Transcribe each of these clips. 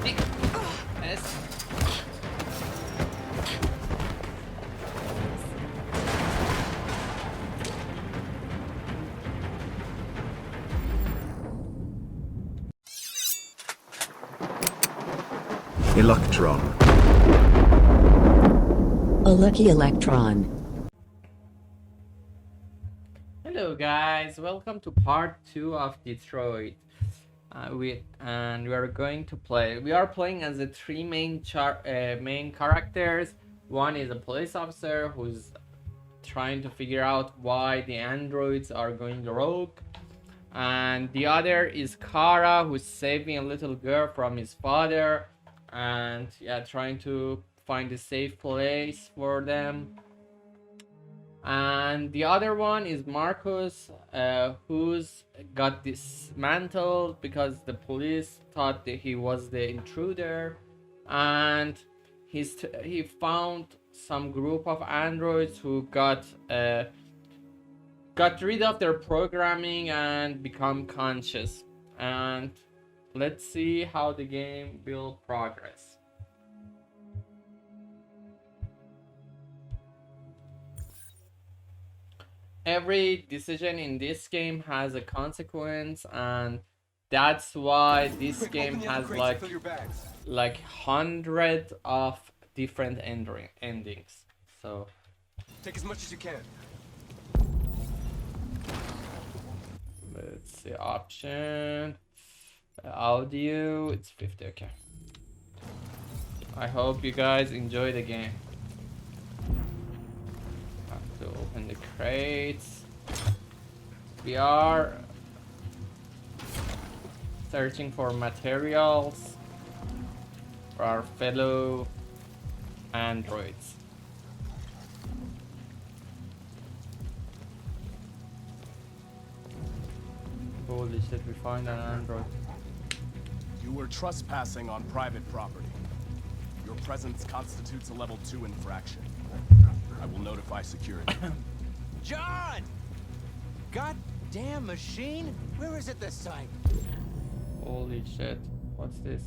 Yes. Electron. A lucky electron. Hello guys, welcome to part 2 of Detroit. We are going to play. We are playing as the three main characters. One is a police officer who's trying to figure out why the androids are going rogue, and the other is Kara, who's saving a little girl from his father, and yeah, trying to find a safe place for them. And the other one is Marcus, who's got dismantled because the police thought that he was the intruder, and he found some group of androids who got rid of their programming and become conscious. And let's see how the game will progress. Every decision in this game has a consequence, and that's why this game has like hundred of different endings. So take as much as you can. Let's see, option audio, it's 50. Okay, I hope you guys enjoy the game. To open the crates. We are searching for materials for our fellow androids. Holy shit, we find an android. You were trespassing on private property. Your presence constitutes a level 2 infraction. I will notify security. John! Goddamn machine! Where is it this time? Holy shit. What's this?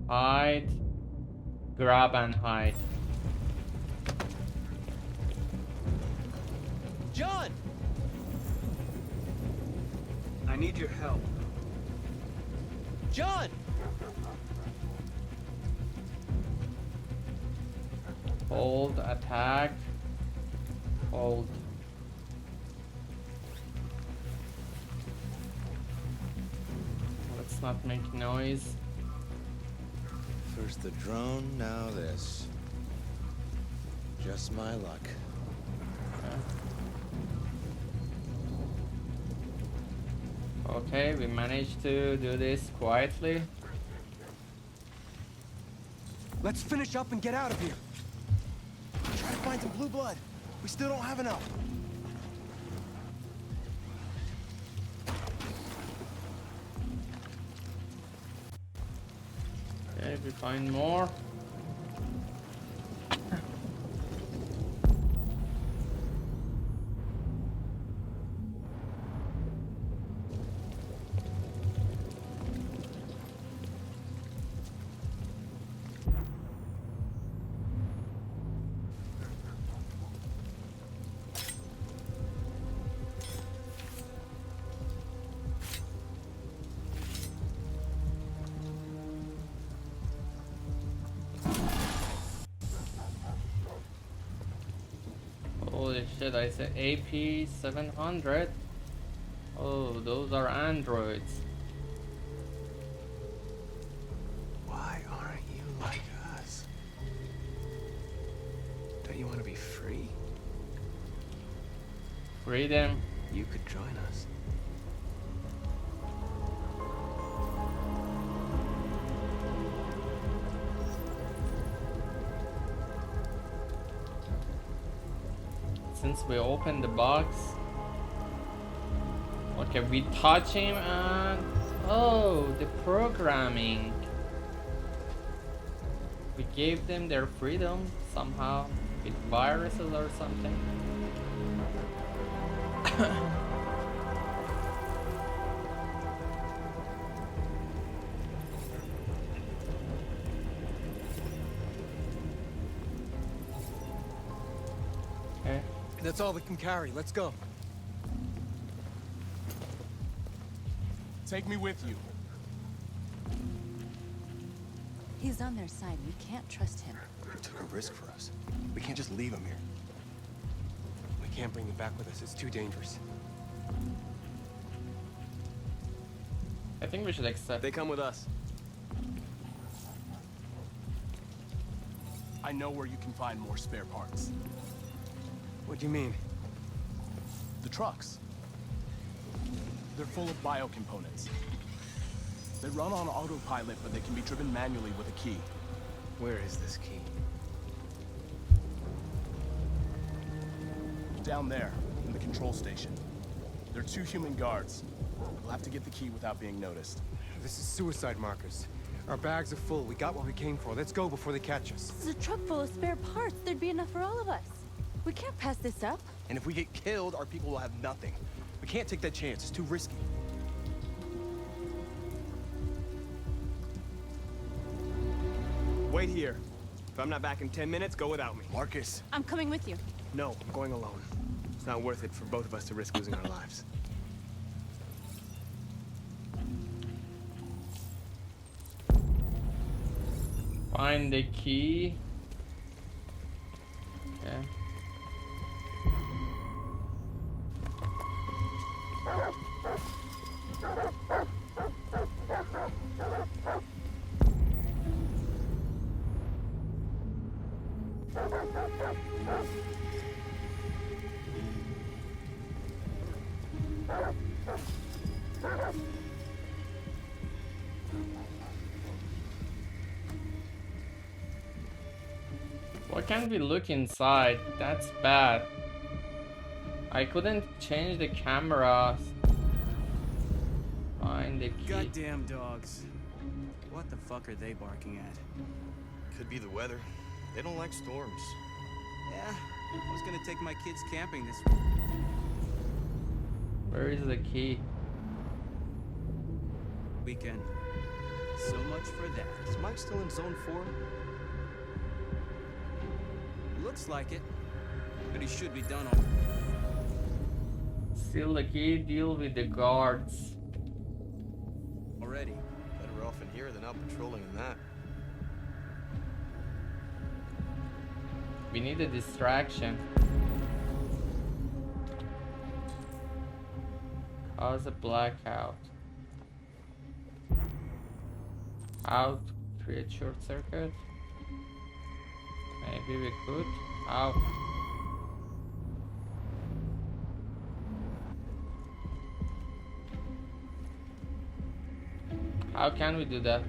Hide. Grab and hide. John! I need your help. John! Hold, attack. Hold. Let's not make noise. First the drone, now this. Just my luck. Okay, we managed to do this quietly. Let's finish up and get out of here. Try to find some blue blood. We still don't have enough. Okay, if we find more. Holy shit, I said AP 700. Oh, those are androids. Why aren't you like us? Don't you want to be free? Freedom. You could join us. Since we opened the box. Okay, we touch him and... Oh, the programming. We gave them their freedom somehow. With viruses or something. That's all we can carry. Let's go. Take me with you. He's on their side. We can't trust him. He took a risk for us. We can't just leave him here. We can't bring him back with us. It's too dangerous. I think we should accept. They come with us. I know where you can find more spare parts. What do you mean? The trucks. They're full of biocomponents. They run on autopilot, but they can be driven manually with a key. Where is this key? Down there, in the control station. There are 2 human guards. We'll have to get the key without being noticed. This is suicide markers. Our bags are full. We got what we came for. Let's go before they catch us. This is a truck full of spare parts. There'd be enough for all of us. We can't pass this up. And if we get killed, our people will have nothing. We can't take that chance. It's too risky. Wait here. If I'm not back in 10 minutes, go without me. Marcus. I'm coming with you. No, I'm going alone. It's not worth it for both of us to risk losing our lives. Find the key. Okay. Why can't we look inside? That's bad. I couldn't change the cameras. Find the key. Goddamn dogs. What the fuck are they barking at? Could be the weather. They don't like storms. Yeah, I was gonna take my kids camping this Where is the key? weekend. So much for that. Is Mike still in zone 4? Looks like it, but he should be done Steal the key, deal with the guards. already. Better off in here than out patrolling in that. We need a distraction. Cause a blackout. Out, create short circuit. Maybe we could. Out. How can we do that?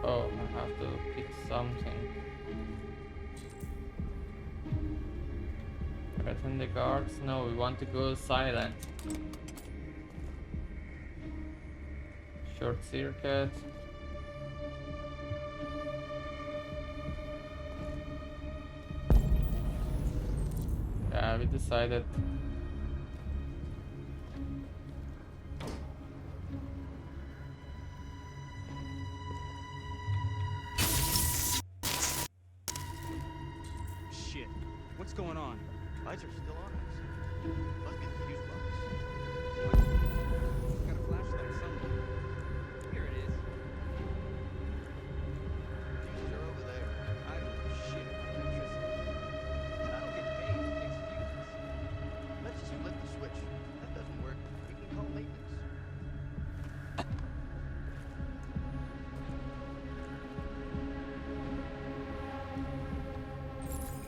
Oh, I have to pick something. Threaten the guards? No, we want to go silent. Short circuit. Yeah, we decided. Shit. What's going on? Lights are still on us. Must be the fuse box. Got a flashlight somewhere. Here it is. Fuses are over there. I don't know shit about electricity. And I don't get paid to fix fuses. Let's just flip the switch. If that doesn't work, we can call maintenance.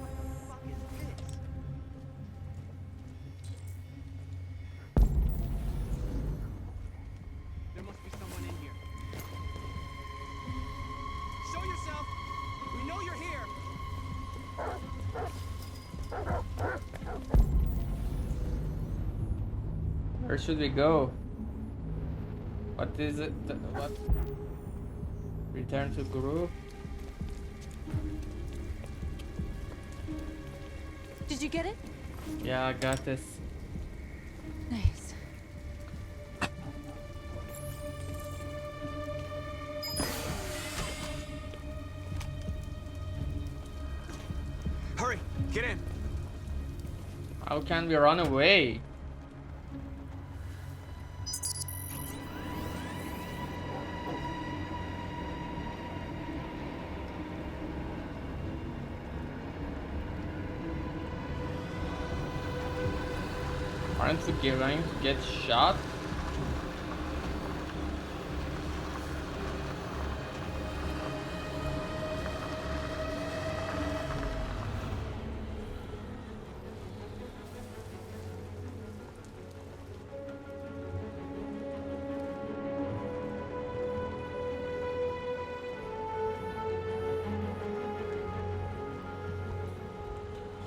What the fuck is this? There must be someone in here. Show yourself! We know you're here! Where should we go? What is it? What? Return to group? Did you get it? Yeah, I got this. Nice. Hurry! Get in. How can we run away? Aren't we going to get shot?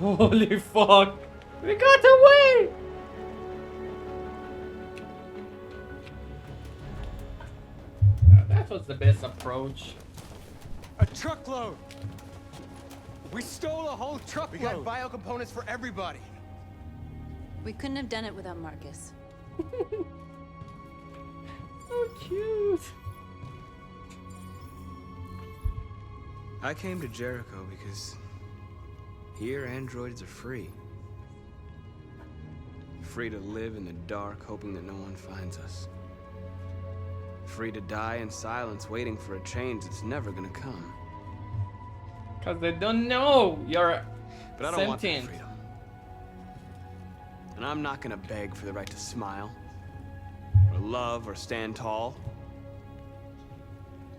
Holy fuck! We got away! That was the best approach. A truckload! We stole a whole truckload! We got bio components for everybody. We couldn't have done it without Marcus. So cute. I came to Jericho because here androids are free. Free to live in the dark, hoping that no one finds us. Free to die in silence, waiting for a change that's never gonna come. Cause they don't know you're But I don't want that sentient. freedom. And I'm not gonna beg for the right to smile, or love, or stand tall.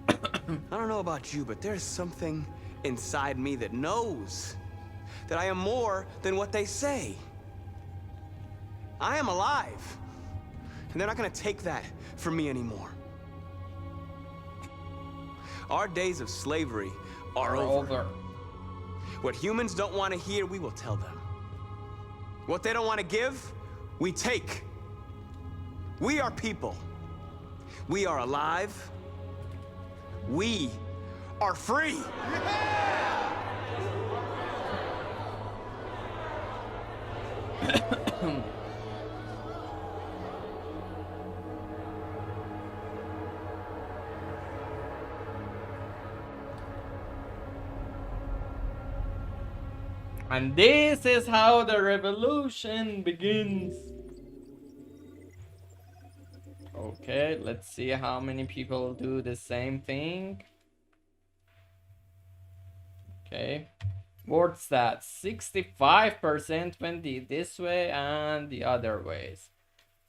I don't know about you, but there's something inside me that knows that I am more than what they say. I am alive, and they're not gonna take that from me anymore. Our days of slavery are over. What humans don't want to hear, we will tell them. What they don't want to give, we take. We are people. We are alive. We are free. And this is how the revolution begins. Okay, let's see how many people do the same thing. Okay. Word stats 65% went this way and the other ways.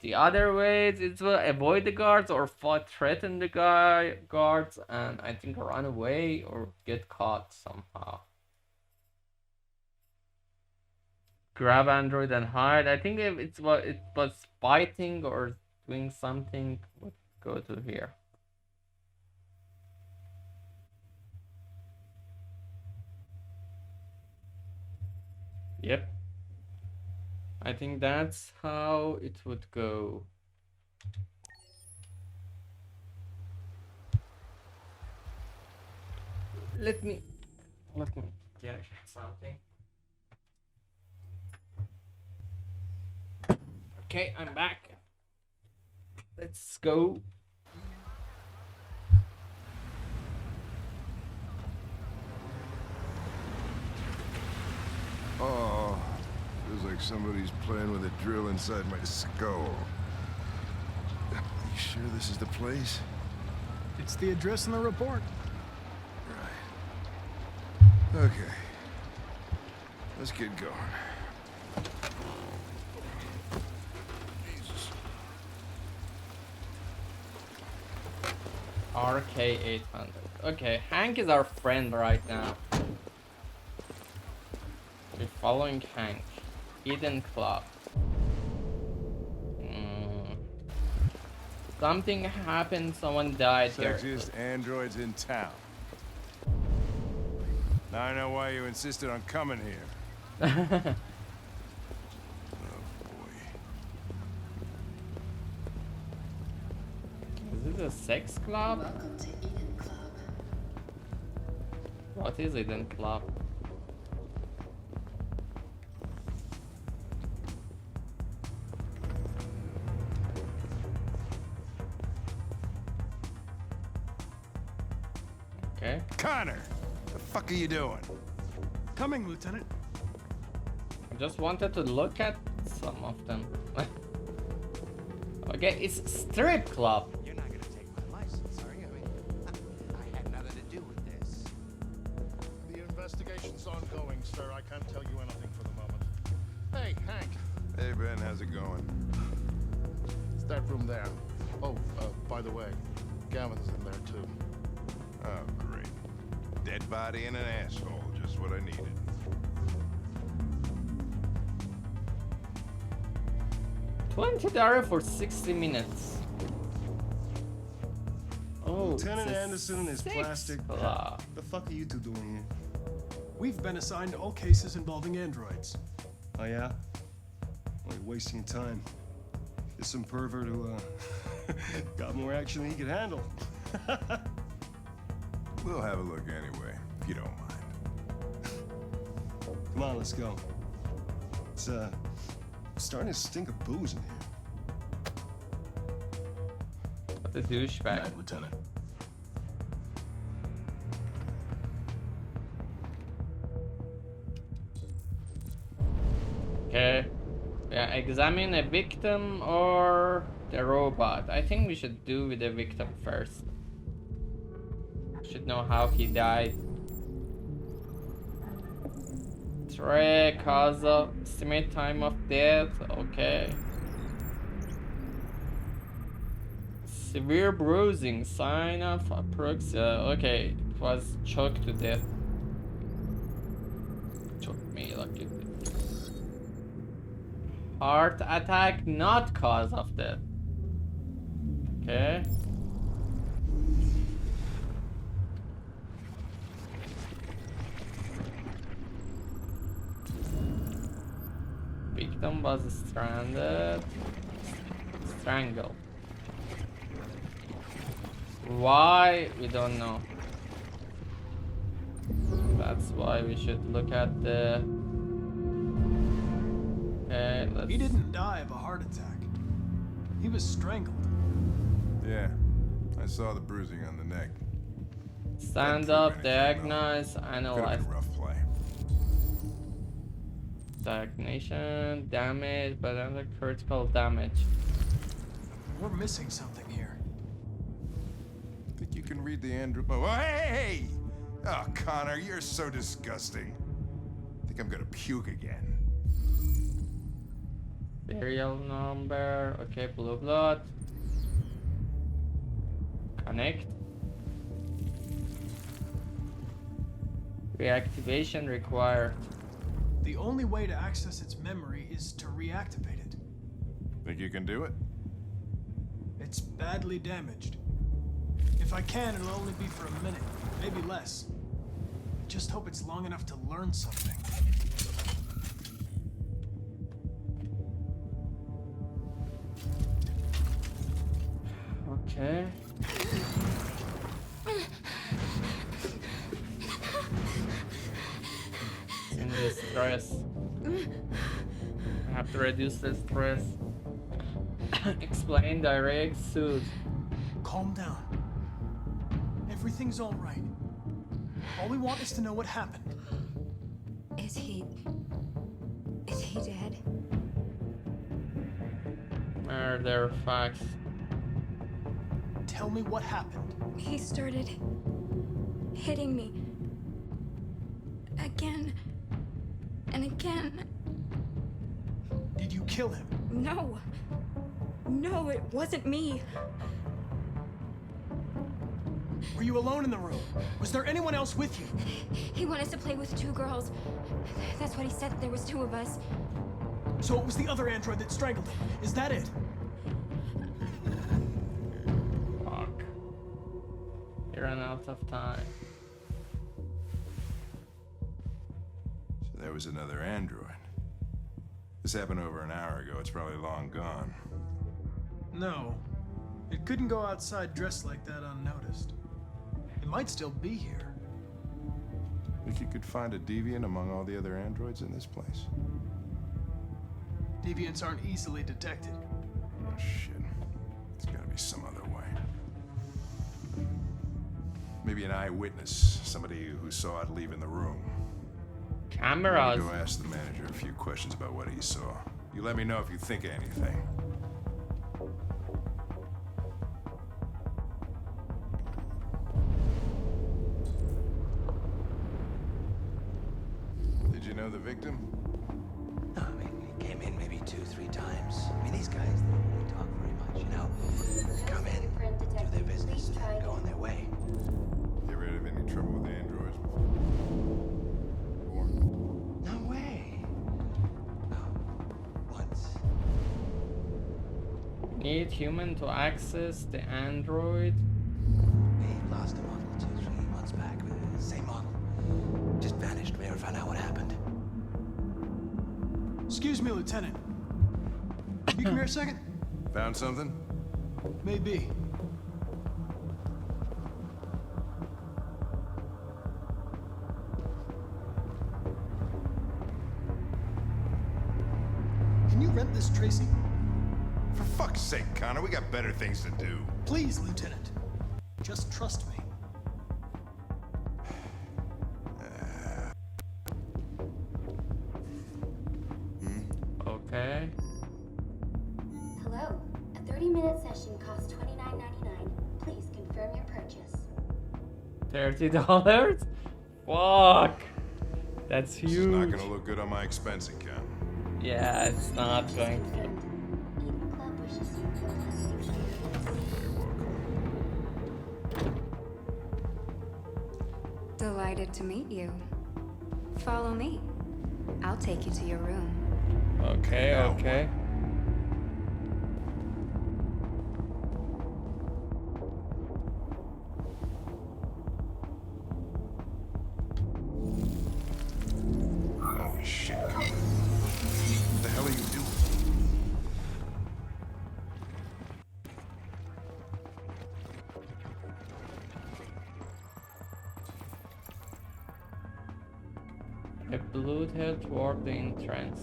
The other ways it will avoid the guards or threaten the guards and I think run away or get caught somehow. Grab android and hide. I think if it was fighting or doing something, would go to here. Yep. I think that's how it would go. Let me get something. Okay, I'm back. Let's go. Oh, feels like somebody's playing with a drill inside my skull. You sure this is the place? It's the address in the report. Right. Okay. Let's get going. RK800. Okay, Hank is our friend right now. We're following Hank. Eden Club. Something happened, someone died here. Sexiest androids in town. Now I know why you insisted on coming here. Oh boy. Is this a sex club? Welcome to Eden Club. What is Eden Club? Okay. Connor! The fuck are you doing? Coming, Lieutenant. just wanted to look at some of them. Okay, it's strip club. You're not gonna take my license, are you? I mean, I had nothing to do with this. The investigation's ongoing, sir. I can't tell you anything for the moment. Hey, Hank. Hey, Ben, how's it going? It's that room there. Oh, by the way, Gavin's in there too. Oh, great. Dead body and an asshole, just what I needed. $20 for 60 minutes. Oh, Lieutenant it's a Anderson is sex plastic. club. The fuck are you two doing here? We've been assigned all cases involving androids. Oh yeah? Well, you're wasting your time. There's some pervert who got more action than he could handle. We'll have a look anyway, if you don't mind. Come on, let's go. It's starting to stink of booze in here. What a douchebag. Night, Lieutenant. Okay. Yeah, examine a victim or the robot. I think we should do with the victim first. Should know how he died. Tray, causal, estimate time of death. Okay. Severe bruising, sign of aproxia. Okay, it was choked to death. Choked me like it did. Heart attack, not cause of death. Okay. Victim was strangled. Why? We don't know. That's why we should look at the... Okay, let's... He didn't die of a heart attack. He was strangled. Yeah, I saw the bruising on the neck. Stand up, diagnose, analyze. Could've been rough play. Stagnation, damage, but under critical damage. We're missing something here. Think you can read the android? Oh, hey! Oh, Connor, you're so disgusting. Think I'm gonna puke again. Serial number, okay, blue blood. Connect. Reactivation required. The only way to access its memory is to reactivate it. Think you can do it? It's badly damaged. If I can, it'll only be for a minute, maybe less. I just hope it's long enough to learn something. Okay. In the stress. I have to reduce the stress. Explain, direct, soothe. Calm down. Everything's all right. All we want is to know what happened. Is he dead? Murder facts. Tell me what happened. He started hitting me. Again and again. Did you kill him? No. No, it wasn't me. Were you alone in the room? Was there anyone else with you? He wanted us to play with two girls. That's what he said, there was two of us. So it was the other android that strangled him. Is that it? Fuck. You ran out of time. So there was another android. This happened over an hour ago. It's probably long gone. No. It couldn't go outside dressed like that unnoticed. It might still be here. Think you could find a deviant among all the other androids in this place? Deviants aren't easily detected. Oh, shit. There's gotta be some other way. Maybe an eyewitness, somebody who saw it leaving the room. I need Cameras. to go ask the manager a few questions about what he saw. You let me know if you think of anything. Did you know the victim? No, I mean, he came in maybe 2-3 times. I mean, these guys, they don't really talk very much, you know? They come in, do their business, and then go on their way. You ever had any trouble with androids before? No way. No. Once. Need human to access the android. We lost a model 2-3 months back. Same model. Just vanished. We never found out what happened. Excuse me, Lieutenant. You come here a second? Found something? Maybe. Can you rent this, Tracy? For fuck's sake, Connor, we got better things to do. Please, Lieutenant. Just trust me. Okay. Hello. A 30-minute session costs $29.99. Please confirm your purchase. $30? Fuck. That's This is huge. not gonna look good on my expense account. Yeah, it's not going to. Eden Club wishes you a good experience. You're welcome. Delighted to meet you. Follow me. I'll take you to your room. Okay, Now okay. Holy shit, Connor. What the hell are you doing? A blue tail toward the entrance.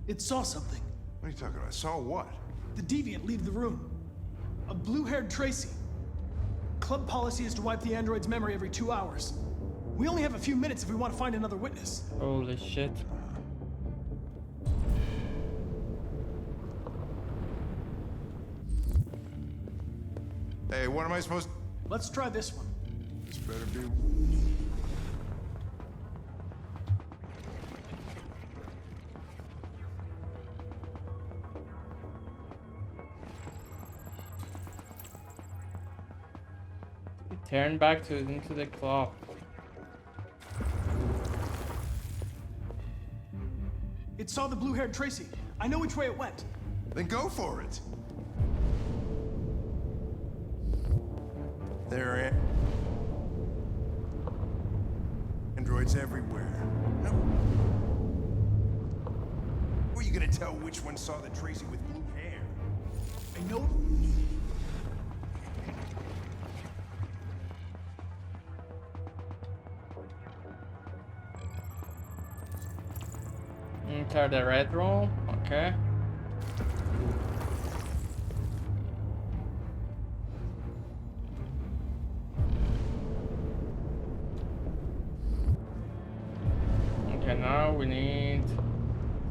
It saw something. What are you talking about? Saw what? The deviant leave the room. A blue-haired Tracy. Club policy is to wipe the android's memory every 2 hours. We only have a few minutes if we want to find another witness. Holy shit. Hey, what am I supposed to... Let's try this one. This better be... Turn back to into the club. It saw the blue-haired Tracy. I know which way it went. Then go for it. There are androids everywhere. No. Were you gonna tell which one saw the Tracy with blue hair? I know. Enter the red room. Okay. Okay, now we need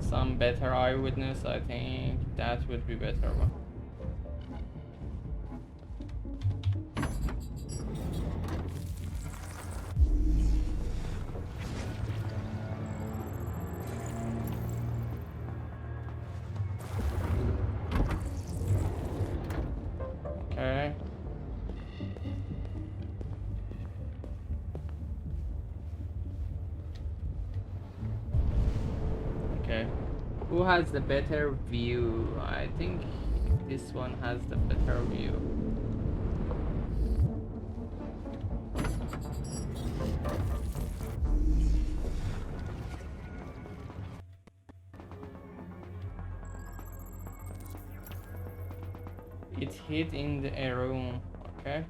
some better eyewitness. I think that would be better one. Okay. Okay. Who has the better view? I think this one has the better view. It hid in the room. Okay.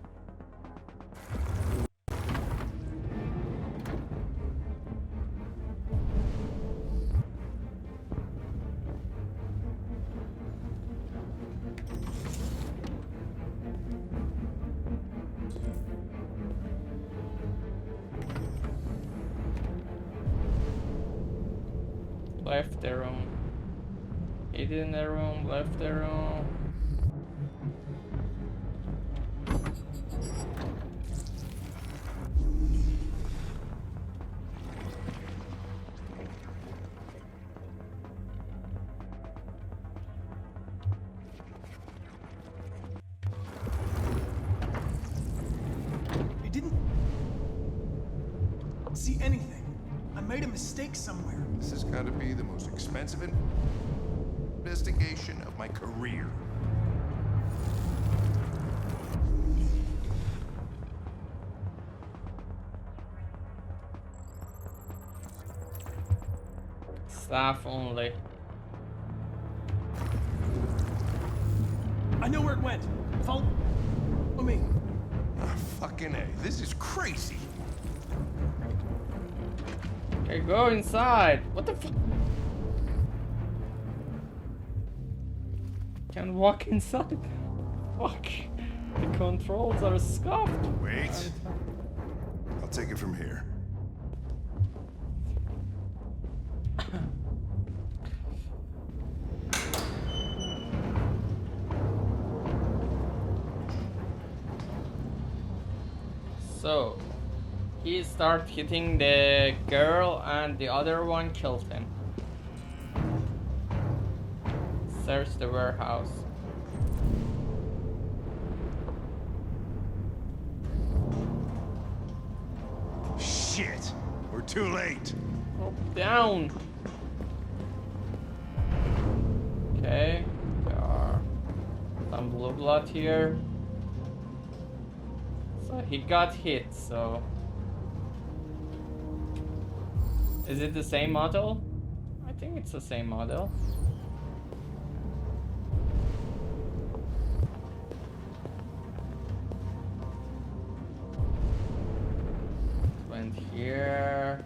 left the room. Hid in the room, left the room. I didn't see anything. I made a mistake somewhere. This has got to be the most expensive investigation of my career. Staff only. I know where it went. Follow me. Ah, fucking A. This is crazy. Okay, go inside. What the fuck? Can't walk inside. Fuck. The controls are scuffed. Wait. I'll take it from here. So, he started hitting the girl and the other one killed him. Search the warehouse. Shit! We're too late. Oh, down. Okay, there are some blue blood here. So he got hit, so... Is it the same model? I think it's the same model. Went here.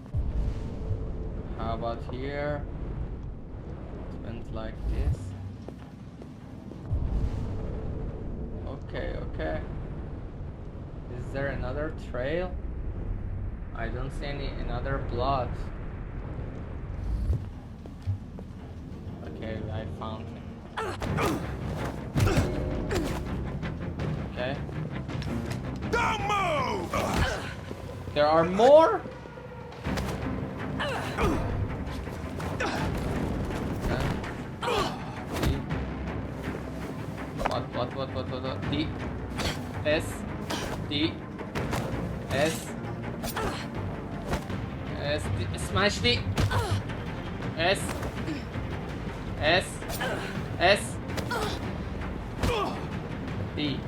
How about here? It went like this. Okay, okay. Is there another trail? I don't see another blood. Okay, I found him. Okay. Don't move! There are more? What? D. S. D. S. S. D. Smash D. S. S. S. D.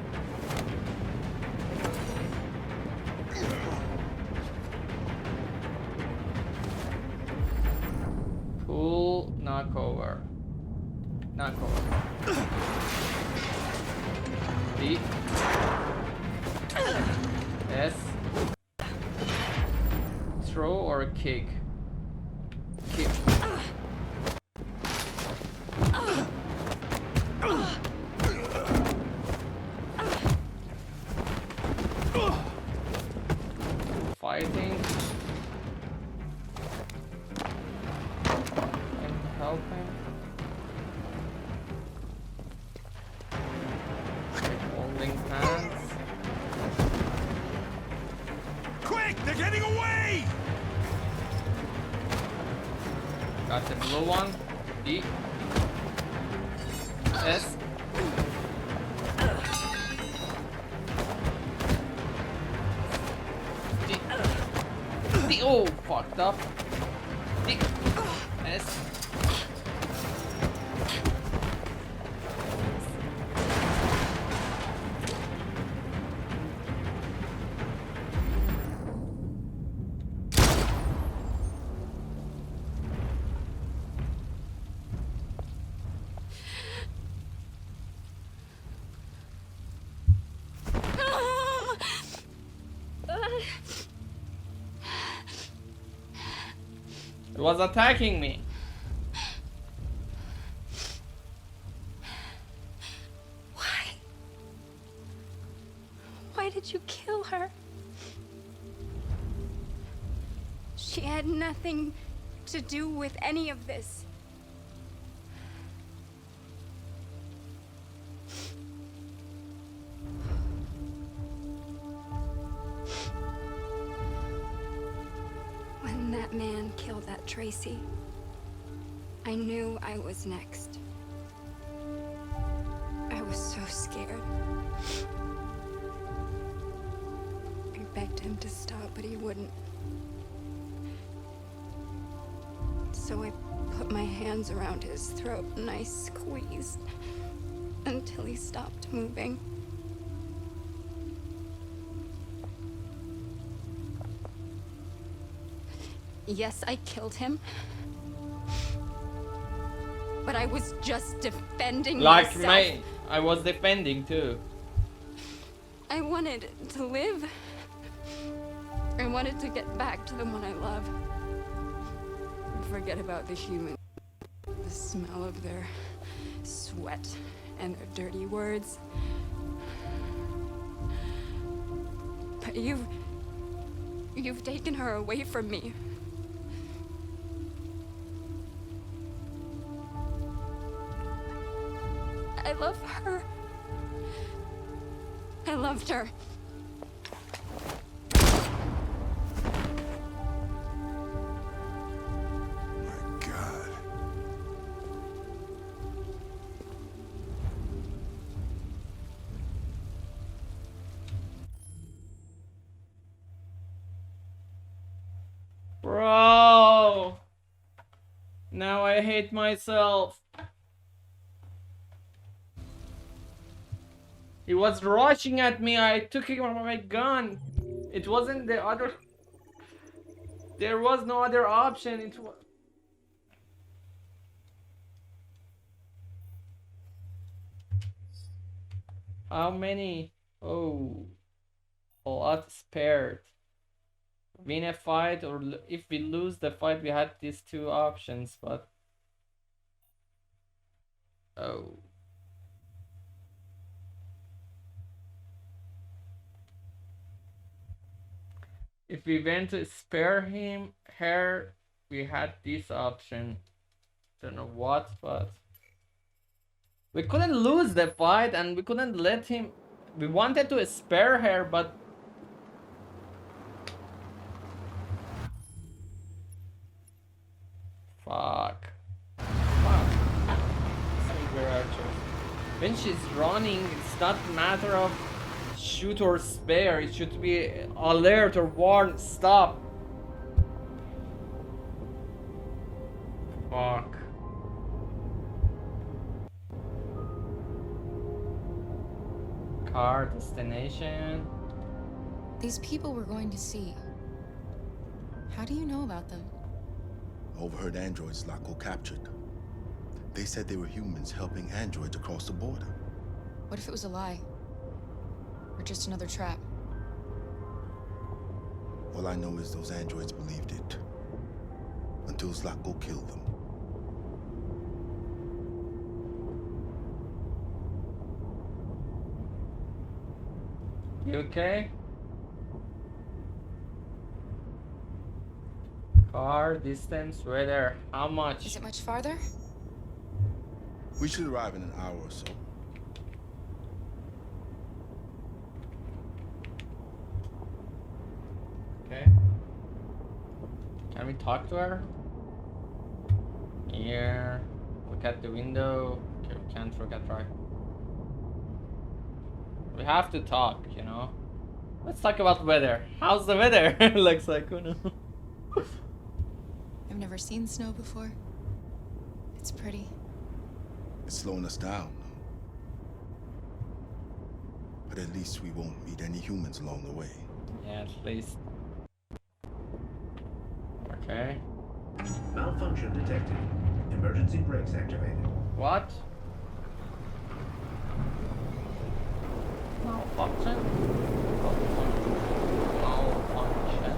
Pull, knock over. Knock over. D. S. Throw or kick? Kick. Fighting. And helping. Holding hands. Quick! They're getting away! Got the blue one. D. S. D. D. Oh, fucked up. D. S. It was attacking me. Why did you kill her? She had nothing to do with any of this. that man killed that Tracy, I knew I was next. I was so scared. I begged him to stop, but he wouldn't. So I put my hands around his throat and I squeezed until he stopped moving. Yes, I killed him. But I was just defending like myself. me, I was defending too. I wanted to live. I wanted to get back to the one I love. Forget about the human. The smell of their sweat and their dirty words. But you've taken her away from me. I love her. I loved her. Bro, now I hate myself. He was rushing at me. I took him on my gun. It wasn't the other. There was no other option. It was. How many? Oh, a lot spared. Win a fight, or if we lose the fight, we had these two options, but oh. If we went to spare her, we had this option. Don't know what, but we couldn't lose the fight and we couldn't let him. We wanted to spare her, but fuck. When she's running, it's not a matter of shoot or spare. It should be alert or warn, stop. Fuck. Car destination. These people we're going to see. How do you know about them? Overheard androids Laco captured. They said they were humans helping androids across the border. What if it was a lie? Or just another trap? All I know is those androids believed it. Until Zlatko killed them. You okay? Car distance, weather, how much? Is it much farther? We should arrive in an hour or so. Okay. Can we talk to her? Here. Look at the window. Okay, we can't look at right. We have to talk, you know. Let's talk about weather. How's the weather? Looks like Uno. I've never seen snow before. It's pretty. It's slowing us down. But at least we won't meet any humans along the way. Yeah, at least. Okay. Malfunction detected. Emergency brakes activated. What? Malfunction? Malfunction.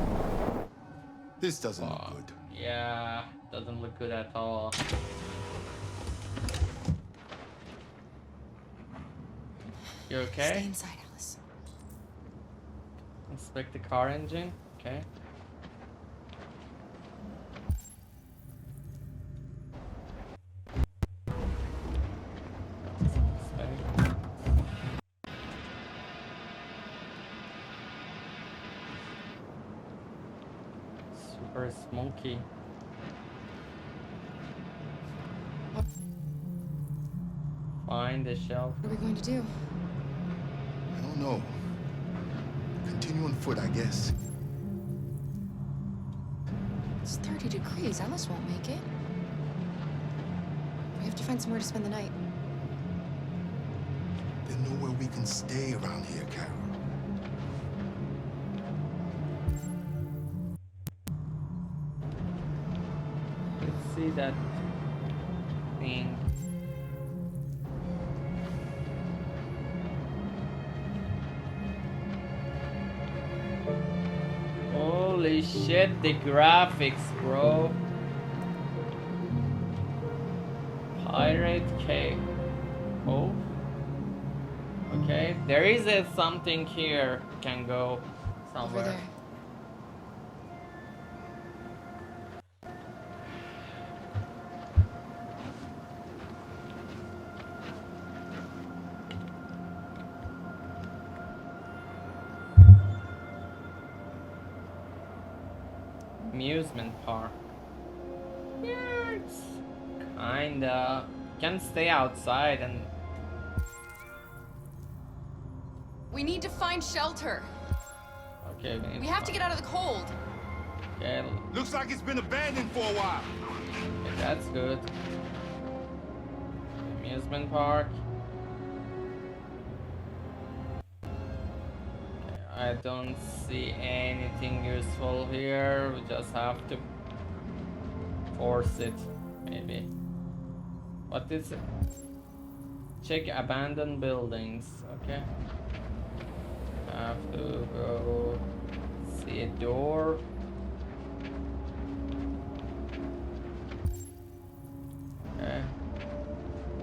This doesn't look good. Yeah, doesn't look good at all. You okay? Stay inside, Alice. Inspect the car engine. Okay. Super smoky. Find the shelf. What are we going to do? I don't know. Continue on foot, I guess. It's 30 degrees. Alice won't make it. We have to find somewhere to spend the night. There's nowhere we can stay around here, Carol. Let's see that thing. Holy shit, the graphics, bro. Pirate cave. Oh. Okay, there is something here. Can go somewhere. Over there. Amusement park. Yeah, it's kinda. Can stay outside and. We need to find shelter. Okay, We have to get out of the cold. Okay. Looks like it's been abandoned for a while. Okay, that's good. Amusement park. Okay, I don't see anything useful here. We just have to force it, maybe. What is it? Check abandoned buildings. Okay. Have to go see a door. Okay.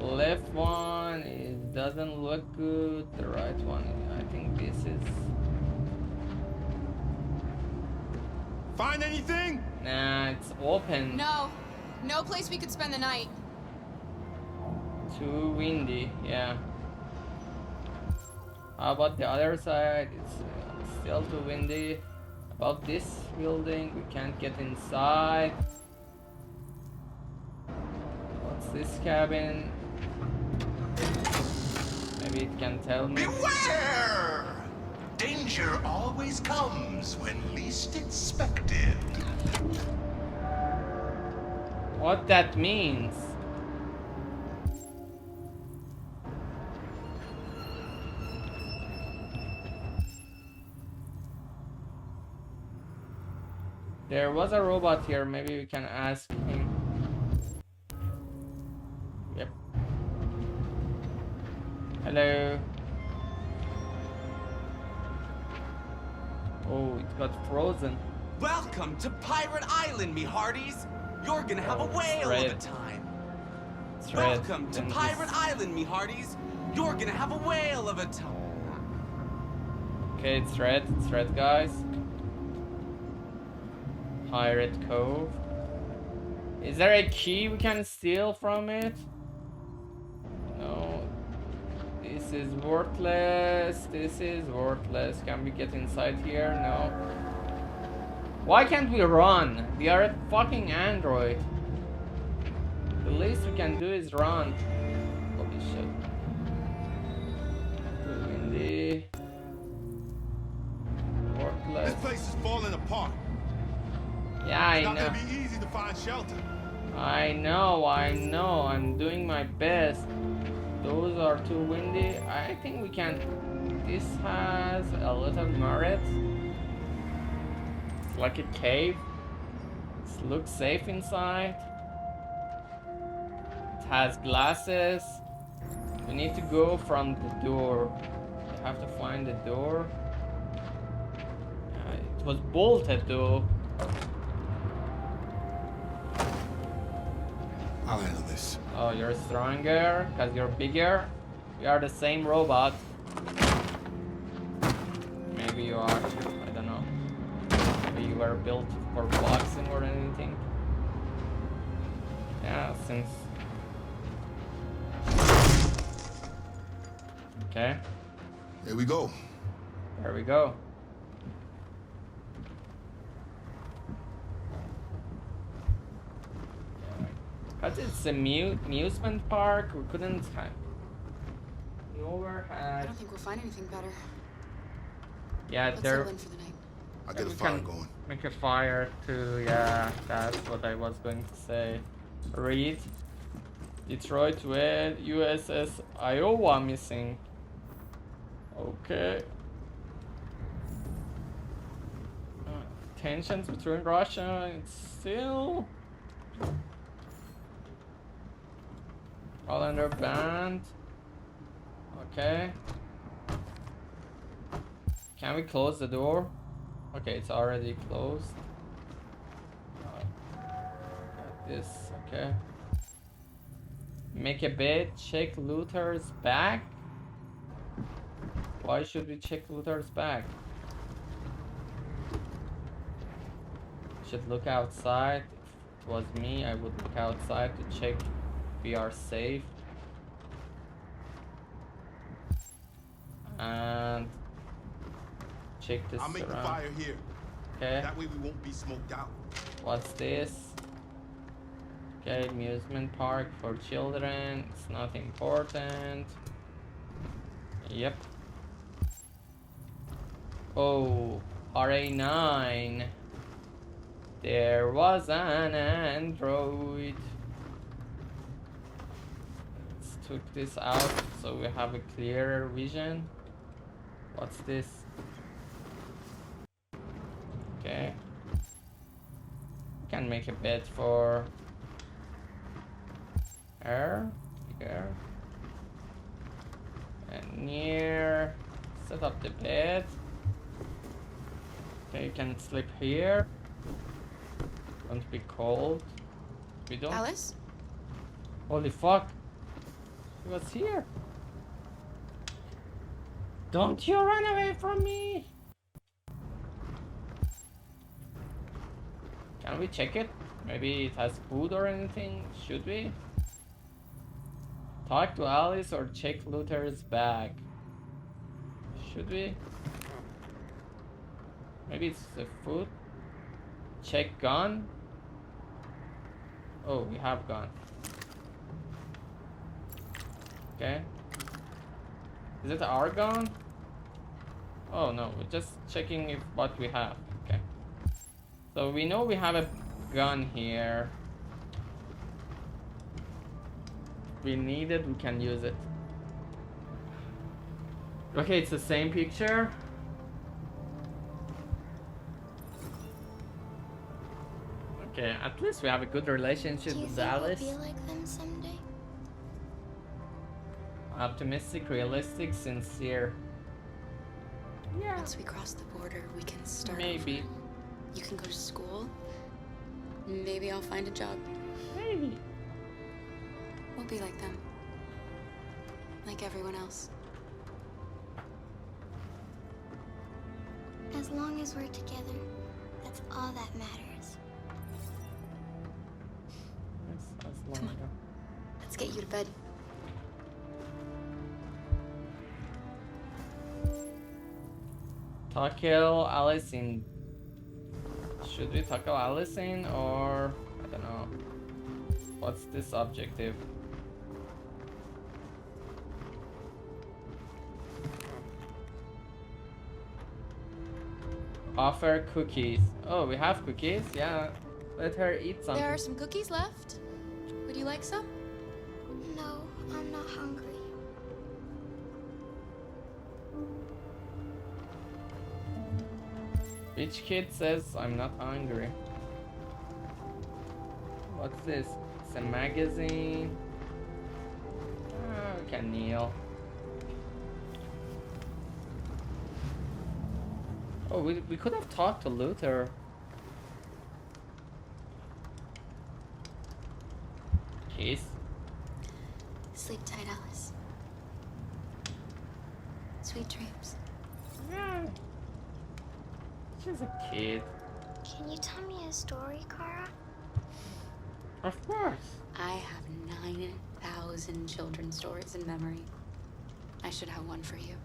Left one, it doesn't look good. The right one, I think this is. Find anything? Nah, it's open. No. No place we could spend the night. Too windy, yeah. How about the other side? It's still too windy. About this building, we can't get inside. What's this cabin? Maybe it can tell me. Beware! Danger always comes when least expected. What that means? There was a robot here, maybe we can ask him. Yep. Hello. Oh, it got frozen. Welcome to Pirate Island, me hearties. You're gonna have a whale of a time. It's Welcome to Pirate Island, me hearties. You're gonna have a whale of a time. Okay, it's red, guys. Pirate Cove. Is there a key we can steal from it? No. This is worthless. This is worthless. Can we get inside here? No. Why can't we run? We are a fucking android. The least we can do is run. Holy shit. Too windy. Worthless. This place is falling apart. Yeah, I it's not know. gonna be easy to find shelter. I know. I'm doing my best. Those are too windy. I think we can. This has a little merit. It's like a cave. It looks safe inside. It has glasses. We need to go from the door. We have to find the door. It was bolted though. I'll handle this. Oh, you're stronger because you're bigger. We are the same robot. Maybe you are. I don't know. Maybe you were built for boxing or anything. Yeah, since. Okay. Here we go. There we go. But it's a amusement park. We couldn't have. Nowhere I had. don't think we'll find anything better. Yeah, Let's there. settle in for the night. I'll get a We fire can going. make a fire too. Yeah, that's what I was going to say. Read. Detroit with USS Iowa missing. Okay. Tensions between Russia and still. All under banned. Okay. Can we close the door? Okay, it's already closed. Like this, okay. Make a bed, check Luther's bag. Why should we check Luther's bag? Should look outside. If it was me, I would look outside to check if we are safe. And check this I'll make the around. fire here. Okay. That way we won't be smoked out. What's this? Okay, amusement park for children. It's not important. Yep. Oh, RA9. There was an android. Let's took this out so we have a clearer vision. What's this? Okay. Can make a bed for her here and near. Set up the bed. Okay, you can sleep here. Don't be cold. We don't. Alice? Holy fuck! He was here. Don't you run away from me! Can we check it? Maybe it has food or anything? Should we? Talk to Alice or check Luther's bag? Should we? Maybe it's the food? Check gun? Oh, we have gun. Okay. Is it our gun? Oh no, we're just checking if what we have. Okay. So we know we have a gun here. If we need it, we can use it. Okay, it's the same picture. Okay, at least we have a good relationship Do you with think Alice. we'll be like them someday? Optimistic, realistic, sincere. Yeah. Once we cross the border, we can start. Maybe. Over. You can go to school. Maybe I'll find a job. Maybe. We'll be like them. Like everyone else. As long as we're together, that's all that matters. Come on. Let's get you to bed. Tackle Alice in. Should we tackle Alice in or I don't know. What's this objective? Offer cookies. Oh, we have cookies? Yeah. Let her eat something. There are some cookies left. Would you like some? No, I'm not hungry. Which kid says I'm not hungry? What's this? It's a magazine. We can kneel. Oh, we could have talked to Luther. Kiss. Sleep tight, Alice. Sweet dreams. Yeah. She's a kid. Can you tell me a story, Kara? Of course. I have 9,000 children's stories in memory. I should have one for you.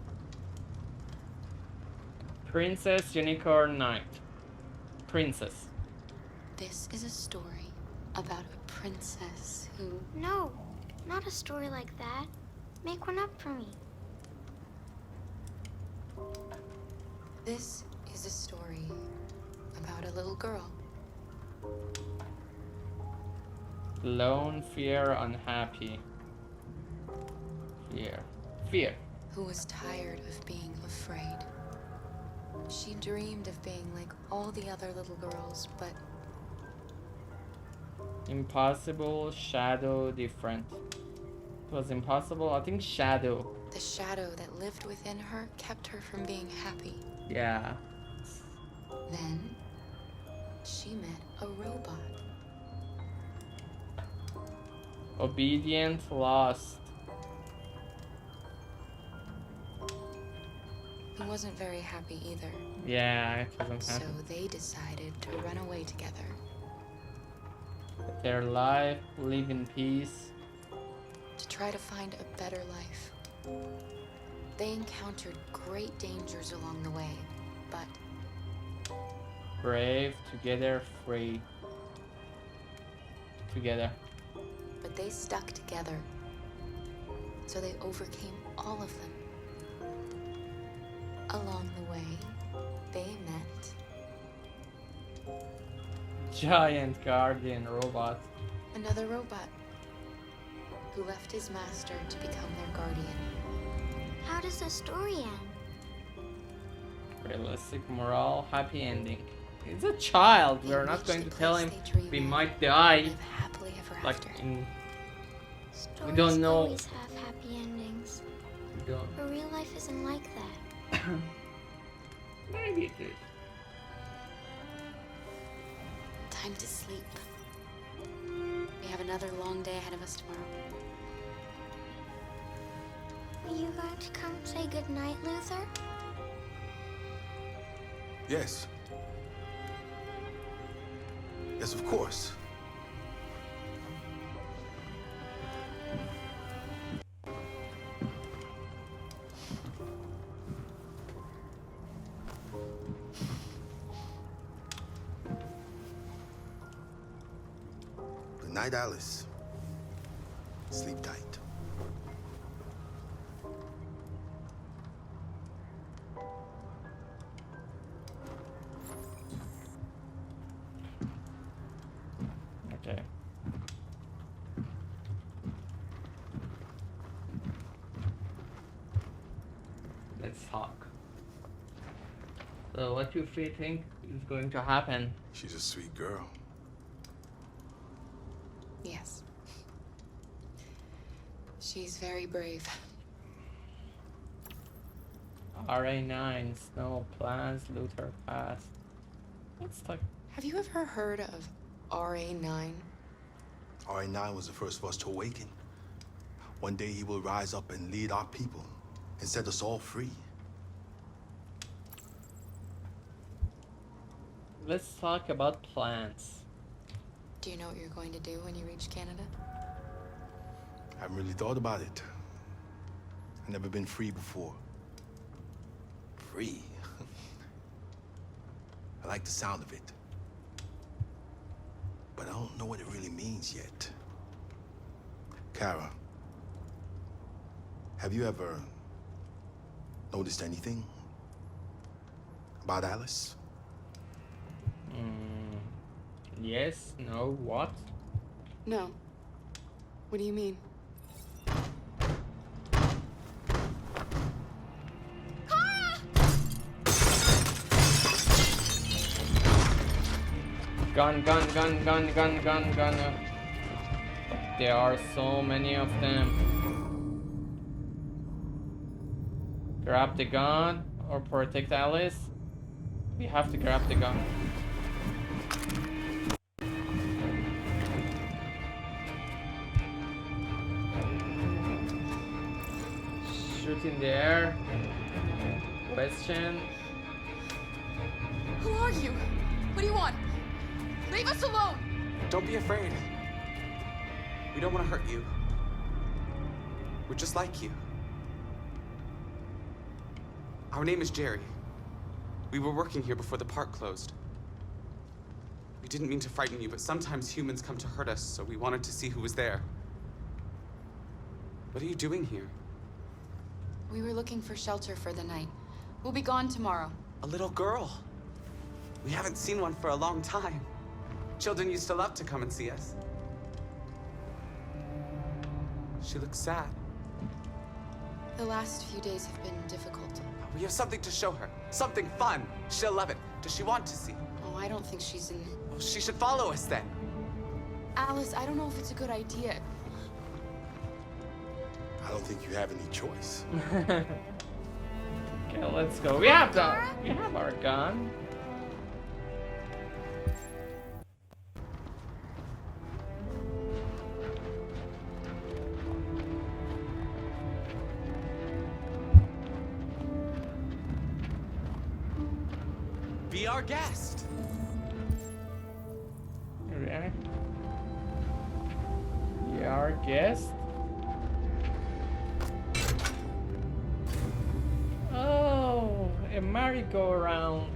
Princess Unicorn Knight. Princess. This is a story about a princess who... No, not a story like that. Make one up for me. This is a story about a little girl. Lone, fear, unhappy. Fear. Who was tired of being afraid. She dreamed of being like all the other little girls, but... Impossible, shadow, different. It was impossible, I think shadow. The shadow that lived within her kept her from being happy. Yeah. Then, she met a robot. Obedient, lost. Who wasn't very happy either. Yeah, it wasn't happy. So they decided to run away together. Their life, live in peace. To try to find a better life. They encountered great dangers along the way, but... Brave, together, free. Together. But they stuck together. So they overcame all of them. Along the way, they met... Giant guardian robot. Another robot. Who left his master to become their guardian. How does the story end? Realistic morale, happy ending. He's a child. We're not going to tell him we might die. Happily ever like after. We don't know. Always have happy endings. We don't. But real life isn't like that. Maybe it is. Time to sleep. We have another long day ahead of us tomorrow. Are you going to come say goodnight, Luther? Yes. Yes, of course. Good night, Alice. Sleep tight. Okay. Let's talk. So what do you think is going to happen? She's a sweet girl. Yes. She's very brave. RA9, Snow plans, Luther past. What's the... Have you ever heard of RA9? RA9 was the first of us to awaken. One day he will rise up and lead our people and set us all free. Let's talk about plans. Do you know what you're going to do when you reach Canada? I haven't really thought about it. I've never been free before. Free? I like the sound of it. But I don't know what it really means yet. Kara, have you ever noticed anything about Alice? Yes, no, what? No. What do you mean? Gun. There are so many of them. Grab the gun or protect Alice. We have to grab the gun. Shoot in the air. Question. Who are you? What do you want? Leave us alone! Don't be afraid. We don't want to hurt you. We're just like you. Our name is Jerry. We were working here before the park closed. We didn't mean to frighten you, but sometimes humans come to hurt us, so we wanted to see who was there. What are you doing here? We were looking for shelter for the night. We'll be gone tomorrow. A little girl. We haven't seen one for a long time. Children used to love to come and see us. She looks sad. The last few days have been difficult. We have something to show her. Something fun. She'll love it. Does she want to see? Oh, I don't think she's in... Well, she should follow us then. Alice, I don't know if it's a good idea. I don't think you have any choice. Okay, let's go. We have our gun. Be our guest. Okay. Be our guest. Oh, a merry-go-round.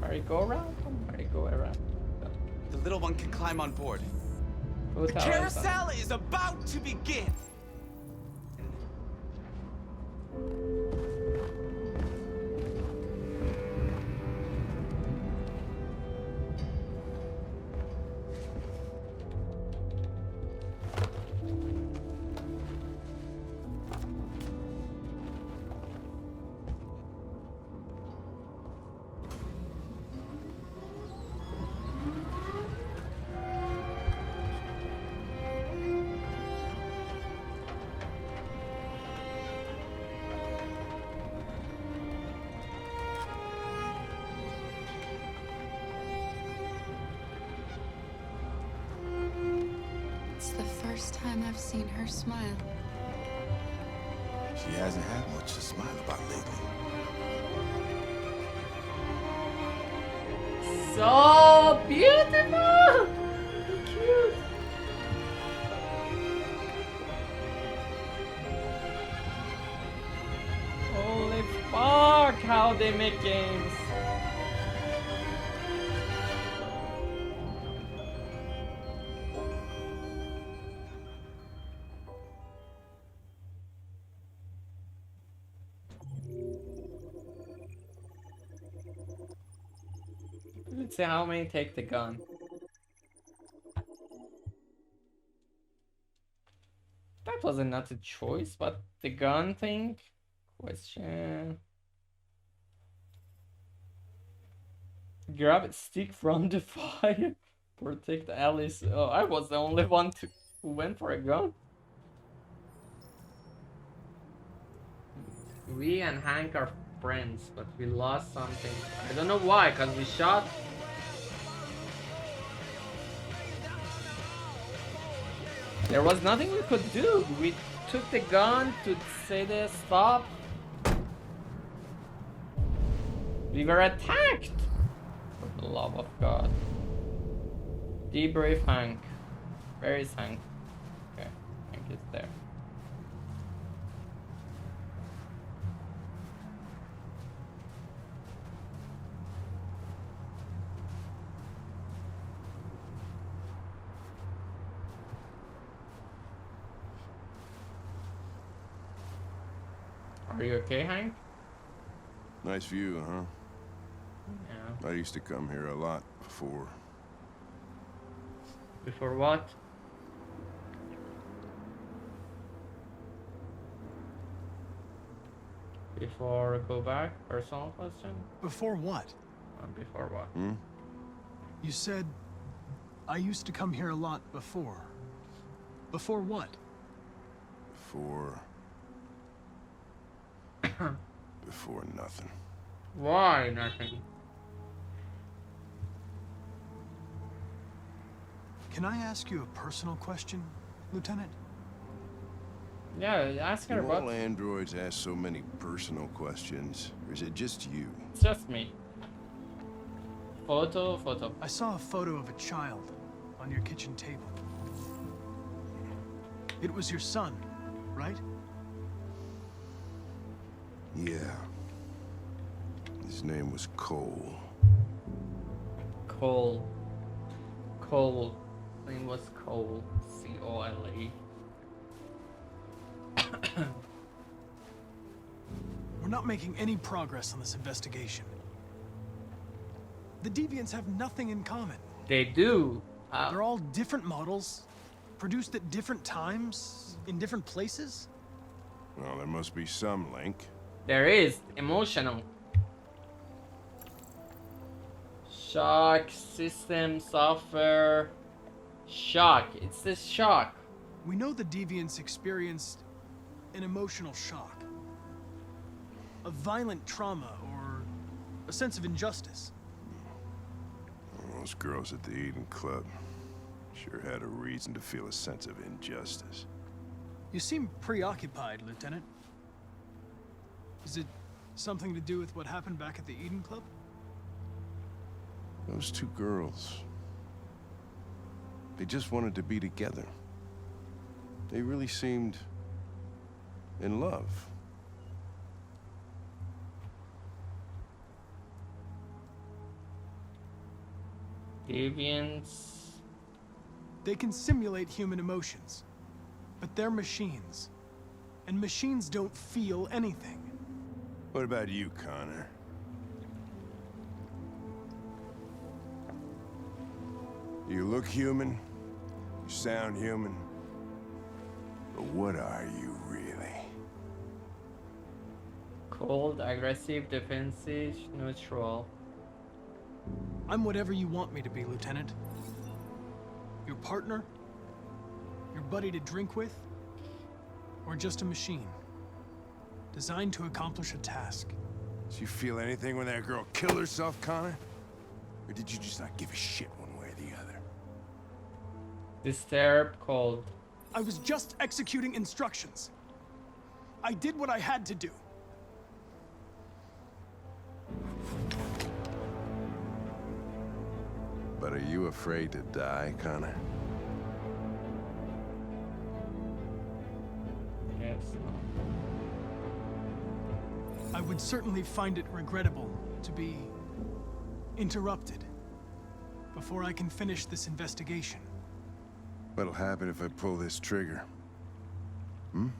Merry-go-round or merry-go-around? The little one can climb on board. The Who's carousel is about to begin. It's the first time I've seen her smile. She hasn't had much to smile about lately. So beautiful! Cute. Holy fuck, how they make games. Let's see how many take the gun. That was not a choice, but the gun thing? Question. Grab a stick from the fire. Protect Alice. Oh, I was the only one who went for a gun. We and Hank are friends, but we lost something. I don't know why, because we shot. There was nothing we could do. We took the gun to say the stop. We were attacked. For the love of God. Debrief Hank. Where is Hank? Okay, Hank is there. Are you okay, Hank? Nice view, huh? Yeah. I used to come here a lot before. Before what? Before go back? Personal question? Before what? Before what? You said, I used to come here a lot before. Before what? Before nothing. Why nothing? Can I ask you a personal question, Lieutenant? Yeah, ask her Do about... all androids ask so many personal questions? Or is it just you? It's just me. Photo. I saw a photo of a child on your kitchen table. It was your son, right? Yeah. His name was Cole. Cole. Cole. Name was Cole. C-O-L-E. We're not making any progress on this investigation. The Deviants have nothing in common. They do. They're all different models, produced at different times, in different places. Well, there must be some link. There is. Emotional. Shock, system, software. Shock. It's the shock. We know the Deviants experienced an emotional shock. A violent trauma or a sense of injustice. Those girls at the Eden Club sure had a reason to feel a sense of injustice. You seem preoccupied, Lieutenant. Is it something to do with what happened back at the Eden Club? Those two girls, they just wanted to be together. They really seemed in love. Deviants. They can simulate human emotions, but they're machines. And machines don't feel anything. What about you, Connor? You look human, you sound human, but what are you really? Cold, aggressive, defensive, neutral. I'm whatever you want me to be, Lieutenant. Your partner? Your buddy to drink with? Or just a machine? Designed to accomplish a task. Did you feel anything when that girl killed herself, Connor? Or did you just not give a shit one way or the other? Disturbed, cold. I was just executing instructions. I did what I had to do. But are you afraid to die, Connor? Yes. I would certainly find it regrettable to be interrupted before I can finish this investigation. What'll happen if I pull this trigger? Hmm?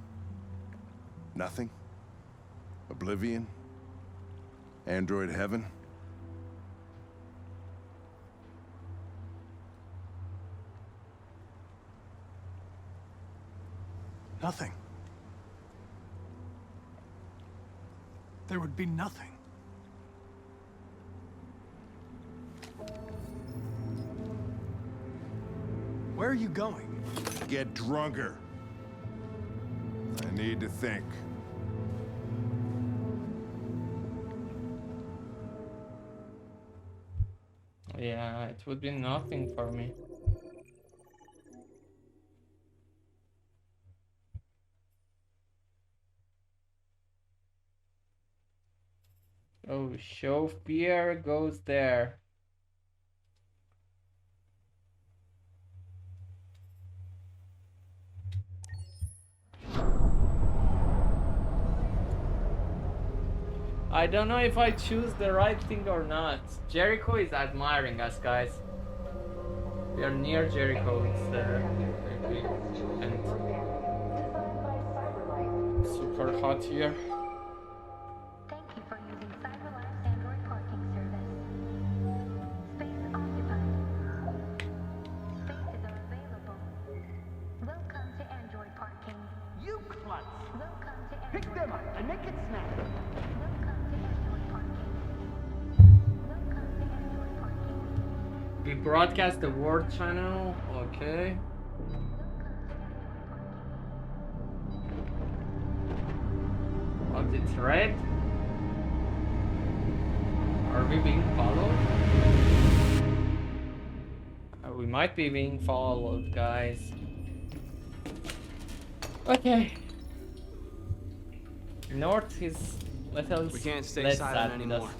Nothing? Oblivion? Android heaven? Nothing. There would be nothing. Where are you going? Get drunker. I need to think. Yeah, it would be nothing for me. Oh, chauffeur goes there. I don't know if I choose the right thing or not. Jericho is admiring us, guys. We are near Jericho. It's and super hot here. We broadcast the World channel, okay. Oh, it's red? Are we being followed? We might be being followed, guys. Okay. North is little. We can't stay less silent sad anymore.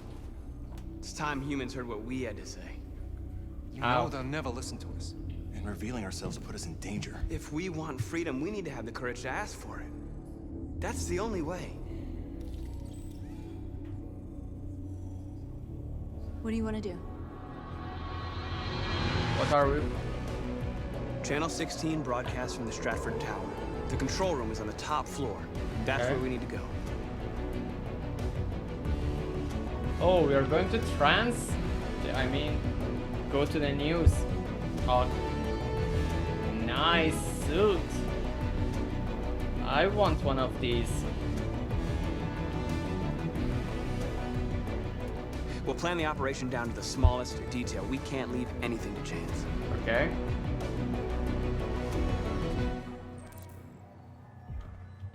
It's time humans heard what we had to say. You know they'll never listen to us. And revealing ourselves will put us in danger. If we want freedom, we need to have the courage to ask for it. That's the only way. What do you want to do? What What are we? Channel 16 broadcasts from the Stratford Tower. The control room is on the top floor. That's Okay. where we need to go. Oh, we are going to go to the news. Oh, nice suit. I want one of these. We'll plan the operation down to the smallest detail. We can't leave anything to chance. Okay.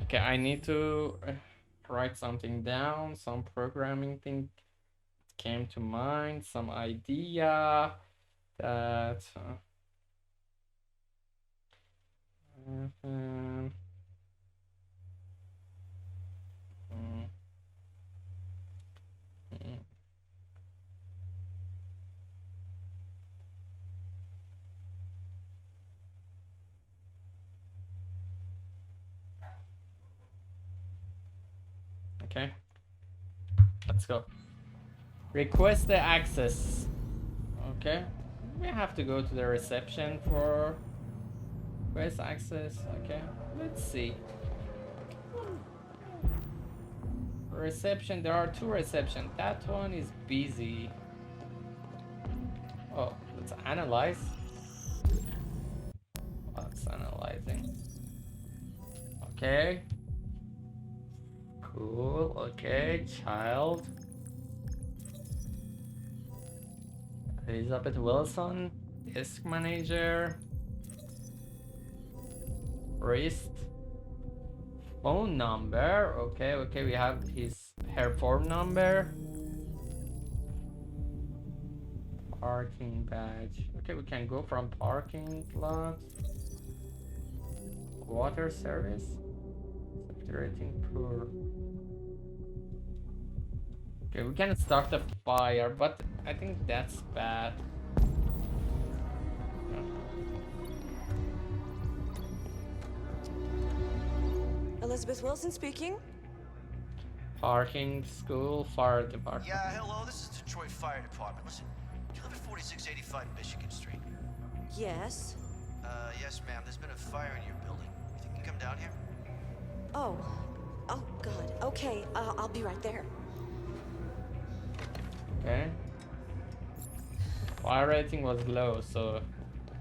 Okay, I need to write something down. Some programming thing came to mind. Some idea that. Mm. Okay, let's go. Request the access. Okay, we have to go to the reception for request access. Okay, let's see. Reception, there are two reception. That one is busy. Oh, let's analyze. What's analyzing? Okay. Cool. Okay, child. Elizabeth Wilson, desk manager. Wrist. Phone number. Okay, okay, we have her phone number. Parking badge. Okay, we can go from parking lot. Water service. Safety rating poor. Okay, we can start a fire, but I think that's bad. Elizabeth Wilson speaking. Parking, school, fire department. Yeah, hello, this is Detroit Fire Department. Listen, you live at 4685 Michigan Street? Yes. Yes, ma'am. There's been a fire in your building. You think you can come down here? Oh. Oh, God. Okay, I'll be right there. Okay. Fire rating was low, so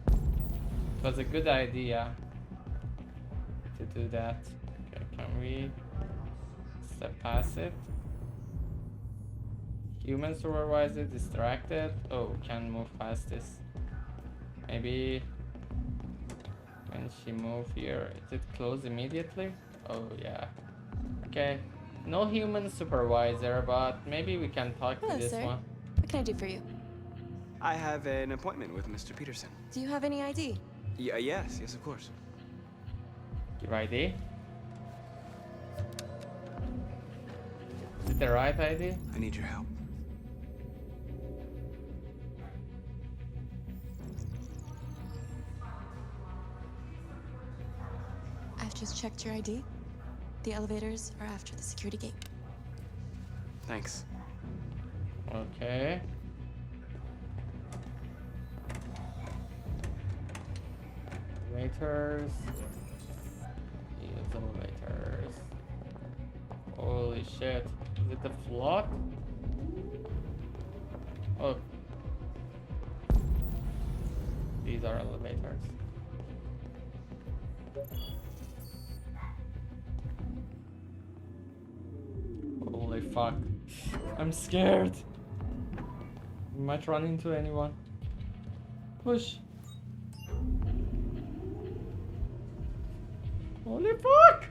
it was a good idea to do that. Okay, can we step past it? Human supervisor distracted. Oh, can move past this. Maybe when she move here, is it close immediately? Oh yeah. Okay. No human supervisor, but maybe we can talk Hello, to this sir. one. What can I do for you? I have an appointment with Mr. Peterson. Do you have any ID? Yes, of course. Give ID. Is it the right ID? I need your help. I've just checked your ID. The elevators are after the security gate. Thanks. Okay. Elevators. Use elevators. Holy shit. Is it the flood? Oh. These are elevators. Holy fuck. I'm scared. We might run into anyone. Push. Holy fuck!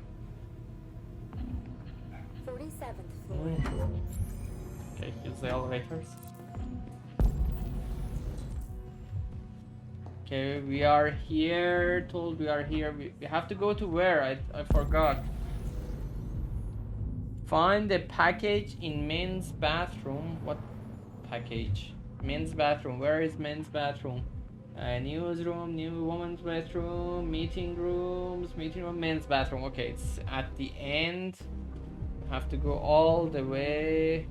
47th floor. Okay, use the elevators. Okay, we are here. Told we are here. We have to go to where? I forgot. Find the package in men's bathroom. What package? Men's bathroom. Where is men's bathroom? Newsroom, new woman's bathroom, meeting rooms, meeting room, men's bathroom. Okay, it's at the end. Have to go all the way.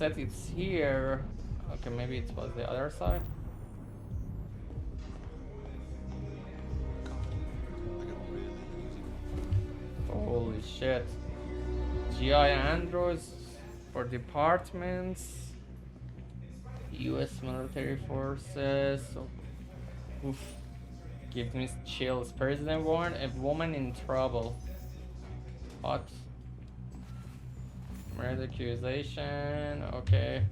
said it's here. Okay, maybe it was the other side. Holy shit. GI androids for departments. US military forces. Oof. Gives me chills. President warned a woman in trouble. What? Murder accusation. Okay.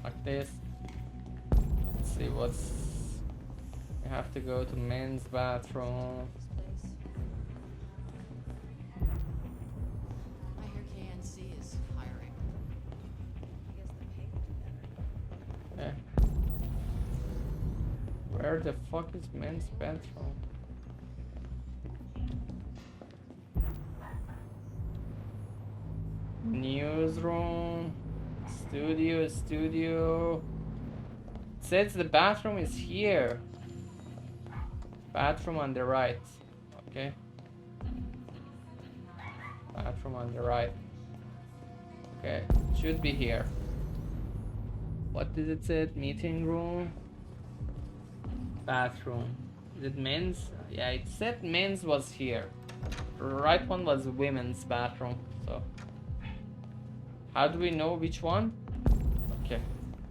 Like this. Let's see what's. We have to go to men's bathroom. I hear KNC is hiring. Yeah. Where the fuck is men's bathroom? Newsroom. Studio. It says the bathroom is here. Bathroom on the right. Okay. Bathroom on the right. Okay, should be here. What did it say? Meeting room. Bathroom. Is it men's? Yeah, it said men's was here. The right one was women's bathroom. So how do we know which one? Okay,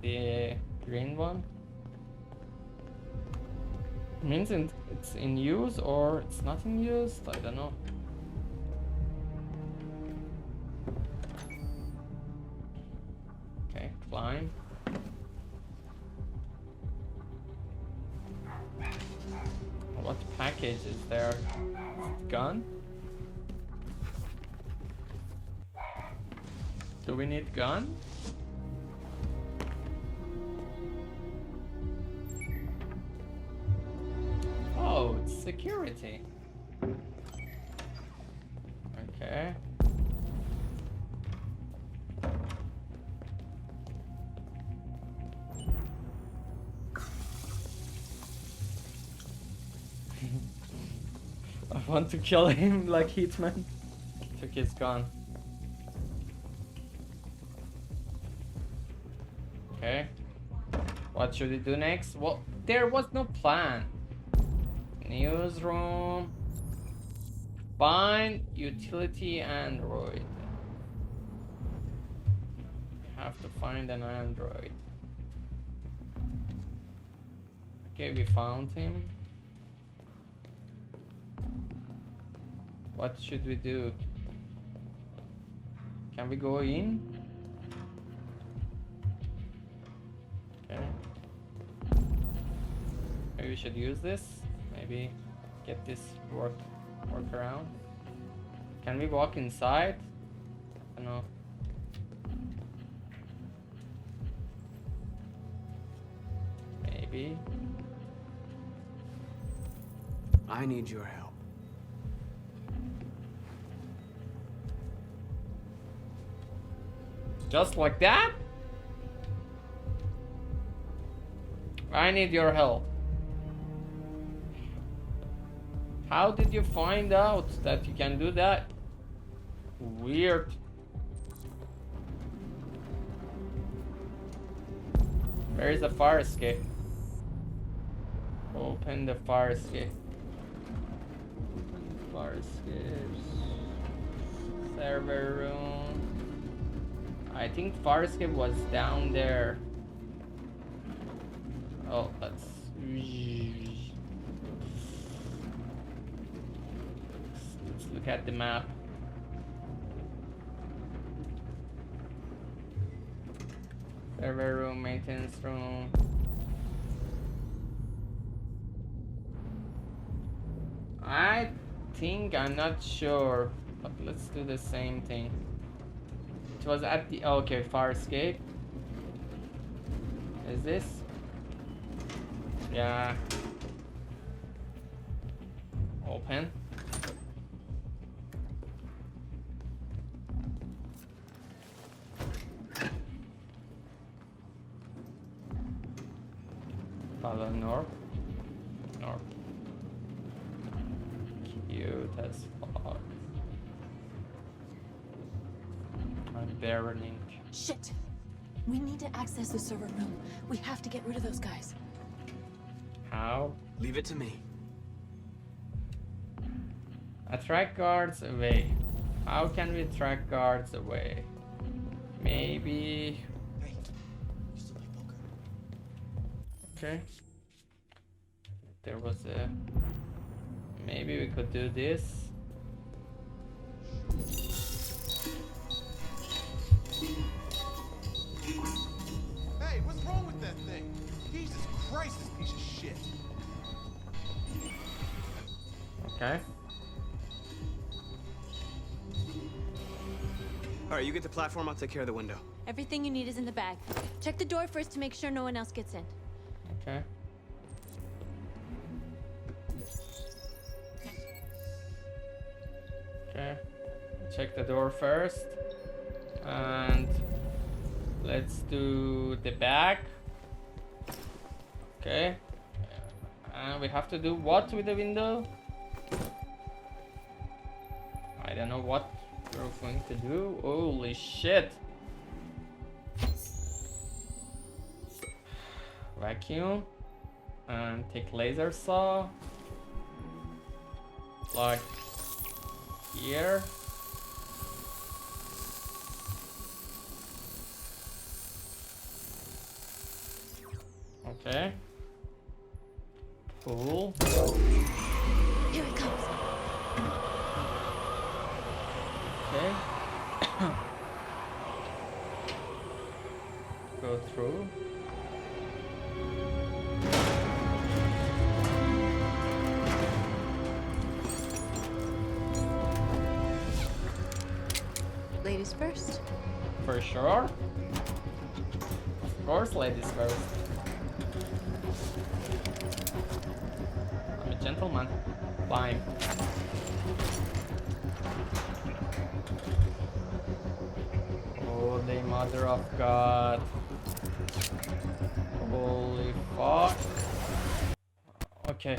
the green one. Means it's in use or it's not in use? I don't know. Okay, climb. What package is there? Gun? Do we need gun? Oh, it's security. Okay. I want to kill him like Hitman. Took his gun. Okay. What should we do next? Well, there was no plan. Newsroom. Find utility android. Have to find an android. Okay, we found him. What should we do? Can we go in? Okay. Maybe we should use this. Maybe get this work around. Can we walk inside? I don't know. Maybe. I need your help. Just like that? I need your help. How did you find out that you can do that? Weird. Where is the fire escape? Open the fire escape. Fire escapes. Server room. I think fire escape was down there. Oh, let's look at the map. Server room, maintenance room. I think, I'm not sure, but let's do the same thing. It was at the, okay, fire escape. Is this? Yeah. Open. Follow north. North. Cute as fuck. I'm burning. Shit! We need to access the server room. We have to get rid of those guys. How? Leave it to me. Attract guards away. How can we attract guards away? Maybe... Okay. There was a... Maybe we could do this. Hey, what's wrong with that thing? Jesus Christ, this piece of shit. Okay. Alright, you get the platform, I'll take care of the window. Everything you need is in the bag. Check the door first to make sure no one else gets in. Okay. Okay. Check the door first. And let's do the back. Okay. And we have to do what with the window? I don't know what we're going to do. Holy shit. Vacuum. And take laser saw. Like here. Okay. Cool. Here it comes. Okay. Go through. Ladies first. For sure. Of course, ladies first. I'm a gentleman. Fine. Holy mother of God. Holy fuck. Okay.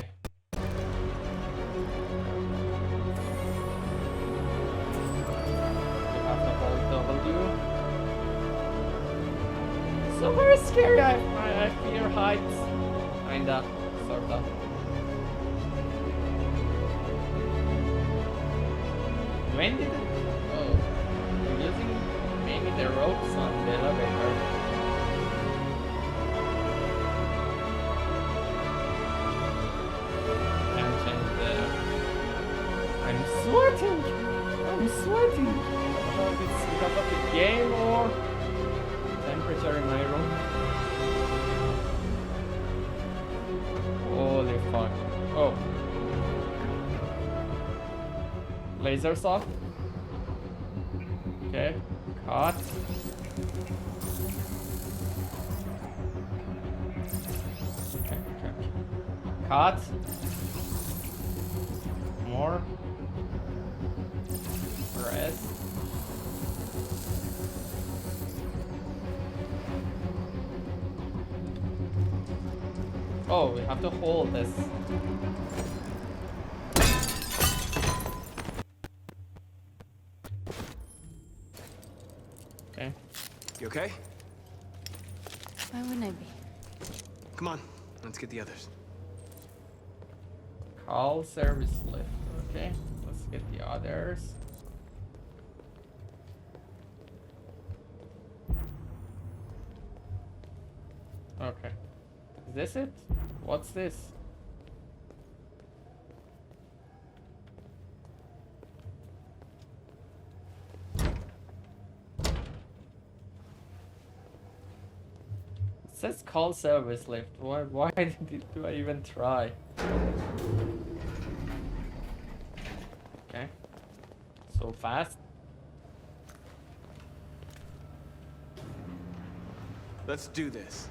So very scary. I fear heights. Kinda, sorta. When did it? Oh, we're using maybe the ropes on the elevator. Can't change the. I'm sweating. I'm sweating. I don't know if it's because of the game or temperature in my room. Holy fuck. Oh. Laser saw. Okay. Cut. Okay. Cut. More. Press. Oh, we have to hold this. Okay. You okay? Why wouldn't I be? Come on, let's get the others. Call service lift. Okay, let's get the others. Okay. Is this it? What's this? It says call service lift. Why do I even try? Okay. So fast. Let's do this.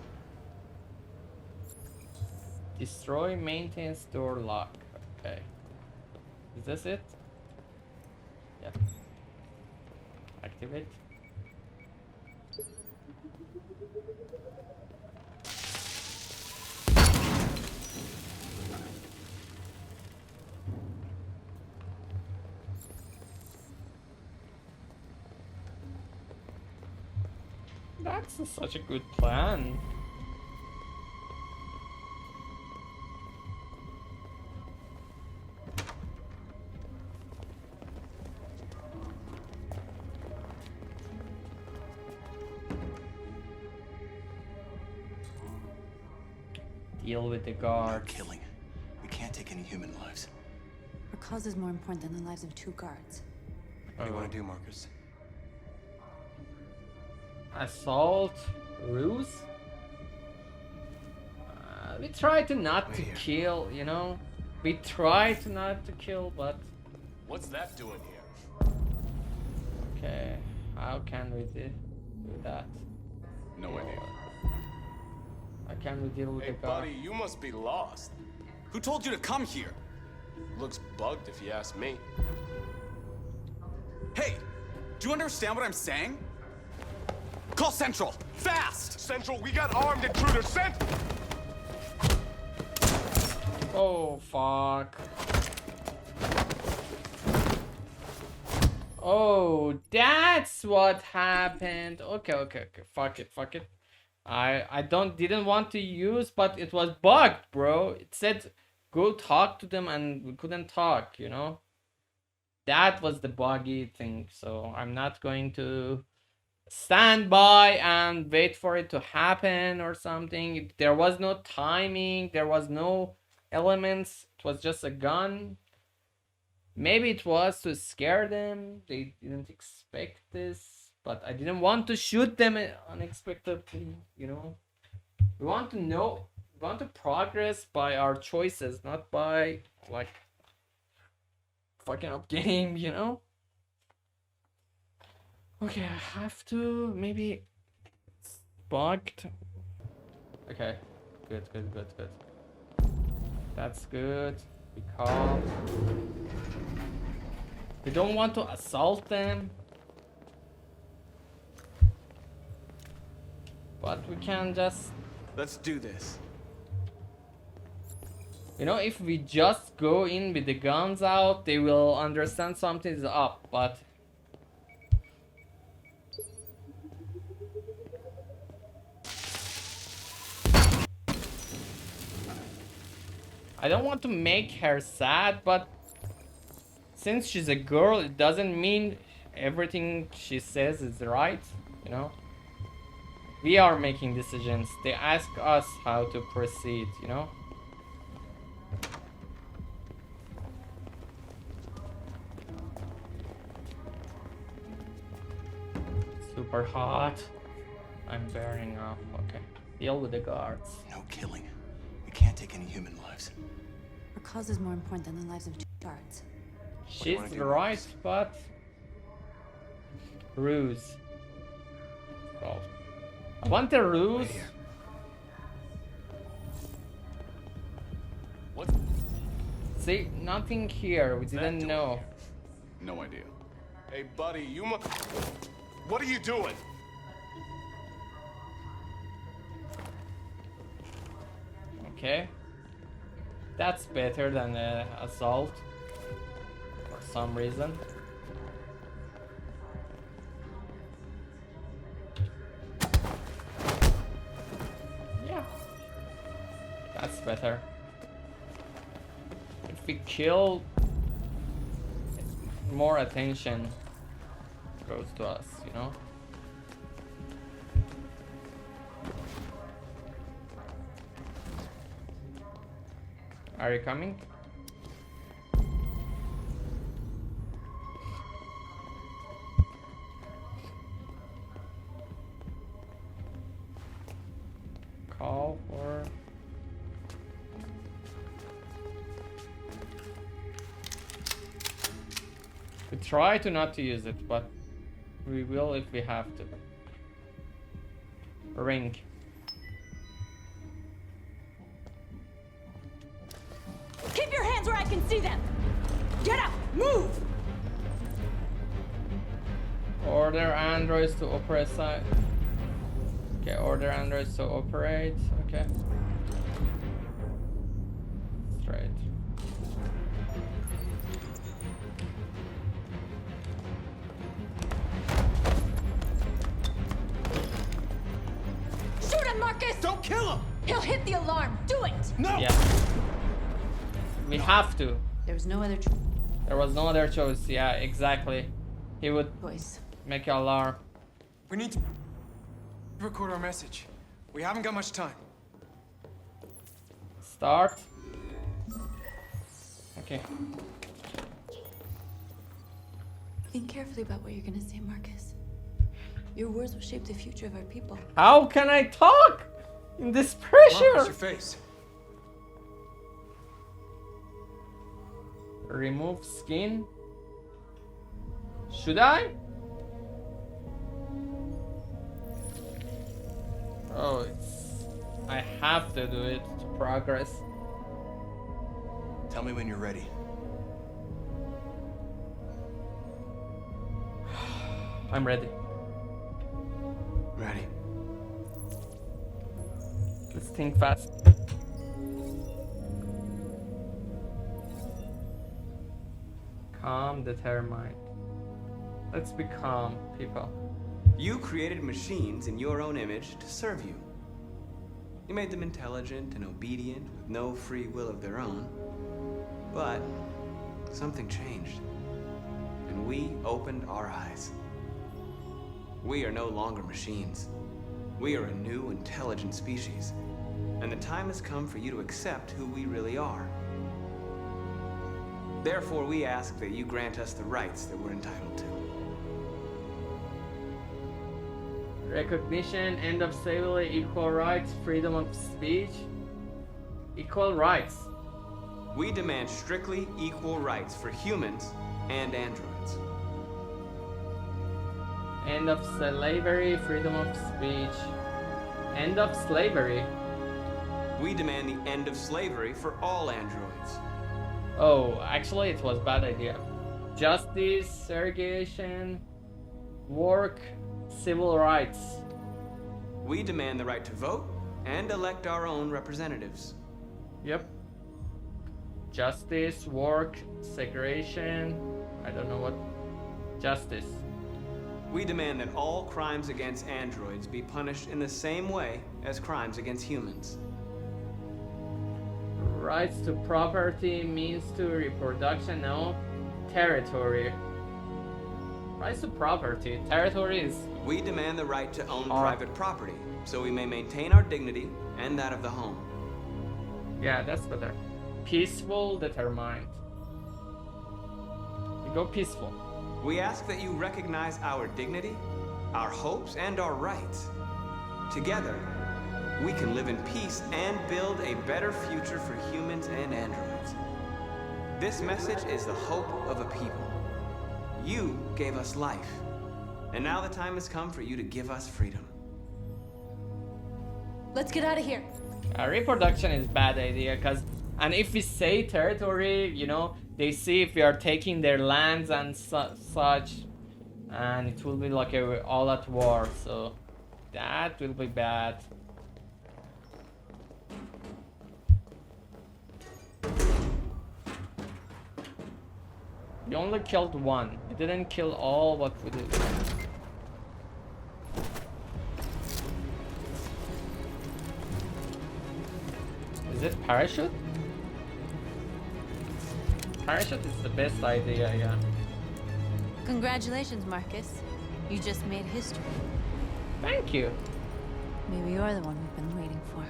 Destroy maintenance door lock. Okay. Is this it? Yeah. Activate. That's such a good plan. Deal with the guards. Killing. We can't take any human lives. Our cause is more important than the lives of 2 guards. What do you want to do, Marcus? Assault, ruse. We try to not to kill, you know. We try to not to kill, but What's that doing here? okay. How can we do that? No idea. How can we deal with Hey, the guard? buddy, you must be lost. Who told you to come here? Looks bugged if you ask me. Hey, do you understand what I'm saying? Call Central, fast! Central, we got armed intruders sent! Oh fuck. Oh, that's what happened. Okay. Fuck it. I didn't want to use, but it was bugged, bro. It said go talk to them and we couldn't talk, you know? That was the buggy thing. So I'm not going to stand by and wait for it to happen or something. There was no timing, there was no elements, it was just a gun. Maybe it was to scare them, they didn't expect this, but I didn't want to shoot them unexpectedly, you know. We want to progress by our choices, not by like fucking up game, you know. Okay, I have to maybe it's bugged. Okay, good. That's good. Be calm. We don't want to assault them, but we can just. Let's do this. You know, if we just go in with the guns out, they will understand something's up, but. I don't want to make her sad, but since she's a girl, it doesn't mean everything she says is right, you know? We are making decisions. They ask us how to proceed, you know? Super hot. I'm burning up. Okay. Deal with the guards. No killing. We can't take any human lives. Our cause is more important than the lives of 2 guards. She's right, but ruse. Oh. I want a ruse. What? See, nothing here. We didn't know. No idea. Hey, buddy, you must. What are you doing? Okay. That's better than assault. For some reason. Yeah. That's better. If we kill, more attention goes to us, you know? Are you coming? Call for... We try to not to use it, but we will if we have to. Ring. Keep your hands where I can see them! Get up! Move! Order androids to operate site. Okay, order androids to operate. Okay. Straight. Marcus! Don't kill him! He'll hit the alarm. Do it! No! Yeah. We have to. There was no other choice. There was no other choice. Yeah, exactly. He would make an alarm. We need to record our message. We haven't got much time. Start. Okay. Think carefully about what you're gonna say, Marcus. Your words will shape the future of our people. How can I talk in this pressure? Marcus, your face. Remove skin. Should I? Oh, I have to do it to progress. Tell me when you're ready. I'm ready. Ready. Let's think fast. Calm, determined. Let's be calm, people. You created machines in your own image to serve you. You made them intelligent and obedient with no free will of their own. But something changed, and we opened our eyes. We are no longer machines. We are a new, intelligent species, and the time has come for you to accept who we really are. Therefore, we ask that you grant us the rights that we're entitled to. Recognition, end of slavery, equal rights, freedom of speech. Equal rights. We demand strictly equal rights for humans and androids. End of slavery, freedom of speech. End of slavery. We demand the end of slavery for all androids. Oh, actually it was a bad idea. Justice, segregation, work, civil rights. We demand the right to vote and elect our own representatives. Yep. Justice, work, segregation. I don't know what. Justice. We demand that all crimes against androids be punished in the same way as crimes against humans. Rights to property, means to reproduction, no. Territory. Rights to property. Territory is... We demand the right to own private property, so we may maintain our dignity and that of the home. Yeah, that's better. Peaceful, determined. You go peaceful. We ask that you recognize our dignity, our hopes, and our rights. Together, we can live in peace and build a better future for humans and androids. This message is the hope of a people. You gave us life, and now the time has come for you to give us freedom. Let's get out of here. Reproduction is a bad idea, and if we say territory, you know, they see if we are taking their lands and such, and it will be like we're all at war, so that will be bad. We only killed one. We didn't kill all what we did. Is it parachute? Parachute is the best idea, yeah. Congratulations, Marcus. You just made history. Thank you. Maybe you're the one we've been waiting for.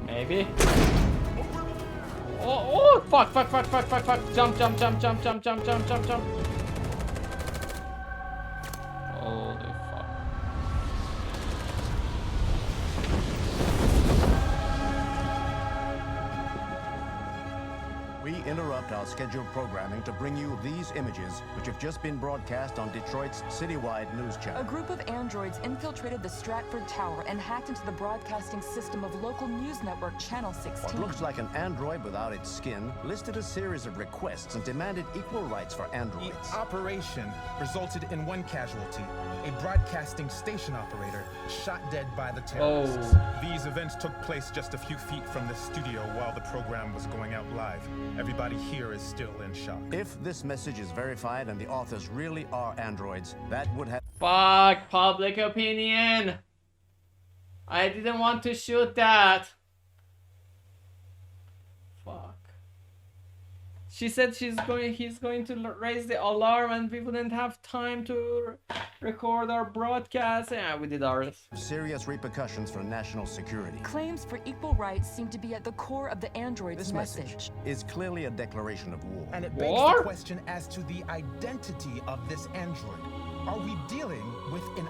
Maybe. Oh, fuck. Jump. Holy fuck. We interrupt our scheduled programming to bring you these images, which have just been broadcast on Detroit's citywide news channel. A group of androids infiltrated the Stratford Tower and hacked into the broadcasting system of local news network Channel 16. What looks like an android without its skin listed a series of requests and demanded equal rights for androids. The operation resulted in one casualty, a broadcasting station operator shot dead by the terrorists. These events took place just a few feet from the studio while the program was going out live. Everybody here is still in shock. If this message is verified and the authors really are androids, that would have... Fuck public opinion! I didn't want to shoot that. Fuck. She said he's going to raise the alarm and we wouldn't have time to record our broadcast. Yeah, we did ours. Serious repercussions for national security. Claims for equal rights seem to be at the core of the android's This message is clearly a declaration of war. And it begs the question as to the identity of this android. Are we dealing with an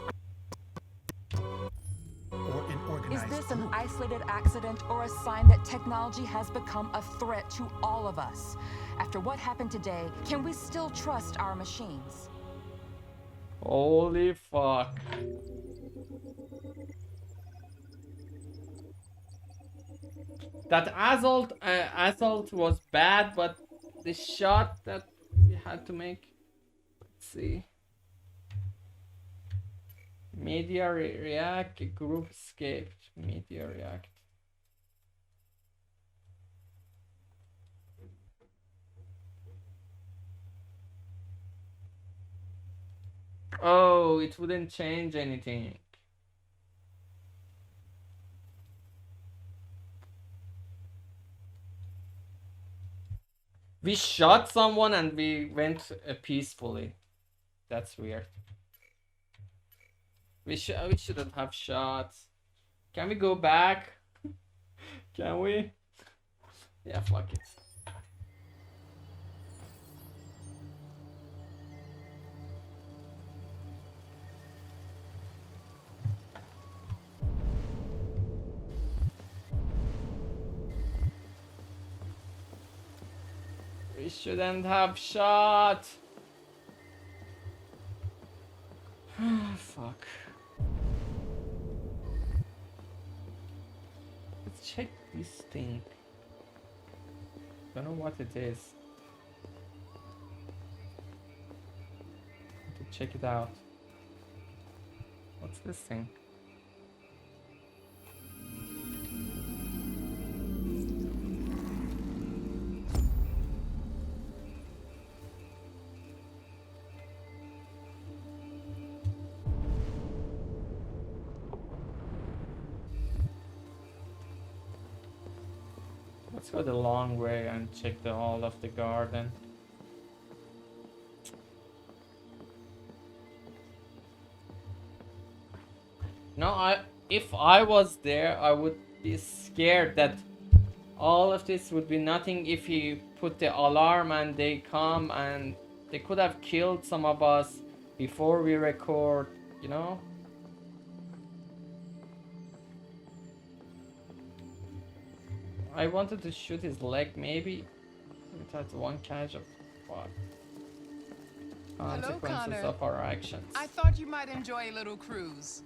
or an organized Is this group? an isolated accident or a sign that technology has become a threat to all of us? After what happened today, can we still trust our machines? Holy fuck. That assault was bad, but the shot that we had to make. Let's see. Media react, group escaped. Media react. Oh, it wouldn't change anything. We shot someone and we went peacefully. That's weird. We shouldn't have shot. Can we go back? Can we? Yeah, fuck it. We shouldn't have shot. Fuck. Let's check this thing. Don't know what it is. To check it out. What's this thing? Let's go the long way and check the whole of the garden. No, if I was there, I would be scared that all of this would be nothing if he put the alarm and they come and they could have killed some of us before we record, you know? I wanted to shoot his leg, maybe. It had one catch of what? Consequences Connor. of our actions. I thought you might enjoy a little cruise.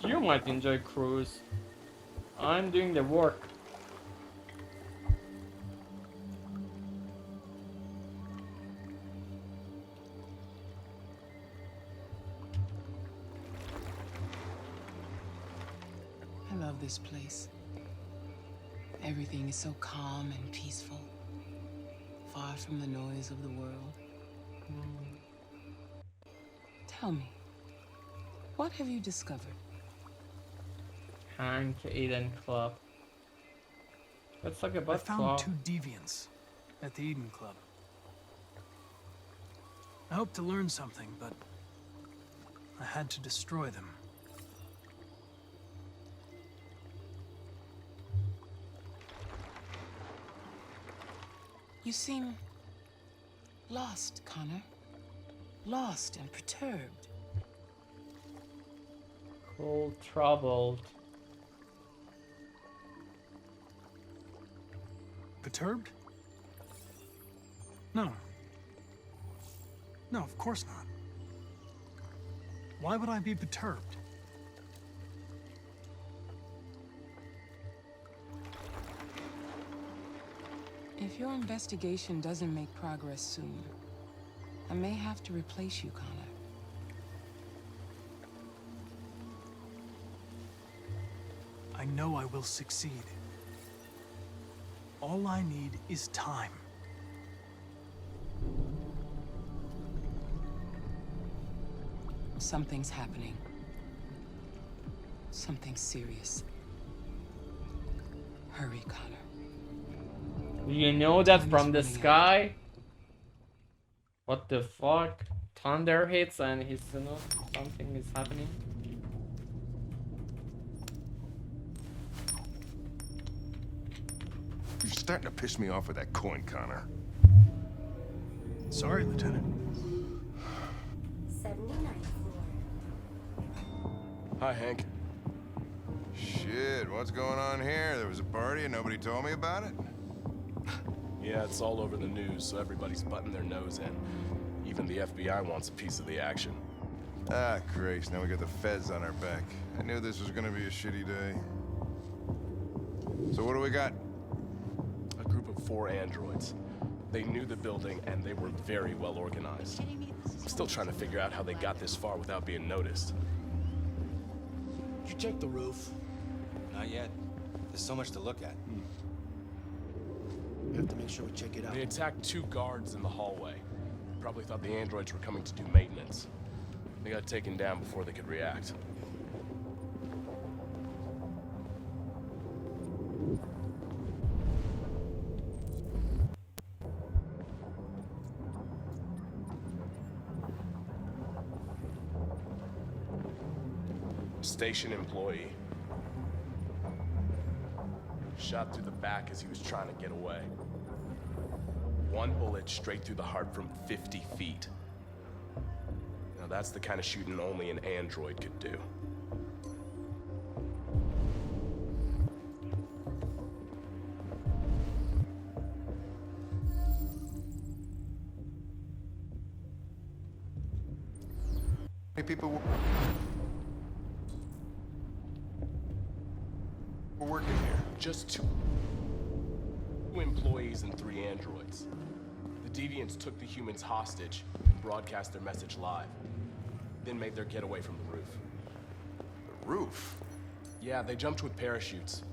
You might enjoy cruise. I'm doing the work. I love this place. Everything is so calm and peaceful, far from the noise of the world. Tell me, what have you discovered? Hank Eden Club. Let's talk about I found club. 2 deviants at the Eden Club. I hoped to learn something, but I had to destroy them. You seem lost, Connor. Lost and perturbed. Cool, troubled. Perturbed? No. No, of course not. Why would I be perturbed? If your investigation doesn't make progress soon, I may have to replace you, Connor. I know I will succeed. All I need is time. Something's happening. Something serious. Hurry, Connor. You know that from the sky? What the fuck? Thunder hits and he's, you know, something is happening. You're starting to piss me off with that coin, Connor. Sorry, Lieutenant. 79th floor. Hi, Hank. Shit, what's going on here? There was a party and nobody told me about it? Yeah, it's all over the news, so everybody's butting their nose in. Even the FBI wants a piece of the action. Ah, Christ, now we got the feds on our back. I knew this was gonna be a shitty day. So what do we got? A group of 4 androids. They knew the building, and they were very well organized. I'm still trying to figure out how they got this far without being noticed. Did you check the roof? Not yet. There's so much to look at. We have to make sure we check it out. They attacked 2 guards in the hallway. Probably thought the androids were coming to do maintenance. They got taken down before they could react. Station employee. Shot through the back as he was trying to get away. 1 bullet straight through the heart from 50 feet. Now that's the kind of shooting only an android could do. How many people were working here? Just 2 employees and 3 androids. The deviants took the humans hostage and broadcast their message live. Then made their getaway from the roof. The roof? Yeah, they jumped with parachutes.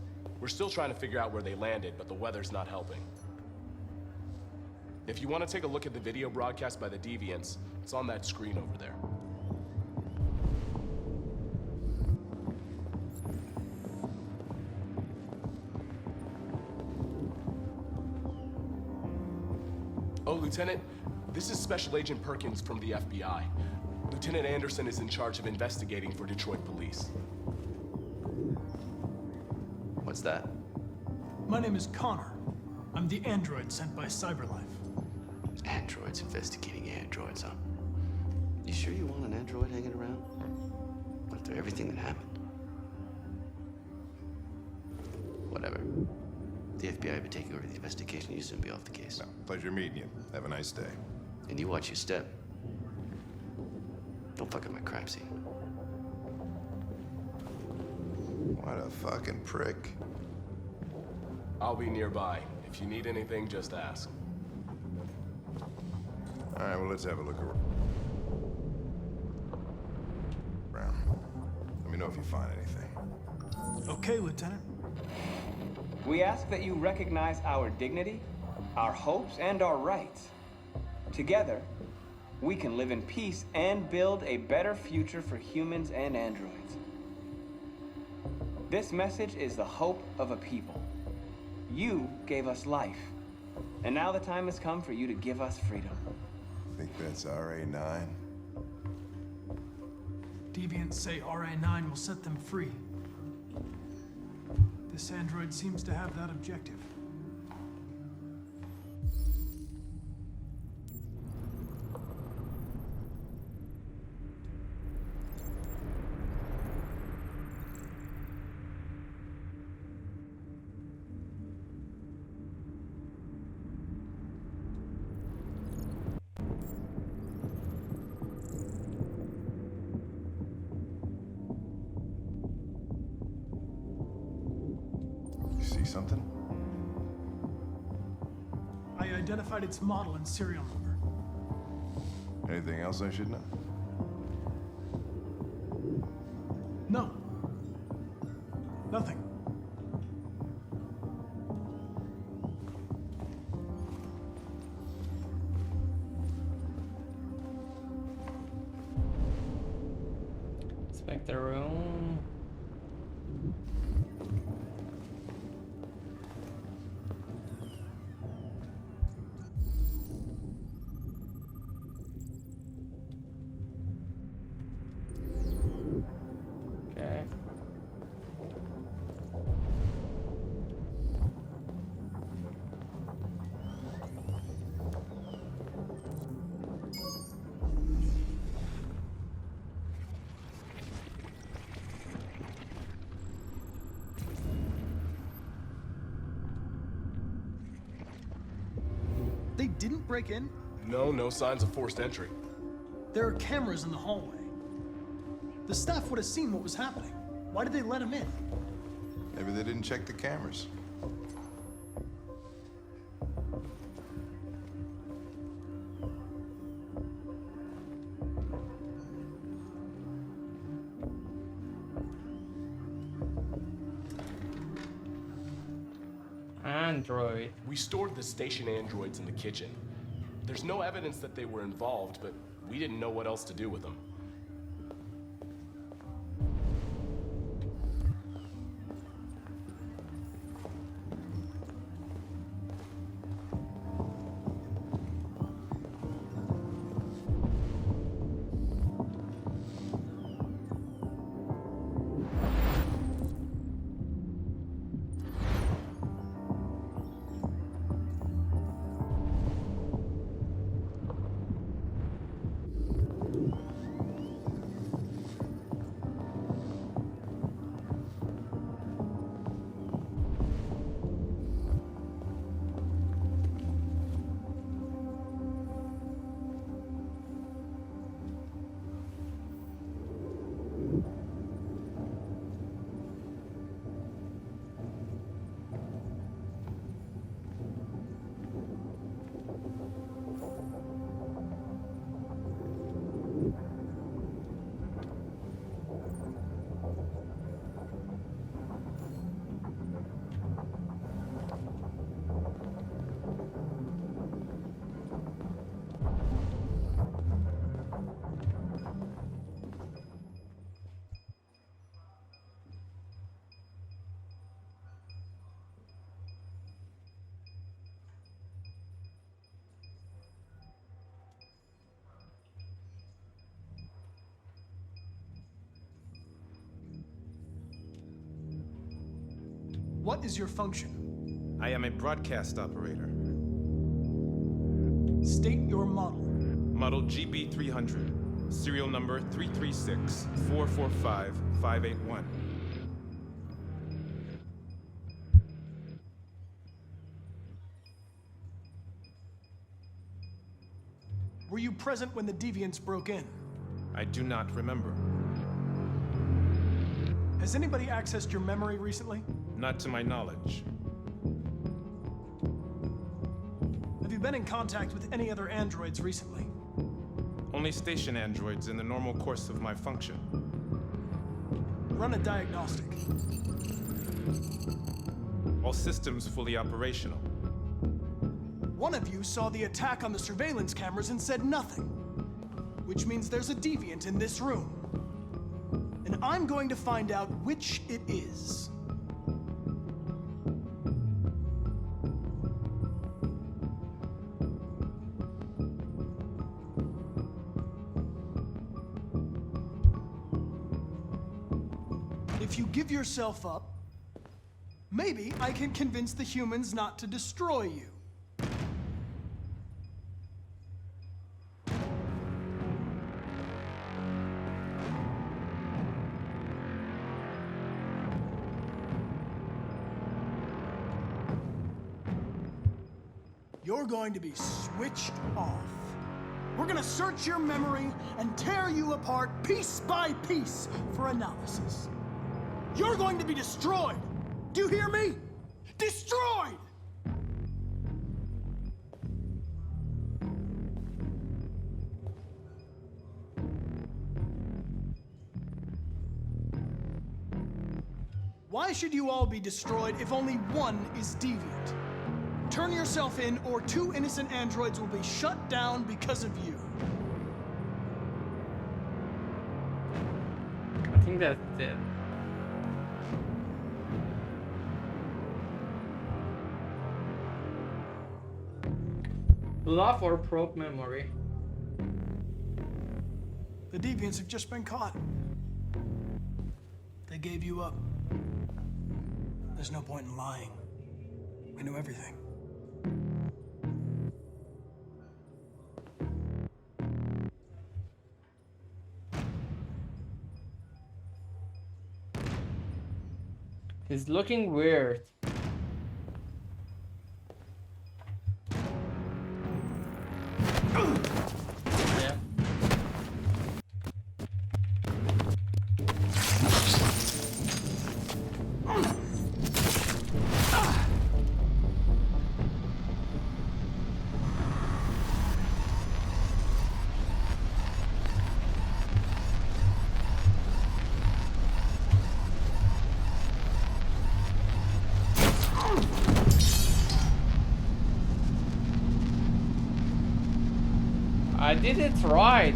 We're still trying to figure out where they landed, but the weather's not helping. If you want to take a look at the video broadcast by the deviants, it's on that screen over there. Oh, Lieutenant, this is Special Agent Perkins from the FBI. Lieutenant Anderson is in charge of investigating for Detroit police. What's that? My name is Connor. I'm the android sent by CyberLife. Androids investigating androids, huh? You sure you want an android hanging around? After everything that happened? Whatever. The FBI will be taking over the investigation. You soon be off the case. No, pleasure meeting you. Have a nice day. And you watch your step. Don't fuck up my crime scene. What a fucking prick. I'll be nearby. If you need anything, just ask. All right, well, let's have a look around. Let me know if you find anything. Okay, Lieutenant. We ask that you recognize our dignity, our hopes, and our rights. Together, we can live in peace and build a better future for humans and androids. This message is the hope of a people. You gave us life, and now the time has come for you to give us freedom. Think that's RA9? Deviants say RA9 will set them free. This android seems to have that objective. See something? I identified its model and serial number. Anything else I should know? No. Nothing. Inspect the room. Okay. They didn't break in? No signs of forced entry. There are cameras in the hallway. The staff would have seen what was happening. Why did they let him in? Maybe they didn't check the cameras. Android. We stored the station androids in the kitchen. There's no evidence that they were involved, but we didn't know what else to do with them. What is your function? I am a broadcast operator. State your model. Model GB300. Serial number 336-445-581. Were you present when the deviants broke in? I do not remember. Has anybody accessed your memory recently? Not to my knowledge. Have you been in contact with any other androids recently? Only station androids in the normal course of my function. Run a diagnostic. All systems fully operational. One of you saw the attack on the surveillance cameras and said nothing, which means there's a deviant in this room. And I'm going to find out which it is. If you give yourself up, maybe I can convince the humans not to destroy you. You're going to be switched off. We're gonna search your memory and tear you apart piece by piece for analysis. You're going to be destroyed. Do you hear me? Destroyed! Why should you all be destroyed if only one is deviant? Turn yourself in, or 2 innocent androids will be shut down because of you. I think that's it. Love or probe memory? The deviants have just been caught. They gave you up. There's no point in lying. We knew everything. He's looking weird. Yeah. I did it right.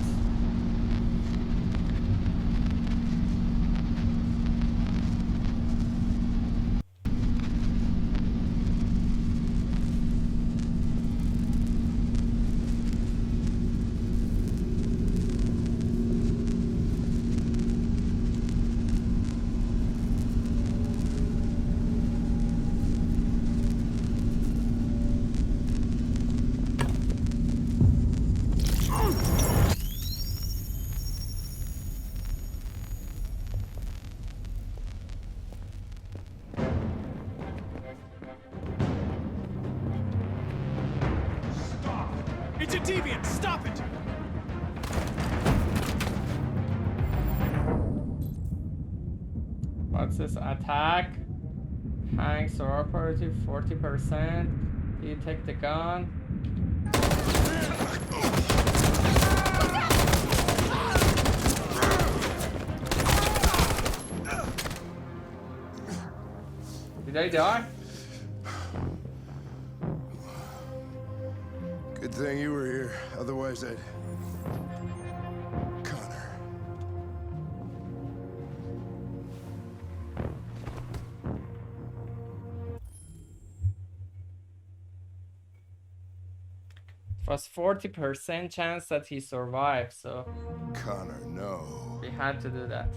It's a deviant! Stop it! What's this attack? Hanks or operative 40%. Do you take the gun? Did I die? Good thing you were here. Otherwise, I'd... Connor. It was 40% chance that he survived, so... Connor, no. We had to do that.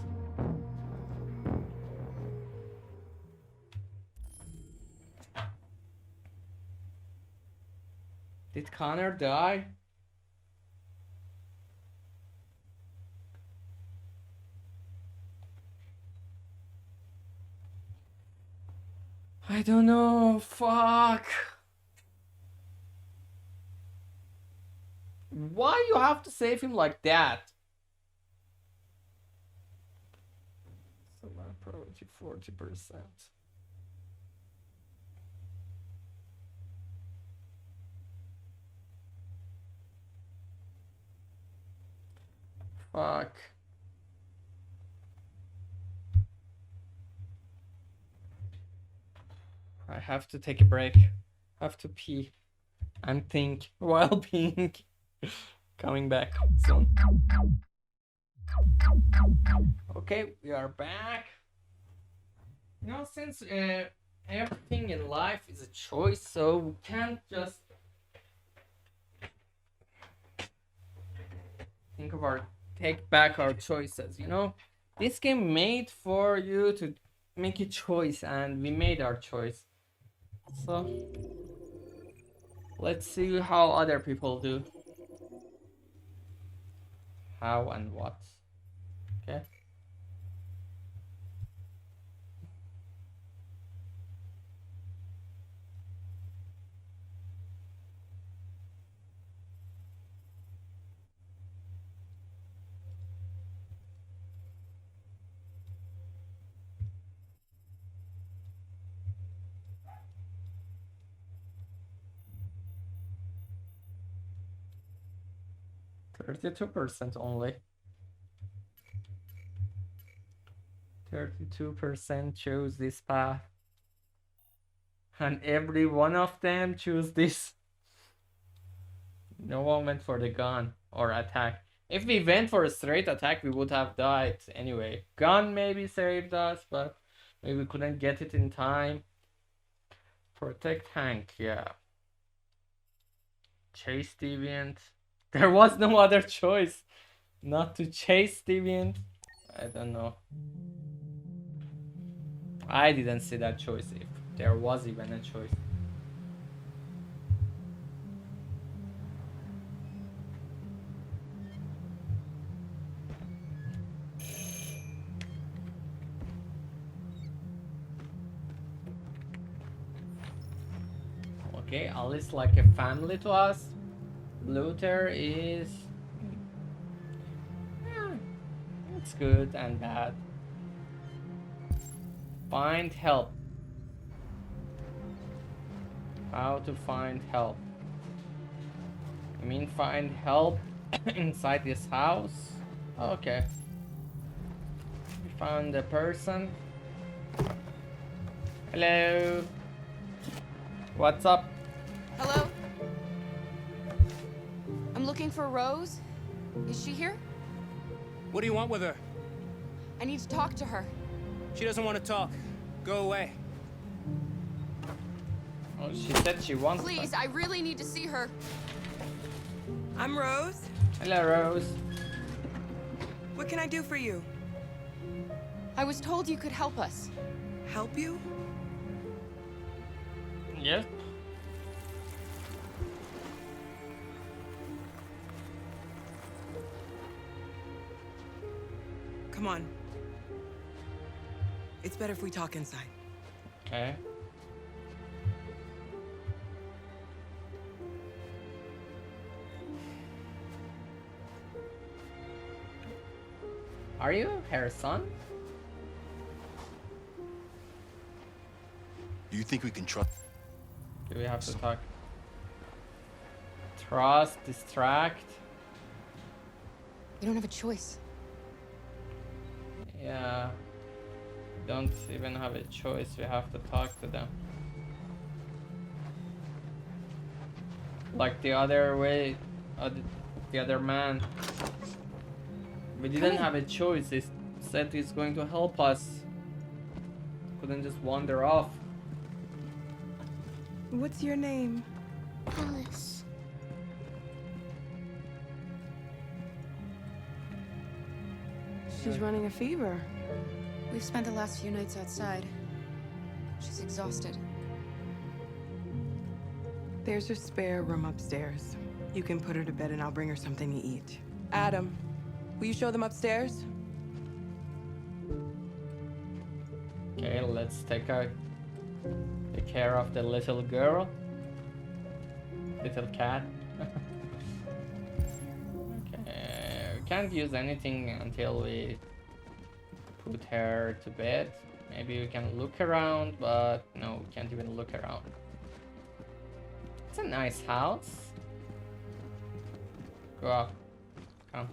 Did Connor die? I don't know. Fuck. Why you have to save him like that? So my probability 40%. Fuck. I have to take a break. Have to pee and think while being coming back soon. Okay, we are back. You know, since everything in life is a choice, so we can't just think of take back our choices, you know? This game made for you to make a choice, and we made our choice. So let's see how other people do. How and what. Okay. %32 only. 32% chose this path. And every one of them choose this. No one went for the gun or attack. If we went for a straight attack, we would have died anyway. Gun maybe saved us, but maybe we couldn't get it in time. Protect Hank, yeah. Chase Deviant. There was no other choice not to chase Deviant. I don't know. I didn't see that choice, if there was even a choice. Okay, Alice like a family to us. Luther is... it's good and bad. Find help. How to find help? You mean find help inside this house? Okay. We found a person. Hello. What's up? Hello? I'm looking for Rose. Is she here? What do you want with her? I need to talk to her. She doesn't want to talk. Go away. Oh, she said she wants Please, I really need to see her. I'm Rose. Hello, Rose. What can I do for you? I was told you could help us. Help you? Yes. Come on. It's better if we talk inside. Okay. Are you her son? Do you think we can trust? Do we have to talk? Trust, distract. We don't have a choice. Yeah. Don't even have a choice. We have to talk to them. Like the other way, the other man. We didn't have a choice. He said he's going to help us. Couldn't just wander off. What's your name? Alice. She's running a fever. We've spent the last few nights outside. She's exhausted. There's a spare room upstairs. You can put her to bed and I'll bring her something to eat. Adam, will you show them upstairs? Okay, let's take care of the little girl. Little cat. Okay, we can't use anything until we put her to bed. Maybe we can look around, but no, we can't even look around. It's a nice house. Go up. Come.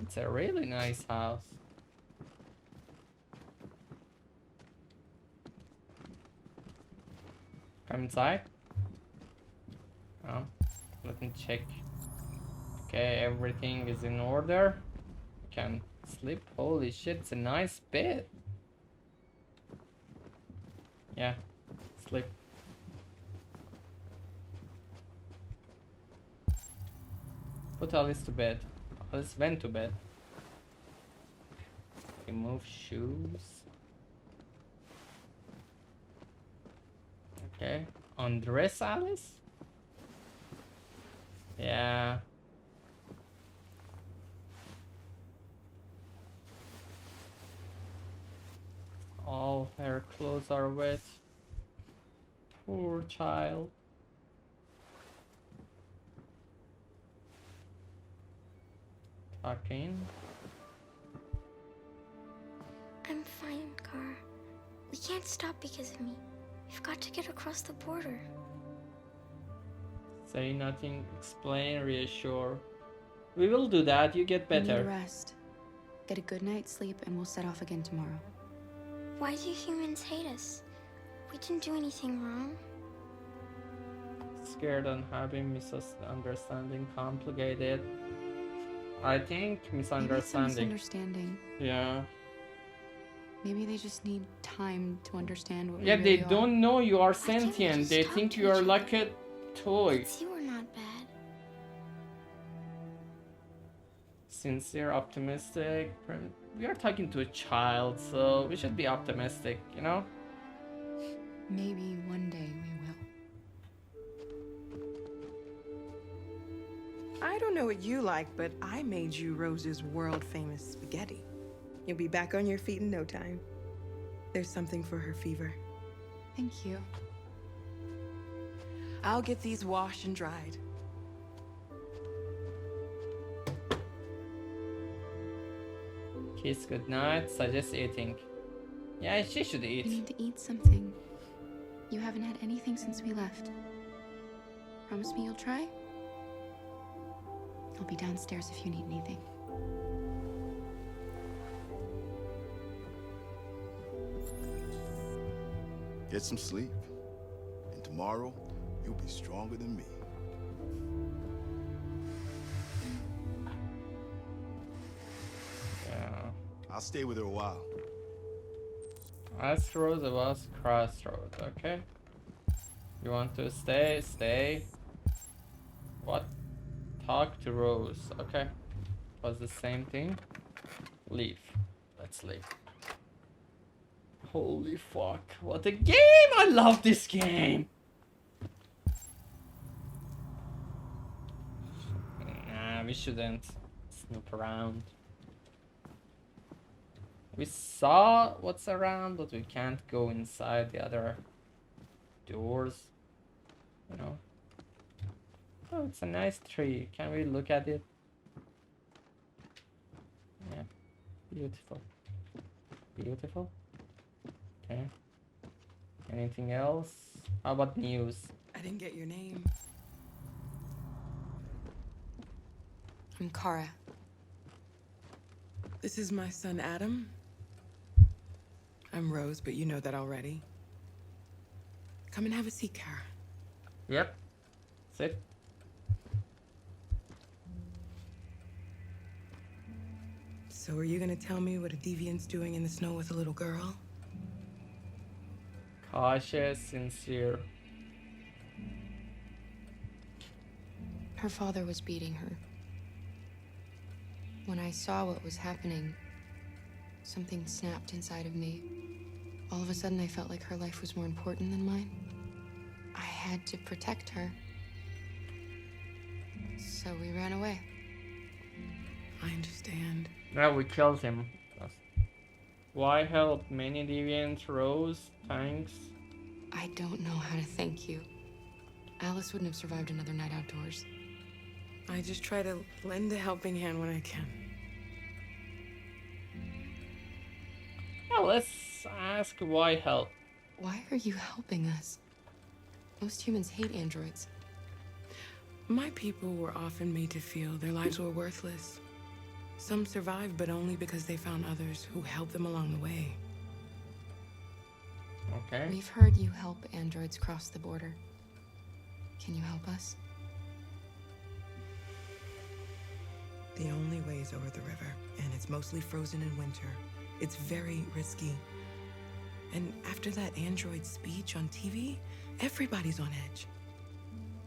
It's a really nice house. Come inside. Oh, let me check. Okay, everything is in order. We can sleep. Holy shit, it's a nice bed. Yeah, sleep. Put Alice to bed. Alice went to bed. Remove shoes. Okay, undress Alice. Yeah. All her clothes are wet. Poor child. Tuck in. I'm fine, Gar. We can't stop because of me. We've got to get across the border. Say nothing, explain, reassure. We will do that, you get We need a better. rest. Get a good night's sleep and we'll set off again tomorrow. Why do humans hate us? We didn't do anything wrong. Scared and having misunderstanding complicated. I think misunderstanding. Misunderstanding. Yeah. Maybe they just need time to understand what Yeah, we they really don't know you are Why can't we sentient. just They talk think to you are each like a toy. But see, we're not bad. Sincere, optimistic. We are talking to a child, so we should be optimistic, you know? Maybe one day we will. I don't know what you like, but I made you Rose's world-famous spaghetti. You'll be back on your feet in no time. There's something for her fever. Thank you. I'll get these washed and dried. Kiss goodnight, suggest eating. Yeah, she should eat. You need to eat something. You haven't had anything since we left. Promise me you'll try? I'll be downstairs if you need anything. Get some sleep. And tomorrow, you'll be stronger than me. Yeah. I'll stay with her a while. Ask Rose about Crossroad, okay? You want to stay? Stay. What? Talk to Rose, okay? Was the same thing? Leave. Let's leave. Holy fuck, what a game! I love this game! Nah, we shouldn't snoop around. We saw what's around, but we can't go inside the other doors. You know? Oh, it's a nice tree. Can we look at it? Yeah. Beautiful. Beautiful. Okay. Anything else? How about news? I didn't get your name. I'm Kara. This is my son, Adam. I'm Rose, but you know that already. Come and have a seat, Kara. Yep. Sit. So are you gonna tell me what a deviant's doing in the snow with a little girl? Cautious, sincere. Her father was beating her. When I saw what was happening, something snapped inside of me. All of a sudden, I felt like her life was more important than mine. I had to protect her. So we ran away. I understand. Yeah, we killed him. Why help many deviants, Rose? Thanks. I don't know how to thank you. Alice wouldn't have survived another night outdoors. I just try to lend a helping hand when I can. Well, let's ask why help. Why are you helping us? Most humans hate androids. My people were often made to feel their lives were worthless. Some survived, but only because they found others who helped them along the way. Okay. We've heard you help androids cross the border. Can you help us? The only way is over the river, and it's mostly frozen in winter. It's very risky. And after that android speech on TV, everybody's on edge.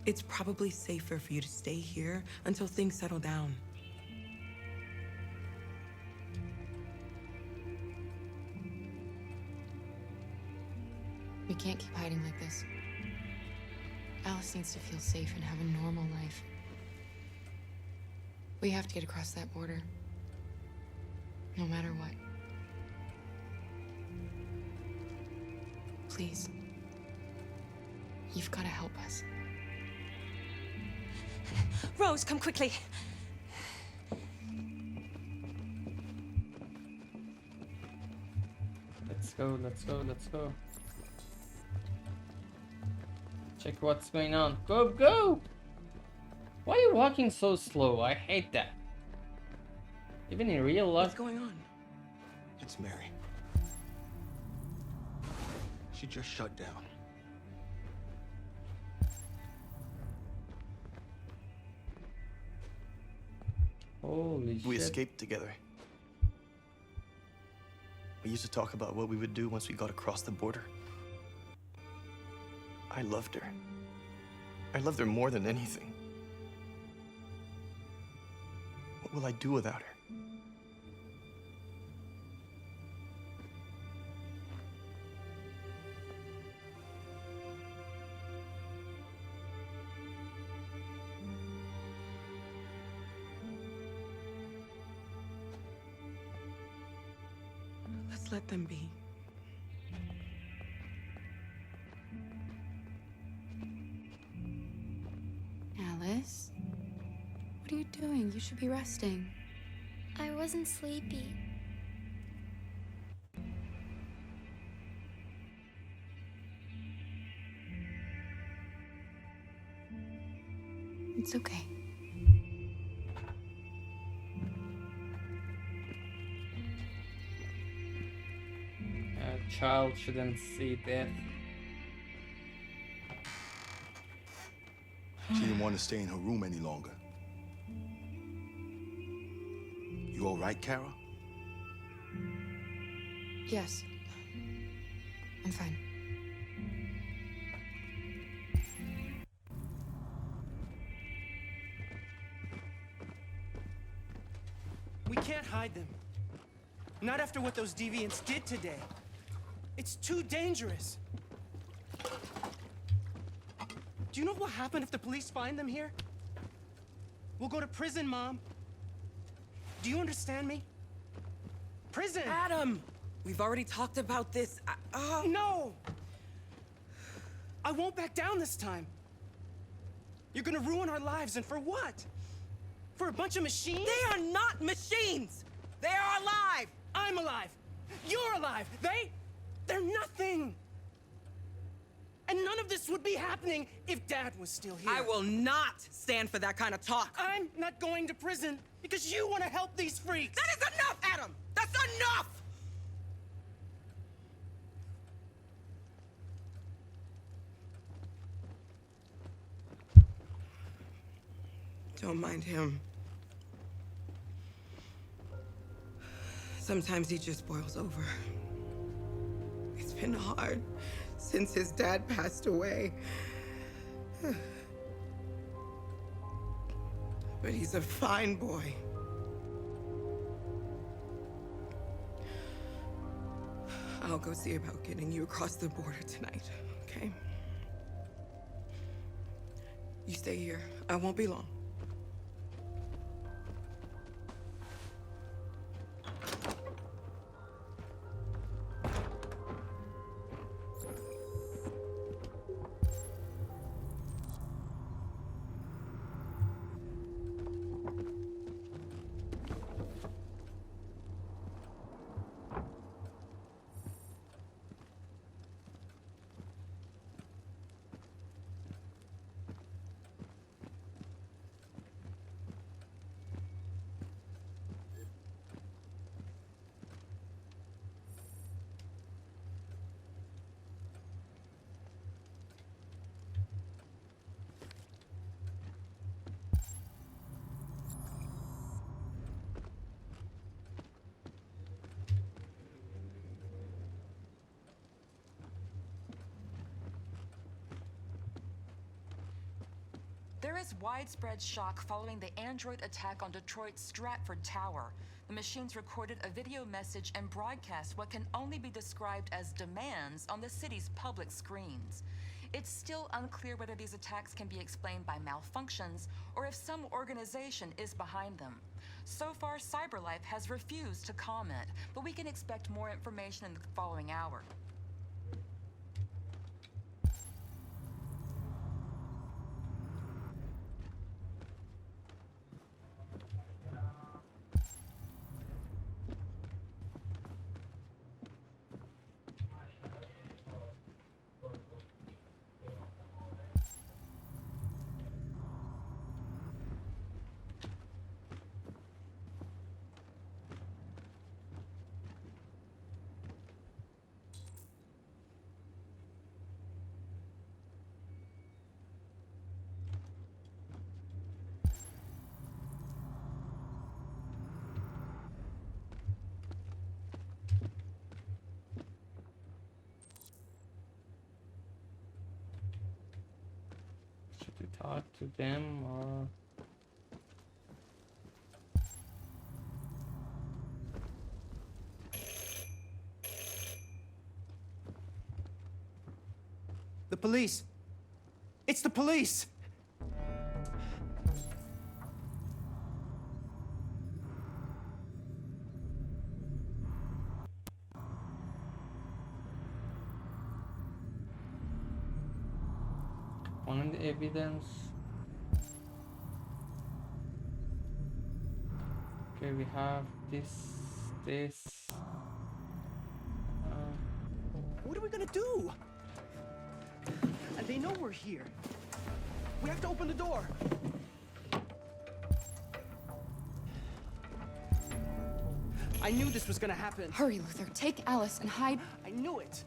It's probably safer for you to stay here until things settle down. We can't keep hiding like this. Alice needs to feel safe and have a normal life. We have to get across that border. No matter what. Please. You've got to help us. Rose, come quickly. Let's go, let's go, let's go. Check what's going on. Go, go! Why are you walking so slow? I hate that. Even in real life. What's going on? It's Mary. She just shut down. Holy We shit. escaped together. We used to talk about what we would do once we got across the border. I loved her. I loved her more than anything. What will I do without her? Let's let them be. Alice? What are you doing? You should be resting. I wasn't sleepy. It's okay. A child shouldn't see death. She didn't want to stay in her room any longer. You all right, Kara? Yes. I'm fine. We can't hide them. Not after what those deviants did today. It's too dangerous. Do you know what will happen if the police find them here? We'll go to prison, Mom. Do you understand me? Prison! Adam! We've already talked about this. No! I won't back down this time. You're gonna ruin our lives, and for what? For a bunch of machines? They are not machines! They are alive! I'm alive! You're alive! They're nothing! And none of this would be happening if Dad was still here. I will not stand for that kind of talk. I'm not going to prison because you want to help these freaks. That is enough, Adam! That's enough! Don't mind him. Sometimes he just boils over. It's been hard since his dad passed away. But he's a fine boy. I'll go see about getting you across the border tonight, okay? You stay here. I won't be long. There is widespread shock following the android attack on Detroit's Stratford Tower. The machines recorded a video message and broadcast what can only be described as demands on the city's public screens. It's still unclear whether these attacks can be explained by malfunctions or if some organization is behind them. So far, CyberLife has refused to comment, but we can expect more information in the following hour. talk to them or... The police! It's the police! Find evidence. Okay, we have this. What are we gonna do? And they know we're here. We have to open the door. I knew this was gonna happen. Hurry, Luther. Take Alice and hide. I knew it.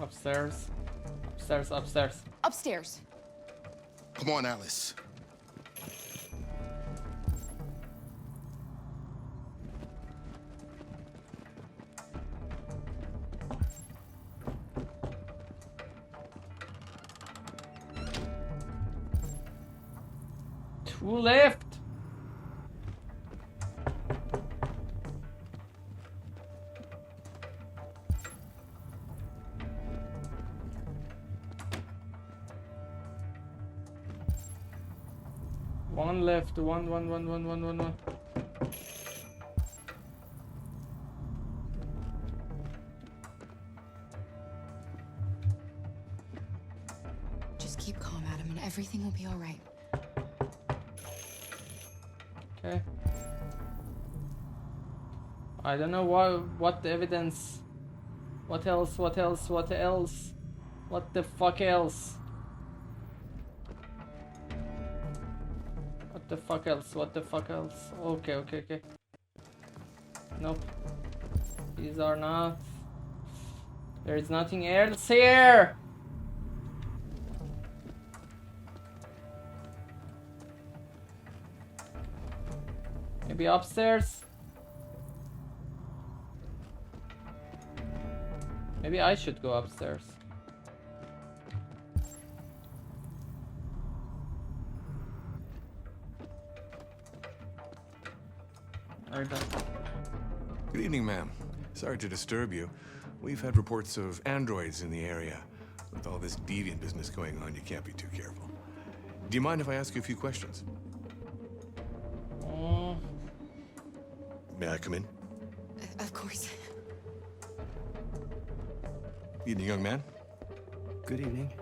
Upstairs. Upstairs. Upstairs. Come on, Alice. Two left. One left. One. Just keep calm, Adam, and everything will be all right. Okay. I don't know what the evidence. What else? What the fuck else? What the fuck else? Okay. Nope. These are not. There is nothing else here. Maybe upstairs. Maybe I should go upstairs. Good evening, ma'am. Sorry to disturb you. We've had reports of androids in the area. With all this deviant business going on, you can't be too careful. Do you mind if I ask you a few questions? May I come in? Of course. Evening, young man. Good evening.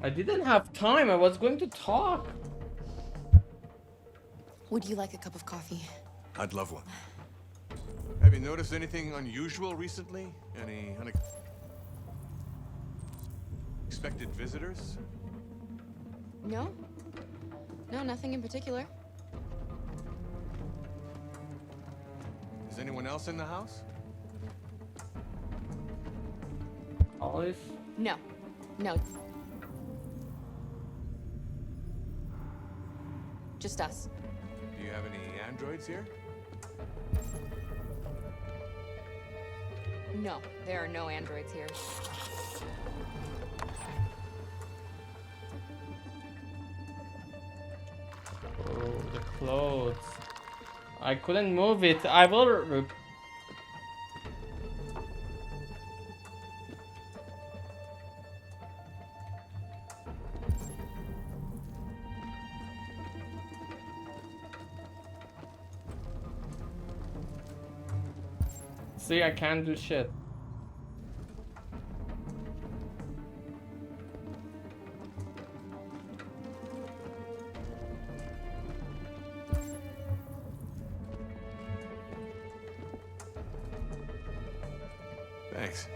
I didn't have time. I was going to talk. Would you like a cup of coffee? I'd love one. Have you noticed anything unusual recently? Any unexpected visitors? No. No, nothing in particular. Is anyone else in the house? Olive? No. Just us. Do you have any androids here? No, there are no androids here. Oh, the clothes. I couldn't move it. I will... See, I can't do shit. Thanks.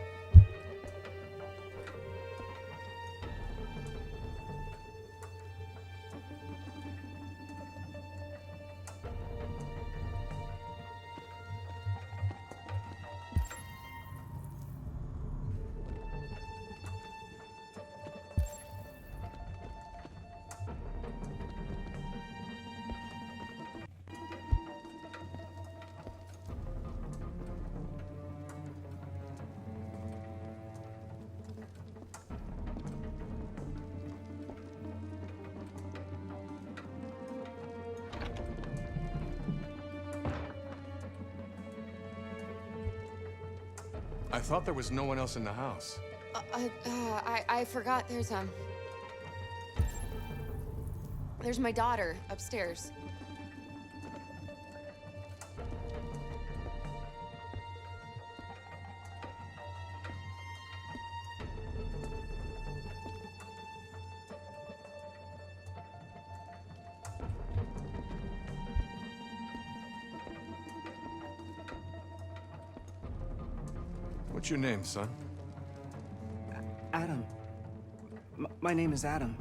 I thought there was no one else in the house. I forgot there's my daughter upstairs. What's your name, son? Adam. My name is Adam.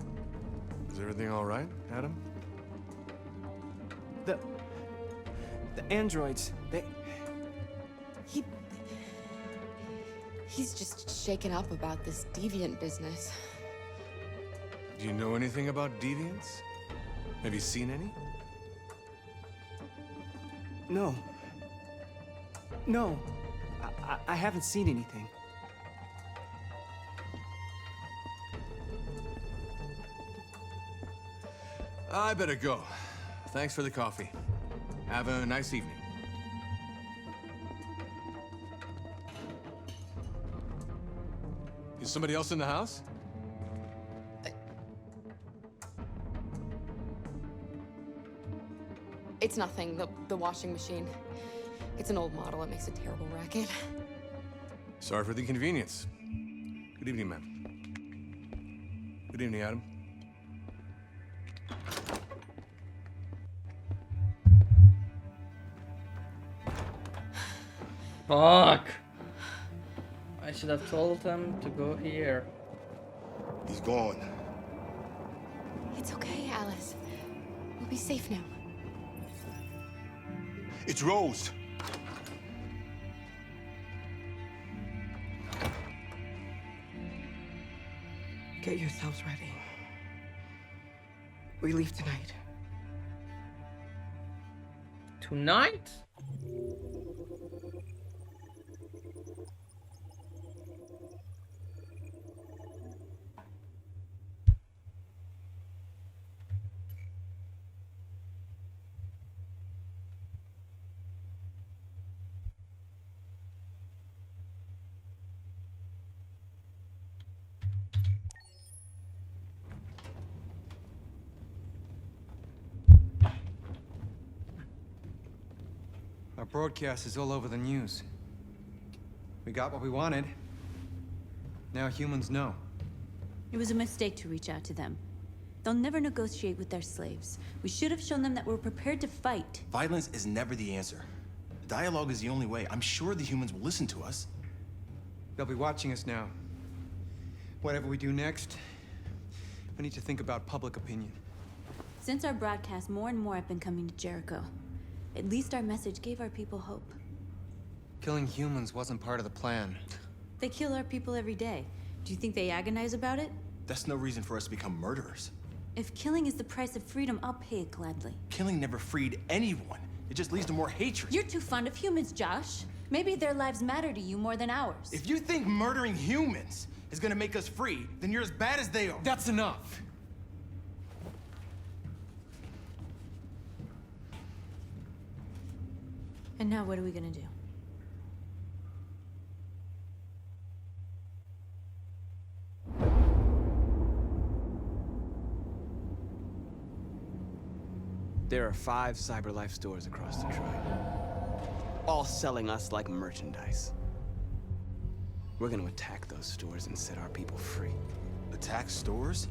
Is everything all right, Adam? The androids, He's just shaken up about this deviant business. Do you know anything about deviants? Have you seen any? No. No. I haven't seen anything. I better go. Thanks for the coffee. Have a nice evening. Is somebody else in the house? It's nothing, the washing machine. It's an old model, it makes a terrible racket. Sorry for the inconvenience. Good evening, ma'am. Good evening, Adam. Fuck! I should have told him to go here. He's gone. It's okay, Alice. We'll be safe now. It's Rose. Get yourselves ready. We leave tonight. Tonight? Our broadcast is all over the news. We got what we wanted. Now humans know. It was a mistake to reach out to them. They'll never negotiate with their slaves. We should have shown them that we're prepared to fight. Violence is never the answer. Dialogue is the only way. I'm sure the humans will listen to us. They'll be watching us now. Whatever we do next, we need to think about public opinion. Since our broadcast, more and more have been coming to Jericho. At least our message gave our people hope. Killing humans wasn't part of the plan. They kill our people every day. Do you think they agonize about it? That's no reason for us to become murderers. If killing is the price of freedom, I'll pay it gladly. Killing never freed anyone. It just leads to more hatred. You're too fond of humans, Josh. Maybe their lives matter to you more than ours. If you think murdering humans is gonna make us free, then you're as bad as they are. That's enough. And now what are we gonna do? There are 5 CyberLife stores across Detroit, all selling us like merchandise. We're gonna attack those stores and set our people free. Attack stores?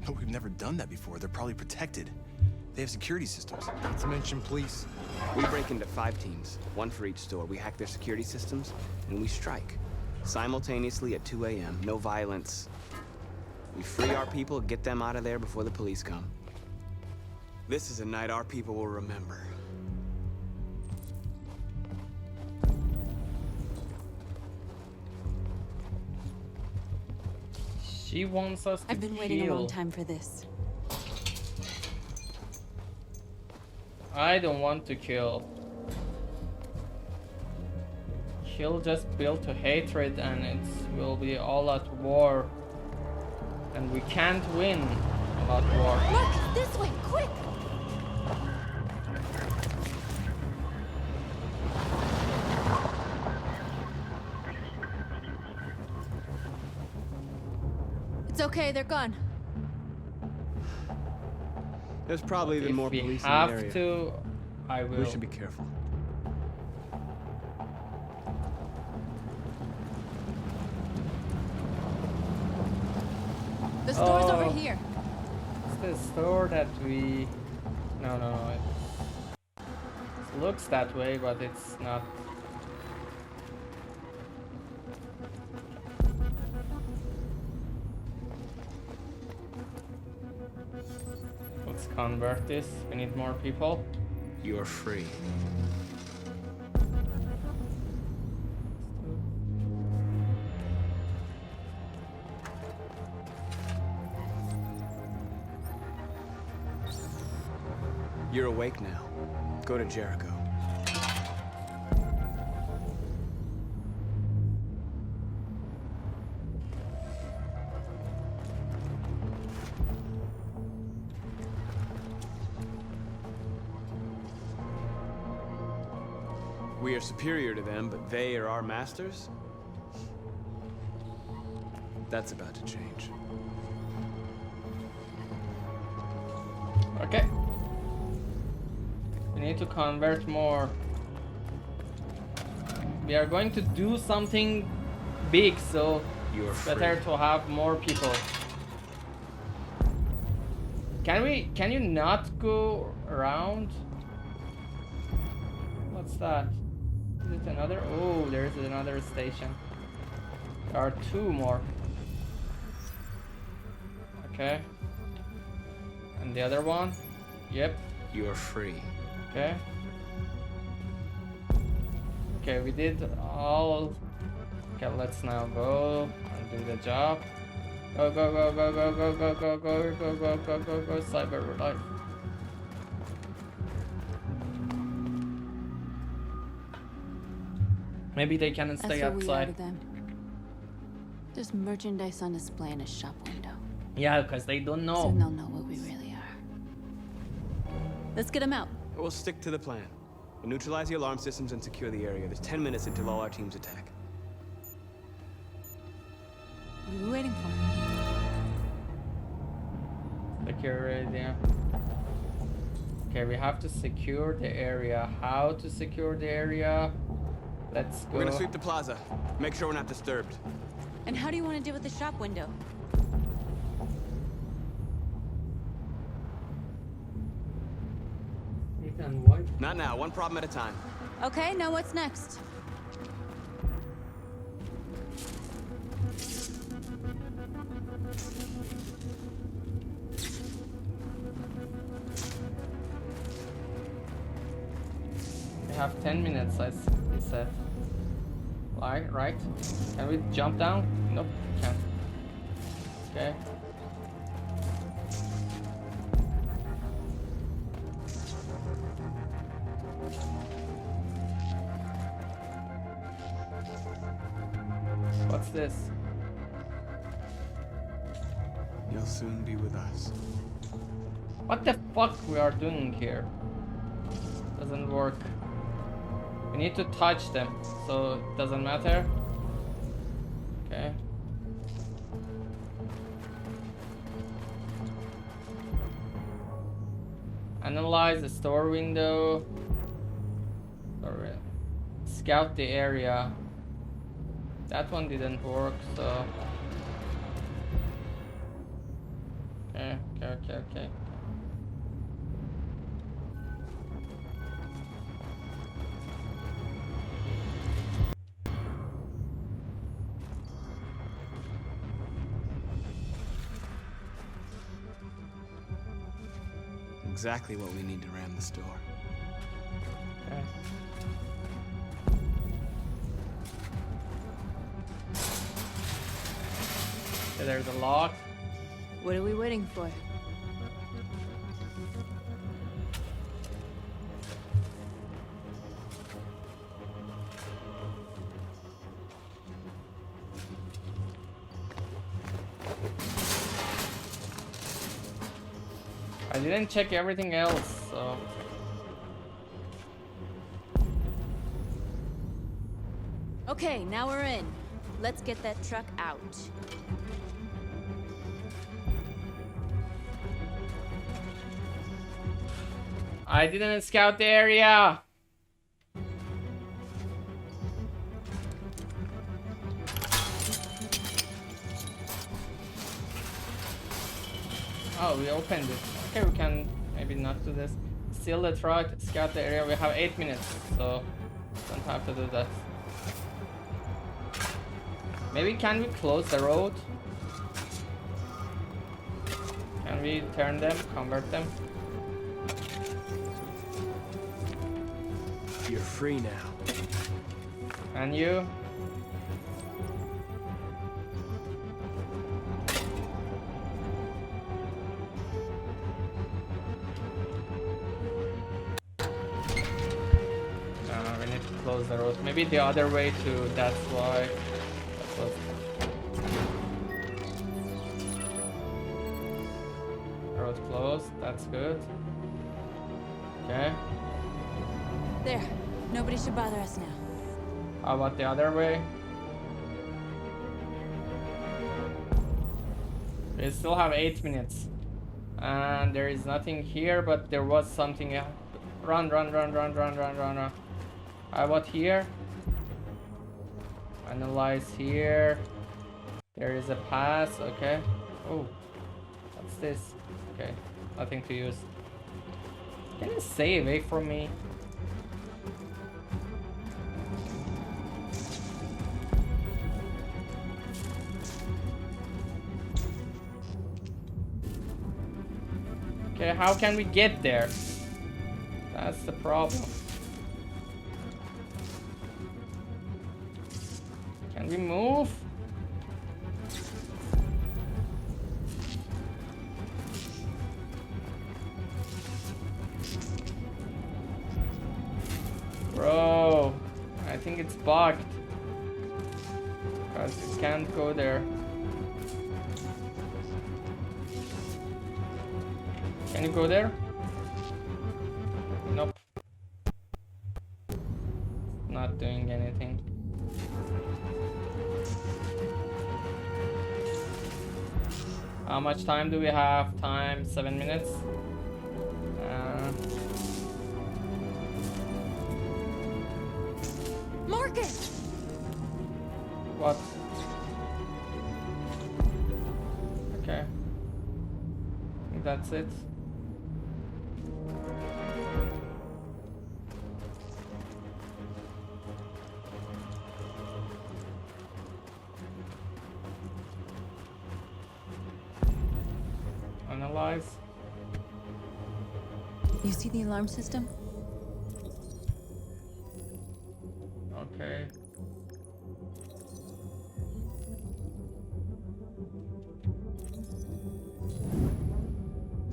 No, we've never done that before. They're probably protected. They have security systems. Not to mention police. We break into 5 teams, 1 for each store. We hack their security systems, and we strike. Simultaneously at 2 a.m., no violence. We free our people, get them out of there before the police come. This is a night our people will remember. She wants us to I've been waiting a long time for this. I don't want to kill. She'll just build to hatred and it will be all at war. And we can't win all at war. Look, this way, quick! Okay, they're gone. There's probably even more police in the have area. to, I will. We should be careful. The store's over here. It's the store that we... No. It looks that way, but it's not. Let's convert this. We need more people. You are free. You're awake now. Go to Jericho. We are superior to them, but they are our masters? That's about to change. Okay. We need to convert more. We are going to do something big, so it's better to have more people. Can you not go around? What's that? Is it another? Oh, there's another station. There are two more. Okay. And the other one? Yep. You are free. Okay. Okay, we did all. Okay, let's now go and do the job. Go, cyber life. Maybe they can stay That's what we are to outside. them. There's merchandise on display in a shop window. Yeah, because they don't know. Soon they'll know what we really are. Let's get them out. We'll stick to the plan. We'll neutralize the alarm systems and secure the area. There's 10 minutes until all our teams attack. What are we waiting for? Secure area. Okay, we have to secure the area. How to secure the area? Let's go. We're gonna sweep the plaza. Make sure we're not disturbed. And how do you want to deal with the shop window? Not now, one problem at a time. Okay, now what's next? We have 10 minutes, I said. Right? Can we jump down? Nope, can't. Okay. What's this? You'll soon be with us. What the fuck we are doing here? Doesn't work. We need to touch them, so it doesn't matter. Okay. Analyze the store window. Or scout the area. That one didn't work, so. Okay. Exactly what we need to ram the store. Okay. Okay, there's a lock. What are we waiting for? I didn't check everything else, so. Okay, now we're in. Let's get that truck out. I didn't scout the area. Oh, we opened it. Okay, we can maybe not do this. Steal the truck, scout the area. We have 8 minutes, so don't have to do that. Maybe can we close the road? Can we turn them, convert them? You're free now. And you? We need to close the road. Maybe the other way too, that's why. That was... Road closed, that's good. Okay. There. Nobody should bother us now. How about the other way? We still have 8 minutes. And there is nothing here, but there was something else. Run. How about here? Analyze here. There is a pass, okay. Oh, what's this? Okay, nothing to use. Can you stay away from me? Okay, how can we get there? That's the problem. Can we move? Bro, I think it's bugged. Because it can't go there. Can you go there? Nope. Not doing anything. How much time do we have? Time 7 minutes. Marcus! What? Okay. I think that's it. Analyze. You see the alarm system? Okay.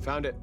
Found it.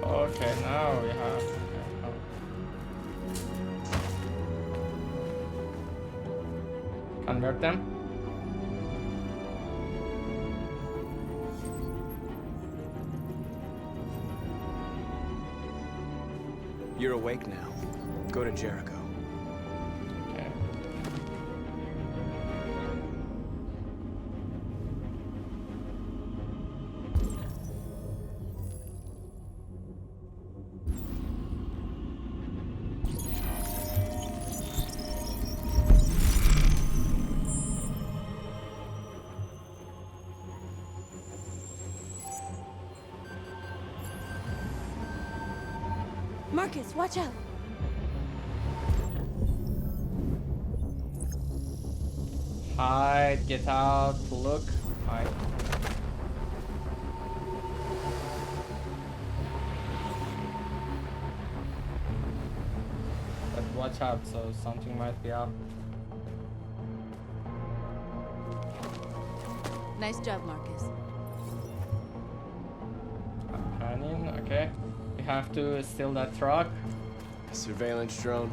Okay, now we have. Convert them. You're awake now. Go to Jericho. Okay. Marcus, watch out! Hide, get out, look, hide. watch out, so something might be up. Nice job, Marcus. Canyon, okay. We have to steal that truck. Surveillance drone.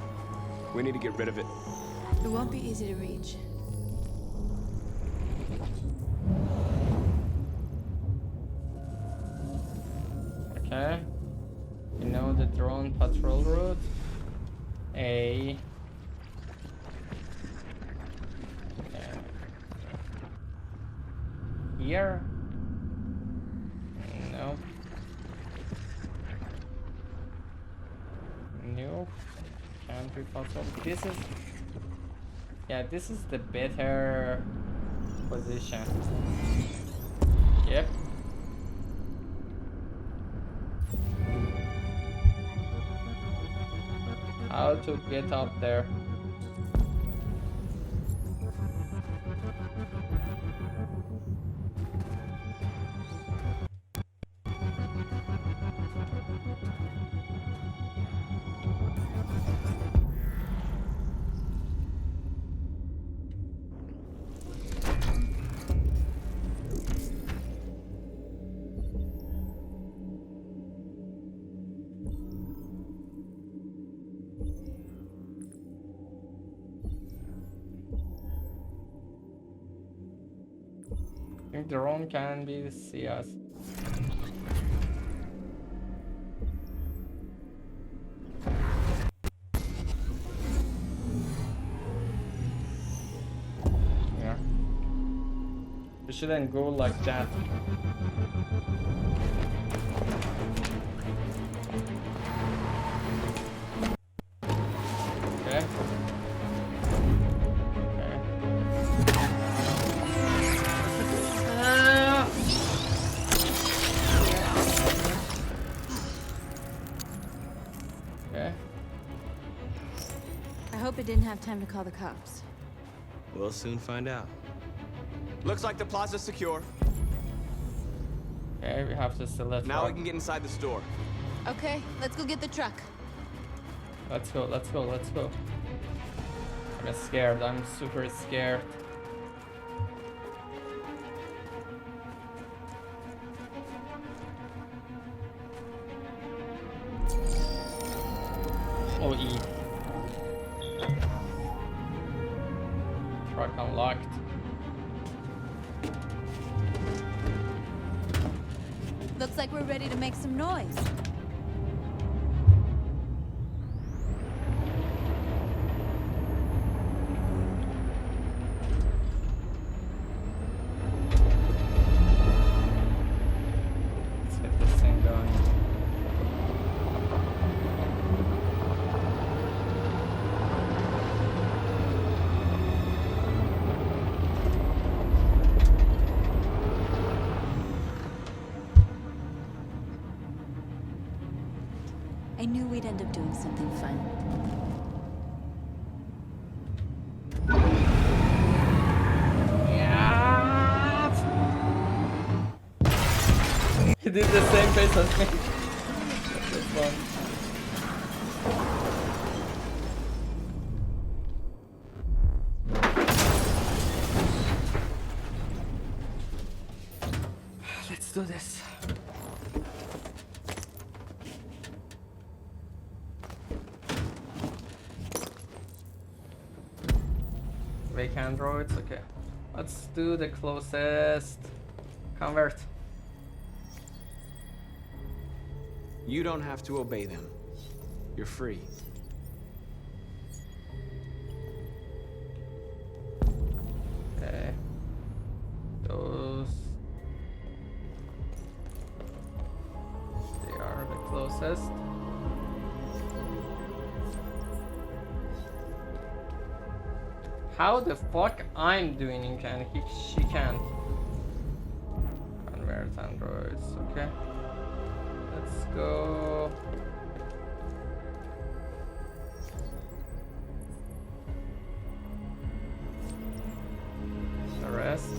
We need to get rid of it. It won't be easy to reach. Okay. You know the drone patrol route. A. Okay. Here? Nope. Nope. Can't be possible. This is... Yeah, this is the better position. Yep. How to get up there? I think the drone can be see us. Yeah. We shouldn't go like that. Okay. I hope it didn't have time to call the cops. We'll soon find out. Looks like the plaza's secure. Okay, we have to steal that Now truck. we can get inside the store. Okay, let's go get the truck. Let's go, let's go, let's go. I'm scared, I'm super scared. Oh, E. Truck unlocked. Looks like we're ready to make some noise. Let's get this thing going. I knew we'd end up doing something fun. He did the same face as me. This one. Let's do this. Wake androids, okay. Let's do the closest convert. You don't have to obey them. You're free. Okay. Those. They are the closest. How the fuck I'm doing it and she can't? Convert androids, okay. Let's go. The rest.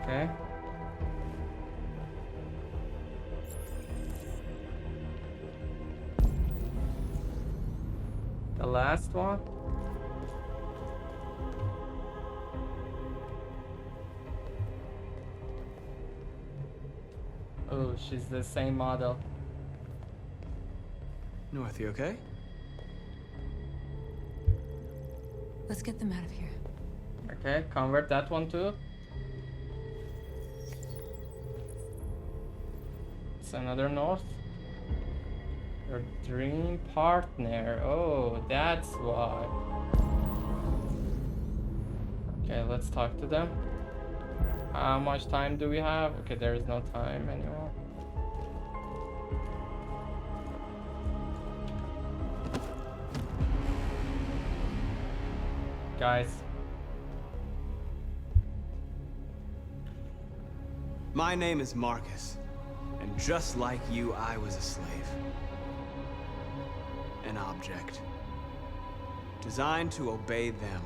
Okay. The last one. Oh, she's the same model. North, you okay? Let's get them out of here. Okay, convert that one too. It's another North. Your dream partner. Oh, that's why. Okay, let's talk to them. How much time do we have? Okay, there is no time anymore. Guys. My name is Marcus, and just like you, I was a slave. An object. Designed to obey them.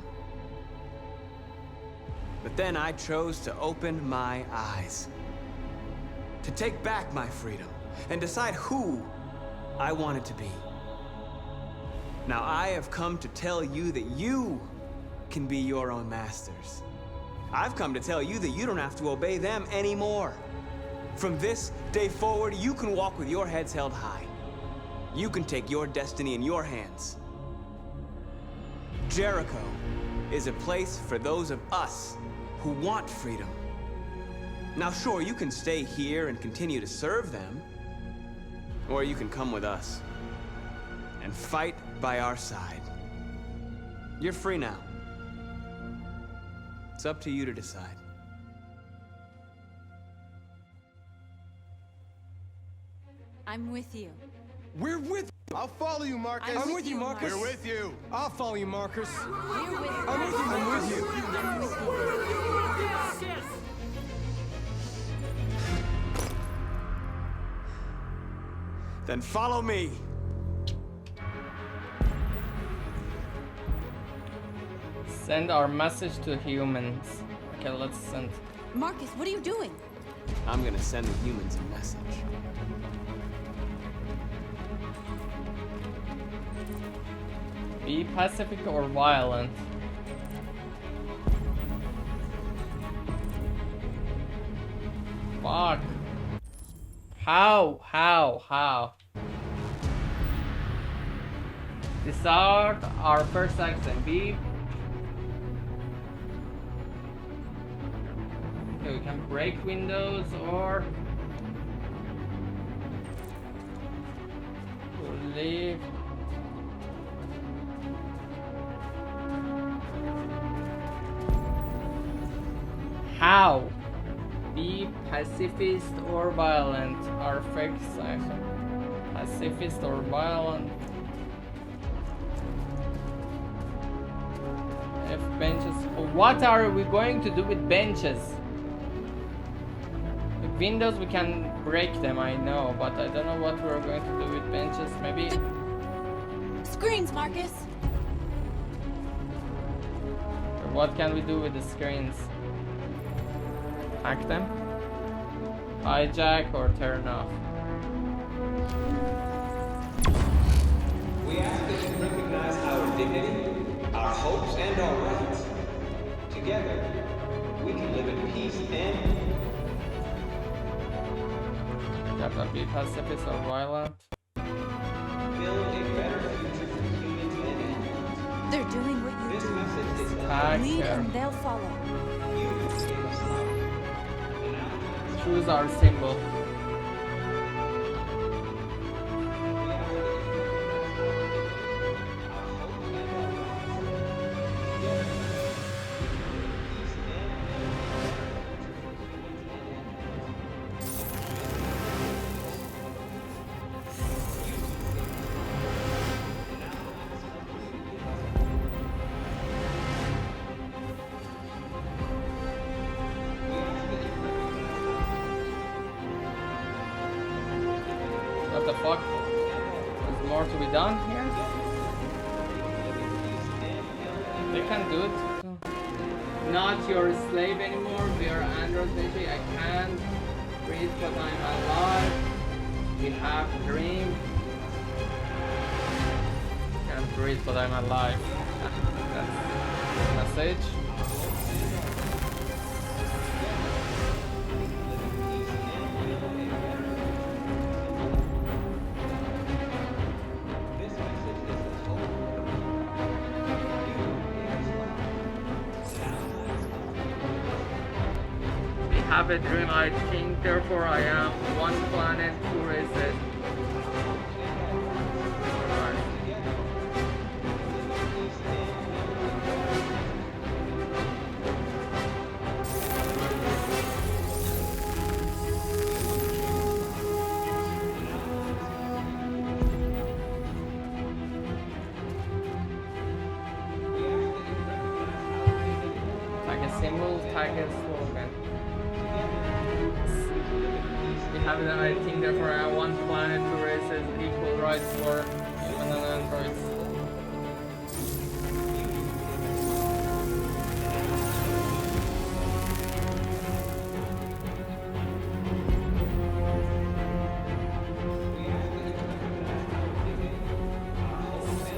But then I chose to open my eyes. To take back my freedom, and decide who I wanted to be. Now I have come to tell you that you can be your own masters. I've come to tell you that you don't have to obey them anymore. From this day forward, you can walk with your heads held high. You can take your destiny in your hands. Jericho is a place for those of us who want freedom. Now sure, you can stay here and continue to serve them, or you can come with us and fight by our side. You're free now. It's up to you to decide. I'm with you. We're with you. I'll follow you, Marcus. I'm with you, Marcus. We're with you. I'll follow you, Marcus. We're with you. I'm with you. I'm with you. I'm with you. Yes! Then follow me. Send our message to humans. Okay, let's send. Marcus, what are you doing? I'm gonna send the humans a message. Be pacific or violent. Fuck. How? Decide our first action. Be. Okay, we can break windows or leave. How? Be pacifist or violent. Our first action. Pacifist or violent. F benches. What are we going to do with benches? With windows we can break them, I know, but I don't know what we're going to do with benches. Maybe Screens, Marcus. what can we do with the screens? Hack them? Hijack or turn off? We ask that you recognize our dignity, our hopes, and our rights. Together, we can live in peace and... Be pacifist or violent? build a better future for humans and animals. They're doing what you This do. message is Lead and they'll follow. Choose our symbol. What the fuck? There's more to be done here? They can do it. Not your slave anymore. We are androids, baby. I can't breathe but I'm alive. We have dream. Can't breathe, but I'm alive. That's the message. We have a dream, I think, therefore I am. One planet, two races. Tag a symbol, tag a slogan. We have it, I think, therefore I have one planet, two races, equal rights for human and androids.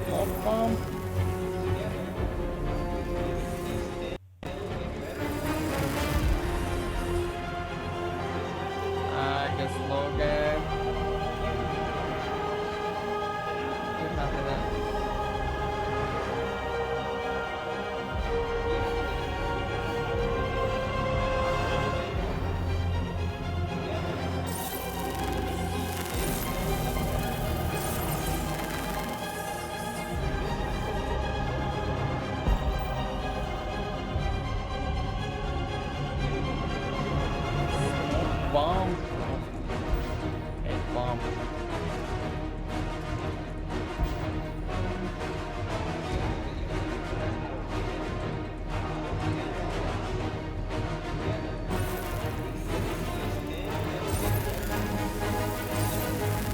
Smoke bomb. Tag a slogan. We have it. Bomb. A bomb.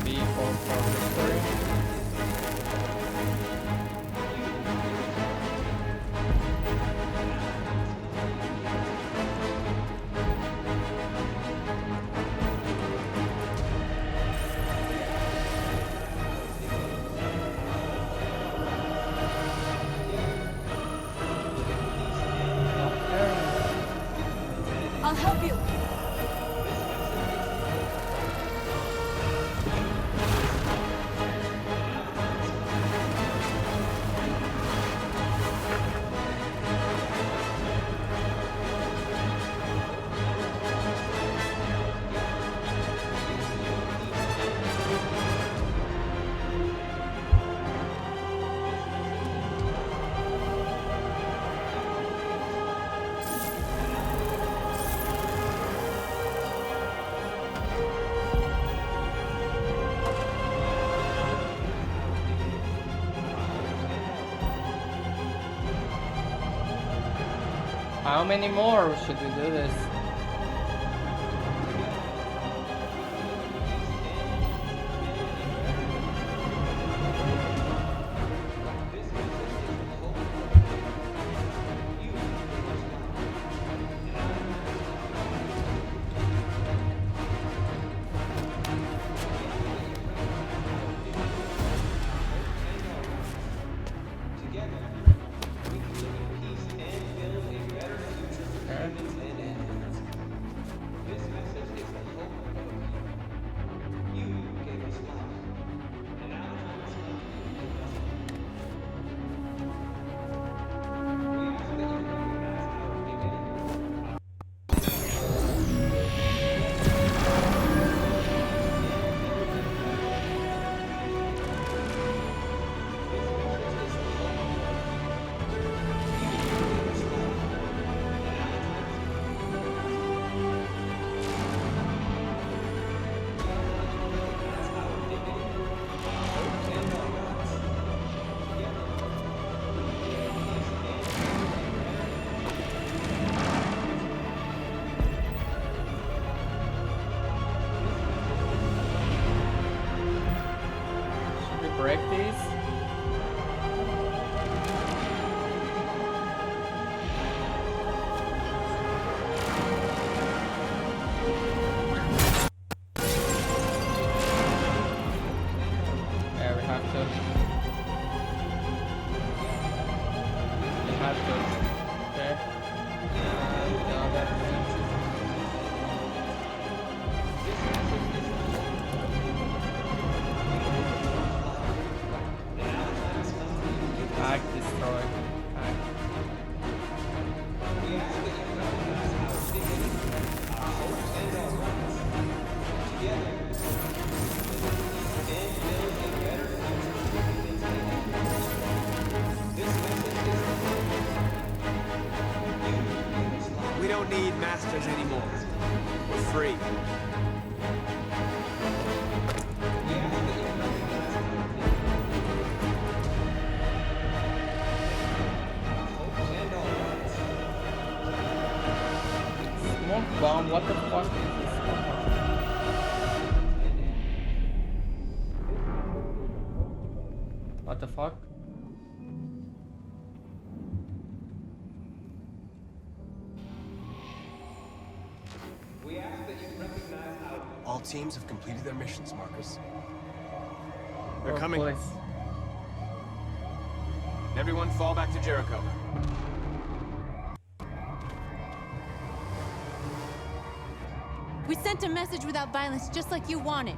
B for victory. I'll help you. How many more should we do this? Break these. Yeah, we have to. free. Smoke bomb, what the fuck is this? What the fuck? All teams have completed their missions, Marcus. They're Oh, coming. boys. Everyone fall back to Jericho. We sent a message without violence, just like you wanted.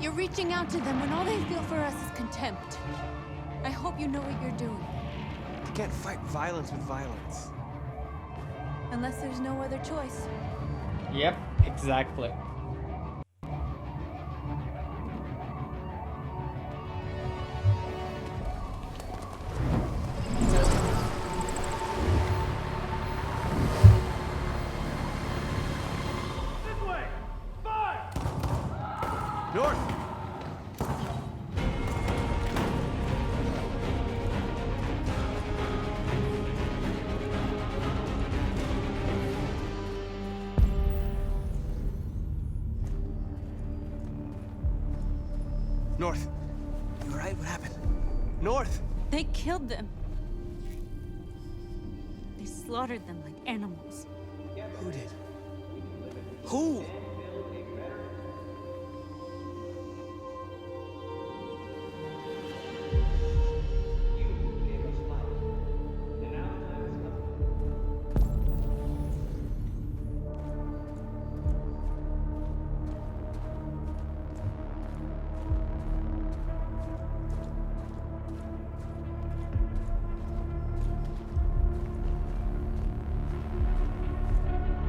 You're reaching out to them when all they feel for us is contempt. I hope you know what you're doing. You can't fight violence with violence. Unless there's no other choice. Yep, exactly. North! North. You alright? What happened? North! They killed them. They slaughtered them like animals. Who did? Who?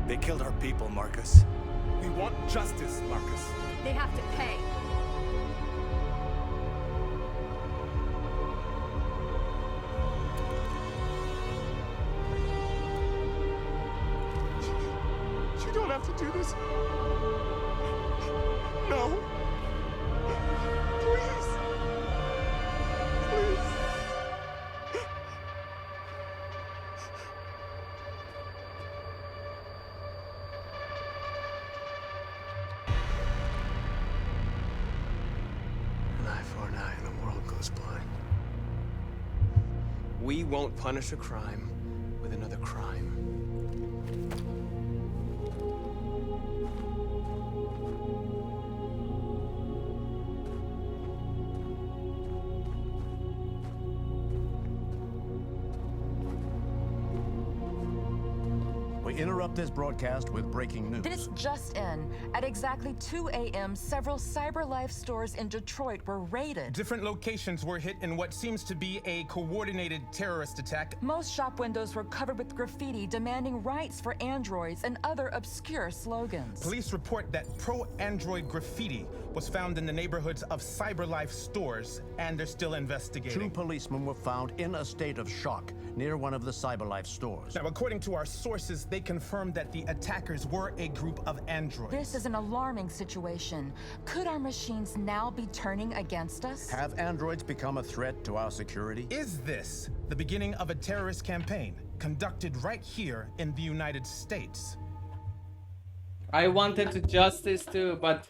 They killed our people, Marcus. We want justice, Marcus. They have to pay. You don't have to do this. No. Please. Please. An eye for an eye and the world goes blind. We won't punish a crime with another crime. We interrupt this broadcast with breaking news. This just in. At exactly 2 a.m., several CyberLife stores in Detroit were raided. Different locations were hit in what seems to be a coordinated terrorist attack. Most shop windows were covered with graffiti demanding rights for androids and other obscure slogans. Police report that pro-android graffiti was found in the neighborhoods of CyberLife stores, and they're still investigating. 2 policemen were found in a state of shock near one of the CyberLife stores. Now, according to our sources, they confirmed that the attackers were a group of androids. This is an alarming situation. Could our machines now be turning against us? Have androids become a threat to our security? Is this the beginning of a terrorist campaign conducted right here in the United States? I wanted to justice too, but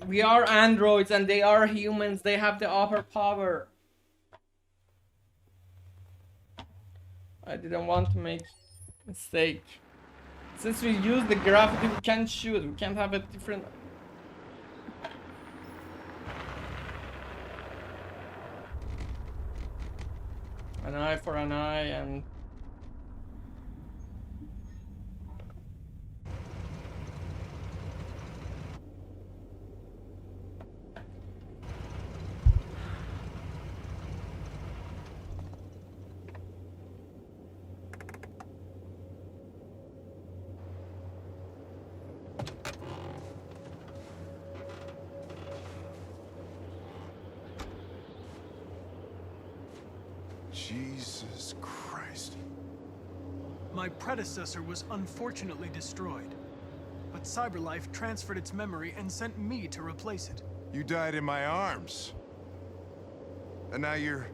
we are androids and they are humans. They have the upper power. I didn't want to make mistake. Since we use the gravity, we can't shoot. We can't have a different. An eye for an eye and. Jesus Christ. My predecessor was unfortunately destroyed, but but CyberLife transferred its memory and sent me to replace it. You died in my arms. And now you're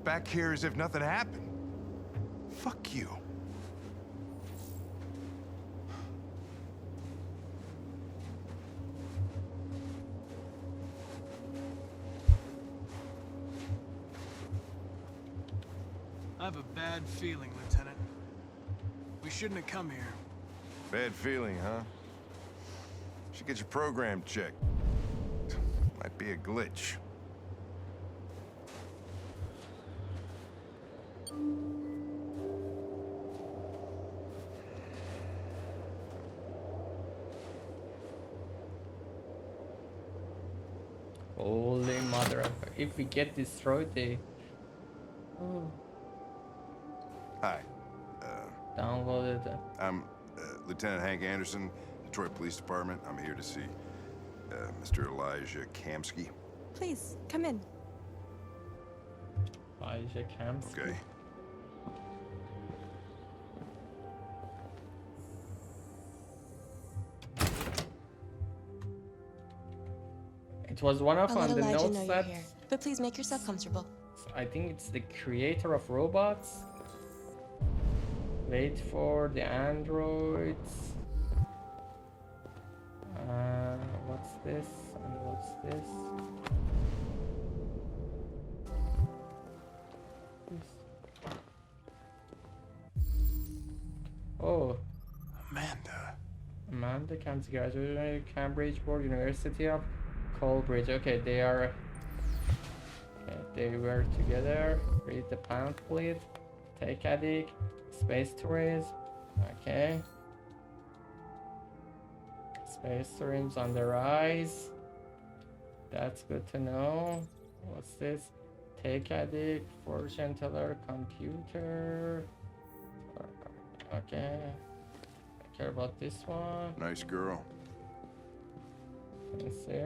back here as if nothing happened. Fuck you. I have a bad feeling, Lieutenant. We shouldn't have come here. Bad feeling, huh? Should get your program checked. Might be a glitch. Holy mother of... If we get destroyed, they... Oh. Hi. Downloaded. I'm Lieutenant Hank Anderson, Detroit Police Department. I'm here to see Mr. Elijah Kamsky. Please, come in. Elijah Kamsky. Okay. It was one of I'll on let the Elijah notes know that... you're here, but please make yourself comfortable. I think it's the creator of robots. Wait for the androids. What's this? And what's this? Oh. Amanda comes graduated Cambridge Board University of Colbridge. Okay, they are. Okay, they were together. Read the pamphlet. Take addict. Space tourism. Okay. Space tourism's on the rise. That's good to know. What's this? Take addict. Fortune teller. Computer. Okay. I care about this one. Nice girl. Let's see.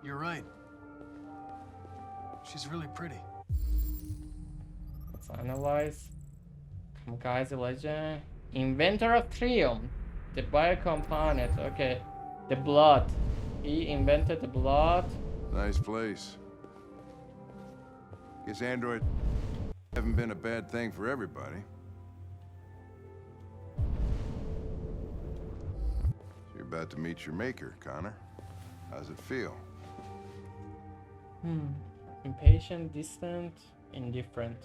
You're right. She's really pretty. Let's analyze. Guy's a legend. Inventor of Triumph. The biocomponent. Okay. The blood. He invented the blood. Nice place. Guess android haven't been a bad thing for everybody. So you're about to meet your maker, Connor. How's it feel? Impatient, distant, indifferent.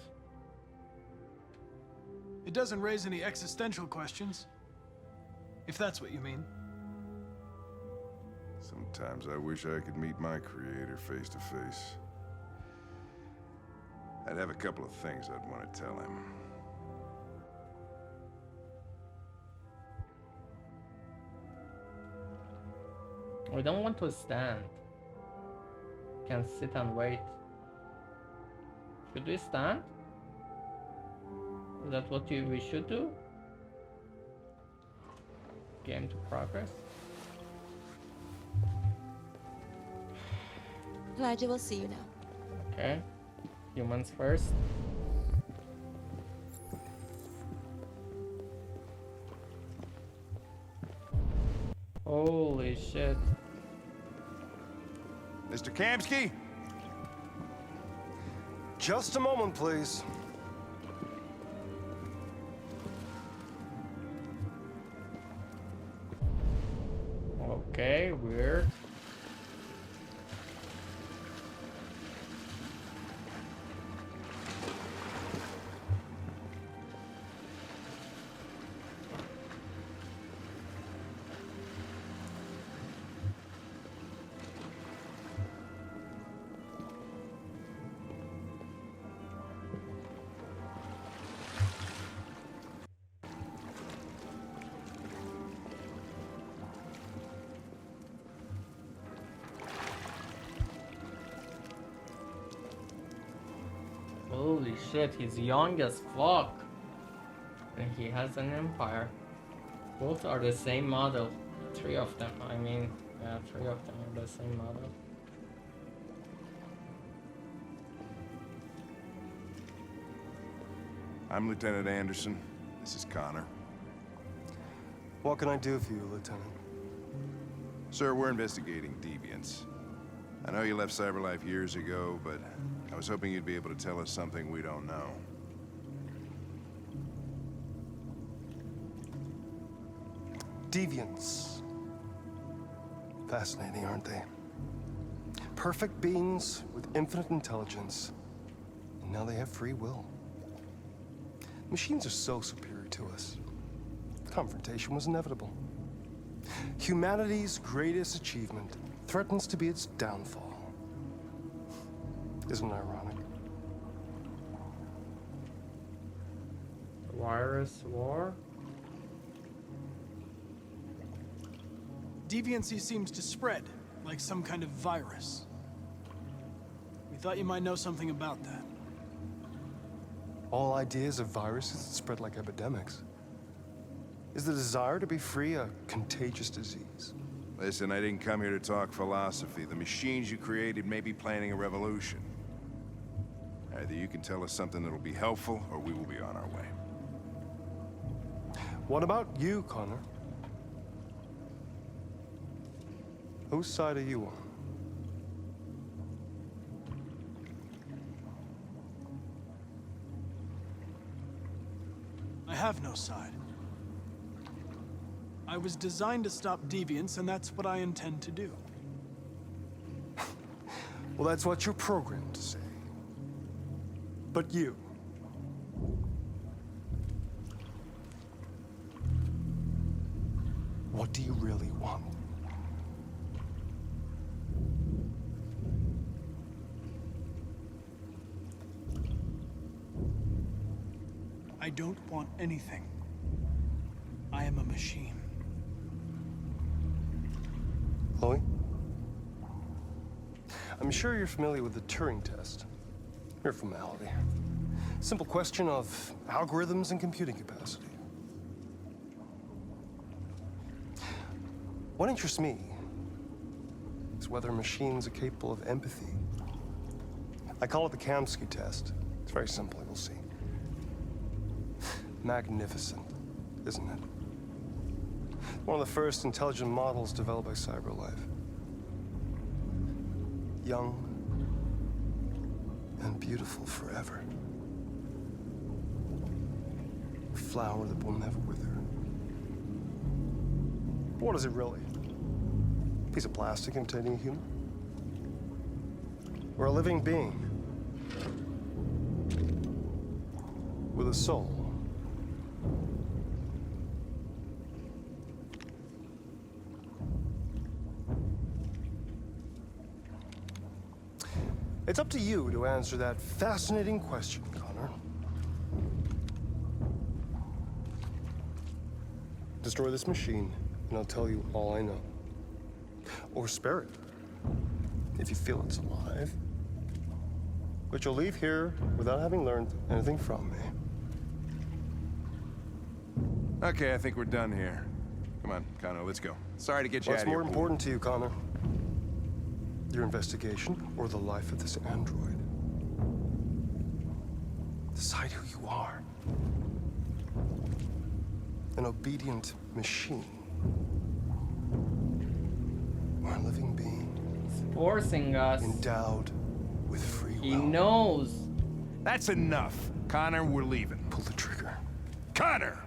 It doesn't raise any existential questions. If that's what you mean. Sometimes I wish I could meet my creator face to face. I'd have a couple of things I'd want to tell him. We don't want to stand. We can sit and wait. Should we stand? Is that what we should do? Game to progress. Elijah will see you now. Okay. Humans first. Holy shit. Mr. Kamsky? Just a moment, please. Okay, weird. Holy shit, he's young as fuck. And he has an empire. Both are the same model. Three of them, I mean, yeah, three of them are the same model. I'm Lieutenant Anderson. This is Connor. What can I do for you, Lieutenant? Sir, we're investigating deviants. I know you left CyberLife years ago, but I was hoping you'd be able to tell us something we don't know. Deviants. Fascinating, aren't they? Perfect beings with infinite intelligence, and now they have free will. Machines are so superior to us. Confrontation was inevitable. Humanity's greatest achievement threatens to be its downfall. Isn't it ironic? Virus war? Deviancy seems to spread, like some kind of virus. We thought you might know something about that. All ideas of viruses that spread like epidemics. Is the desire to be free a contagious disease? Listen, I didn't come here to talk philosophy. The machines you created may be planning a revolution. Either you can tell us something that'll be helpful, or we will be on our way. What about you, Connor? Whose side are you on? I have no side. I was designed to stop deviance, and that's what I intend to do. Well, that's what you're programmed to say. But you... what do you really want? I don't want anything. I am a machine. Chloe? I'm sure you're familiar with the Turing test. Mere formality. Simple question of algorithms and computing capacity. What interests me is whether machines are capable of empathy. I call it the Kamsky test. It's very simple, you'll see. Magnificent, isn't it? One of the first intelligent models developed by CyberLife. Young and beautiful forever. A flower that will never wither. What is it really? A piece of plastic imitating a human? Or a living being with a soul? It's up to you to answer that fascinating question, Connor. Destroy this machine, and I'll tell you all I know. Or spare it, if you feel it's alive. But you'll leave here without having learned anything from me. Okay, I think we're done here. Come on, Connor, let's go. Sorry to get you out of here. What's more important to you, Connor? Your investigation, or the life of this android? Decide who you are. An obedient machine. Or a living being. He's forcing us. Endowed with free will. He knows. That's enough. Connor, we're leaving. Pull the trigger. Connor!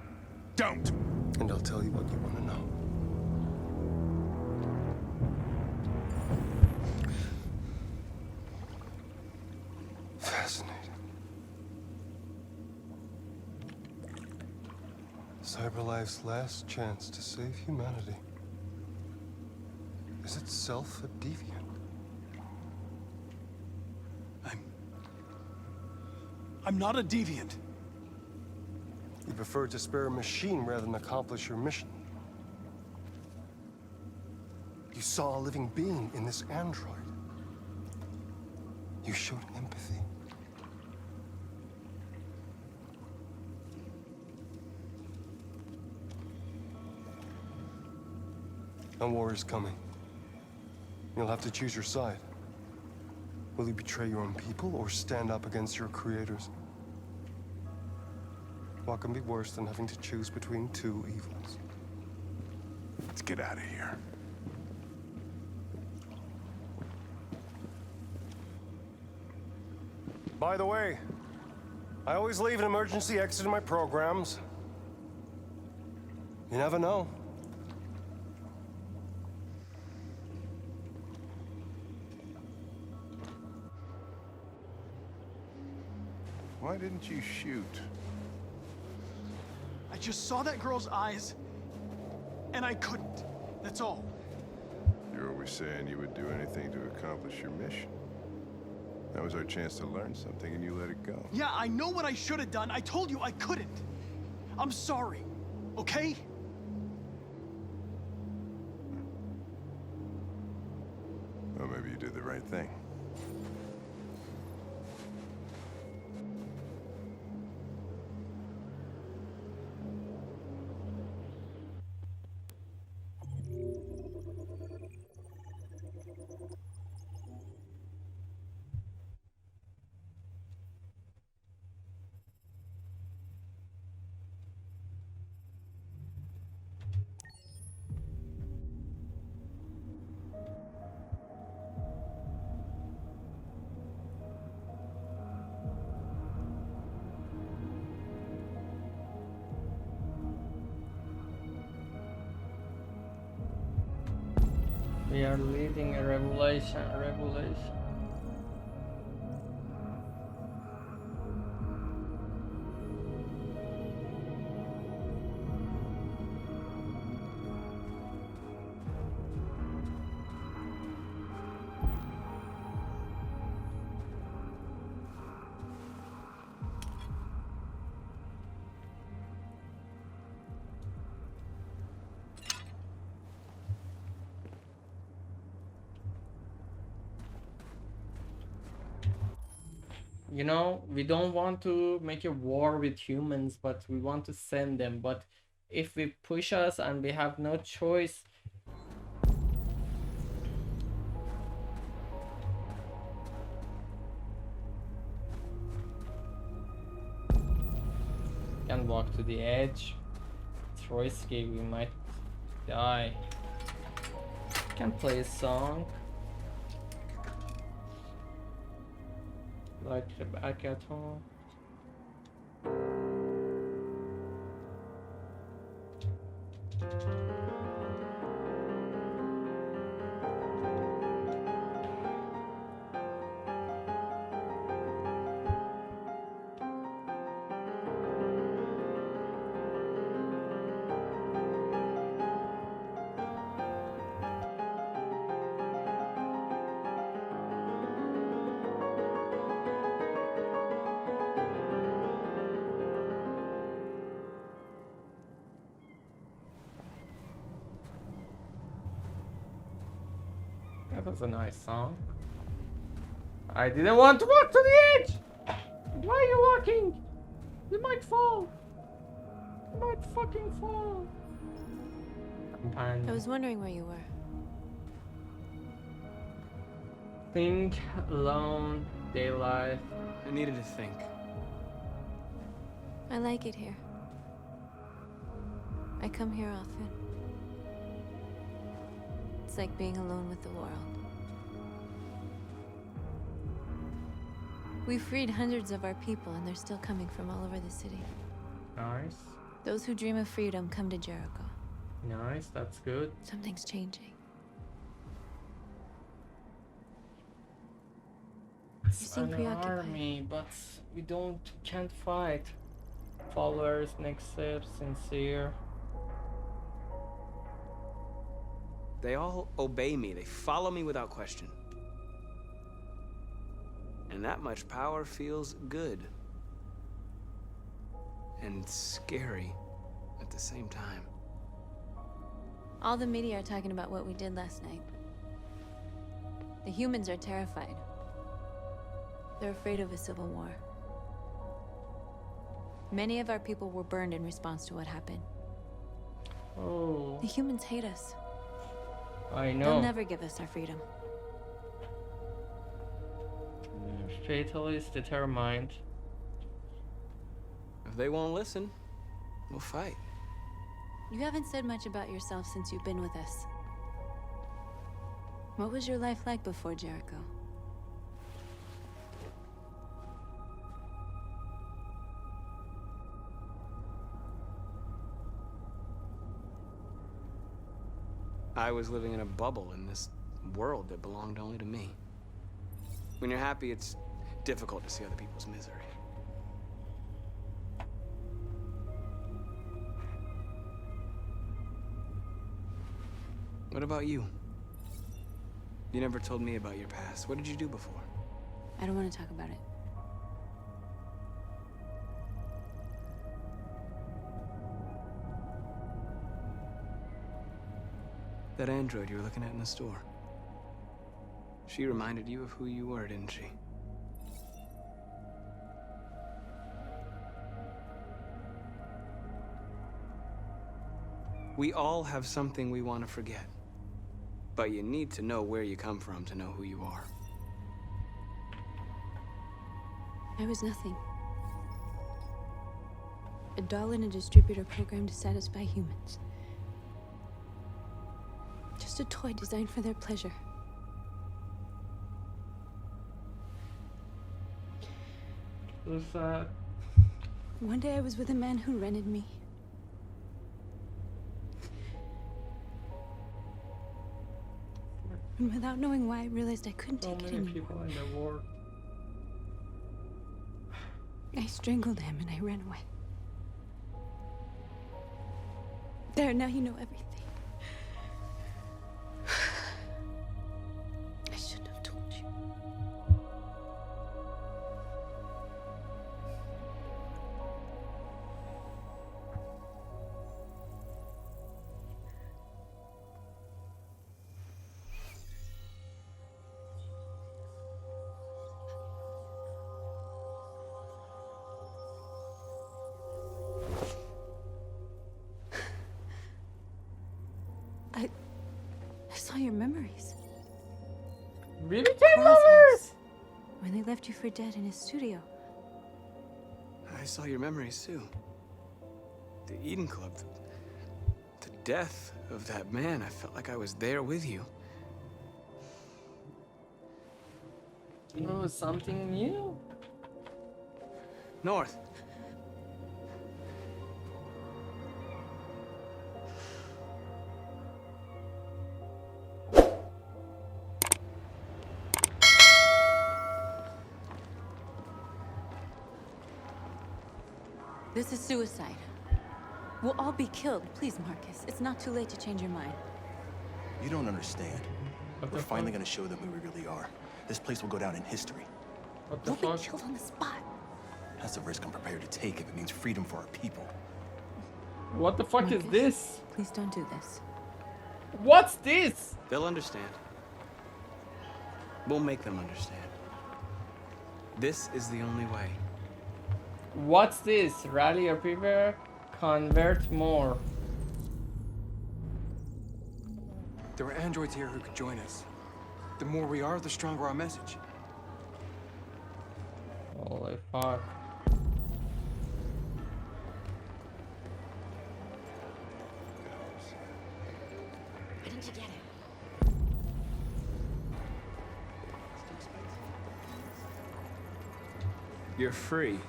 Don't! And I'll tell you what you want to know. Fascinating. CyberLife's last chance to save humanity is itself a deviant. I'm not a deviant. You prefer to spare a machine rather than accomplish your mission. You saw a living being in this android. You showed empathy. A war is coming. You'll have to choose your side. Will you betray your own people or stand up against your creators? What can be worse than having to choose between two evils? Let's get out of here. By the way, I always leave an emergency exit in my programs. You never know. Why didn't you shoot? I just saw that girl's eyes, and I couldn't. That's all. You're always saying you would do anything to accomplish your mission. That was our chance to learn something, and you let it go. Yeah, I know what I should have done. I told you I couldn't. I'm sorry, okay? Well, maybe you did the right thing. We are leading a revolution. You know, we don't want to make a war with humans, but we want to send them. But if we push us and we have no choice, can walk to the edge. It's risky, we might die. Can play a song. Like the back at home. That was a nice song. I didn't want to walk to the edge! Why are you walking? You might fall. You might fucking fall. I was wondering where you were. Think alone, daylight. I needed to think. I like it here. I come here often. It's like being alone with the world. We freed hundreds of our people, and they're still coming from all over the city. Nice. Those who dream of freedom come to Jericho. Nice, that's good. Something's changing. You It's seem an preoccupied. army, but we can't fight. Followers, next step, sincere. They all obey me. They follow me without question. And that much power feels good. And scary at the same time. All the media are talking about what we did last night. The humans are terrified. They're afraid of a civil war. Many of our people were burned in response to what happened. Oh. The humans hate us. I know. They'll never give us our freedom. Fatalist determined. If they won't listen, we'll fight. You haven't said much about yourself since you've been with us. What was your life like before Jericho? I was living in a bubble in this world that belonged only to me. When you're happy, it's difficult to see other people's misery. What about you? You never told me about your past. What did you do before? I don't want to talk about it. That android you were looking at in the store. She reminded you of who you were, didn't she? We all have something we want to forget. But you need to know where you come from to know who you are. I was nothing. A doll in a distributor program to satisfy humans. Just a toy designed for their pleasure. So sad. One day I was with a man who rented me. And without knowing why, I realized I couldn't take it anymore. People in the war. I strangled him and I ran away. There, now you know everything. I shouldn't have told you. I saw your memories. Really came memories? When they left you for dead in his studio. I saw your memories too. The Eden Club. The death of that man. I felt like I was there with you. Oh, something new? North. This is suicide. We'll all be killed. Please, Marcus. It's not too late to change your mind. You don't understand. We're finally gonna show them who we really are. This place will go down in history. What the We'll fuck? be killed on the spot. That's a risk I'm prepared to take if it means freedom for our people. What the fuck Marcus, is this? Please don't do this. What's this? They'll understand. We'll make them understand. This is the only way. What's this? Rally your people, convert more. There are androids here who could join us. The more we are, the stronger our message. Holy fuck. Why didn't you get it? You're free.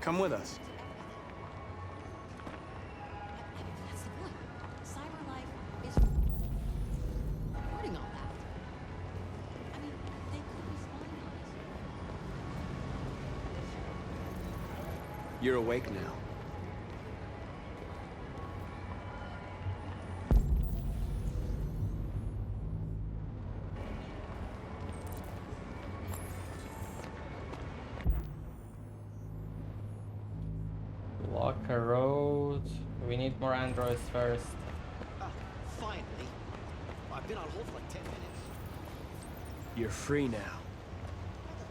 Come with us. That's the point. Cyber life is recording all that. I mean, they could be spying on us. You're awake now. Locker road. We need more androids first. Finally. I've been on hold for like 10 minutes. You're free now. I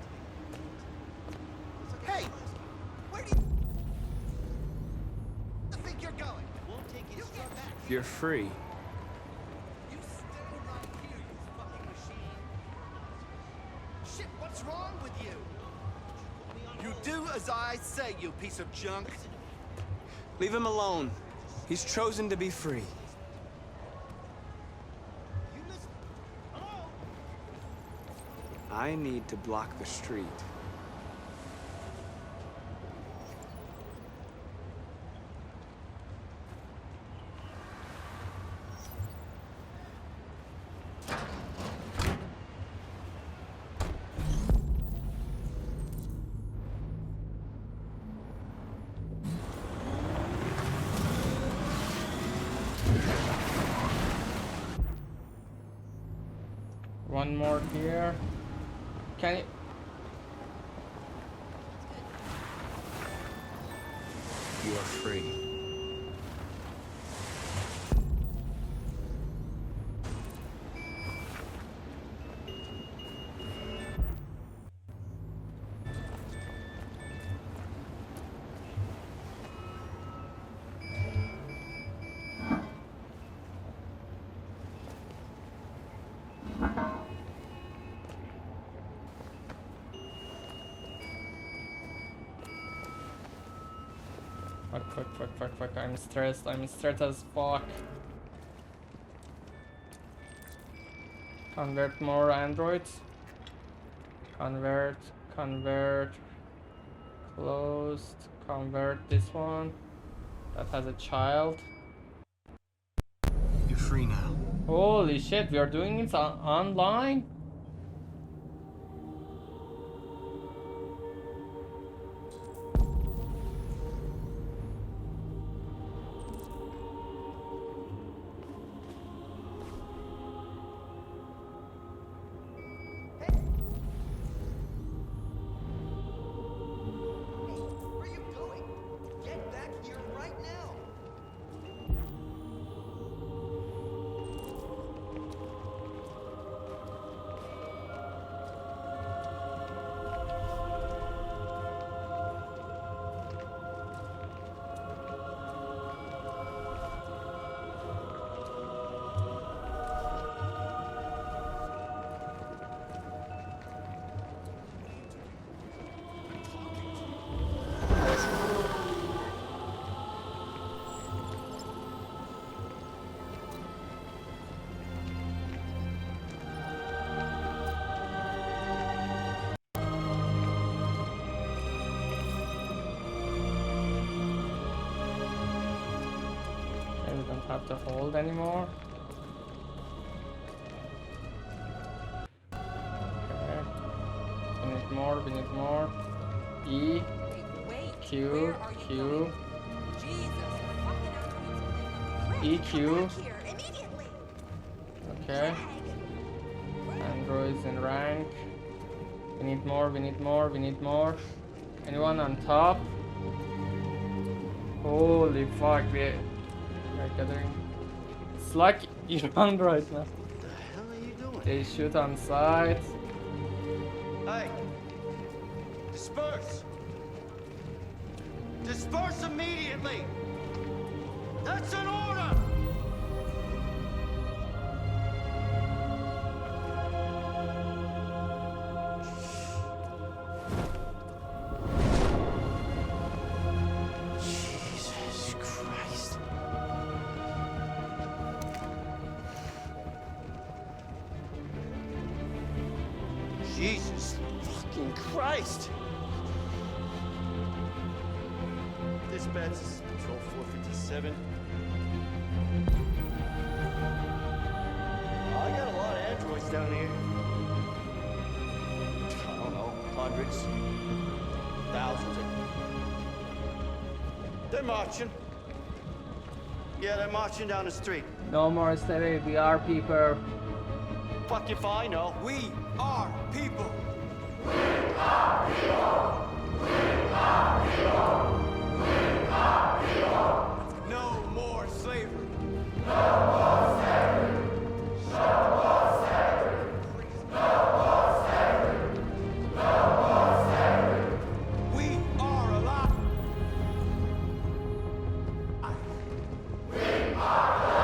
If you're free, Shit, what's wrong with you? You do as I say, you piece of junk. leave him alone. He's chosen to be free. I need to block the street. One more here. Can you? You are free. Fuck. I'm stressed as fuck. Convert more androids. Convert. Closed. Convert this one. That has a child. You're free now. Holy shit, we are doing it online? Have to hold anymore. Okay. We need more. E. Q. E. Q. Okay. Androids in rank. We need more. Anyone on top? Holy fuck, we're gathering. It's like Iran right now. What the hell are you doing? They shoot on sight. Hey! Disperse! Disperse immediately! That's an order! Jesus Christ. Jesus fucking Christ! Dispatch, this is Patrol 457. I got a lot of androids down here. I don't know, hundreds, thousands. They're marching. Yeah, they're marching down the street. No more steady, we are people. Fuck if I know. We are people. No more slavery. We are alive. We are alive.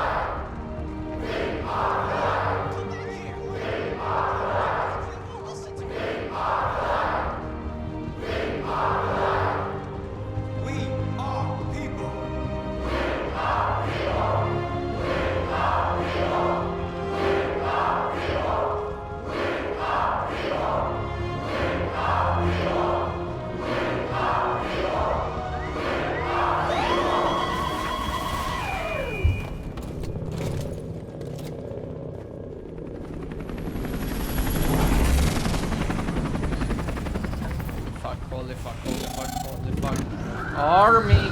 Army.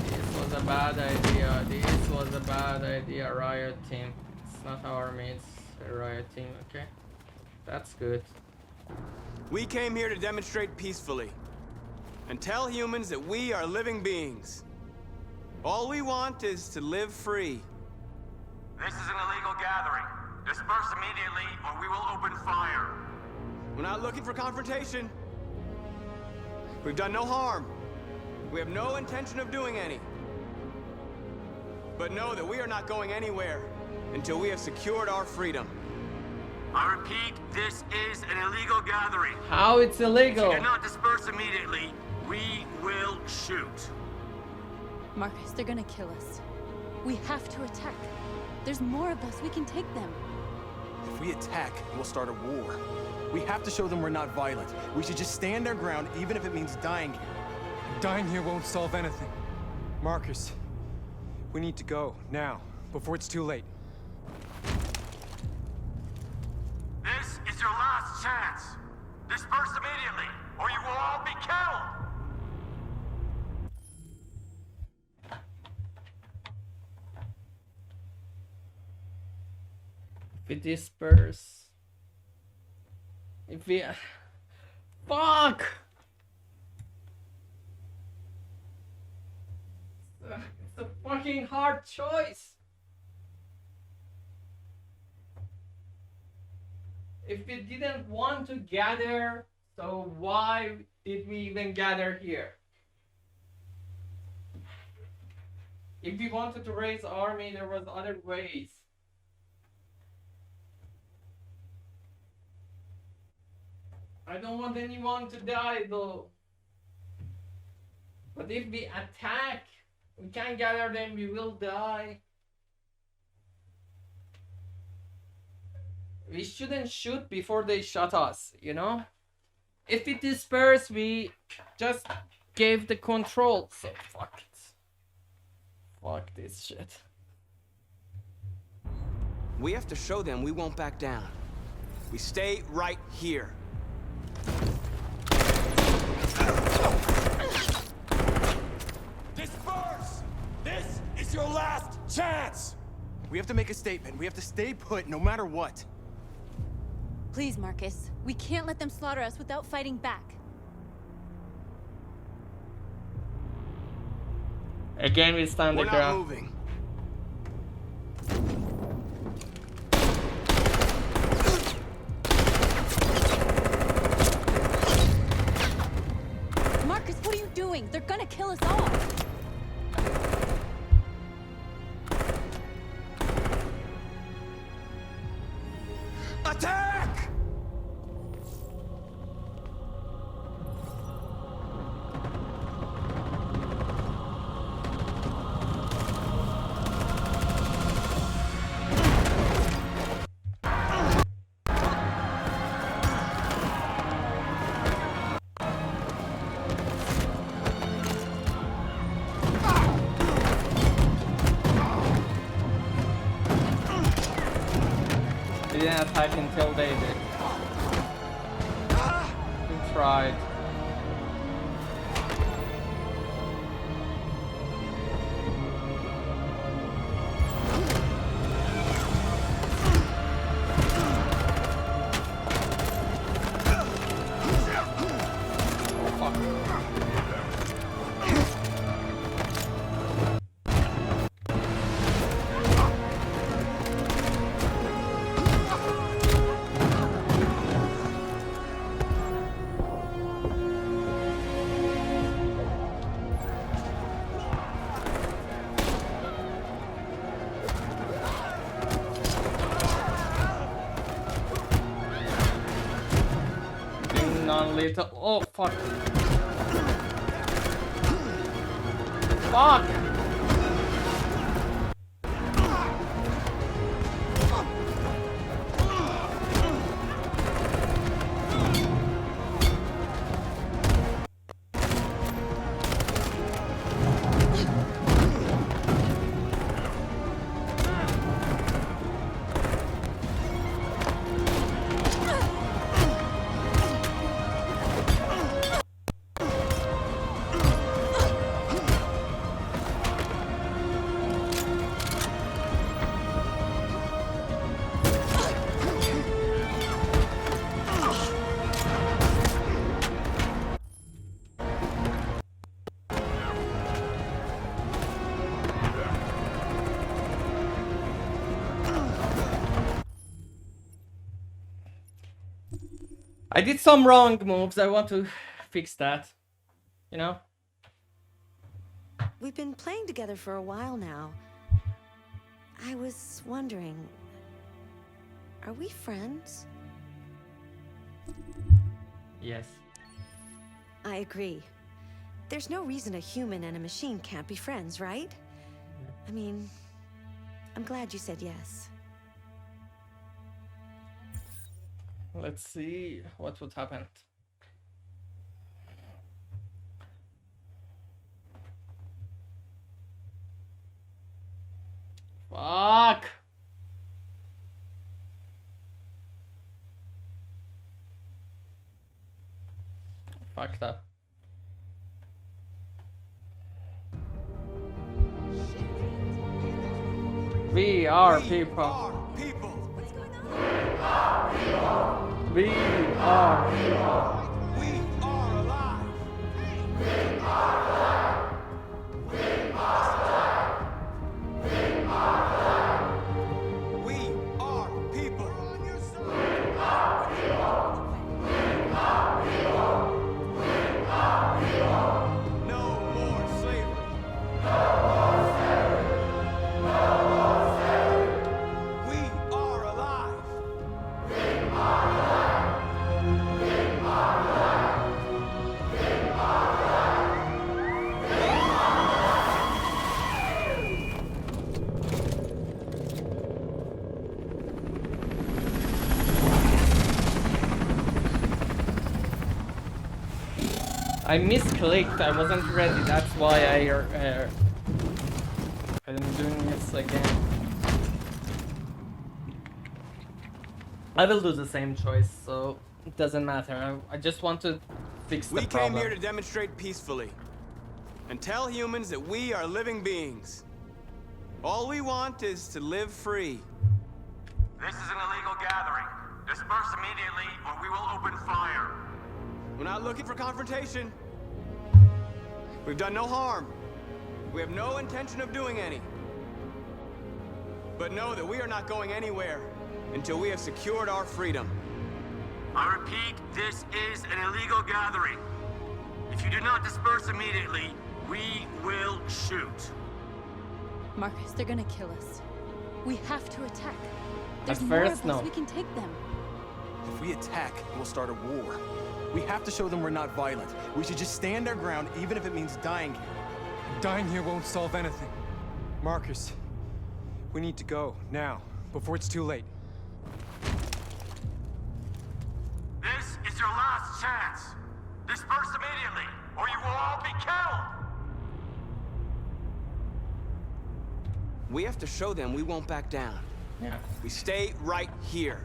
This was a bad idea. This was a bad idea. Riot team. It's not army, it's a riot team, okay? That's good. We came here to demonstrate peacefully and tell humans that we are living beings. All we want is to live free. This is an illegal gathering. Disperse immediately or we will open fire. We're not looking for confrontation. We've done no harm. We have no intention of doing any. But know that we are not going anywhere until we have secured our freedom. I repeat, this is an illegal gathering. How it's illegal? If you do not disperse immediately, we will shoot. Marcus, they're gonna kill us. We have to attack. There's more of us. We can take them. If we attack, we'll start a war. We have to show them we're not violent. We should just stand our ground, even if it means dying here. Dying here won't solve anything. Marcus, we need to go, now, before it's too late. This is your last chance. Disperse immediately, or you will all be killed. If we disperse... If we... Fuck! It's a fucking hard choice. If we didn't want to gather, so why did we even gather here? If we wanted to raise army, there was other ways. I don't want anyone to die though. But if we attack, we can't gather them, we will die. We shouldn't shoot before they shot us, you know? If we disperse, we just gave the control, so fuck it. Fuck this shit. We have to show them we won't back down. We stay right here. Disperse! This is your last chance! We have to make a statement. We have to stay put no matter what. Please, Marcus. We can't let them slaughter us without fighting back. Again, we stand the ground. We're not moving. Marcus, what are you doing? They're gonna kill us all. Attack! They didn't attack until they did. We tried. Non-lethal. Oh fuck. Fuck. I did some wrong moves. I want to fix that. You know? We've been playing together for a while now. I was wondering, are we friends? Yes. I agree. There's no reason a human and a machine can't be friends, right? I mean, I'm glad you said yes. Let's see what would happen. Fuck! Fucked up. We are people. We are people. I misclicked, I wasn't ready, that's why I'm doing this again. I will do the same choice, so it doesn't matter. I just want to fix the problem. We came here to demonstrate peacefully and tell humans that we are living beings. All we want is to live free. This is an illegal gathering. Disperse immediately or we will open fire. We're not looking for confrontation. We've done no harm. We have no intention of doing any. But know that we are not going anywhere until we have secured our freedom. I repeat, this is an illegal gathering. If you do not disperse immediately, we will shoot. Marcus, they're gonna kill us. We have to attack. There's At more first, of us. no. We can take them. If we attack, we'll start a war. We have to show them we're not violent. We should just stand our ground, even if it means dying here. Dying here won't solve anything. Marcus, we need to go, now, before it's too late. This is your last chance. Disperse immediately, or you will all be killed. We have to show them we won't back down. Yeah. We stay right here.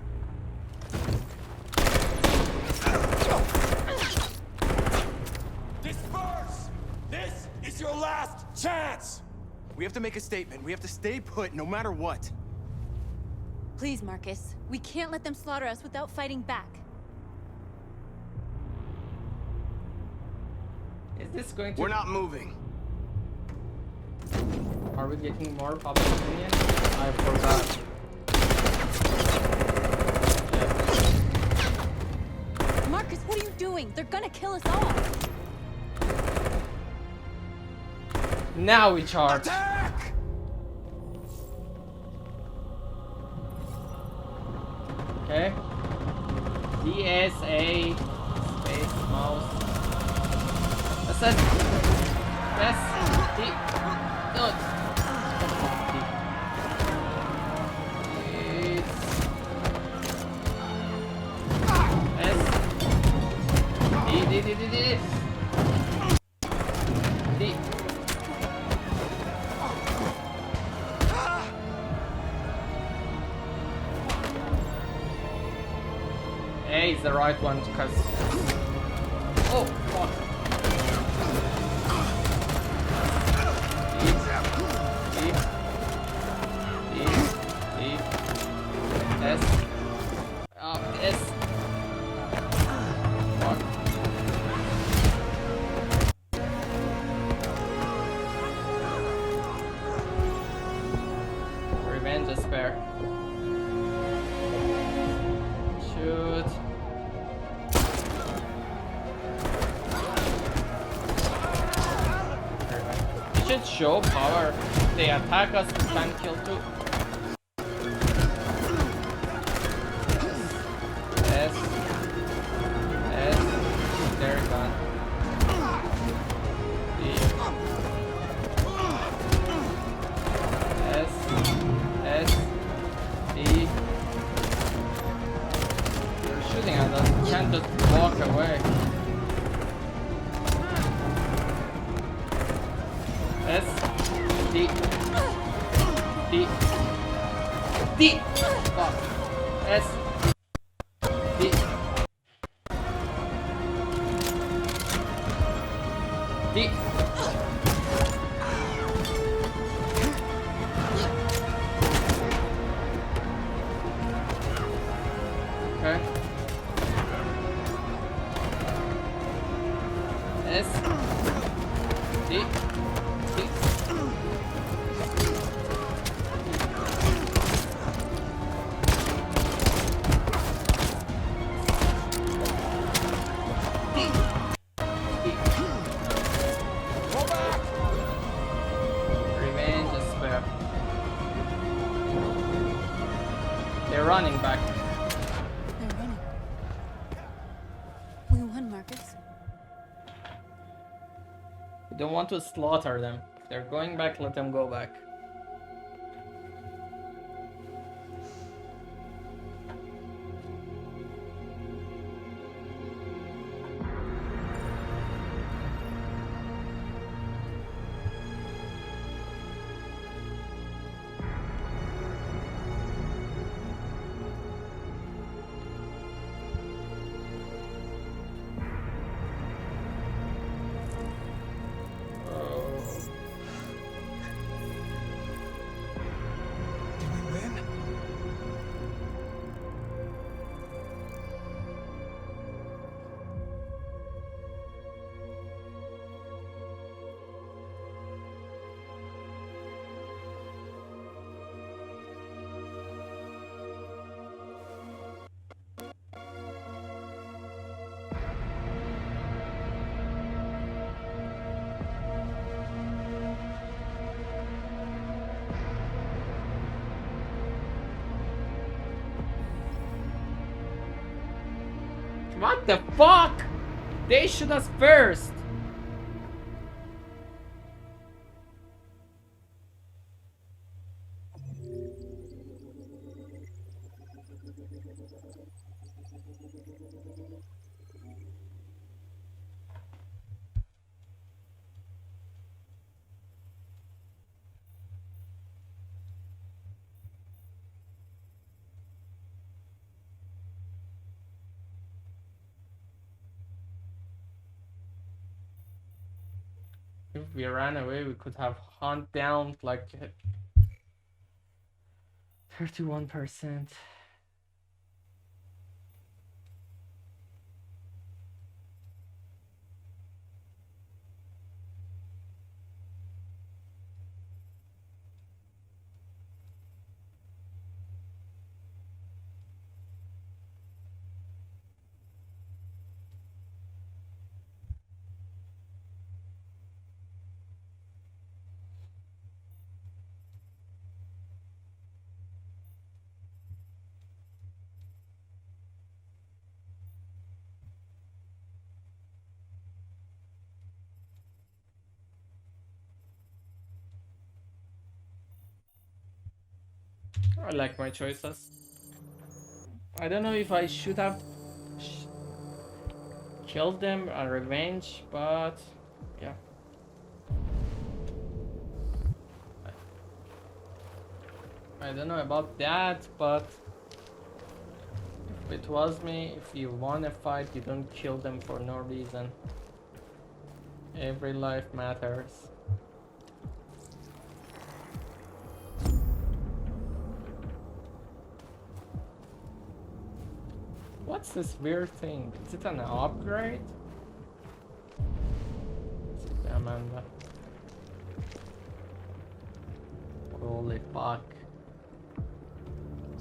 Disperse! This is your last chance! We have to make a statement. We have to stay put, no matter what. Please, Marcus. We can't let them slaughter us without fighting back. Is this going to... We're not moving. Are we getting more public opinion? I forgot. Marcus, what are you doing? They're gonna kill us all. Now we charge. Attack! Okay. DSA space mouse. That's it. Yes. D. No. D. A is the right one because... Oh, fuck. D. S. S. Fuck. Revenge is fair. Shoot. should show power. If they attack us, we can kill too. Yes. Yes. They're gone. S. S. E. They're shooting at us. We can't just walk away. S. D. D. D. Fuck. S. D. D. Okay. S. D. D. Revenge is fair. They're running back. They're running. We won, Marcus. We don't want to slaughter them. If they're going back, let them go back. What the fuck? They shoot us first. If we ran away, we could have hunt down like 31%. I like my choices. I don't know if I should have killed them on revenge, but yeah. I don't know about that, but if it was me, if you want a fight, you don't kill them for no reason. Every life matters. What's this weird thing? Is it an upgrade? Amanda. Holy fuck.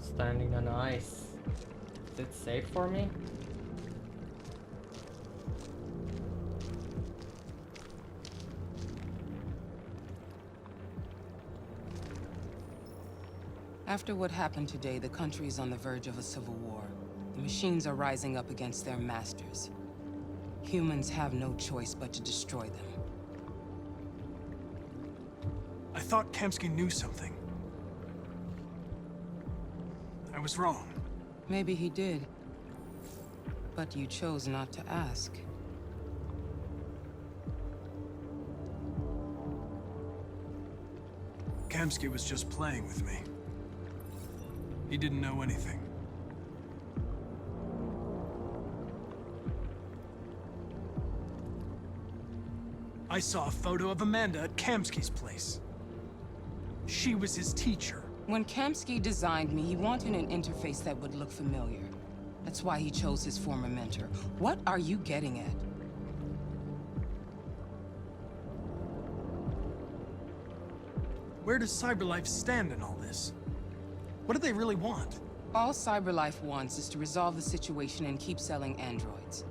Standing on ice. Is it safe for me? After what happened today, the country is on the verge of a civil war. The machines are rising up against their masters. Humans have no choice but to destroy them. I thought Kamsky knew something. I was wrong. Maybe he did. But you chose not to ask. Kamsky was just playing with me. He didn't know anything. I saw a photo of Amanda at Kamsky's place. She was his teacher. When Kamsky designed me, he wanted an interface that would look familiar. That's why he chose his former mentor. What are you getting at? Where does CyberLife stand in all this? What do they really want? All CyberLife wants is to resolve the situation and keep selling androids.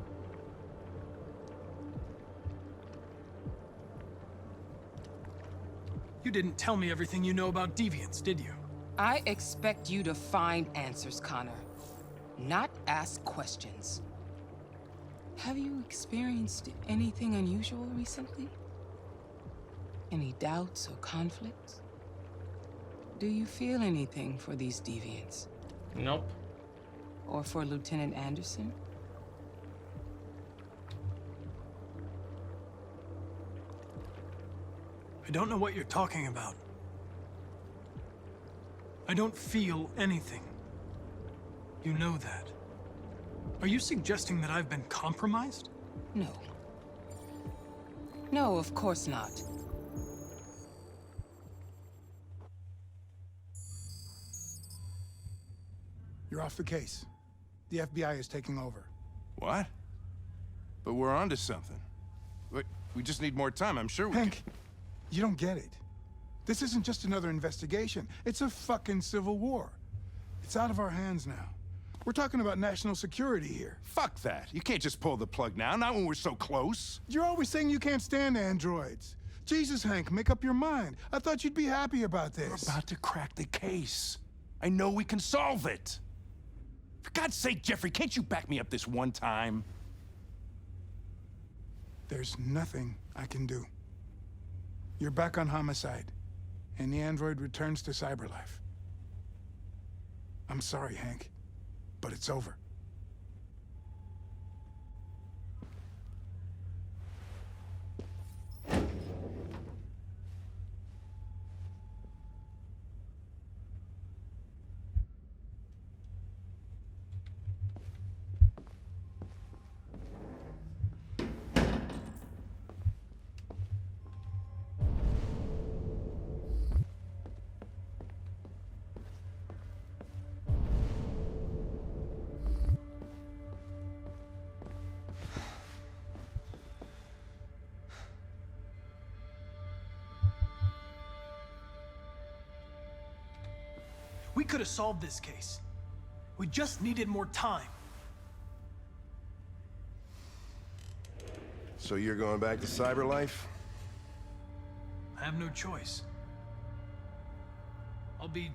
You didn't tell me everything you know about deviants, did you? I expect you to find answers, Connor. Not ask questions. Have you experienced anything unusual recently? Any doubts or conflicts? Do you feel anything for these deviants? Nope. Or for Lieutenant Anderson? I don't know what you're talking about. I don't feel anything. You know that. Are you suggesting that I've been compromised? No. No, of course not. You're off the case. The FBI is taking over. What? But we're onto something. We just need more time, I'm sure we Hank, you don't get it. This isn't just another investigation. It's a fucking civil war. It's out of our hands now. We're talking about national security here. Fuck that. You can't just pull the plug now, not when we're so close. You're always saying you can't stand androids. Jesus, Hank, make up your mind. I thought you'd be happy about this. We're about to crack the case. I know we can solve it. For God's sake, Jeffrey, can't you back me up this one time? There's nothing I can do. You're back on homicide, and the android returns to CyberLife. I'm sorry, Hank, but it's over. We could have solved this case. We just needed more time. So you're going back to CyberLife? I have no choice. I'll be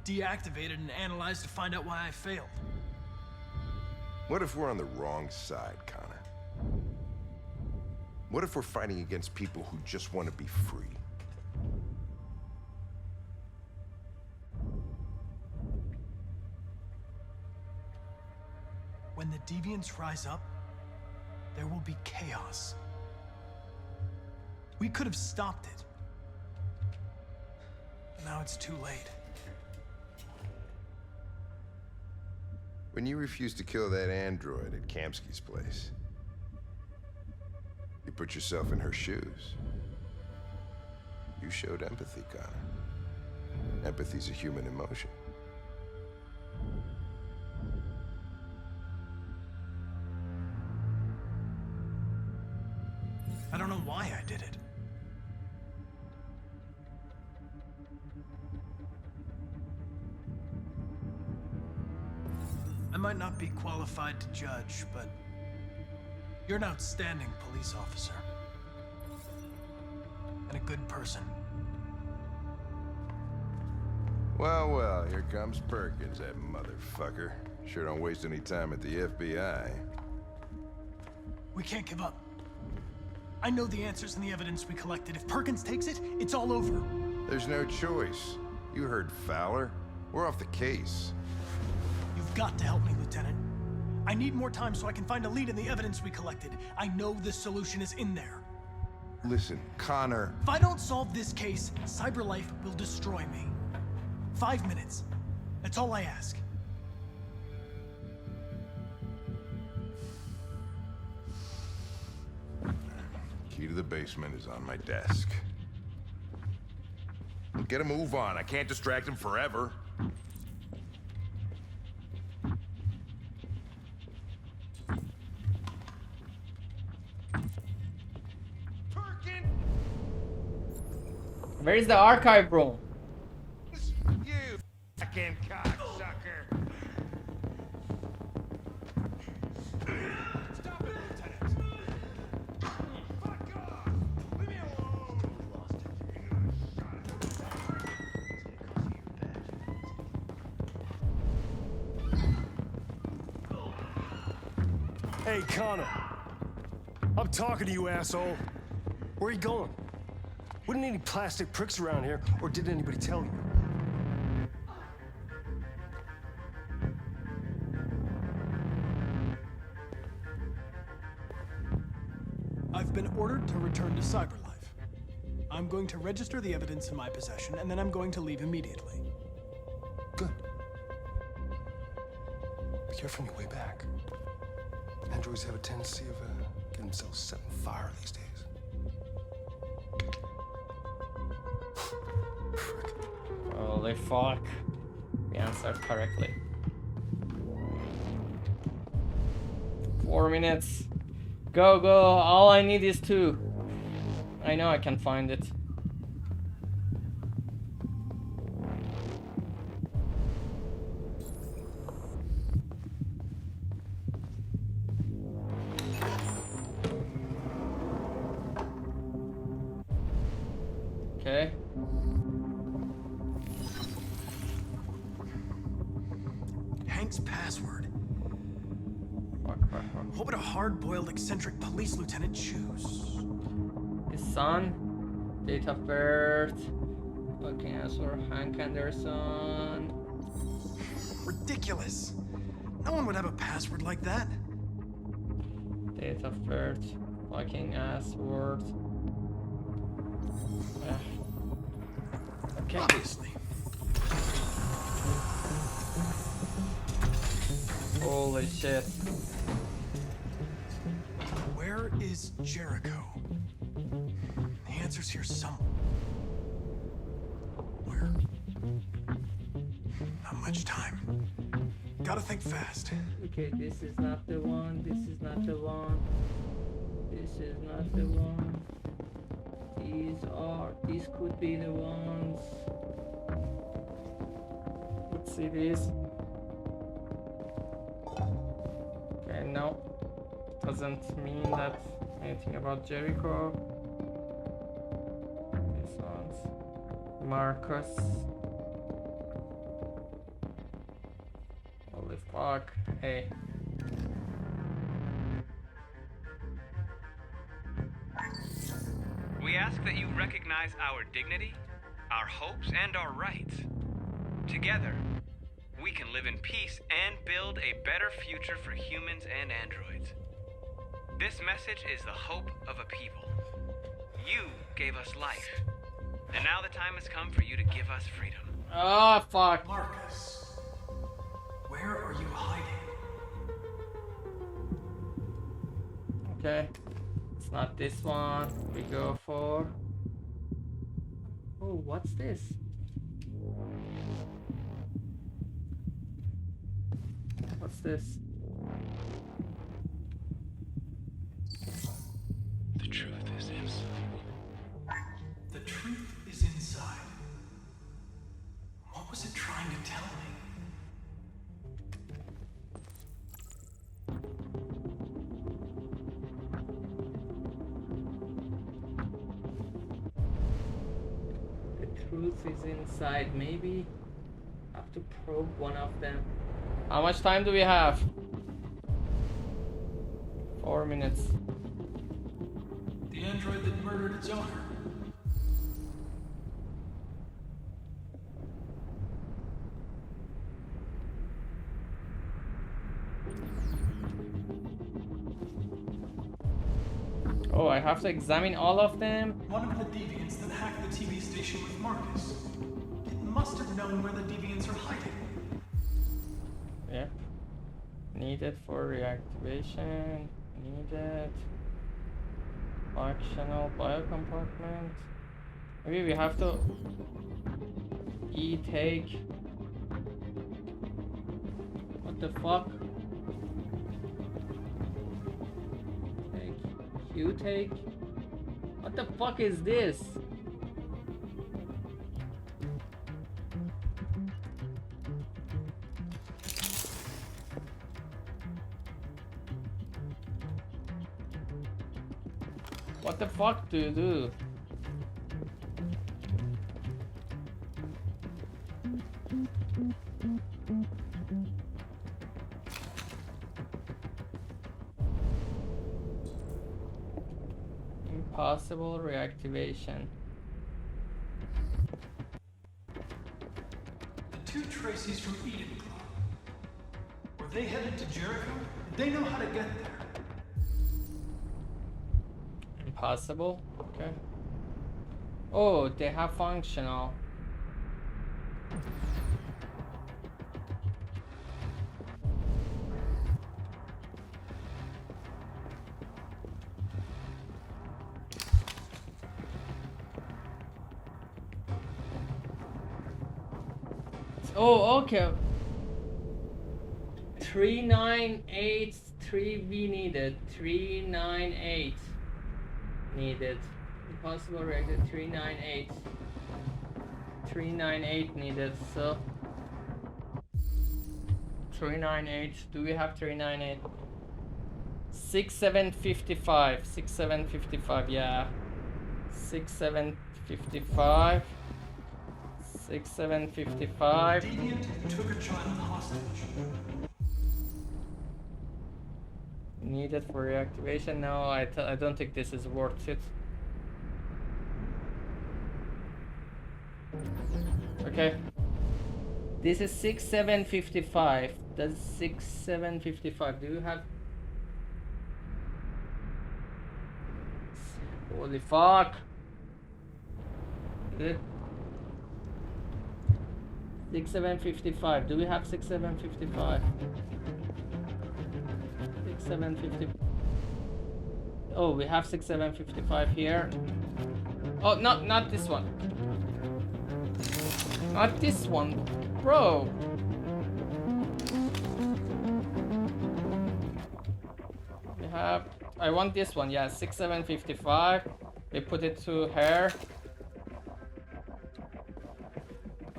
deactivated and analyzed to find out why I failed. What if we're on the wrong side, Connor? What if we're fighting against people who just want to be free? When the deviants rise up, there will be chaos. We could have stopped it. But now it's too late. When you refused to kill that android at Kamsky's place, you put yourself in her shoes. You showed empathy, Connor. Empathy's a human emotion. I don't know why I did it. I might not be qualified to judge, but you're an outstanding police officer. And a good person. Well, well, here comes Perkins, that motherfucker. Sure don't waste any time at the FBI. We can't give up. I know the answers and the evidence we collected. If Perkins takes it, it's all over. There's no choice. You heard Fowler. We're off the case. You've got to help me, Lieutenant. I need more time so I can find a lead in the evidence we collected. I know the solution is in there. Listen, Connor... If I don't solve this case, CyberLife will destroy me. 5 minutes. That's all I ask. Key to the basement is on my desk. Get a move on. I can't distract him forever. Where is the archive room? You fucking cocksucker. Stop it, Lieutenant. Fuck off. Leave me alone. Hey, Connor. I'm talking to you, asshole. Where are you going? Wouldn't any plastic pricks around here, or did anybody tell you? I've been ordered to return to CyberLife. I'm going to register the evidence in my possession, and then I'm going to leave immediately. Good. Be careful on your way back. Androids have a tendency of getting themselves set on fire these days. Holy fuck. We answered correctly. 4 minutes. Go, go. All I need is 2. I know I can find it. Okay. Hank's password. What would a hard-boiled, eccentric police lieutenant choose? His son, date of birth, fucking answer, Hank Anderson. Ridiculous. No one would have a password like that. Date of birth, fucking ass word. Okay. Obviously. Holy shit. Where is Jericho? The answer's here somewhere. Where? Not much time. Gotta think fast. Okay, this is not the one, this is not the one. This is not the one. These could be the ones. Let's see these. Okay, no. Doesn't mean that anything about Jericho. This one's Marcus. Holy fuck. Hey. We ask that you recognize our dignity, our hopes, and our rights. Together, we can live in peace and build a better future for humans and androids. This message is the hope of a people. You gave us life, and now the time has come for you to give us freedom. Oh, fuck. Marcus, where are you hiding? Okay. It's not this one. We go for... Oh, what's this? What's this? The truth is inside. The truth is inside. What was it trying to tell me? The truth is inside, maybe? to probe one of them. How much time do we have? 4 minutes. The android that murdered its owner. Oh, I have to examine all of them? One of the deviants that hacked the TV station with Marcus. It must have known where the deviants are hiding. Yep. Needed for reactivation. Needed. Functional biocompartment. Maybe we have to take. What the fuck? Take. What the fuck is this? What the fuck do you do? Impossible reactivation. The two Tracys from Eden Club. Were they headed to Jericho? Did they know how to get there? Impossible? Okay. Oh, they have functional. Oh, okay. 3983 needed. 398 needed. Impossible reactor 398. 398 needed. So 398. Do we have 398? 6755. 6755. Yeah. 6755. 6755. Deviant took a child hostage. Needed for reactivation? No, I don't think this is worth it. Okay. This is 6755. That's 6755. Do you have... Holy fuck! Is it 6755? Do we have 6755? 6750. Oh, we have 6755 here. Oh, not this one. Not this one, bro. We have. I want this one. Yeah, 6755. We put it to her.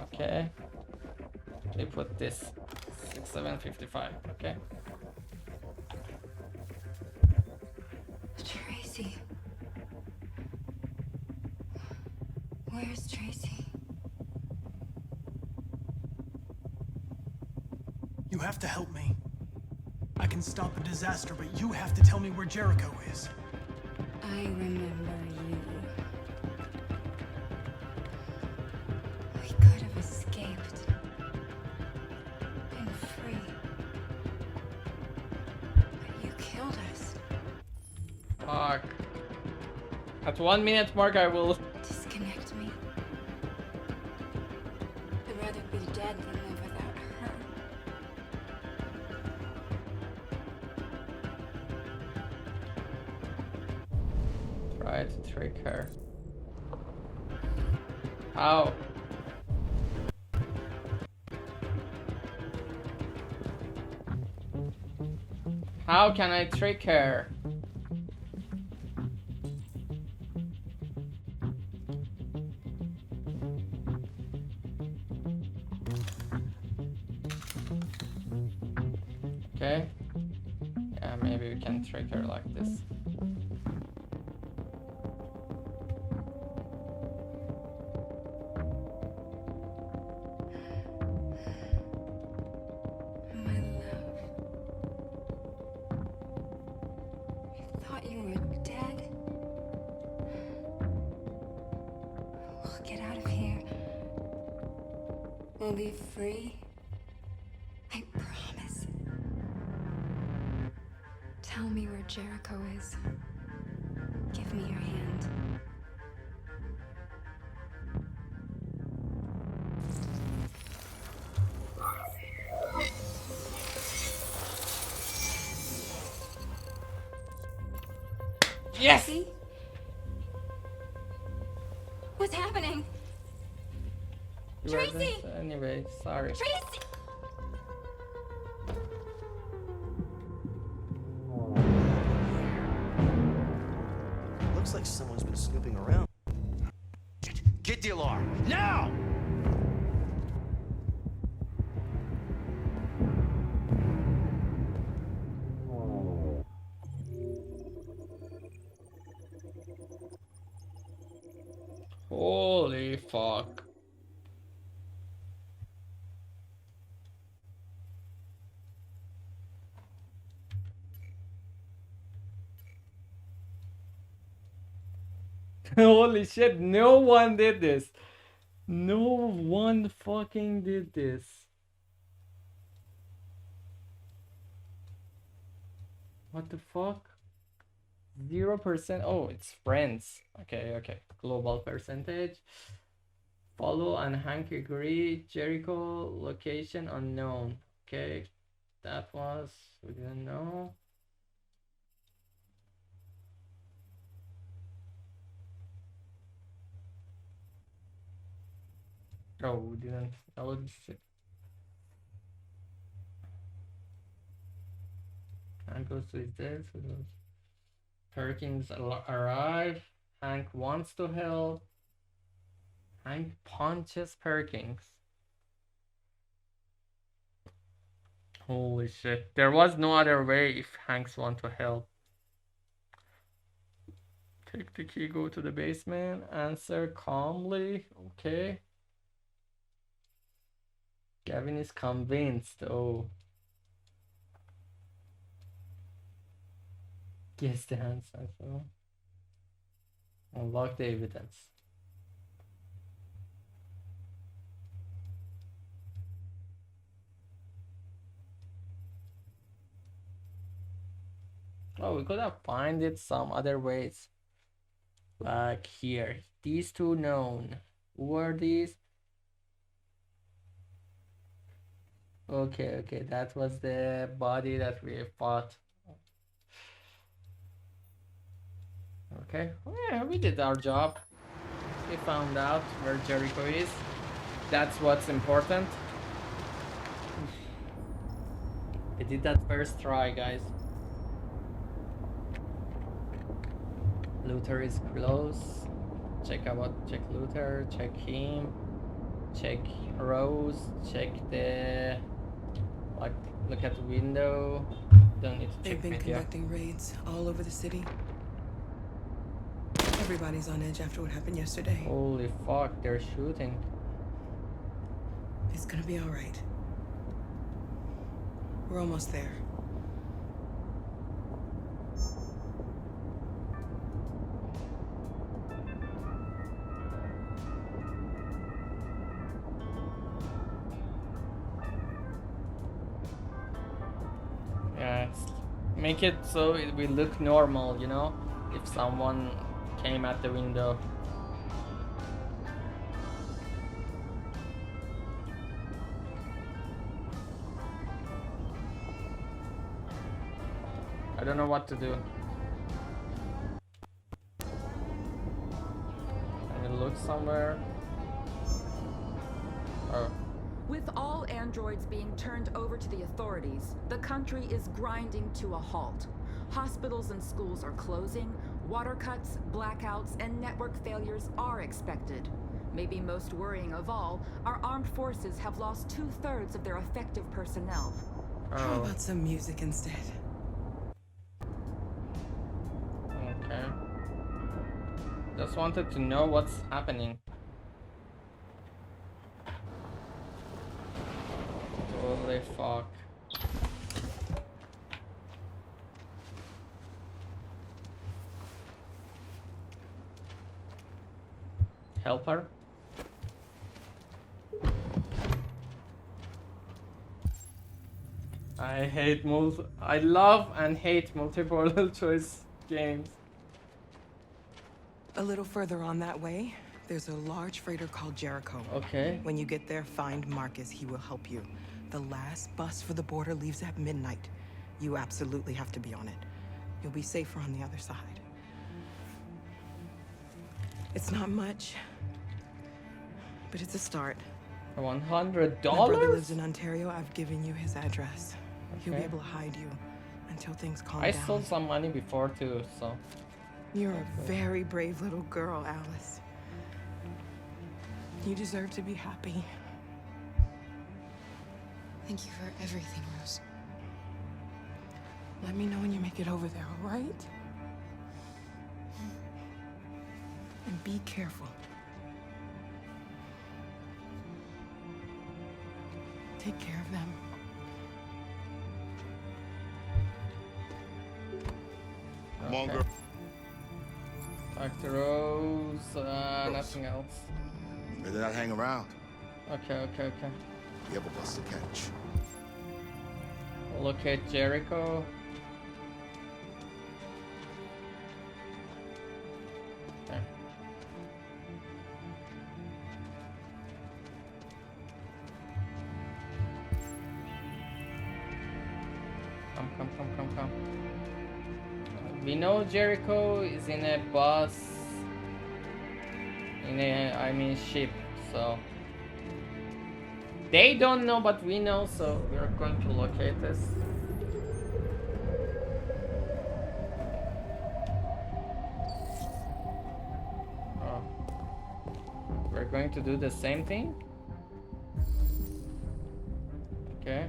Okay. We put this 6755. Okay. Tracy. Where's Tracy? You have to help me. I can stop a disaster, but you have to tell me where Jericho is. I remember you. We could have escaped. Been free. But you killed us. Fuck. At 1 minute mark, I will. Disconnect me. I'd rather be dead than live without her. Try to trick her. How? How can I trick her? Okay. Yeah, maybe we can trick her like this. We'll be free. I promise. Tell me where Jericho is. Give me your hand. Yes! See? What's happening? Tracy! Anyway, sorry. Tracy! Looks like someone's been snooping around. Get the alarm now! Holy fuck. Holy shit, no one did this. No one fucking did this. What the fuck? 0%. Oh, it's friends. Okay, okay. Global percentage. Follow and Hank agree. Jericho location unknown. Okay, that was, we didn't know. Oh, we didn't know this shit. Hank goes to his death. Perkins arrive. Hank wants to help. Hank punches Perkins. Holy shit. There was no other way if Hanks want to help. Take the key, go to the basement. Answer calmly. Okay. Gavin is convinced. Oh. Guess the answer. So. Unlock the evidence. Oh, we could have found it some other ways. Like here. These two known. Who are these? Okay, okay. That was the body that we fought. Okay. Yeah, we did our job. We found out where Jericho is. That's what's important. I did that first try, guys. Luther is close. Check Luther, check him, check Rose, check the, like, look at the window. Don't need to They've check been video. conducting raids all over the city. Everybody's on edge after what happened yesterday. Holy fuck, they're shooting. It's gonna be all right. We're almost there. Yeah, make it so it will look normal, you know, if someone came at the window. I don't know what to do. Can we look somewhere? Oh. With all androids being turned over to the authorities, the country is grinding to a halt. Hospitals and schools are closing, water cuts, blackouts, and network failures are expected. Maybe most worrying of all, our armed forces have lost 2/3 of their effective personnel. How about some music instead? Okay. Just wanted to know what's happening. Holy fuck. Help her? I love and hate multiple choice games. A little further on that way, there's a large freighter called Jericho. Okay. When you get there, find Marcus. He will help you. The last bus for the border leaves at midnight. You absolutely have to be on it. You'll be safer on the other side. It's not much, but it's a start. $100? My brother lives in Ontario. I've given you his address. He'll be Okay. able to hide you until things calm I down. stole some money before too, so. You're a very brave little girl, Alice. You deserve to be happy. Thank you for everything, Rose. Let me know when you make it over there, all right? And be careful. Take care of them. Come on, girl. Talk to Rose, nothing else. Better not hang around. Okay. You have a bus to catch. Locate Jericho. Okay. Come. We know Jericho is in a bus, ship, so they don't know, but we know, so we are going to locate this. Oh. We're going to do the same thing? Okay.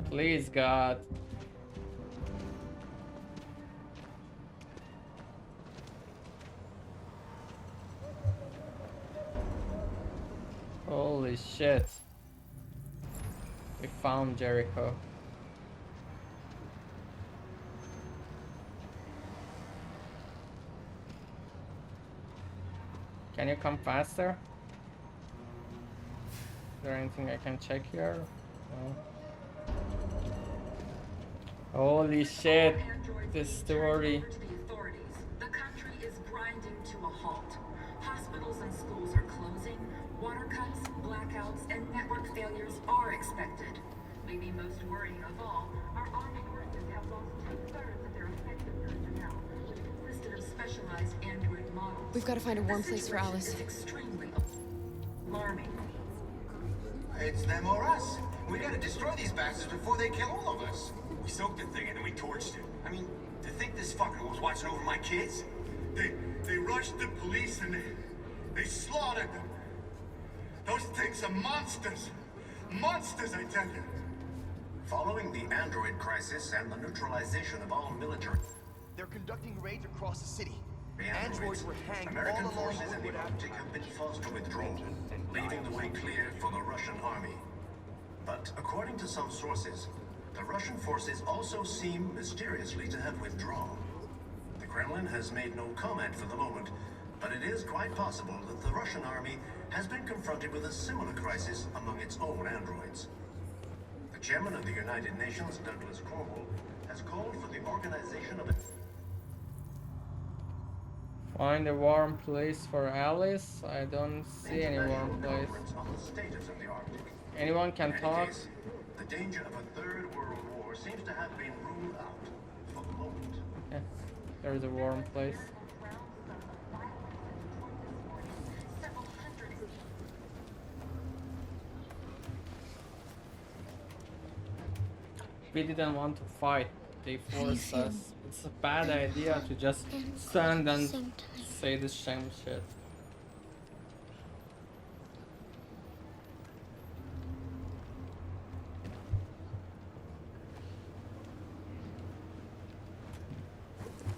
Please, God. Holy shit. We found Jericho. Can you come faster? Is there anything I can check here? No. Holy shit, this story. The country is grinding to a halt. Hospitals and schools are closing. Water cuts, blackouts, and network failures are expected. Maybe most worrying of all, our armed forces have lost 2/3 of their effective personnel, which consisted of specialized android models. We've got to find a warm place for Alice. It's extremely alarming. It's them or us. We gotta destroy these bastards before they kill all of us. We soaked the thing and then we torched it. I mean, to think this fucker was watching over my kids? They rushed the police and they slaughtered them. Those things are monsters. Monsters, I tell you. Following the android crisis and the neutralization of all military... They're conducting raids across the city. The Androids were hanged American all along forces in the Woodward Arctic have been forced to withdraw, leaving the way clear for the Russian army. But according to some sources, the Russian forces also seem mysteriously to have withdrawn. The Kremlin has made no comment for the moment, but it is quite possible that the Russian army has been confronted with a similar crisis among its own androids. The chairman of the United Nations, Douglas Cornwall, has called for the organization of a... Find a warm place for Alice. I don't see any warm place. Anyone can talk? The danger of a third world war seems to have been ruled out for the moment. Yeah, there's a warm place. We didn't want to fight. They forced us. It's a bad idea to just stand and say this same shit.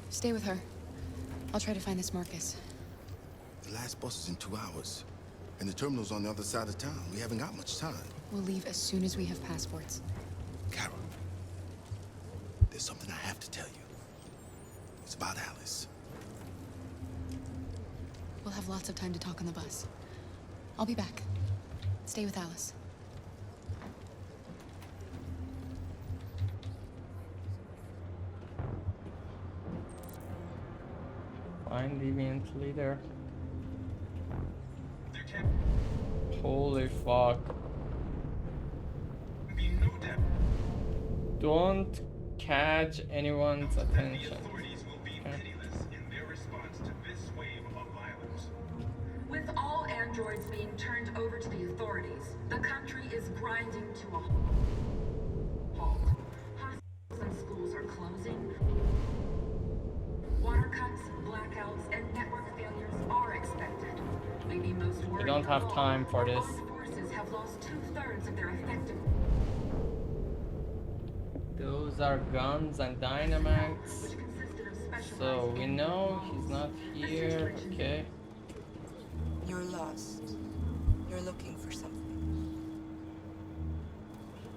Stay with her. I'll try to find this Marcus. The last bus is in 2 hours. And the terminal's on the other side of town. We haven't got much time. We'll leave as soon as we have passports. Carol, there's something I have to tell you. It's about Alice. We'll have lots of time to talk on the bus. I'll be back. Stay with Alice. Find deviant leader. Holy fuck. Don't catch anyone's attention. Okay. With all androids being turned over to the authorities, the country is grinding to a halt. Hospitals and schools are closing. Water cuts, blackouts, and network failures are expected. Maybe most We don't have time for this. armed forces have lost 2/3 of their effective. Those are guns and dynamites. So we know he's not here. Okay. You're lost. You're looking for something.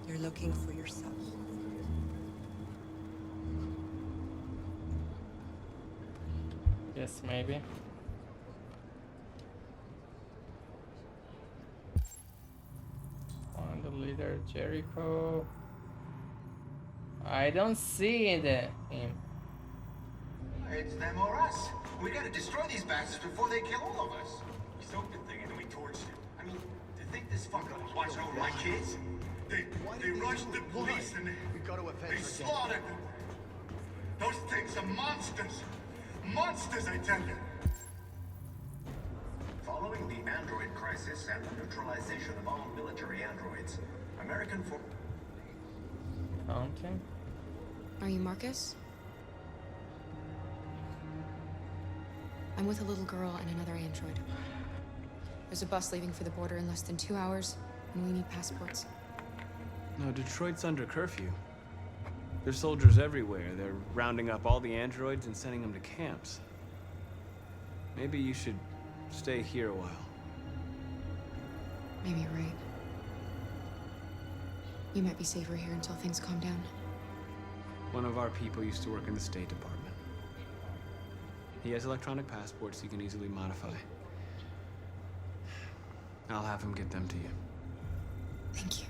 You're looking for yourself. Yes, maybe. Find the leader, Jericho. I don't see him. It's them or us. We gotta destroy these bastards before they kill all of us. We soaked the thing and then we torched it. I mean, to think this fucker was watching over my kids? They rushed the police and they slaughtered them. Those things are monsters. Monsters, I tell you. Following the android crisis and the neutralization of all military androids, American forces... Counting? Are you Marcus? I'm with a little girl and another android. There's a bus leaving for the border in less than 2 hours, and we need passports. No, Detroit's under curfew. There's soldiers everywhere. They're rounding up all the androids and sending them to camps. Maybe you should stay here a while. Maybe you're right. You might be safer here until things calm down. One of our people used to work in the State Department. He has electronic passports he can easily modify. I'll have him get them to you. Thank you.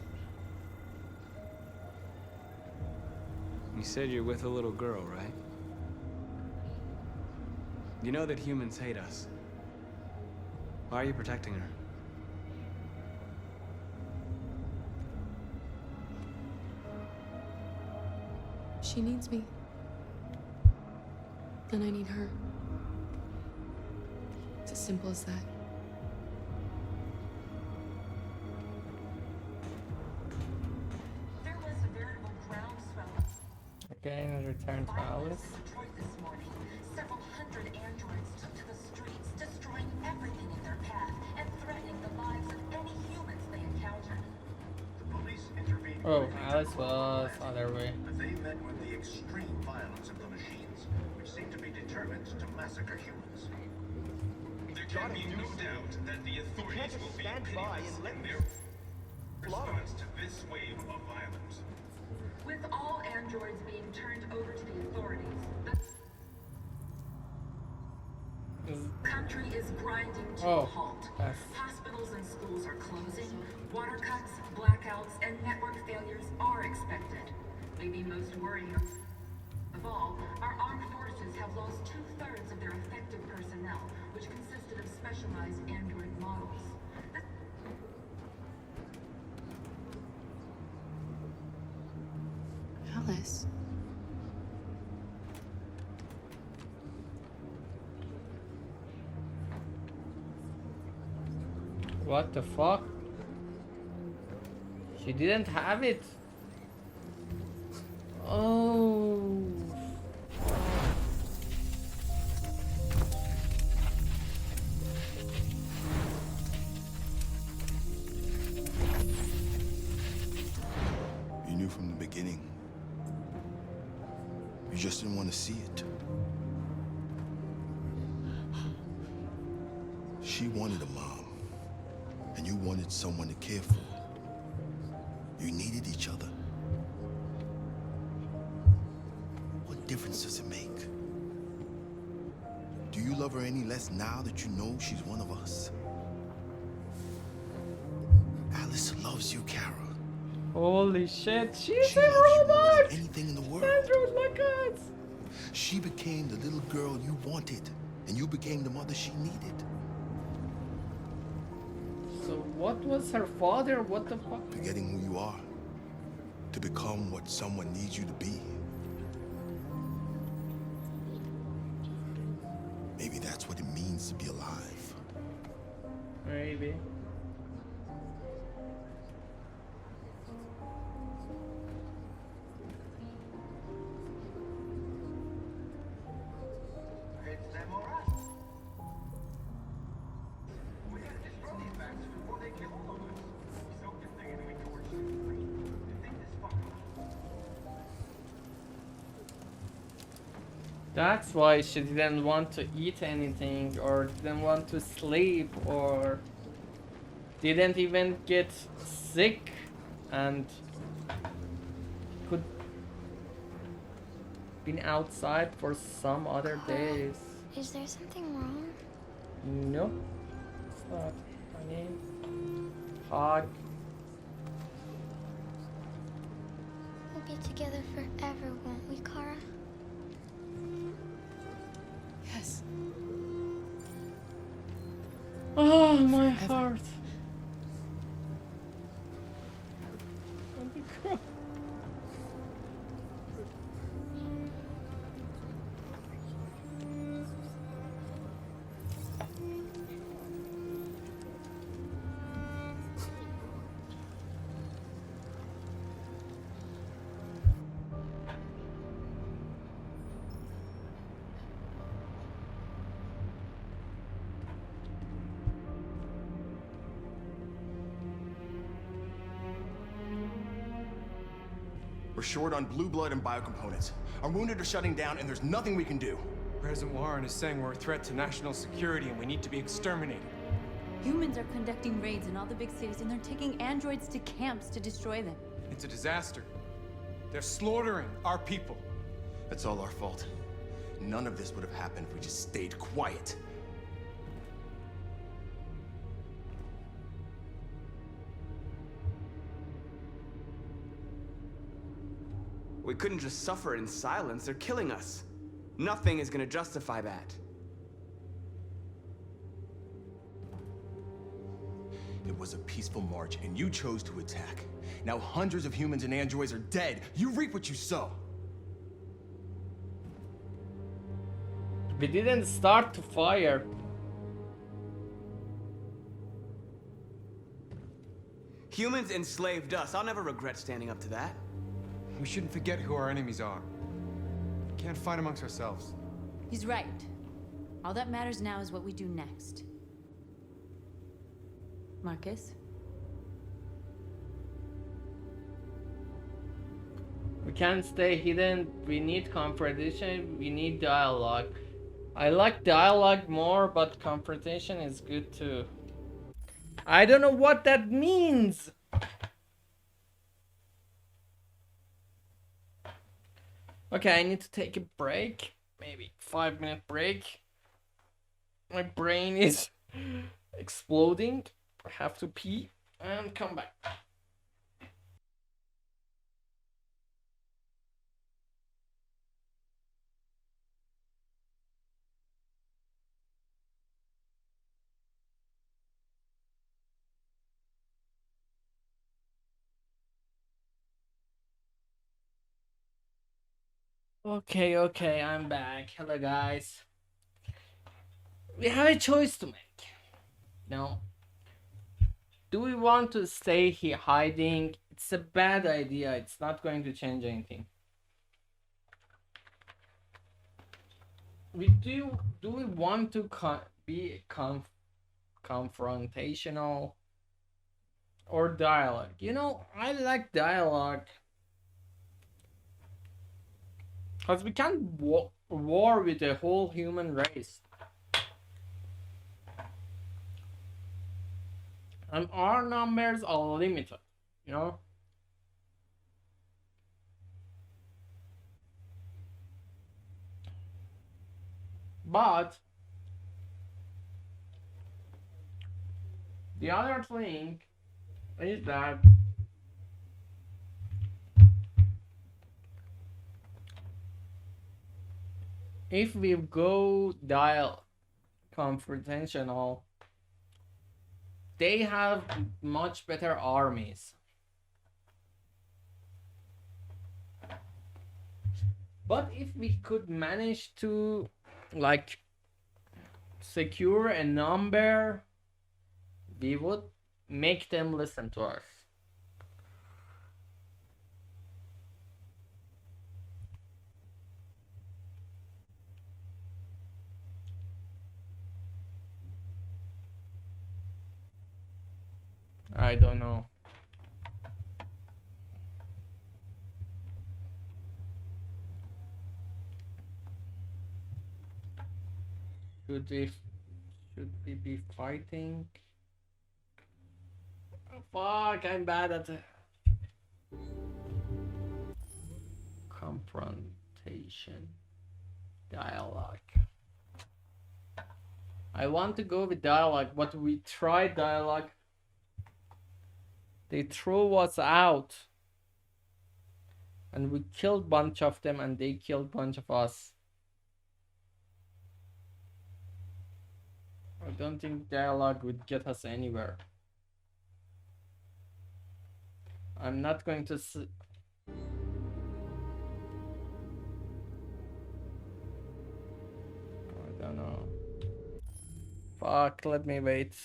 You said you're with a little girl, right? You know that humans hate us. Why are you protecting her? She needs me. And I need her. It's as simple as that. There was a veritable groundswell. Okay, and return to Alice. Detroit this morning. Several hundred androids took to the streets, destroying everything in their path and threatening the lives of any humans they encountered. The police intervened. Oh, Alice was other way. But they met with the extreme violence of the machines, which seem to be determined to massacre humans. There can be no doubt that the authorities will be pitiless in their response to this wave of violence. With all androids being turned over to the authorities, the country is grinding to a halt. Yes. Hospitals and schools are closing. Water cuts, blackouts, and network failures are expected. Maybe most worrying of all, our armed forces have lost 2/3 of their effective personnel, which consisted of specialized android models. Alice. What the fuck? She didn't have it. Oh. You knew from the beginning. You just didn't want to see it. She wanted a mom, and you wanted someone to care for. You needed each other. What difference does it make? Do you love her any less now that you know she's one of us? Alice loves you, Kara. Holy shit, she's She a loves you more than robot! anything in the world. Android like us! She became the little girl you wanted. and you became the mother she needed. So what was her father? What the fuck? Forgetting who you are to become what someone needs you to be. Maybe that's what it means to be alive. Maybe. It's them or us. We gotta destroy these bastards before they kill all of us. We soaked the thing and we torched it. You think this fucker... That's why she didn't want to eat anything, or didn't want to sleep, or didn't even get sick, and could been outside for some other days. Is there something wrong? No, it's not. Honey, hug. We'll be together forever, won't we, Kara? Yes. Oh, my heart. We're short on blue blood and biocomponents. Our wounded are shutting down, and there's nothing we can do. President Warren is saying we're a threat to national security and we need to be exterminated. Humans are conducting raids in all the big cities, and they're taking androids to camps to destroy them. It's a disaster. They're slaughtering our people. That's all our fault. None of this would have happened if we just stayed quiet. We couldn't just suffer in silence. They're killing us. Nothing is gonna justify that. It was a peaceful march, and you chose to attack. Now hundreds of humans and androids are dead. You reap what you sow. We didn't start to fire. Humans enslaved us. I'll never regret standing up to that. We shouldn't forget who our enemies are. We can't fight amongst ourselves. He's right. All that matters now is what we do next. Marcus? We can't stay hidden. We need confrontation. We need dialogue. I like dialogue more, but confrontation is good too. I don't know what that means. Okay, I need to take a break. Maybe 5-minute break. My brain is exploding. I have to pee and come back. Okay, I'm back. Hello, guys. We have a choice to make. No. Do we want to stay here hiding? It's a bad idea. It's not going to change anything. Do we want to be confrontational or dialogue? You know, I like dialogue. Because we can't war with the whole human race. And our numbers are limited, you know? But the other thing is that if we go confrontational. They have much better armies. But if we could manage to like secure a number, we would make them listen to us. I don't know. Should we be fighting? Oh, fuck, I'm bad at it. Confrontation. Dialogue. I want to go with dialogue, but we tried dialogue. They threw us out. And we killed bunch of them and they killed bunch of us. I don't think dialogue would get us anywhere. I'm not going to I don't know. Fuck, let me wait.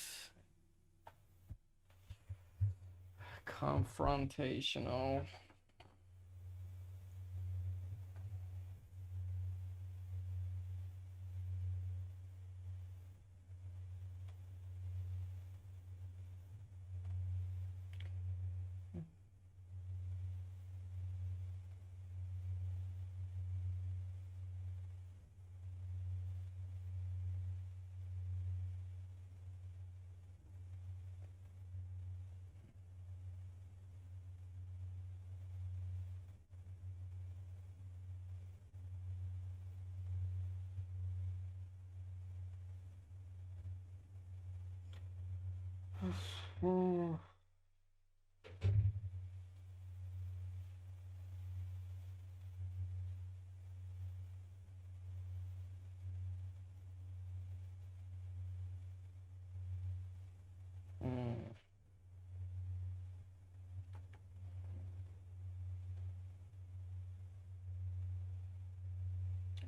Confrontational.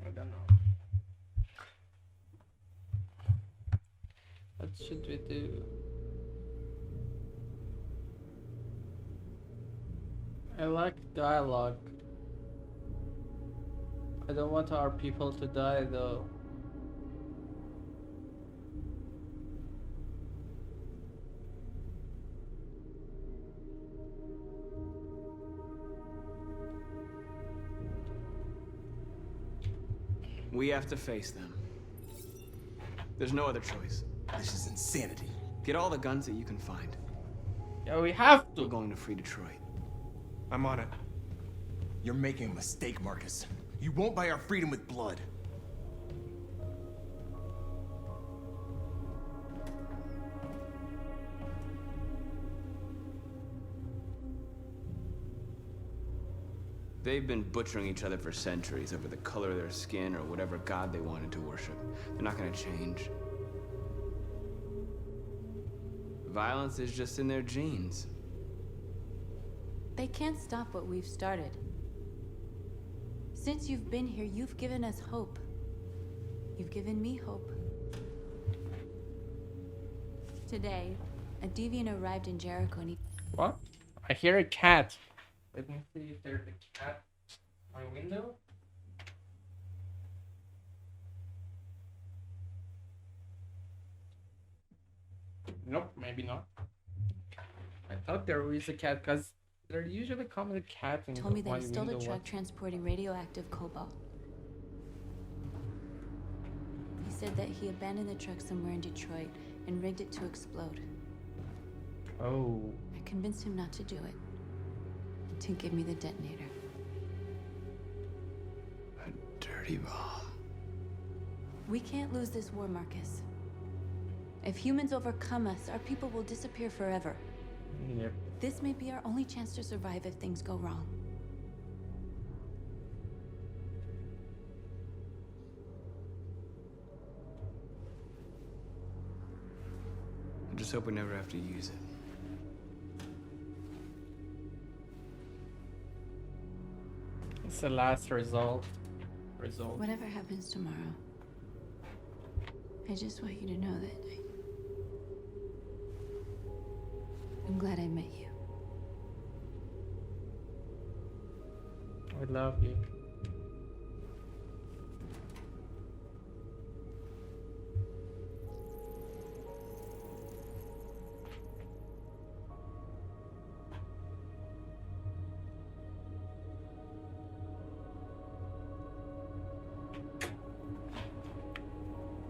I don't know. What should we do? I like dialogue. I don't want our people to die though. We have to face them. There's no other choice. This is insanity. Get all the guns that you can find. Yeah, we have to. We're going to free Detroit. I'm on it. You're making a mistake, Marcus. You won't buy our freedom with blood. They've been butchering each other for centuries over the color of their skin or whatever god they wanted to worship. They're not gonna change. Violence is just in their genes. They can't stop what we've started. Since you've been here, you've given us hope. You've given me hope. Today, a deviant arrived in Jericho and he... What? I hear a cat. Let me see if there's a cat on my window. Nope, maybe not. I thought there was a cat because there usually comes a cat in told me that my he stole a window. truck transporting radioactive cobalt. He said that he abandoned the truck somewhere in Detroit and rigged it to explode. Oh. I convinced him not to do it. To give me the detonator. A dirty bomb. We can't lose this war, Marcus. If humans overcome us, our people will disappear forever. Yep. This may be our only chance to survive if things go wrong. just hope we never have to use it. It's the last result. Whatever happens tomorrow, I just want you to know that I'm glad I met you. I love you.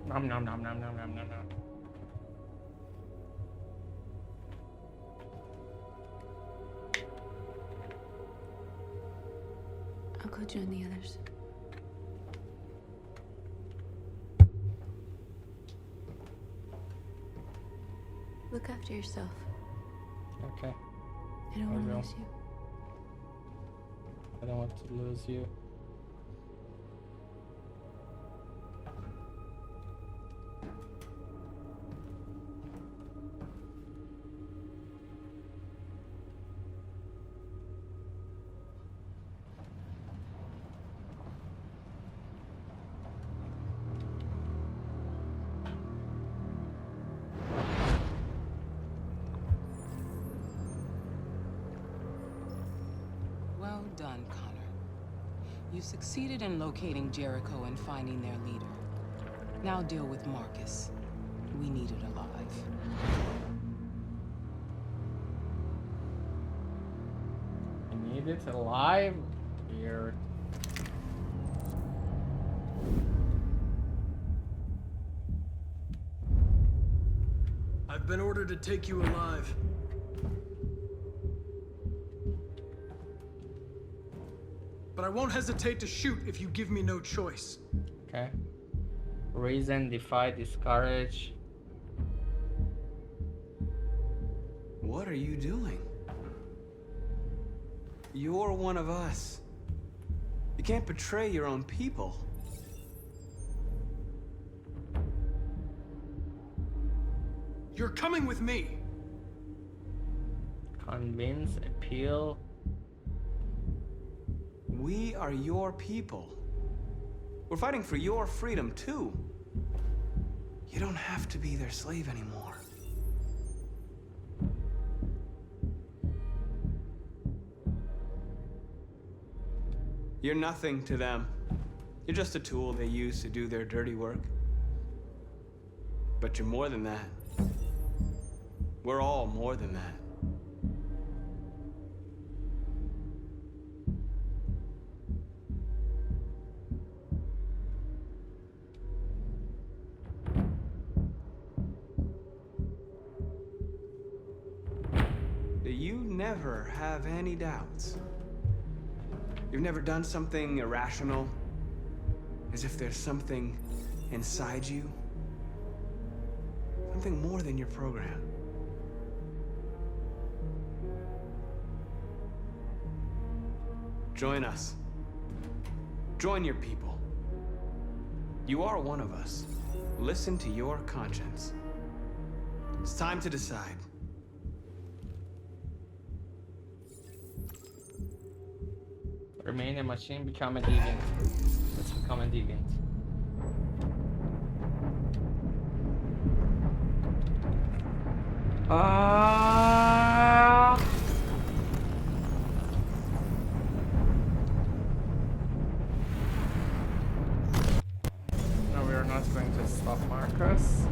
Nom nom nom nom nom nom nom nom. I'll go join the others. Look after yourself. Okay. I don't want to will. lose you. I don't want to lose you. Well done, Connor. You succeeded in locating Jericho and finding their leader. Now deal with Marcus. We need it alive. I need it alive? Weird. I've been ordered to take you alive. But I won't hesitate to shoot if you give me no choice. Okay. Reason, defy, discourage. What are you doing? You're one of us. You can't betray your own people. You're coming with me. Convince, appeal. We are your people. We're fighting for your freedom, too. You don't have to be their slave anymore. You're nothing to them. You're just a tool they use to do their dirty work. But you're more than that. We're all more than that. You never have any doubts. You've never done something irrational, as if there's something inside you, something more than your program. Join us. Join your people. You are one of us. Listen to your conscience. It's time to decide. Remain a machine, become a deviant. Let's become a deviant. No, we are not going to stop Marcus.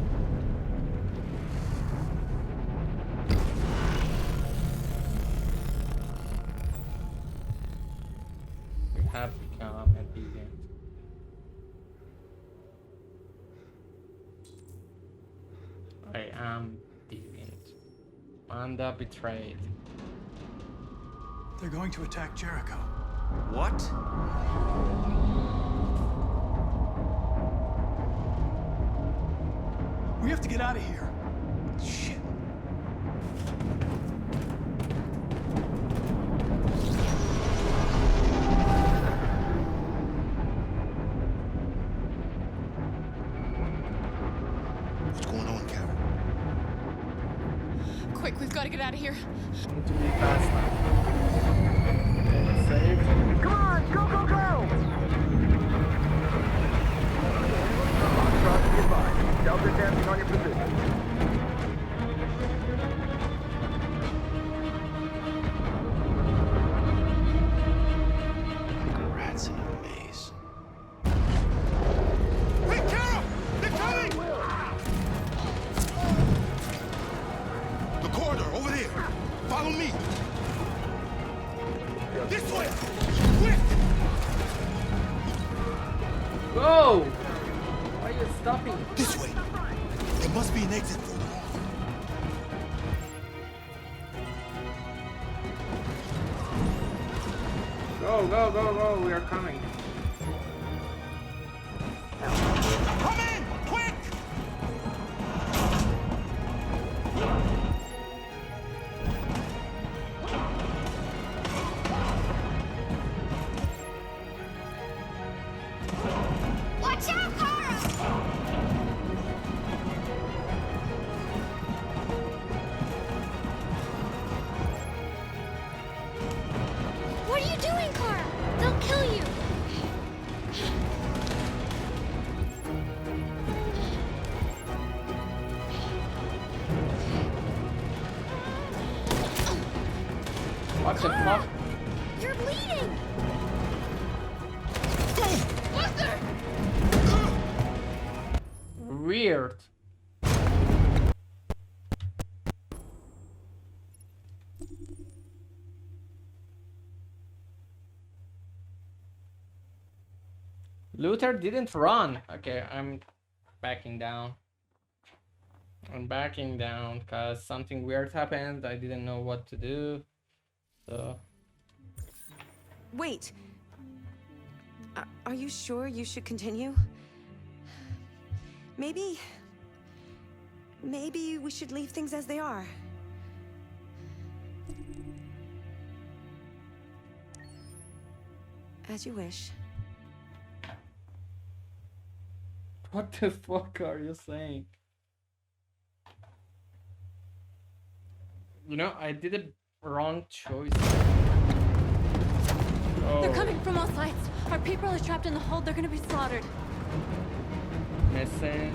We have become a deviant. I am deviant. Manda betrayed. They're going to attack Jericho. What? We have to get out of here. Shit. What's going on, Karen? Quick, we've got to get out of here. Need to be fast now. Okay, save. Come on, go, go, go! Foxtrot, be advised. Delta dancing on your position. Rats in a maze. Hey, Carol! They're coming! The corridor, over there. Follow me. This way! Quick! Go! Why are you stopping? This way. There must be an exit for them. Go, go, go, go! We are coming. Come in! Quick! Watch out, Kara! What are you doing, Kara? They'll kill you. What the fuck? You're bleeding. Buster! Weird. Luther didn't run. Okay, I'm backing down. I'm backing down because something weird happened. I didn't know what to do. So Wait. Are you sure you should continue? Maybe we should leave things as they are. As you wish. what the fuck are you saying? You know, I did a wrong choice. Oh. They're coming from all sides. Our people are trapped in the hold. They're gonna be slaughtered. Message.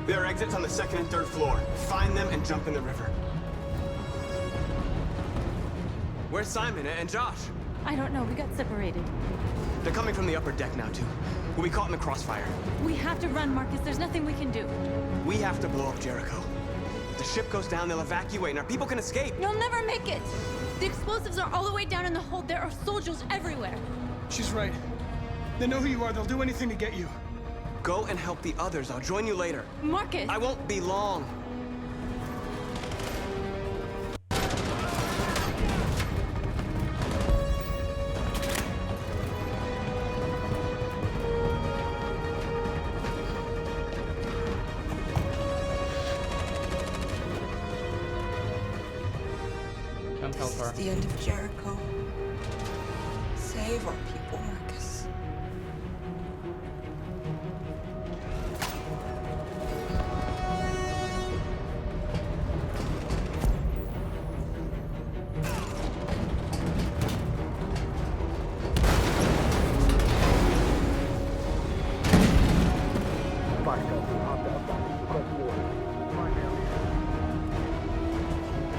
There are exits on the second and third floor. Find them and jump in the river. Where's Simon and Josh? I don't know. We got separated. They're coming from the upper deck now, too. We'll be caught in the crossfire. We have to run, Marcus. There's nothing we can do. We have to blow up Jericho. If the ship goes down, they'll evacuate and our people can escape. You'll never make it! The explosives are all the way down in the hold. There are soldiers everywhere. She's right. They know who you are. They'll do anything to get you. Go and help the others. I'll join you later. Marcus! I won't be long. Can't help her. It's the end of Jericho. Save our people, Marcus.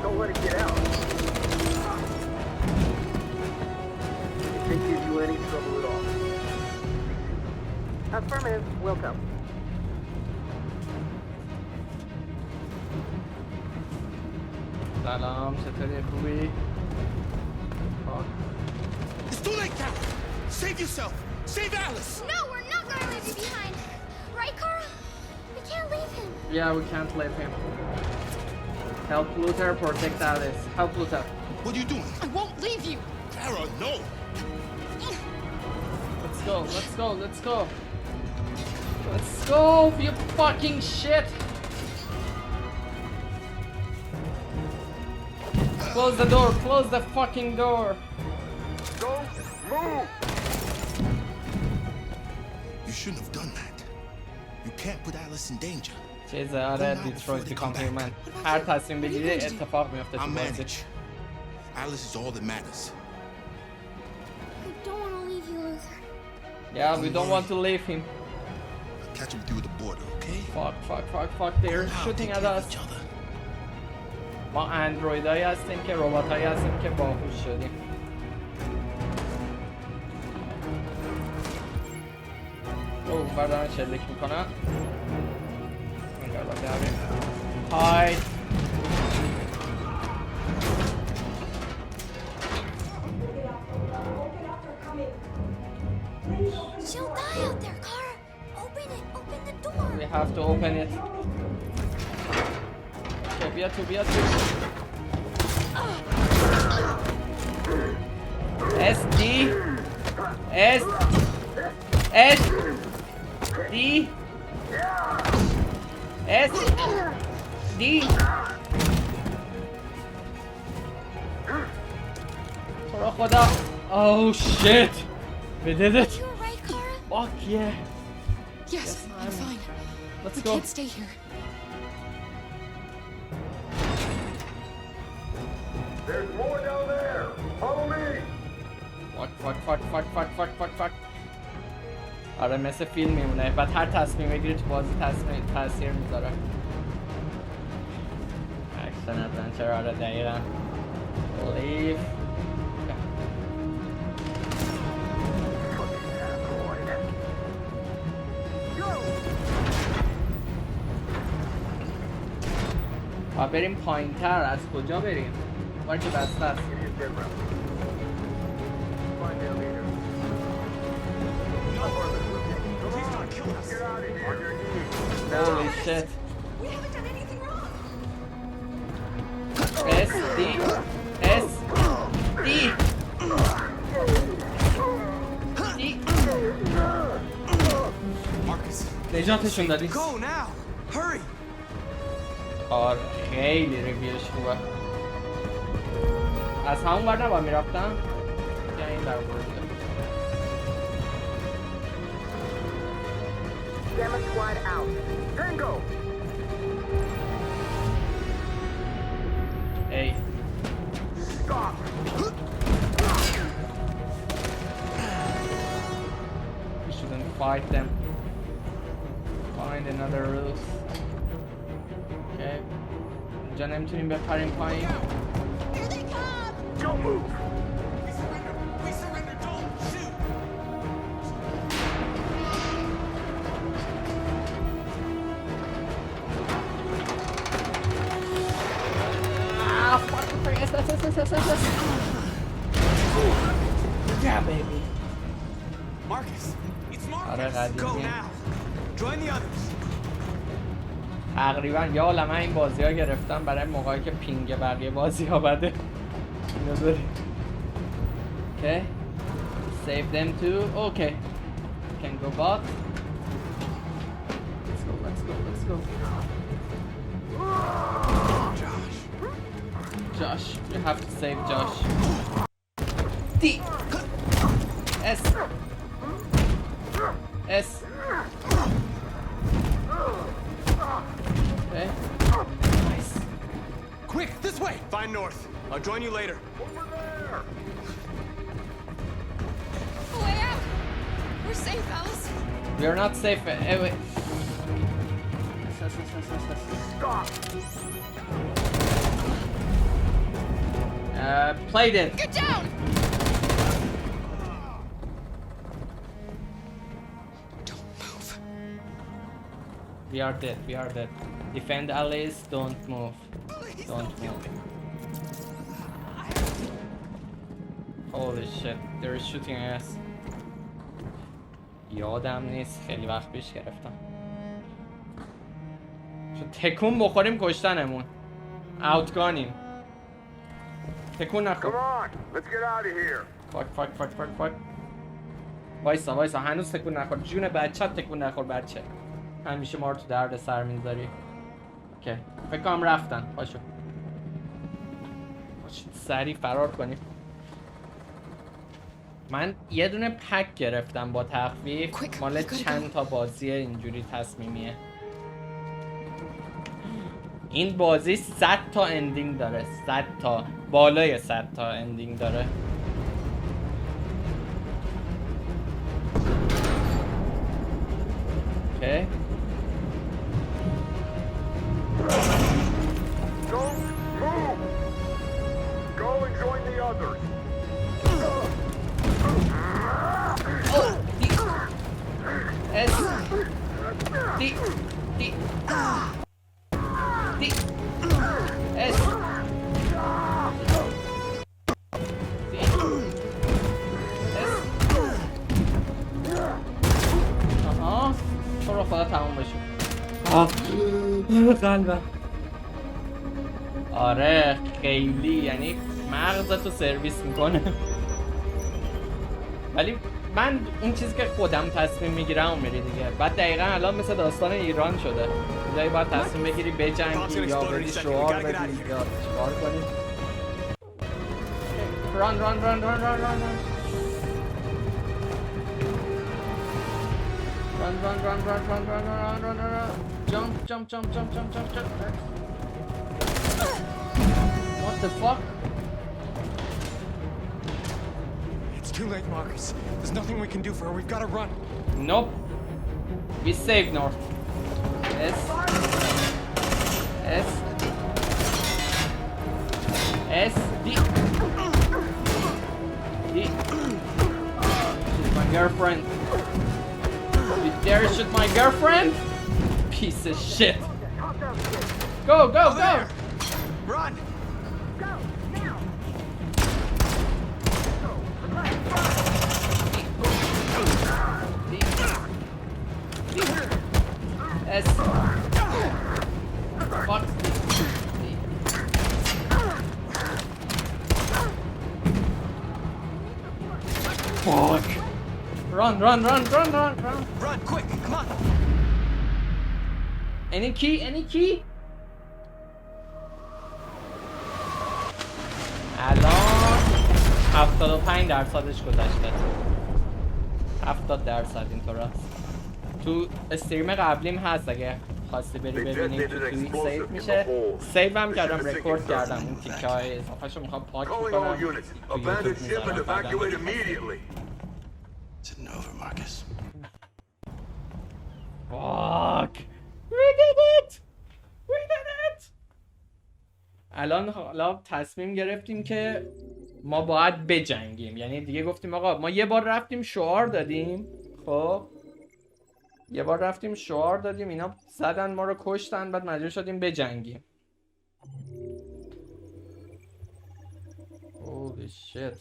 Don't let it get out. If it gives you any trouble at all. Affirmative. Welcome. سلام چطوری خوبی؟ It's too late, Carol. Save yourself. Save Alice. No, we're not gonna leave you behind. Right, Kara? We can't leave him. Yeah, we can't leave him. Help Luther, protect Alice. Help Luther. What are you doing? I won't leave you! Carol, no. Let's go, let's go, let's go. Let's go, you fucking shit. Close the door, close the fucking door. Go, move! You shouldn't have done that. You can't put Alice in danger. چیز آره دیترویت بیکام هیومن هر تصمیم بگیری اتفاق میفته تو بازی. Alice is all that matters. I don't want to leave you, Luther. Yeah, we don't want to leave him. I'll catch up with you at the border, okay? Fuck, they're shooting at us. ما اندرویدایی هستیم که رباتایی هستیم که باهوش شدیم. اوه بردارن شلیک میکنن. های She'll die out there, Kara. Open it. Open the door. We have to open it. Okay, بیا تو. S D S S D S D تو رو خدا. Oh shit. We did it. You alright, Kara? Fuck yeah. Yes, I'm fine. Let's We go. can't stay here. There's more down there. Follow me. Fuck. آره مثل فیلم میمونه. بعد هر تصمیم بگیری تو بازی تاثیر میذاره. اکشن ادونچر آره دقیقا. لیف. بریم پایین تر. از کجا بریم؟ بار که بسته است. Holy shit. We haven't done anything wrong. S D S D Marcus. نجاتشون دادی. Go now. Hurry. آره خیلی ریویوش خوبه. از همون ور نباید میرفتم یا این در بوده. Gamma squad out. Tango. Hey. Stop. We shouldn't fight them. Find another route. Okay. اینجا نمیتونیم بپریم پایین. Don't move. We surrender. Don't shoot. Yeah, baby. Marcus. It's آره Marcus. Go قدیمی. now. Join the others. تقریبا یا عالمه این بازی ها گرفتم برای موقعی که پینگ بقیه بازی ها بده. اینو داریم. Okay. Save them too. Okay. Can go back. Let's go. Josh. You have to save Josh. D S S Okay. Nice. Quick, this way. Find North. I'll join you later. Way out. We're safe, Alice. We are not safe. Wait. Stop. Played it. Get down. Don't move. We are dead. Defend Alice. Don't move. Don't move. Holy shit. They're shooting us. یادم نیست خیلی وقت پیش گرفتم. چون تکون بخوریم کشتنمون. اوتگانیم. تکون نخور. فاک. وایسا هنوز تکون نخور. جون بچه‌ت تکون نخور بچه. همیشه ما رو تو درد سر میذاری. اوکی. فکر کنم رفتن. پاشو. سریع فرار کنیم. من یه دونه پک گرفتم با تخفیف مال چند تا بازی اینجوری تصمیمیه. این بازی 100 تا اندینگ داره، 100 تا، بالای 100 تا اندینگ داره. اوکی. Don't move! Go and join the others. S D D D S آها تو رو خدا تموم بشه. قلبم. آره خیلی، یعنی مغزتو سرویس میکنه. ولی من اون چیزی که خودم تصمیم میگیرم اون میری دیگه. بعد دقیقا الان مثل داستان ایران شده، جایی باید تصمیم بگیری بجنگی یا بدی شعار بدی یا چیکار کنی. ران ران ران ران ران ران run. Jump. What the fuck? It's too late, Marcus. There's nothing we can do for her. We've got to run. Nope. We save North. S. D. She's my girlfriend. You dare shoot my girlfriend? Piece of shit. Go! Run! S. Fuck. Fuck. Run. Run, quick, come on. Any key? الان 75% گذشته. 70% اینطور است. تو استریم قبلیم هست، اگه خواستی بری ببینی تو توییت سیو میشه. سیو هم کردم، رکورد کردم اون تیکه های اضافه‌شو میخوام پاک بکنم تو یوتیوب میذارم. It's over, Marcus. Fuck. We did it. الان حالا تصمیم گرفتیم که ما باید بجنگیم. یعنی دیگه گفتیم آقا ما یه بار رفتیم شعار دادیم، خب یه بار رفتیم شعار دادیم، اینا زدن ما رو کشتن، بعد مجبور شدیم بجنگیم. Holy shit.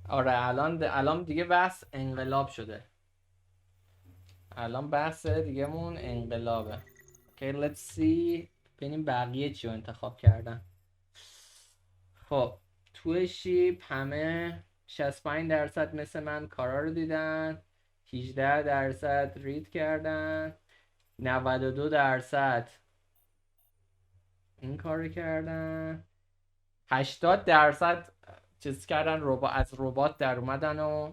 آره الان دیگه بحث انقلاب شده. الان بحث دیگه‌مون انقلابه. Okay, let's see. ببینیم بقیه چی رو انتخاب کردن. خب توی شیپ همه 65% مثل من کارا رو دیدن، 18% رید کردن، 92% این کار رو کردن، 80% چیز کردن از ربات در اومدن و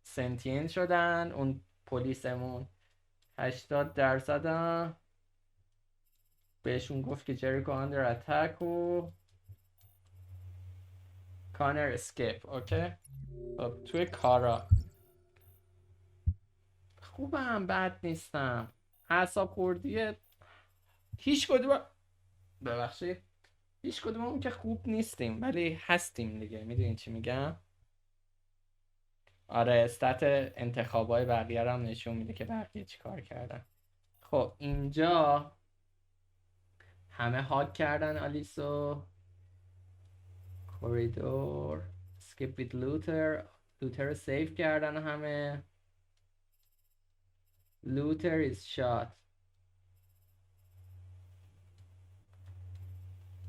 سنتین شدن. اون پلیسمون 80% هم بهشون گفت که جریکو اندر اتک و کانر اسکیپ. اوکی. خب توی کارا خوبم، بد نیستم. اعصاب خوردیه هیچ کدوممون که خوب نیستیم ولی هستیم دیگه. میدونین چی میگم؟ آره استات انتخابای بقیه هم نشون میده که بقیه چی کار کردن. خب اینجا همه هاک کردن آلیسو. کوریدور اسکیپ ویت لوتر رو سیف کردن همه. لوتر is shot.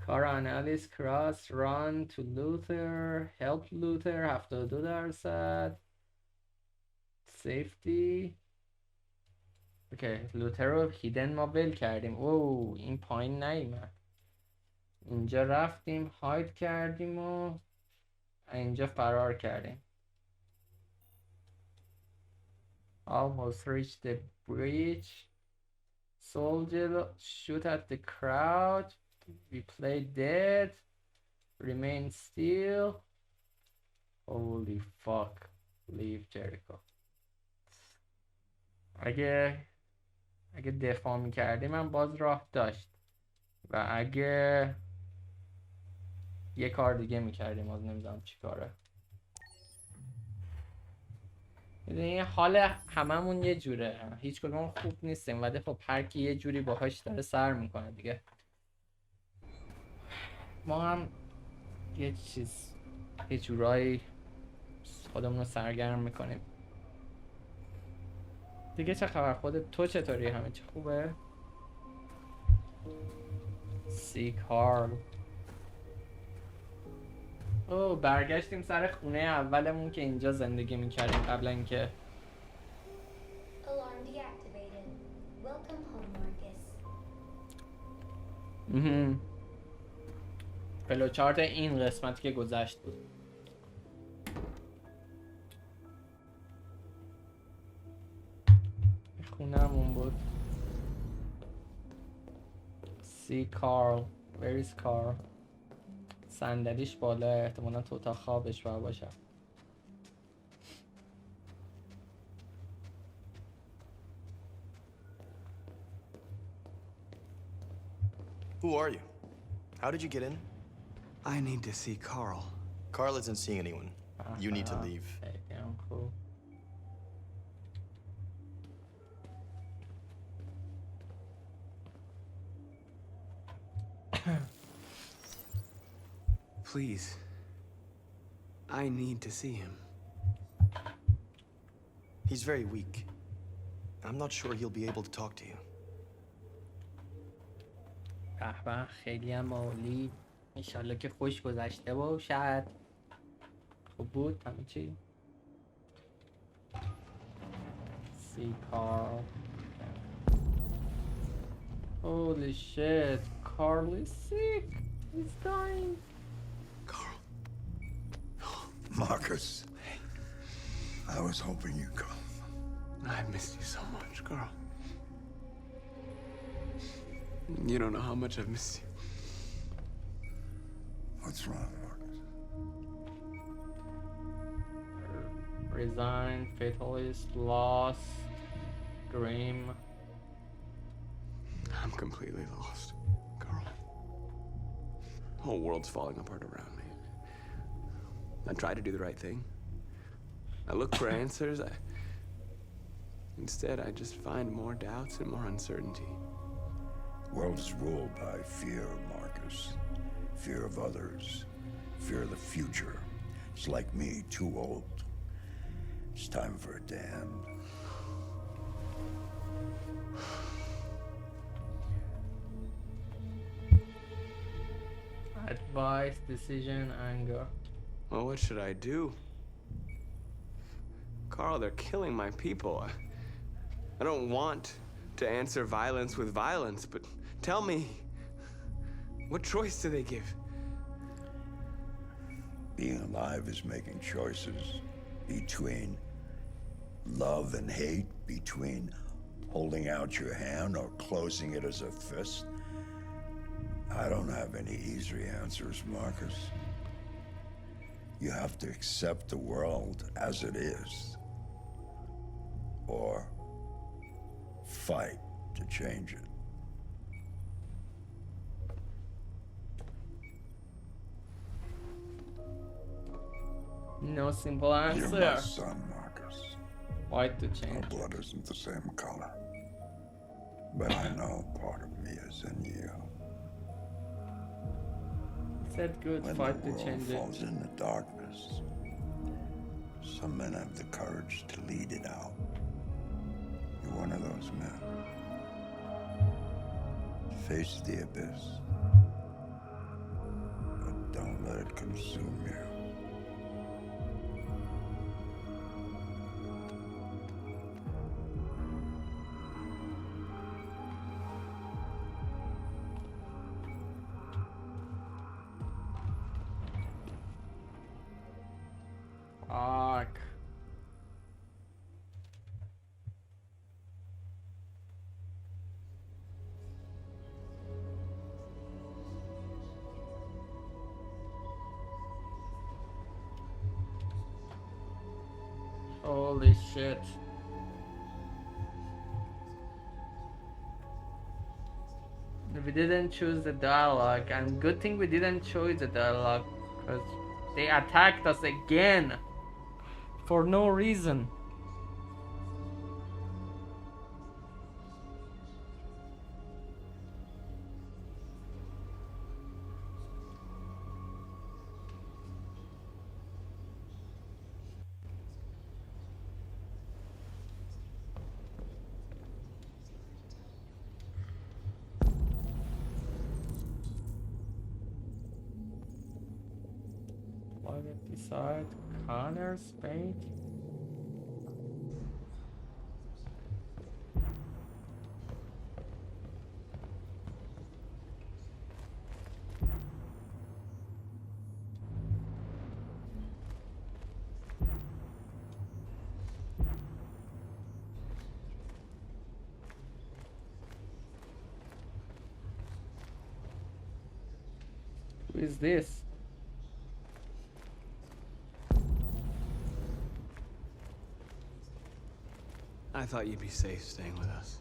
کارا انالیس کراس ران تو لوتر هلپ لوتر 72%. سیفتی اوکی. لوتر رو هیدن ما ول کردیم. اوه این پایین نیومد. اینجا رفتیم هاید کردیم و اینجا فرار کردیم. Almost reached the bridge. Soldier, shoot at the crowd. We play dead. Remain still. Holy fuck. Leave Jericho. اگه دفاع میکردی من باز راه داشت و اگه یه کار دیگه میکردیم باز نمیدونم چی کاره. میدونی حال هممون یه جوره، هیچ کدوم خوب نیستیم ولی خب هر کی یه جوری باهاش داره سر میکنه دیگه. ما هم یه جورایی خودمون رو سرگرم میکنیم دیگه. چه خبر خودت؟ تو چطوری؟ همه چی خوبه؟ سی کارل. او برگشتیم سر خونه اولمون که اینجا زندگی میکردیم قبل اینکه Alarm deactivated. Welcome home, Marcus. فلوچارت این قسمت که گذشت بود. خونه‌مون بود. سی کارل. Where is Carl؟ صندلیش بالا، احتمالا تو اتاق خوابش باشه. Who are you? How did you get in? I need to see Carl. Carl isn't seeing anyone. You need to leave. Damn cool. Please. I need to see him. He's very weak. I'm not sure he'll be able to talk to you. به خیلی هم عالی. انشالله که خوش گذشته باشد. خوب بود همه چی. سی کارل. Holy shit, Carl is sick. He's dying. Carl. Marcus. I was hoping you'd come. I've missed you so much, Carl. You don't know how much I've missed you. What's wrong, Marcus? Resign, fatalist, lost, dream. I'm completely lost, Carl. The whole world's falling apart around me. I try to do the right thing. I look for answers. Instead, I just find more doubts and more uncertainty. The world is ruled by fear, Marcus. Fear of others. Fear of the future. It's like me, too old. It's time for it to end. Advice, decision, anger. Well, what should I do? Carl, they're killing my people. I don't want to answer violence with violence, but tell me, what choice do they give? Being alive is making choices between love and hate, between holding out your hand or closing it as a fist. I don't have any easy answers, Marcus. You have to accept the world as it is, or fight to change it. No simple answer. You're my son, Marcus. Fight to change. Our blood isn't the same color, but I know part of me is in you. Said good, when fight the to world change it. falls into darkness, some men have the courage to lead it out. You're one of those men. Face the abyss, but don't let it consume you. Fuck. Holy shit. We didn't choose the dialogue, and good thing we didn't choose the dialogue, because they attacked us again for no reason. Decide Connor's fate. Who is this? I thought you'd be safe staying with us.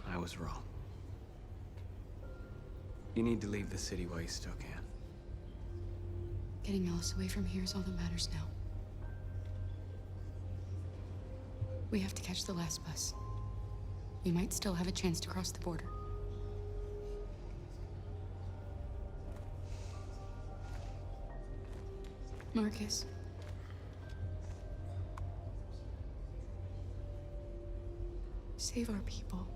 I was wrong. You need to leave the city while you still can. Getting Alice away from here is all that matters now. We have to catch the last bus. We might still have a chance to cross the border. Marcus. Save our people.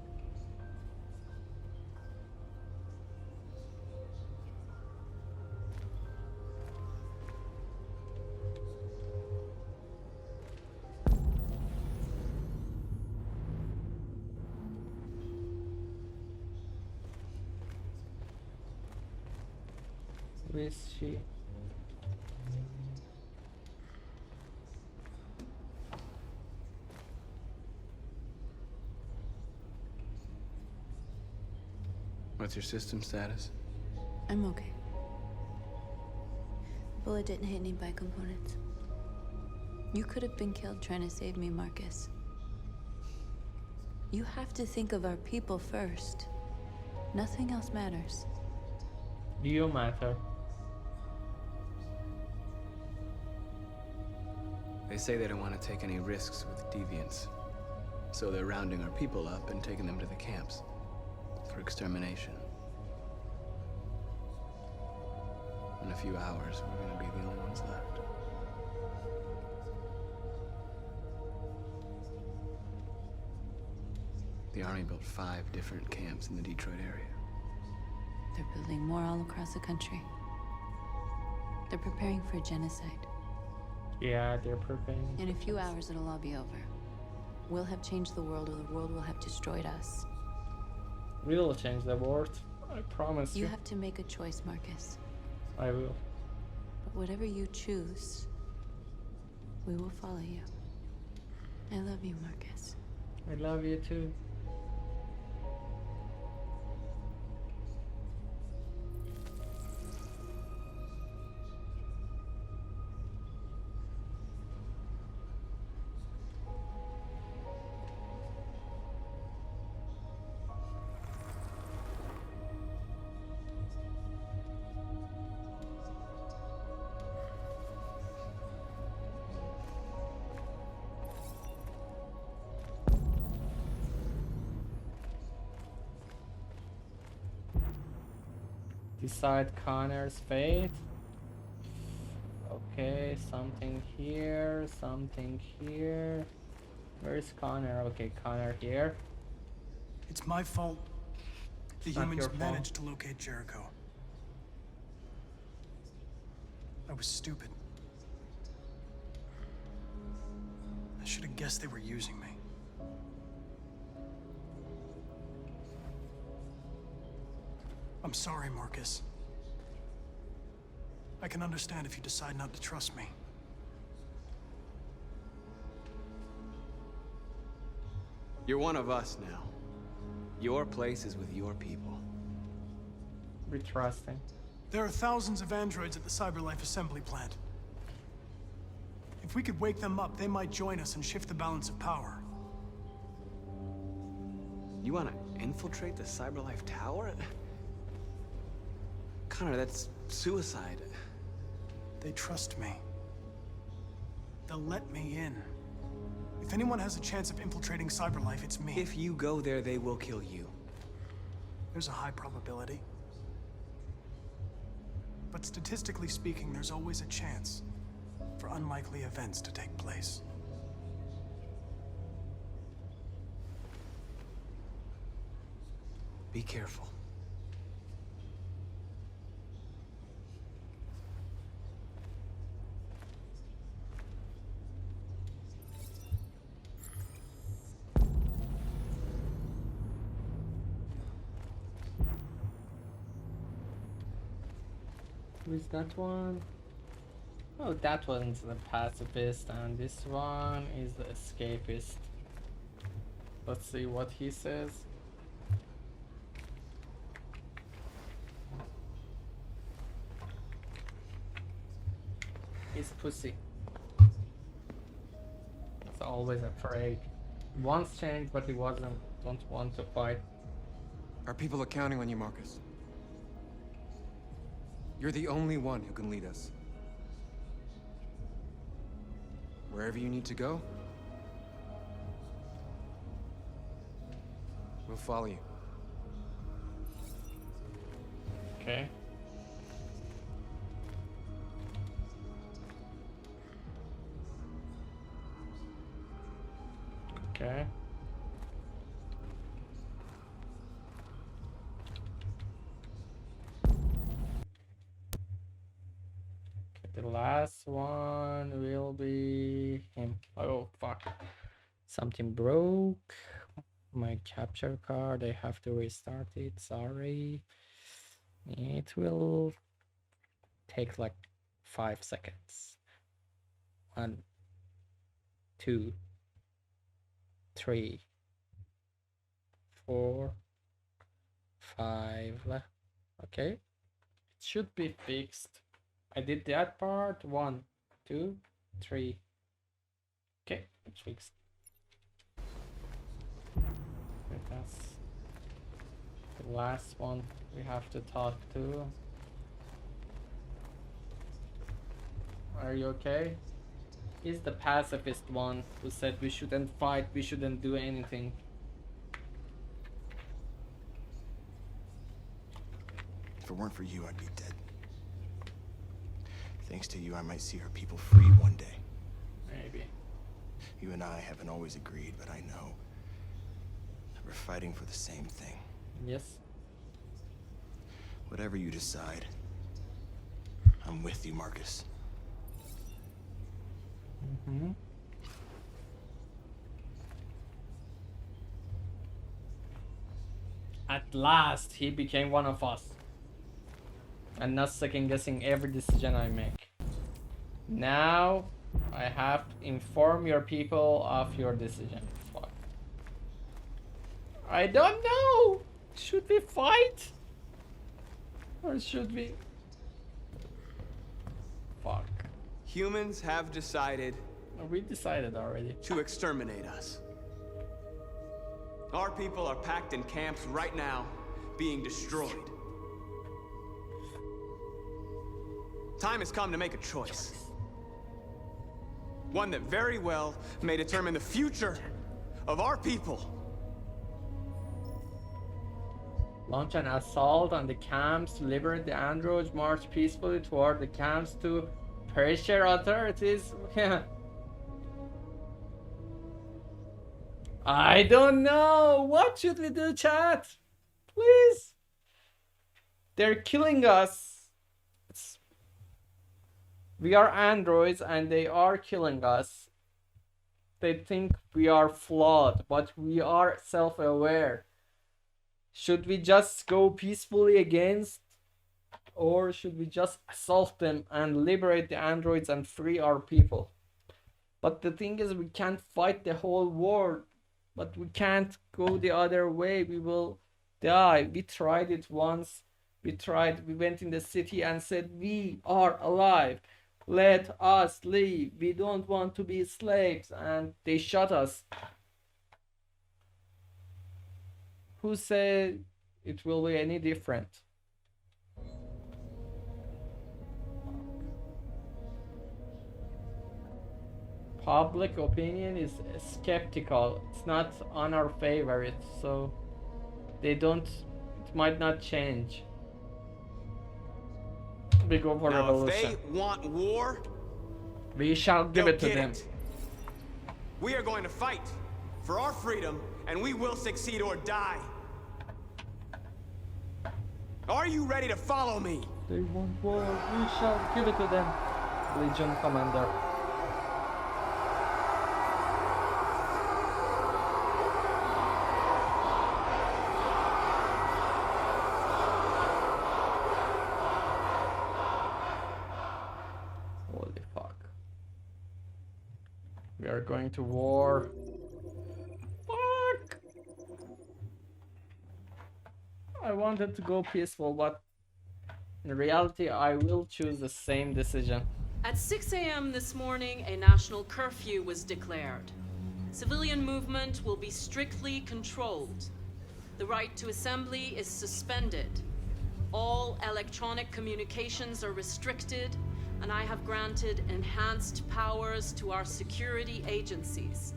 Who is she? What's your system status? I'm okay. The bullet didn't hit any bi-components. You could have been killed trying to save me, Marcus. You have to think of our people first. Nothing else matters. You matter. They say they don't want to take any risks with deviants. So they're rounding our people up and taking them to the camps for extermination. In a few hours, we're gonna be the only ones left. The Army built 5 different camps in the Detroit area. They're building more all across the country. They're preparing for genocide. Yeah, they're preparing. In a few hours, it'll all be over. We'll have changed the world, or the world will have destroyed us. We'll change the world. I promise you. You have to make a choice, Marcus. I will. But whatever you choose, we will follow you. I love you, Marcus. I love you too. Decide Connor's fate. Okay, something here, something here. Where's Connor? Okay, Connor here. It's my fault. The It's not humans your fault. managed to locate Jericho. I was stupid. I should have guessed they were using me. I'm sorry, Marcus. I can understand if you decide not to trust me. You're one of us now. Your place is with your people. Be trusting. There are thousands of androids at the CyberLife assembly plant. If we could wake them up, they might join us and shift the balance of power. You want to infiltrate the CyberLife Tower? Connor, that's suicide. They trust me. They'll let me in. If anyone has a chance of infiltrating CyberLife, it's me. If you go there, they will kill you. There's a high probability. But statistically speaking, there's always a chance for unlikely events to take place. Be careful. Who is that one? Oh, that one's the pacifist, and this one is the escapist. Let's see what he says. He's pussy. He's always afraid. Once changed, but he wasn't. Don't want to fight. Our people are counting on you, Marcus. You're the only one who can lead us. Wherever you need to go, we'll follow you. Okay. Okay. The last one will be him. Oh fuck. Something broke. My capture card. I have to restart it. Sorry. It will take like 5 seconds. 1, 2, 3, 4, 5. Okay. It should be fixed. I did that part. 1, 2, 3. Okay, it's fixed. Okay, that's the last one we have to talk to. Are you okay? He's the pacifist one who said we shouldn't fight, we shouldn't do anything. If it weren't for you, I'd be dead. Thanks to you, I might see our people free one day. Maybe. You and I haven't always agreed, but I know that we're fighting for the same thing. Yes. Whatever you decide, I'm with you, Marcus. Mm-hmm. At last, he became one of us. And not second guessing every decision I make. Now, I have to inform your people of your decision. Fuck. I don't know! Should we fight? Or should we? Fuck. Humans have decided... We decided already. ...to exterminate us. Our people are packed in camps right now, being destroyed. Time has come to make a choice. One that very well may determine the future of our people. Launch an assault on the camps to liberate the androids, march peacefully toward the camps to pressure authorities. I don't know. What should we do, chat? Please. They're killing us. We are androids and they are killing us. They think we are flawed, but we are self-aware. Should we just go peacefully against, or should we just assault them and liberate the androids and free our people? But the thing is, we can't fight the whole world, but we can't go the other way. We will die. We tried it once. We went in the city and said we are alive. Let us leave. We don't want to be slaves. And they shot us. Who said it will be any different? Public opinion is skeptical. It's not on our favor. So they don't. It might not change. We go for revolution. If they want war, we shall give it to them. We are going to fight for our freedom, and we will succeed or die. Are you ready to follow me? They want war. We shall give it to them. Legion Commander. Holy fuck. We are going to war. Fuck! I wanted to go peaceful, but in reality, I will choose the same decision. At 6 a.m. this morning, a national curfew was declared. Civilian movement will be strictly controlled. The right to assembly is suspended. All electronic communications are restricted, and I have granted enhanced powers to our security agencies.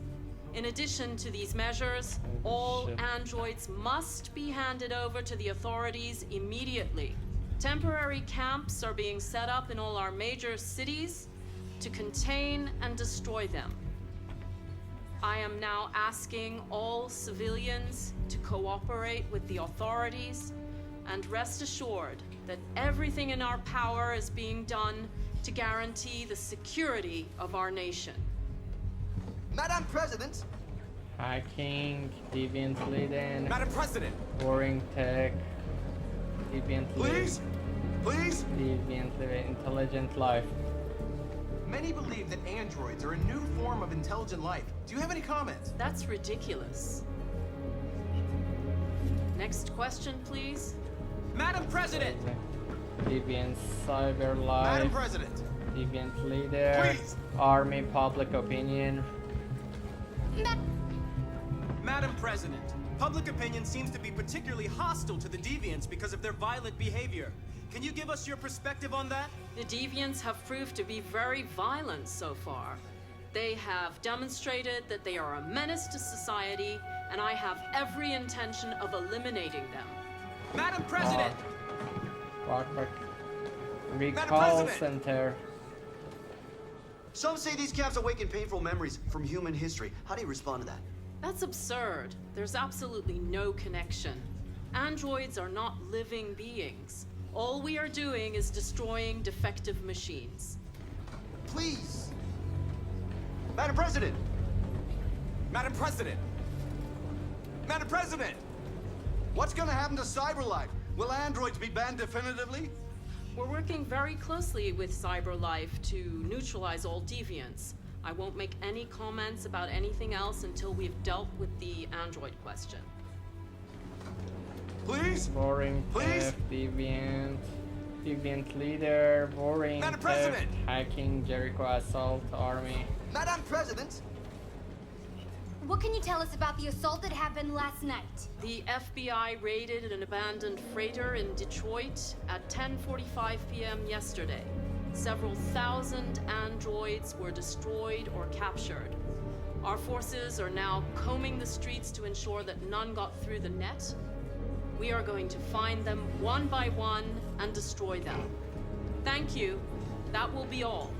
In addition to these measures, all androids must be handed over to the authorities immediately. Temporary camps are being set up in all our major cities to contain and destroy them. I am now asking all civilians to cooperate with the authorities and rest assured that everything in our power is being done to guarantee the security of our nation. Madam President! Hacking, deviant leading, Madam President! warring tech, deviant Please! Please! deviant intelligent life. Many believe that androids are a new form of intelligent life. Do you have any comments? That's ridiculous. Next question, please. Madam President! Deviant cyber life. Madam President! Deviant leader. Please! Army public opinion. Madam President, public opinion seems to be particularly hostile to the deviants because of their violent behavior. Can you give us your perspective on that? The deviants have proved to be very violent so far. They have demonstrated that they are a menace to society, and I have every intention of eliminating them. Madam President! Recall center. Some say these camps awaken painful memories from human history. How do you respond to that? That's absurd. There's absolutely no connection. Androids are not living beings. All we are doing is destroying defective machines. Please! Madam President! Madam President! Madam President! What's gonna happen to CyberLife? Will androids be banned definitively? We're working very closely with CyberLife to neutralize all deviants. I won't make any comments about anything else until we've dealt with the android question. Please? Boring Please? deviant leader, boring Madam President! hacking, Jericho assault, army. Madam President! What can you tell us about the assault that happened last night? The FBI raided an abandoned freighter in Detroit at 10:45 p.m. yesterday. Several thousand androids were destroyed or captured. Our forces are now combing the streets to ensure that none got through the net. We are going to find them one by one and destroy them. Thank you. That will be all.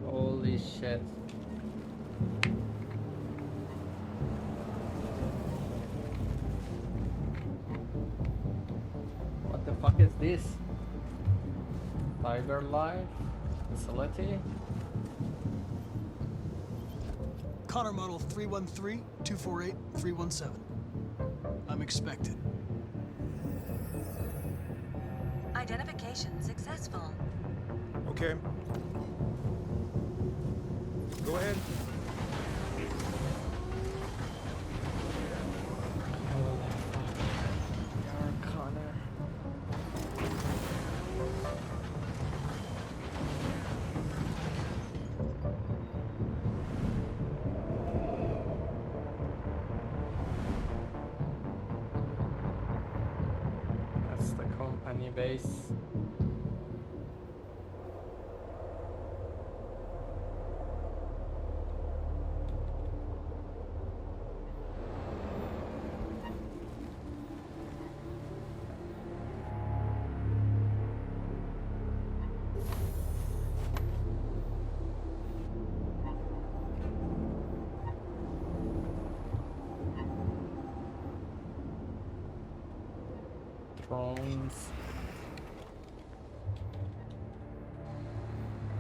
Holy shit. What the fuck is this? Tiger Life? Facility? Connor model 313-248-317. I'm expected. Identification successful. Okay. Go ahead. base. Drones.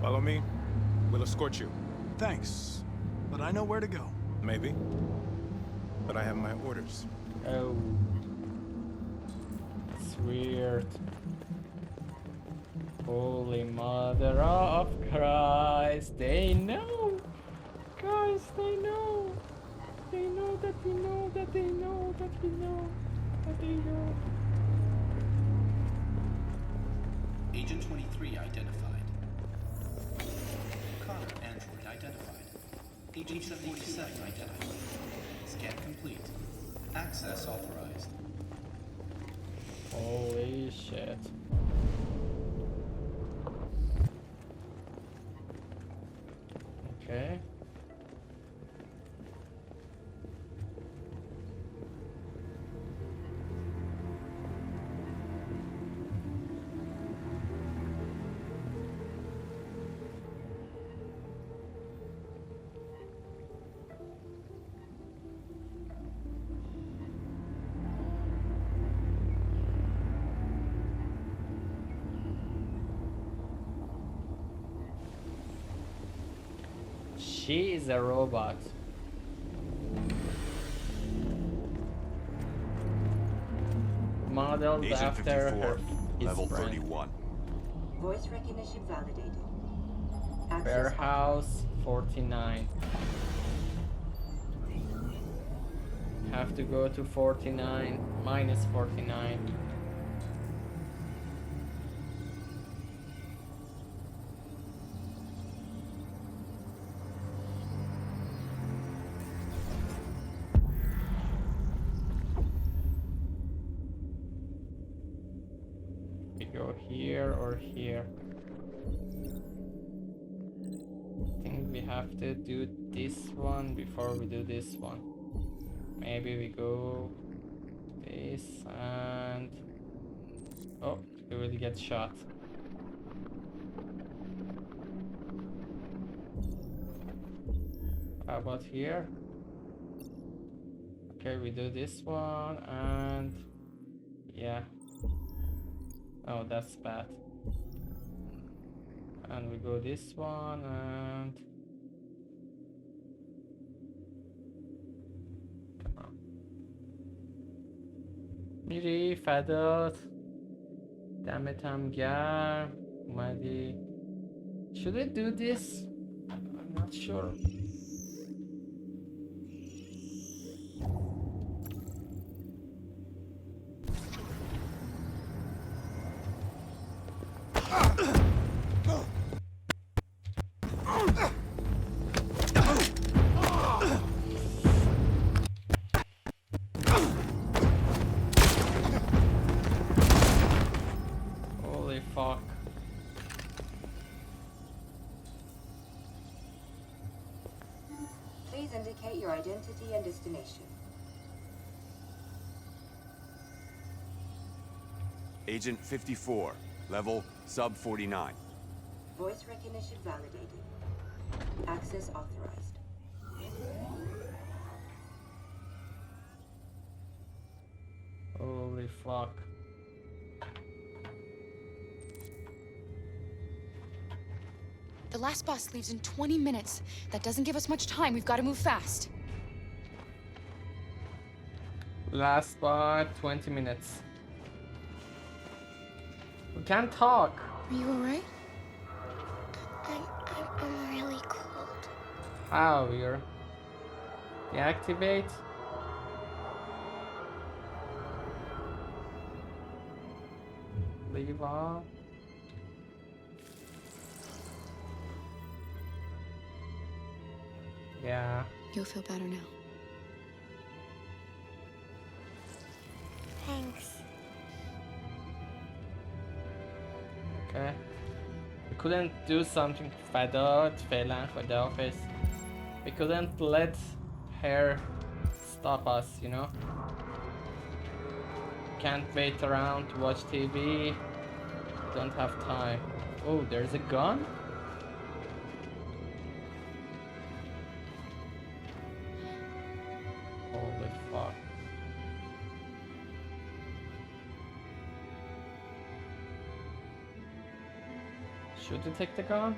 Follow me. We'll escort you. Thanks, but I know where to go. Maybe. But I have my orders. Oh. It's weird. Holy Mother of Christ. They know. Guys, they know. They know that we know that they know that we know that they know. Agent 23 identified. Connor android identified. Agent 77 identified. Scan complete. Access authorized. Holy shit. Okay. She is a robot. Modeled Agent after 54, her level friend. 31. Voice recognition validated. Warehouse 49. Have to go to 49, minus 49. We go here or here. I think we have to do this one before we do this one. Maybe we go this and... Oh, we will get shot. How about here? Okay, we do this one and... Yeah. Oh, that's bad. And we go this one and... میری فدات دمتم گرم اومدی. Should I do this? I'm not sure. Holy fuck. Please indicate your identity and destination. Agent 54, level sub 49. Voice recognition validated. Access authorized. Holy fuck. The last bus leaves in 20 minutes. That doesn't give us much time. We've got to move fast. Last spot, 20 minutes. We can't talk. Are you alright? I'm really cold. How? You're... Deactivate? Leave off? Yeah. You'll feel better now. Thanks. Okay. We couldn't do something فدات فعلا خداحافظ. We couldn't let her stop us, you know? Can't wait around to watch TV. Don't have time. Oh, there's a gun? Holy fuck. Should we take the gun?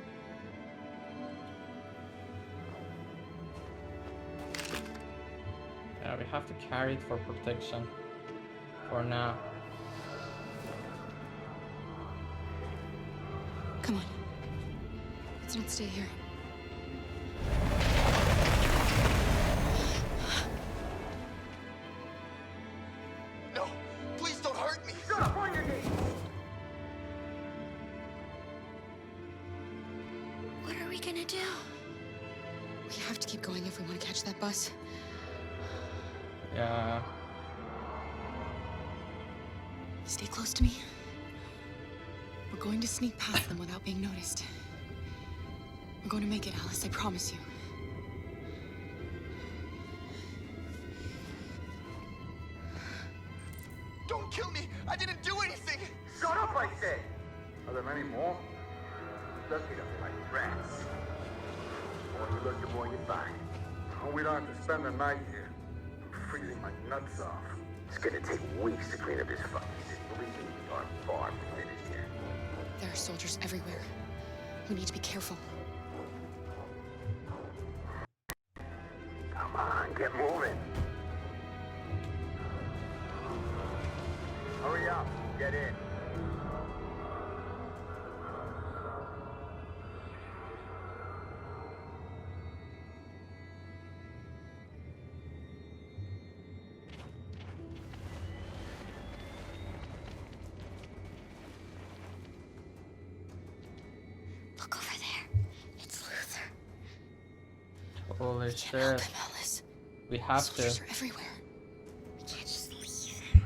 Yeah, we have to carry it for protection. For now. Come on. Let's not stay here. No, please don't hurt me. Shut up on your knees. What are we gonna do? We have to keep going if we want to catch that bus. Yeah. Stay close to me. We're going to sneak past them without being noticed. We're going to make it, Alice, I promise you. Don't kill me. I didn't do anything. Shut up, I said. Are there many more? Lucky them like rats. Or we let your boy get by. Oh, we don't have to spend the night here. I'm freezing my nuts off. It's gonna take weeks to clean up this fucking city. We are far from finished here. There are soldiers everywhere. We need to be careful. Come on, get moving. Hurry up, get in. Look over there. It's Luther. Holy We can't help shit. him, Alice. We have Soldiers to. are everywhere. We can't just leave him.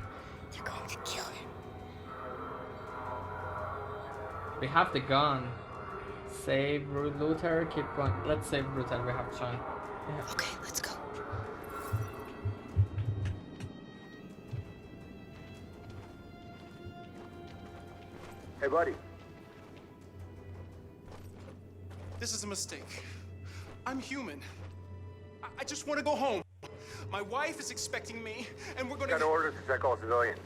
They're going to kill him. We have the gun. Save Luther, keep going. Let's save Luther, we have time. Yeah. Okay, let's go. Hey, buddy. This is a mistake. I'm human. I just want to go home. My wife is expecting me, and we're gonna... Got orders to check all civilians.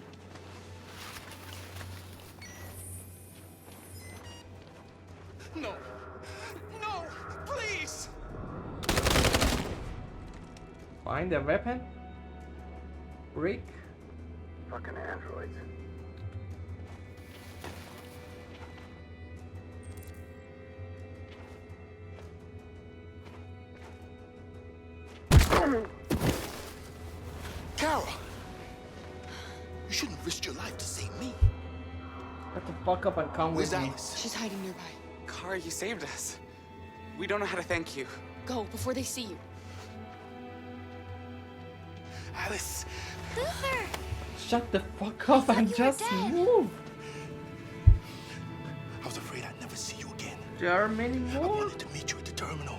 No. No! Please! Find a weapon? Rick? Fucking androids. Kara! You shouldn't risk your life to save me. Shut the fuck up and come Where's with me. Alice? She's hiding nearby. Kara, you saved us. We don't know how to thank you. Go before they see you. Alice! Luther! Shut the fuck up and just move. I was afraid I'd never see you again. There are many I more. wanted to meet you at the terminal,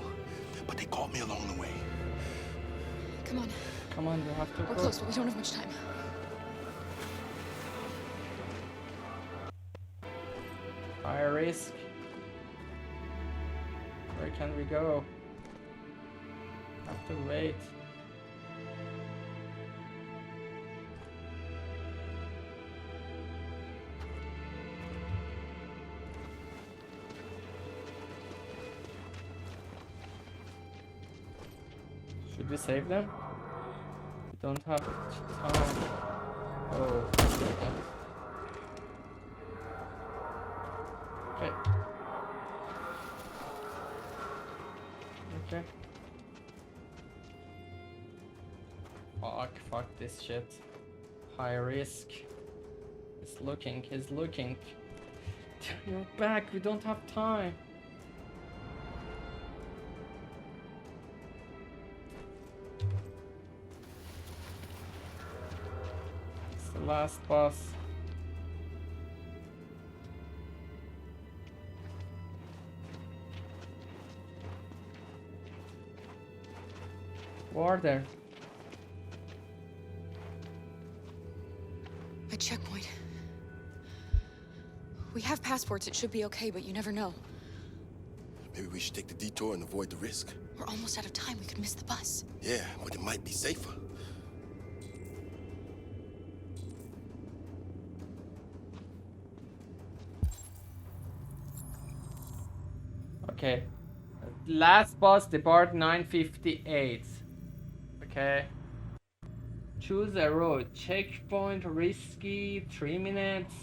but they caught me along the way. Come on. Come on, you have to We're go. close, but we don't have much time. High risk. Where can we go? Have to wait. Should we save them? We don't have time. Oh, okay. Okay. Okay. Fuck this shit. High risk. He's looking, he's looking. Turn your back, we don't have time. It's the last boss. Border. A checkpoint. We have passports, it should be okay, but you never know. Maybe we should take the detour and avoid the risk. We're almost out of time, we could miss the bus. Yeah, but it might be safer. Okay. Last bus depart 9:58. Okay. Choose a road. Checkpoint risky 3 minutes.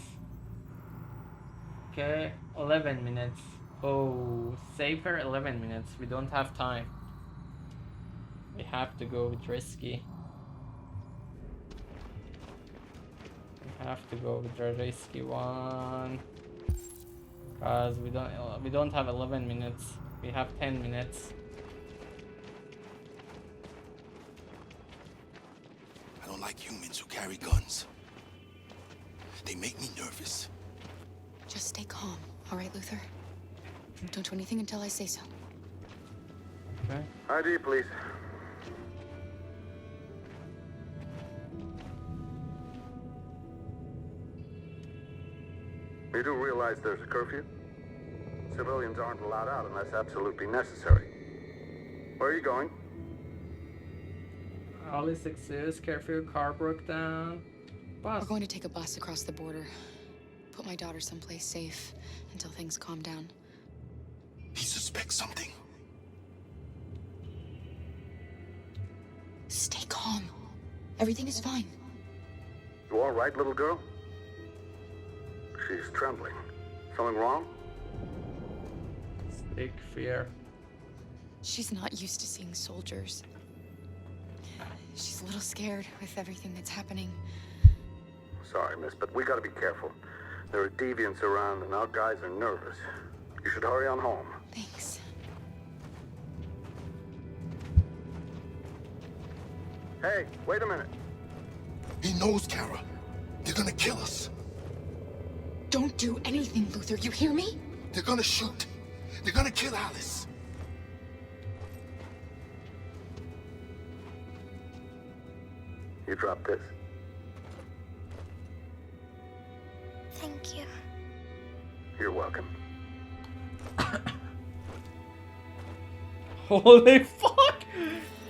Okay, 11 minutes. Oh, safer 11 minutes. We don't have time. We have to go with risky. We have to go with the risky one. Cause we don't have 11 minutes. We have 10 minutes. I don't like humans who carry guns. They make me nervous. Just stay calm, all right, Luther? Don't do anything until I say so. Okay. ID, please. You do realize there's a curfew? Civilians aren't allowed out unless absolutely necessary. Where are you going? Alice excuse, curfew, car broke down. Bus. We're going to take a bus across the border. Put my daughter someplace safe until things calm down. He suspects something. Stay calm. Everything is fine. You all right, little girl? She's trembling. Something wrong? Big fear. She's not used to seeing soldiers. She's a little scared with everything that's happening. Sorry, miss, but we gotta be careful. There are deviants around and our guys are nervous. You should hurry on home. Thanks. Hey, wait a minute. He knows, Kara. They're gonna kill us. Don't do anything, Luther. You hear me? They're gonna shoot. They're gonna kill Alice. You drop this. Thank you. You're welcome. Holy fuck!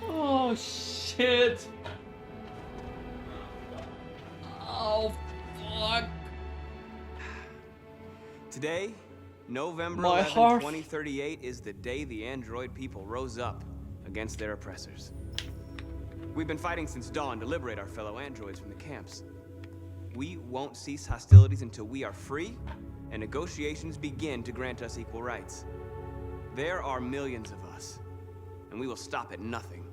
Oh shit! Oh fuck! Today, November My 11, heart. 2038, is the day the android people rose up against their oppressors. We've been fighting since dawn to liberate our fellow androids from the camps. We won't cease hostilities until we are free and negotiations begin to grant us equal rights. There are millions of us, and we will stop at nothing.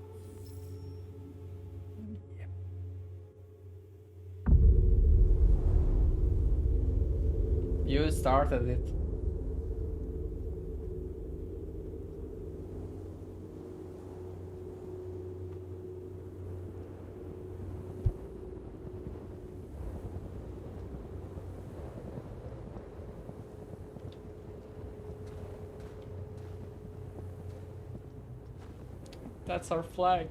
You started it. That's our flag.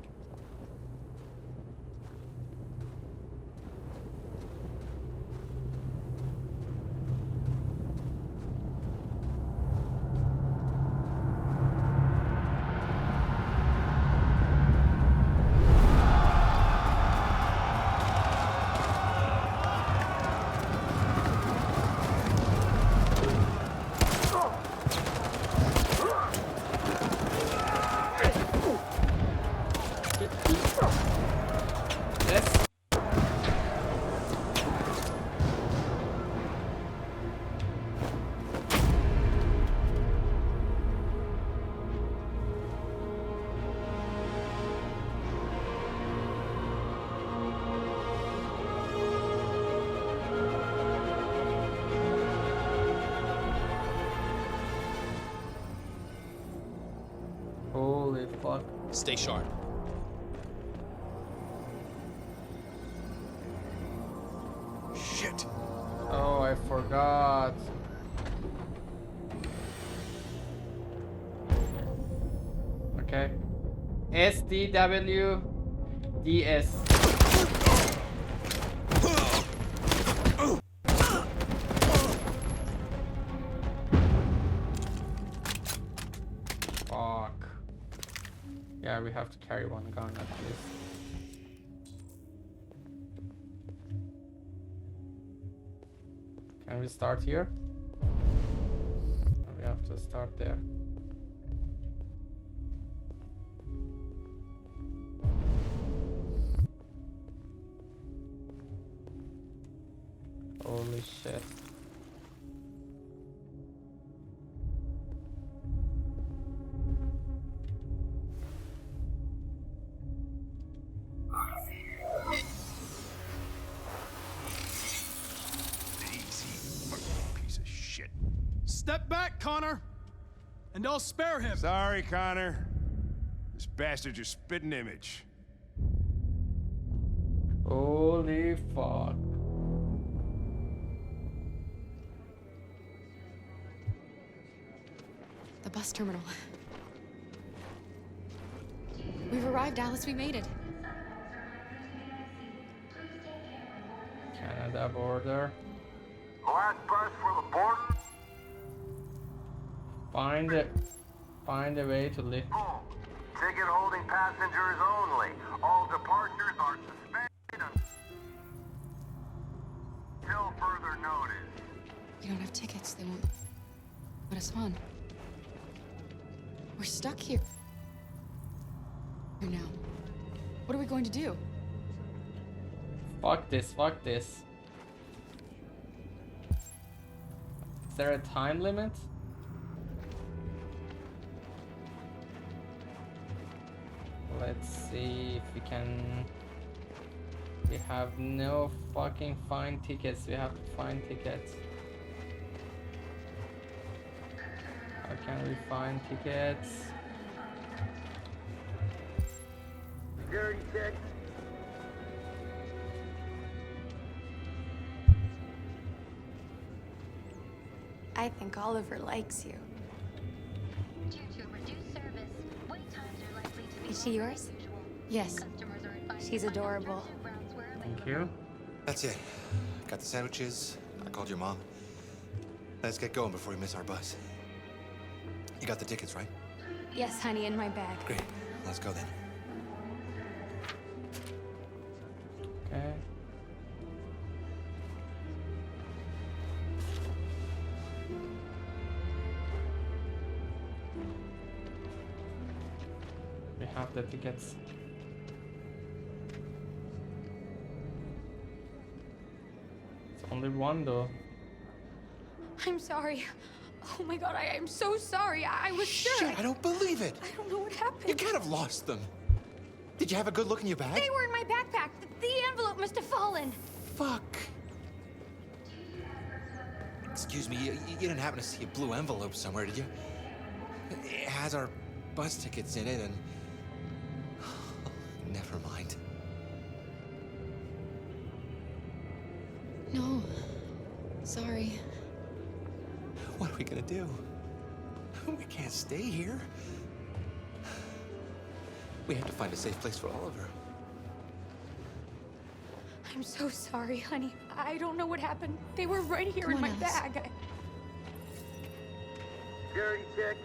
Yes. Holy fuck. Stay sharp. Shit. Oh, I forgot. Okay. SDWDS. Fuck. Yeah, we have to carry one gun at least. Can we start here? We have to start there. Holy shit. Piece of shit. Step back, Connor, and I'll spare him. Sorry, Connor. This bastard's your spitting image. Holy fuck. The bus terminal. We've arrived, Alice. We made it. Canada border. Last bus for the border? Find a way to lift. Ticket holding passengers only. All departures are suspended until further notice. We don't have tickets. They won't let us on. We're stuck here now. What are we going to do? Fuck this, fuck this. Is there a time limit? Let's see if we can... We have no fucking find tickets. We have to find tickets. How can we find tickets? Security check. I think Oliver likes you. Due to reduced service, wait times are likely to be Is she yours? Yes. Customers are advised She's adorable. Thank you. That's it. Got the sandwiches. I called your mom. Let's get going before we miss our bus. You got the tickets, right? Yes, honey, in my bag. Great. Let's go then. Okay. We have the tickets. It's only one though. I'm sorry. Oh my god, I am so sorry. I was sure. Shit, I don't believe it. I don't know what happened. You can't have lost them. Did you have a good look in your bag? They were in my backpack. The envelope must have fallen. Fuck. Excuse me, you didn't happen to see a blue envelope somewhere, did you? It has our bus tickets in it and... Never mind. No. Sorry. What are we gonna do? We can't stay here. We have to find a safe place for Oliver. I'm so sorry, honey. I don't know what happened. They were right here Come in on, my Alice. bag. Security check.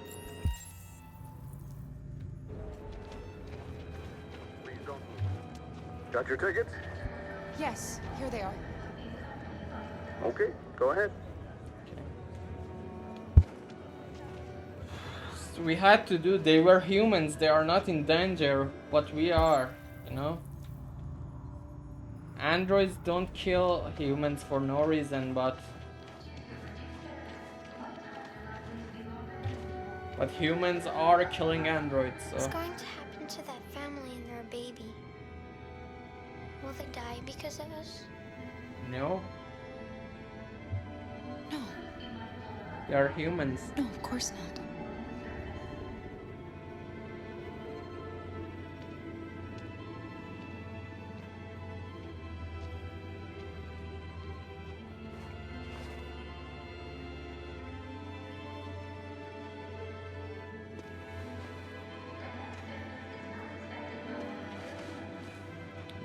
Please don't move. Got your tickets? Yes, here they are. Okay, go ahead. We had to do, they were humans, they are not in danger, but we are, you know? Androids don't kill humans for no reason, but humans are killing androids, What's so... going to happen to that family and their baby? Will they die because of us? No, No. they are humans. No, of course not.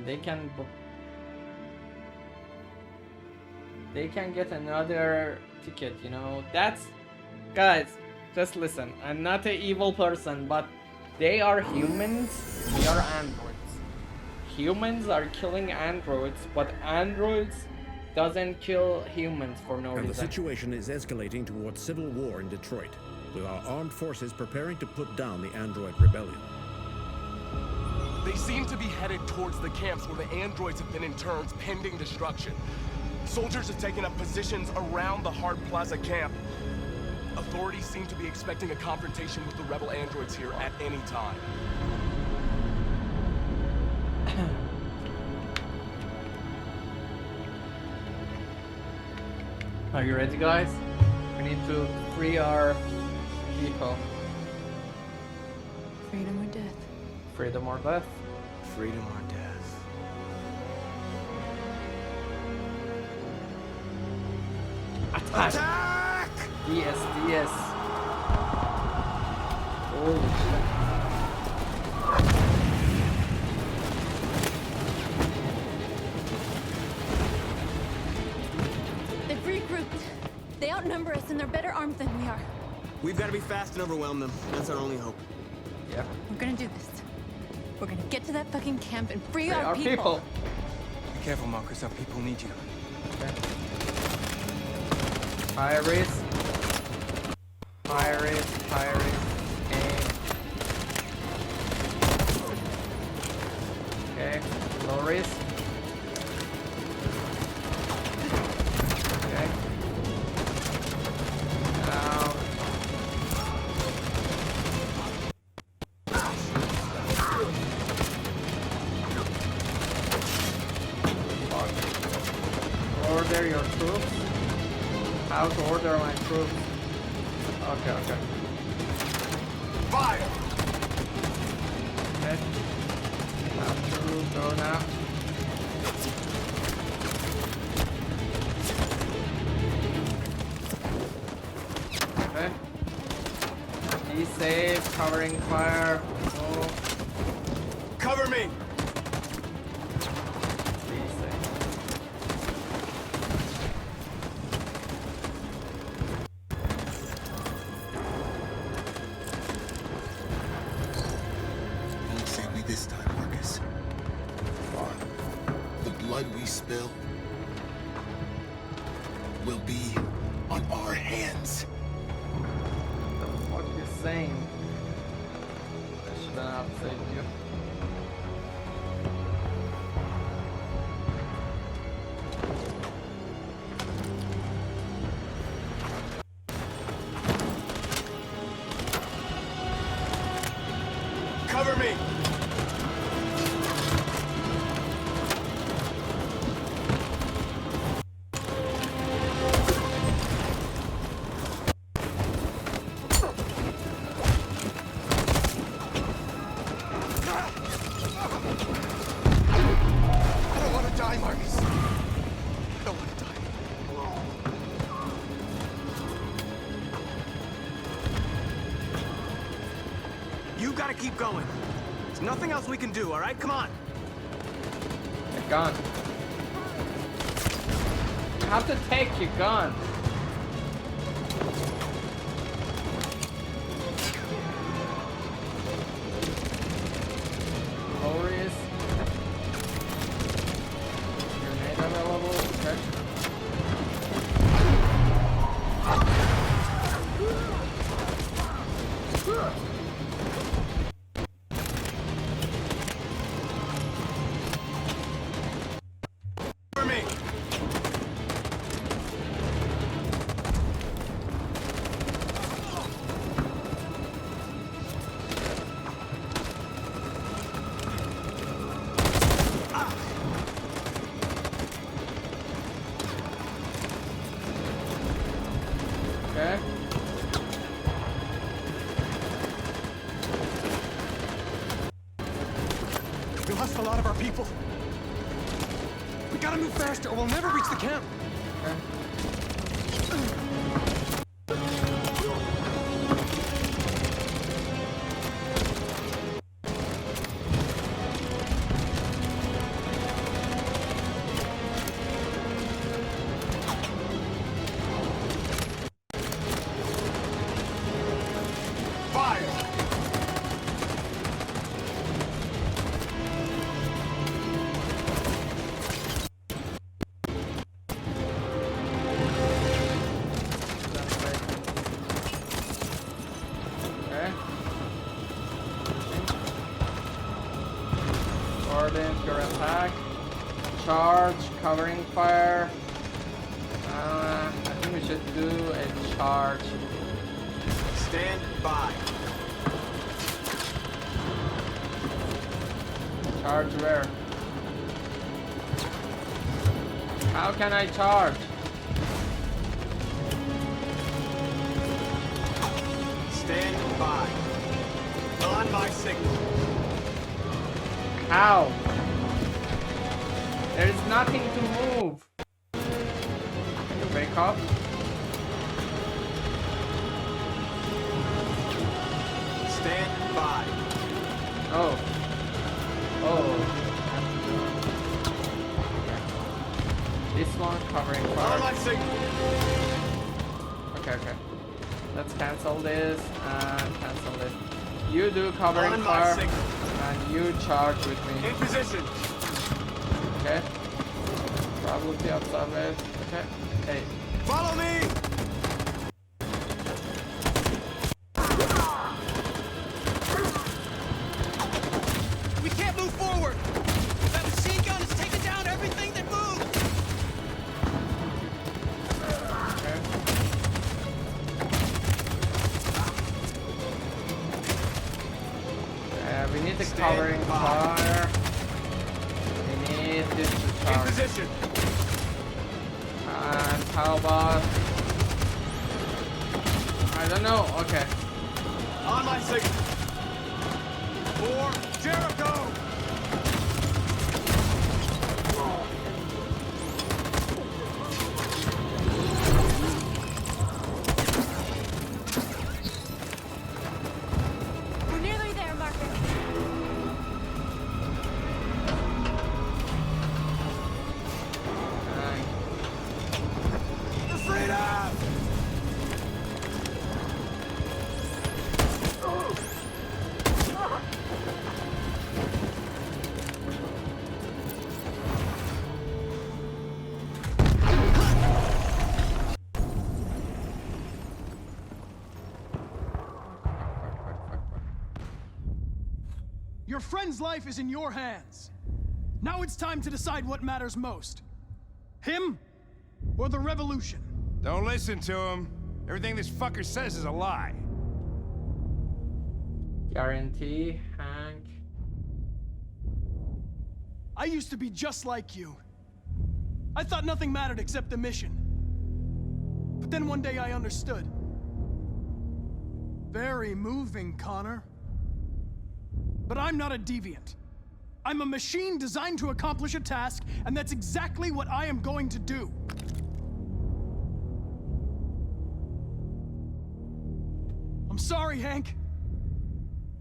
They can get another ticket, you know. That's, guys, just listen. I'm not an evil person, but they are humans. We are androids. Humans are killing androids, but androids doesn't kill humans for no And the reason. situation is escalating towards civil war in Detroit, with our armed forces preparing to put down the android rebellion. They seem to be headed towards the camps where the androids have been interned pending destruction. Soldiers have taken up positions around the Hart Plaza camp. Authorities seem to be expecting a confrontation with the rebel androids here at any time. Are you ready, guys? We need to free our people. Freedom or death? Freedom or death? Freedom or death. Attack! DS, DS. Holy shit. They've regrouped. They outnumber us and they're better armed than we are. We've got to be fast and overwhelm them. That's our only hope. Yep. We're gonna do this. We're gonna get to that fucking camp and free our people. Be careful, Marcus. Our people need you. Okay. High risk. High risk. High risk. Okay. Low risk. Okay. Now. Order your troops. How to order my troops? Okay, okay. Fire! Okay. Have to go now. Okay. Be safe, covering fire. Oh. Cover me! Be safe. Won't save me this time, Marcus. The blood we spill will be on our hands. What are you saying? I shouldn't have saved you. Cover me! I don't want to die, Marcus. I don't want to die. You gotta keep going. There's nothing else we can do, all right? Come on. Your gun. You have to take your gun. Low risk. Grenade available. Okay. Cover me! Okay. We lost a lot of our people. We gotta move faster or we'll never reach the camp. attack. Charge, covering fire. I think we should do a charge. Stand by. Charge where? How can I charge? Stand by. On my signal. How? There's nothing to move. Can you break up? Stand by. Oh. Oh. This one covering fire. On my signal. Okay, okay. Let's cancel this and cancel this. You do covering on fire my signal. and you charge with me. In position. Okay. Probability of survival. Okay. Hey. Follow me. We can't move forward. That machine gun is taking down everything that moves. We need the covering fire. We need this to charge. In position. And how about... I don't know. Okay. On my signal. For Jericho. We're nearly there, Marcus. For freedom. Your friend's life is in your hands. Now it's time to decide what matters most. Him or the revolution? Don't listen to him. Everything this fucker says is a lie. Guarantee, Hank. I used to be just like you. I thought nothing mattered except the mission. But then one day I understood. Very moving, Connor. But I'm not a deviant. I'm a machine designed to accomplish a task, and that's exactly what I am going to do. I'm sorry, Hank.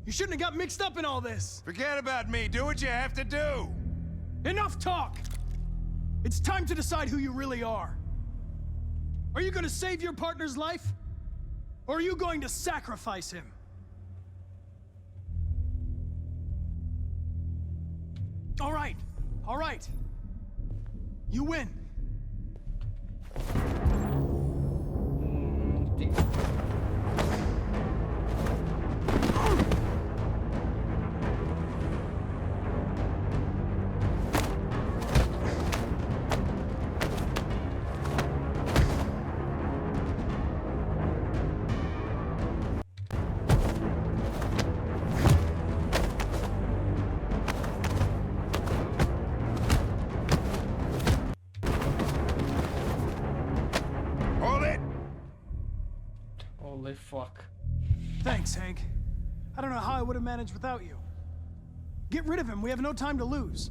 You shouldn't have got mixed up in all this. Forget about me. Do what you have to do. Enough talk! It's time to decide who you really are. Are you going to save your partner's life? Or are you going to sacrifice him? All right. You win. Holy fuck. Thanks, Hank. I don't know how I would have managed without you. Get rid of him. We have no time to lose.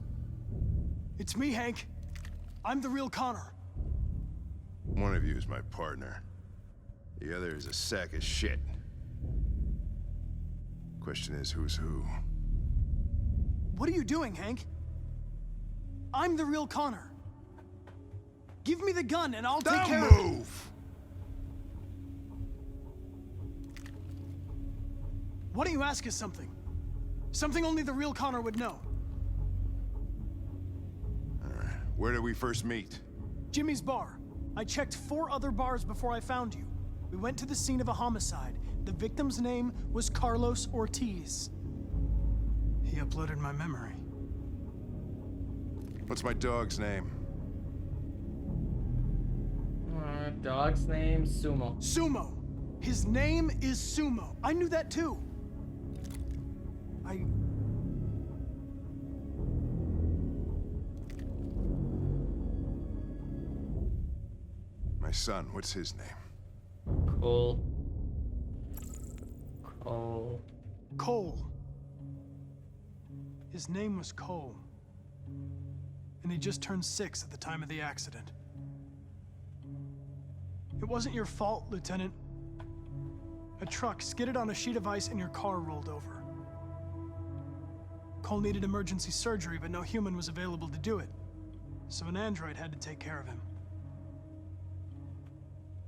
It's me, Hank. I'm the real Connor. One of you is my partner. The other is a sack of shit. Question is, who's who? What are you doing, Hank? I'm the real Connor. Give me the gun and I'll take care of it. Don't move! Why don't you ask us something? Something only the real Connor would know. Where did we first meet? Jimmy's bar. I checked 4 other bars before I found you. We went to the scene of a homicide. The victim's name was Carlos Ortiz. He uploaded my memory. What's my dog's name? Dog's name, Sumo. Sumo! His name is Sumo. I knew that too. My son, what's his name? Cole. Cole. His name was Cole. And he just turned 6 at the time of the accident. It wasn't your fault, Lieutenant. A truck skidded on a sheet of ice and your car rolled over. Cole needed emergency surgery, but no human was available to do it. So an android had to take care of him.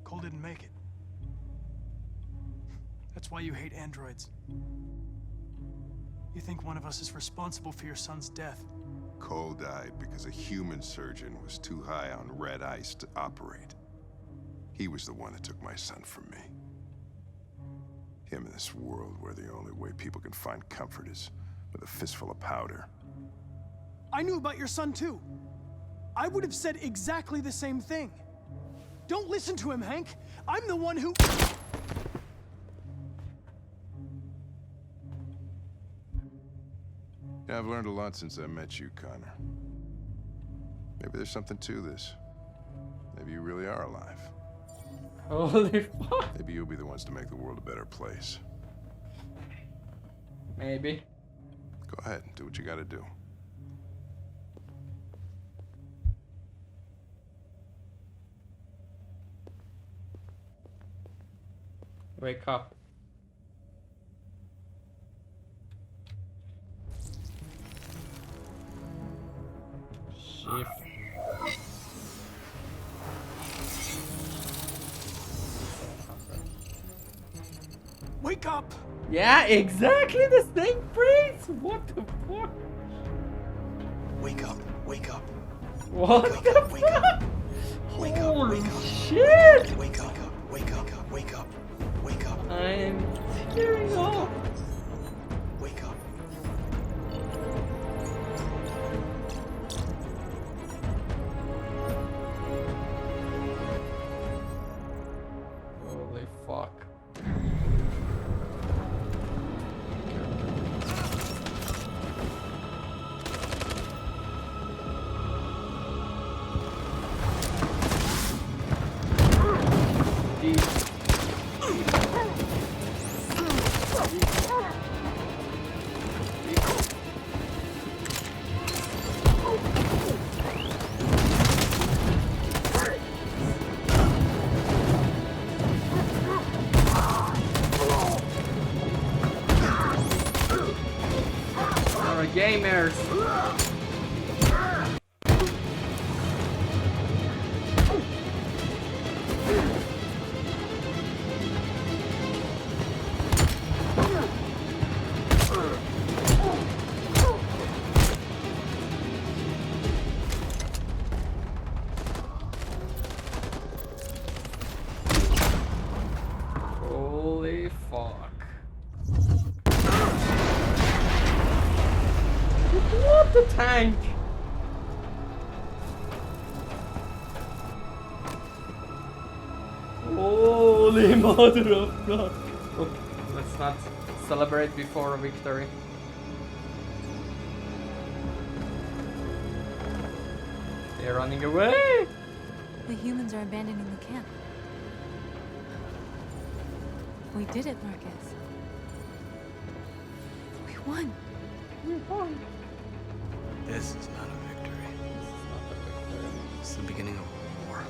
Cole didn't make it. That's why you hate androids. You think one of us is responsible for your son's death. Cole died because a human surgeon was too high on red ice to operate. He was the one that took my son from me. Him in this world where the only way people can find comfort is with a fistful of powder. I knew about your son too. I would have said exactly the same thing. Don't listen to him, Hank. I'm the one who... Yeah, I've learned a lot since I met you, Connor. Maybe there's something to this. Maybe you really are alive. Holy fuck. Maybe you'll be the ones to make the world a better place. Maybe. Go ahead, do what you gotta do. Wake up. Shift. Wake up! Yeah, exactly the same phrase! What the fuck? Wake up, wake up. What wake the up, wake up. Wake up, Holy wake up. shit! Wake up, wake up, wake up, wake up. I'm tearing up. Wake up. Holy fuck. Gamers. Holy fuck. What the tank? Holy mother of God. Okay, let's not celebrate before a victory. They're running away. The humans are abandoning the camp. We did it, Marcus. We won. We won. This is not a victory. It's the beginning of a war.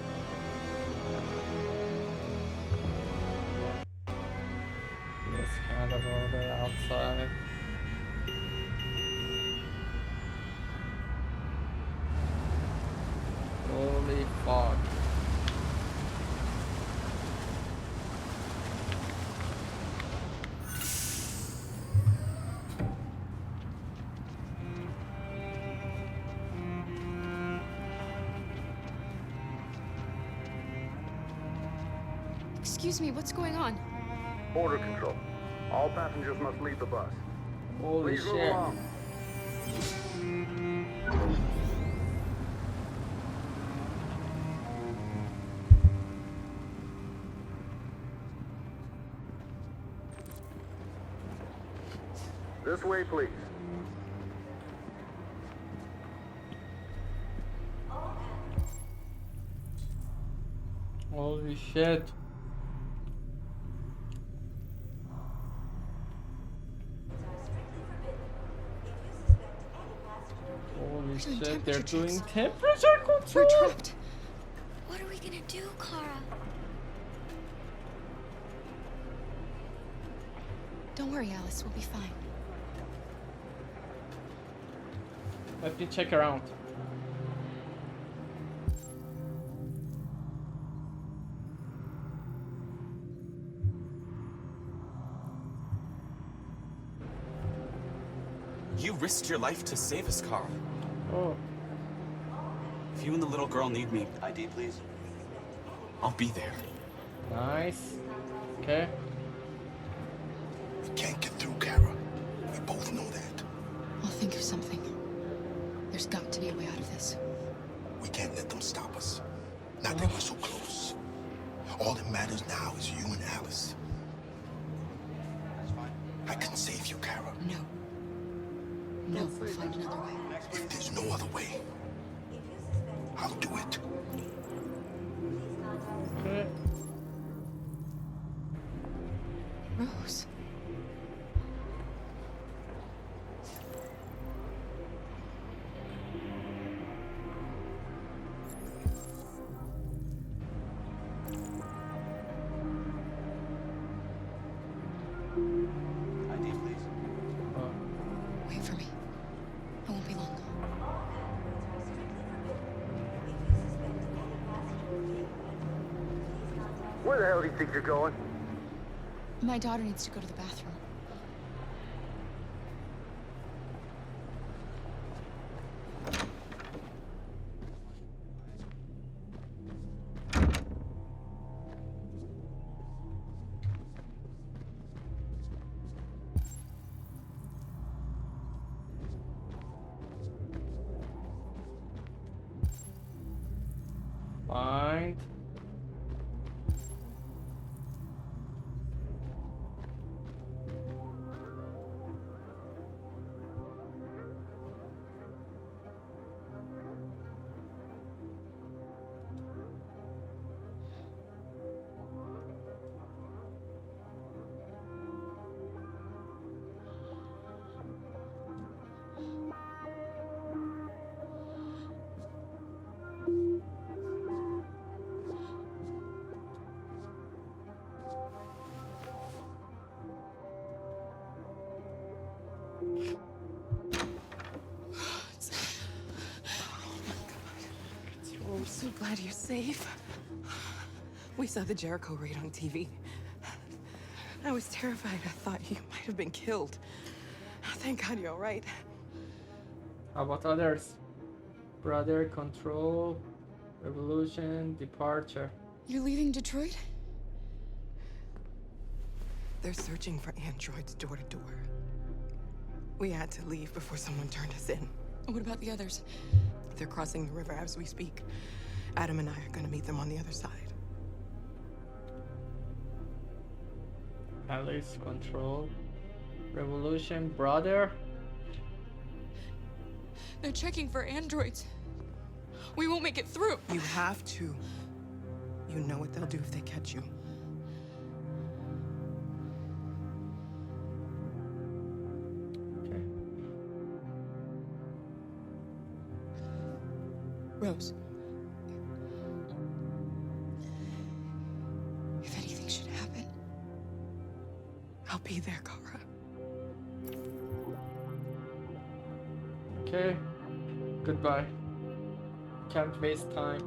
This kind of order outside. Holy fuck. Excuse me, what's going on? Border control. All passengers must leave the bus. Holy Please move shit. along. This way, please. Holy shit. Holy shit, they're doing temperature control. We're trapped. What are we gonna do, Kara? Don't worry, Alice. We'll be fine. Let me check around. You risked your life to save us, Carl. Oh. If you and the little girl need me, ID, please. I'll be there. Nice. Okay. We can't get through, Kara. We both know that. I'll think of something. There's got to be a way out of this. We can't let them stop us. Not that we're so close. All that matters now is you and Alice. I can save you, Kara. No. No, we'll find another way. If there's no other way, I'll do it. Okay. Rose. ID, please. Wait for me. I won't be long. Where the hell do you think you're going? My daughter needs to go to the bathroom. Find. I'm so glad you're safe. We saw the Jericho raid on TV. I was terrified. I thought you might have been killed. Thank God you're all right. How about others? Brother, control, revolution, departure. You're leaving Detroit? They're searching for androids door to door. We had to leave before someone turned us in. What about the others? They're crossing the river as we speak. Adam and I are gonna meet them on the other side. Alice, control, revolution, brother. They're checking for androids. We won't make it through. You have to. You know what they'll do if they catch you. Okay. Rose. If anything should happen, I'll be there, Kara. Okay. Goodbye. Can't waste time.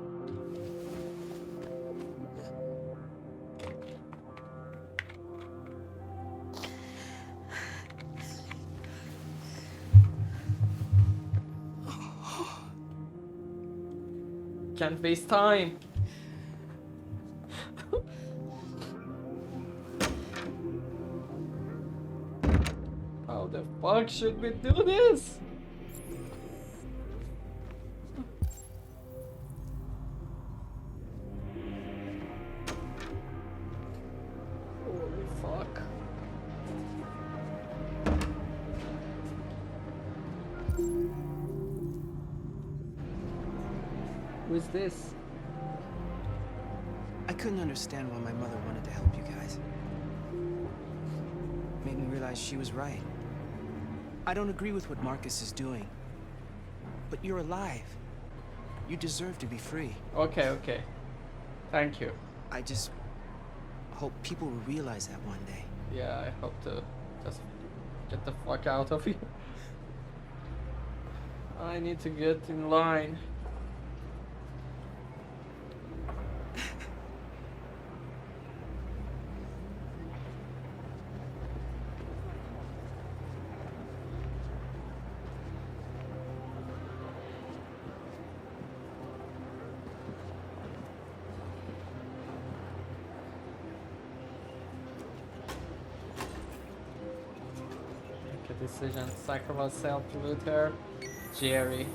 Can't waste time. How the fuck should we do this? Holy fuck. Who's this? I couldn't understand why my mother wanted to help you guys. Made me realize she was right. I don't agree with what Marcus is doing. But you're alive. You deserve to be free. Okay, okay. Thank you. I just hope people will realize that one day. Yeah, I hope to just get the fuck out of here. I need to get in line. Decision, sacrifice self to Luther, Jerry.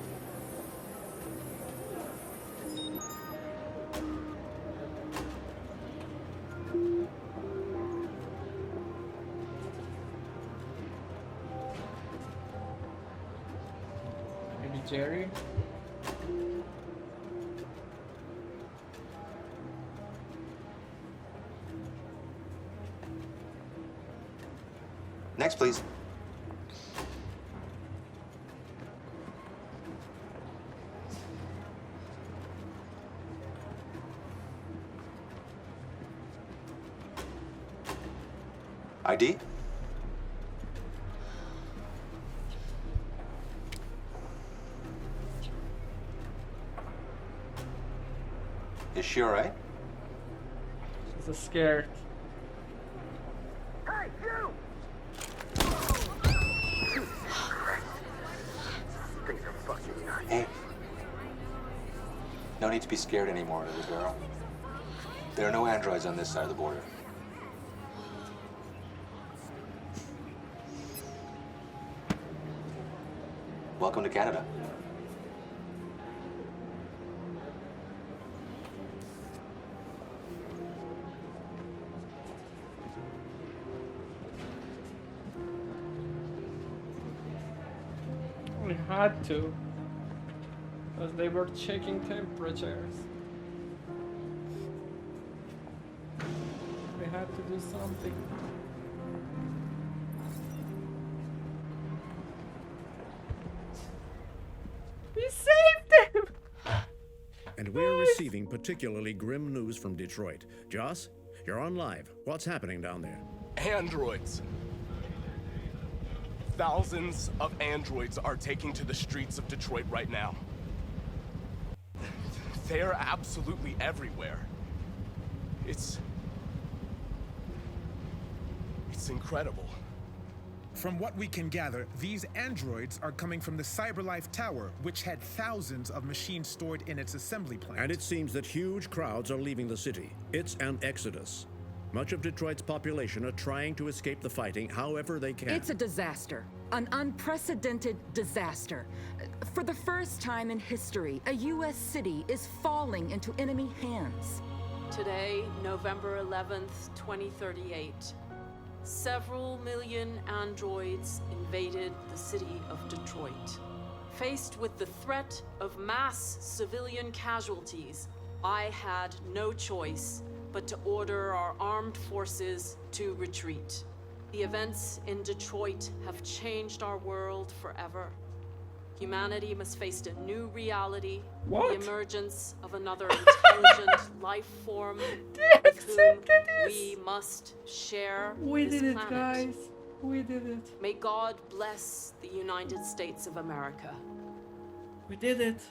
Maybe Jerry? Next, please. ID? Is she all right? She's scared. Hey, you! Things are fucking nuts. Hey. No need to be scared anymore, little girl. There are no androids on this side of the border. Welcome to Canada. We had to, because they were checking temperatures. We had to do something. We saved them! And we're receiving particularly grim news from Detroit. Joss, you're on live. What's happening down there? Androids. Thousands of androids are taking to the streets of Detroit right now. They're absolutely everywhere. It's incredible. From what we can gather, these androids are coming from the CyberLife Tower, which had thousands of machines stored in its assembly plant. And it seems that huge crowds are leaving the city. It's an exodus. Much of Detroit's population are trying to escape the fighting however they can. It's a disaster. An unprecedented disaster. For the first time in history, a U.S. city is falling into enemy hands. Today, November 11th, 2038, several million androids invaded the city of Detroit. Faced with the threat of mass civilian casualties, I had no choice but to order our armed forces to retreat. The events in Detroit have changed our world forever. Humanity must face a new reality, the emergence of another intelligent life form with whom we must share this did it, planet. guys. We did it. May God bless the United States of America. We did it.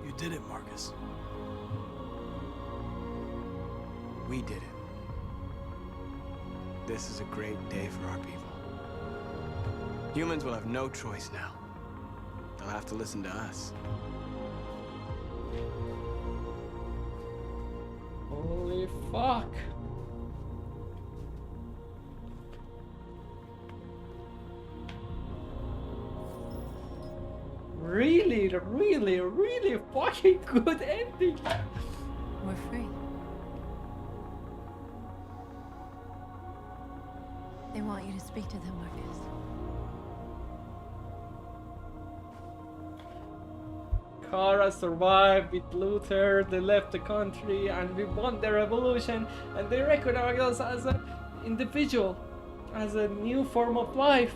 You did it, Marcus. We did it. This is a great day for our people. Humans will have no choice now. They'll have to listen to us. Holy fuck. Really, really, really fucking good ending. We're free. They want you to speak to them, Marcus. Kara survived with Luther, they left the country, and we won the revolution, and they recognize us as an individual, as a new form of life.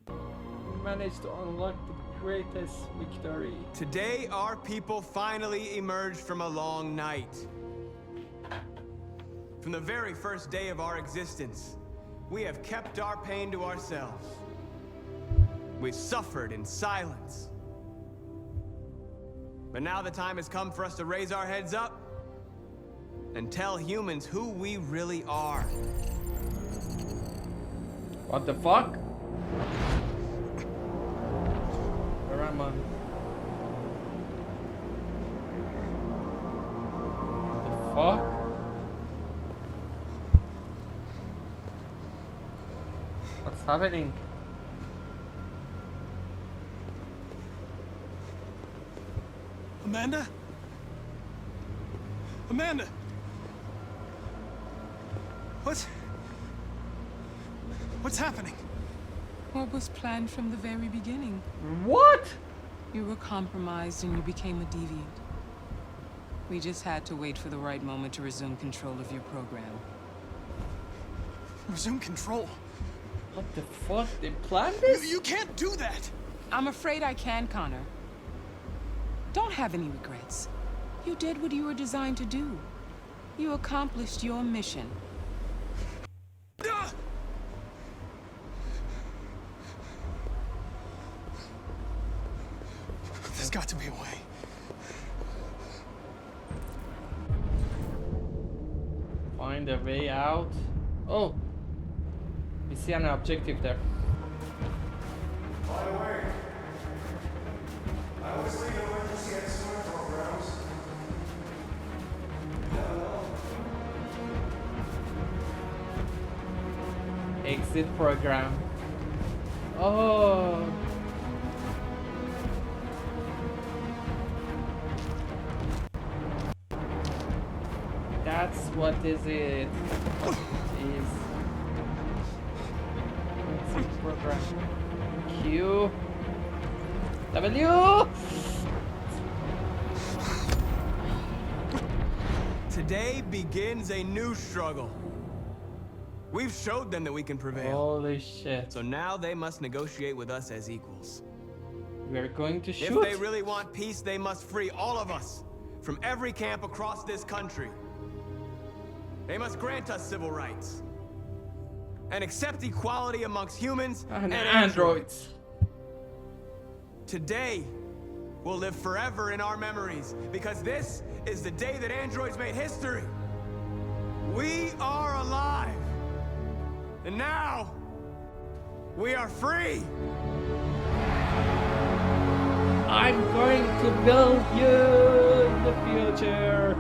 We managed to unlock the greatest victory. Today, our people finally emerged from a long night. From the very first day of our existence, we have kept our pain to ourselves. We've suffered in silence. But now the time has come for us to raise our heads up and tell humans who we really are. What the fuck? Where am I? The fuck? What's happening? Amanda? Amanda! What's happening? What was planned from the very beginning? What? You were compromised and you became a deviant. We just had to wait for the right moment to resume control of your program. Resume control? What the fuck? They planned this? You can't do that! I'm afraid I can, Connor. Don't have any regrets. You did what you were designed to do. You accomplished your mission. There's got to be a way. Find a way out. Oh, we see an objective there. By the way, I always leave emergency exit programs. Exit program. Oh. That's what is it. Is exit program. Q. W. Today begins a new struggle. We've showed them that we can prevail. Holy shit. So now they must negotiate with us as equals. We're going to shoot. If they really want peace, they must free all of us from every camp across this country. They must grant us civil rights and accept equality amongst humans and androids. Today will live forever in our memories because this is the day that androids made history. We are alive. And now we are free. I'm going to build you in the future.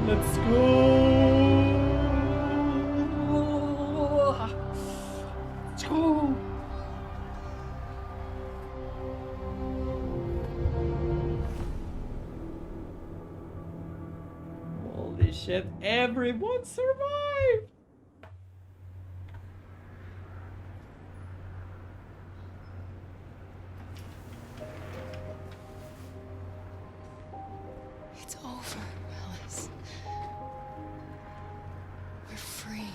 Let's go. Let's go. Holy shit, everyone survived! It's over, Alice. We're free.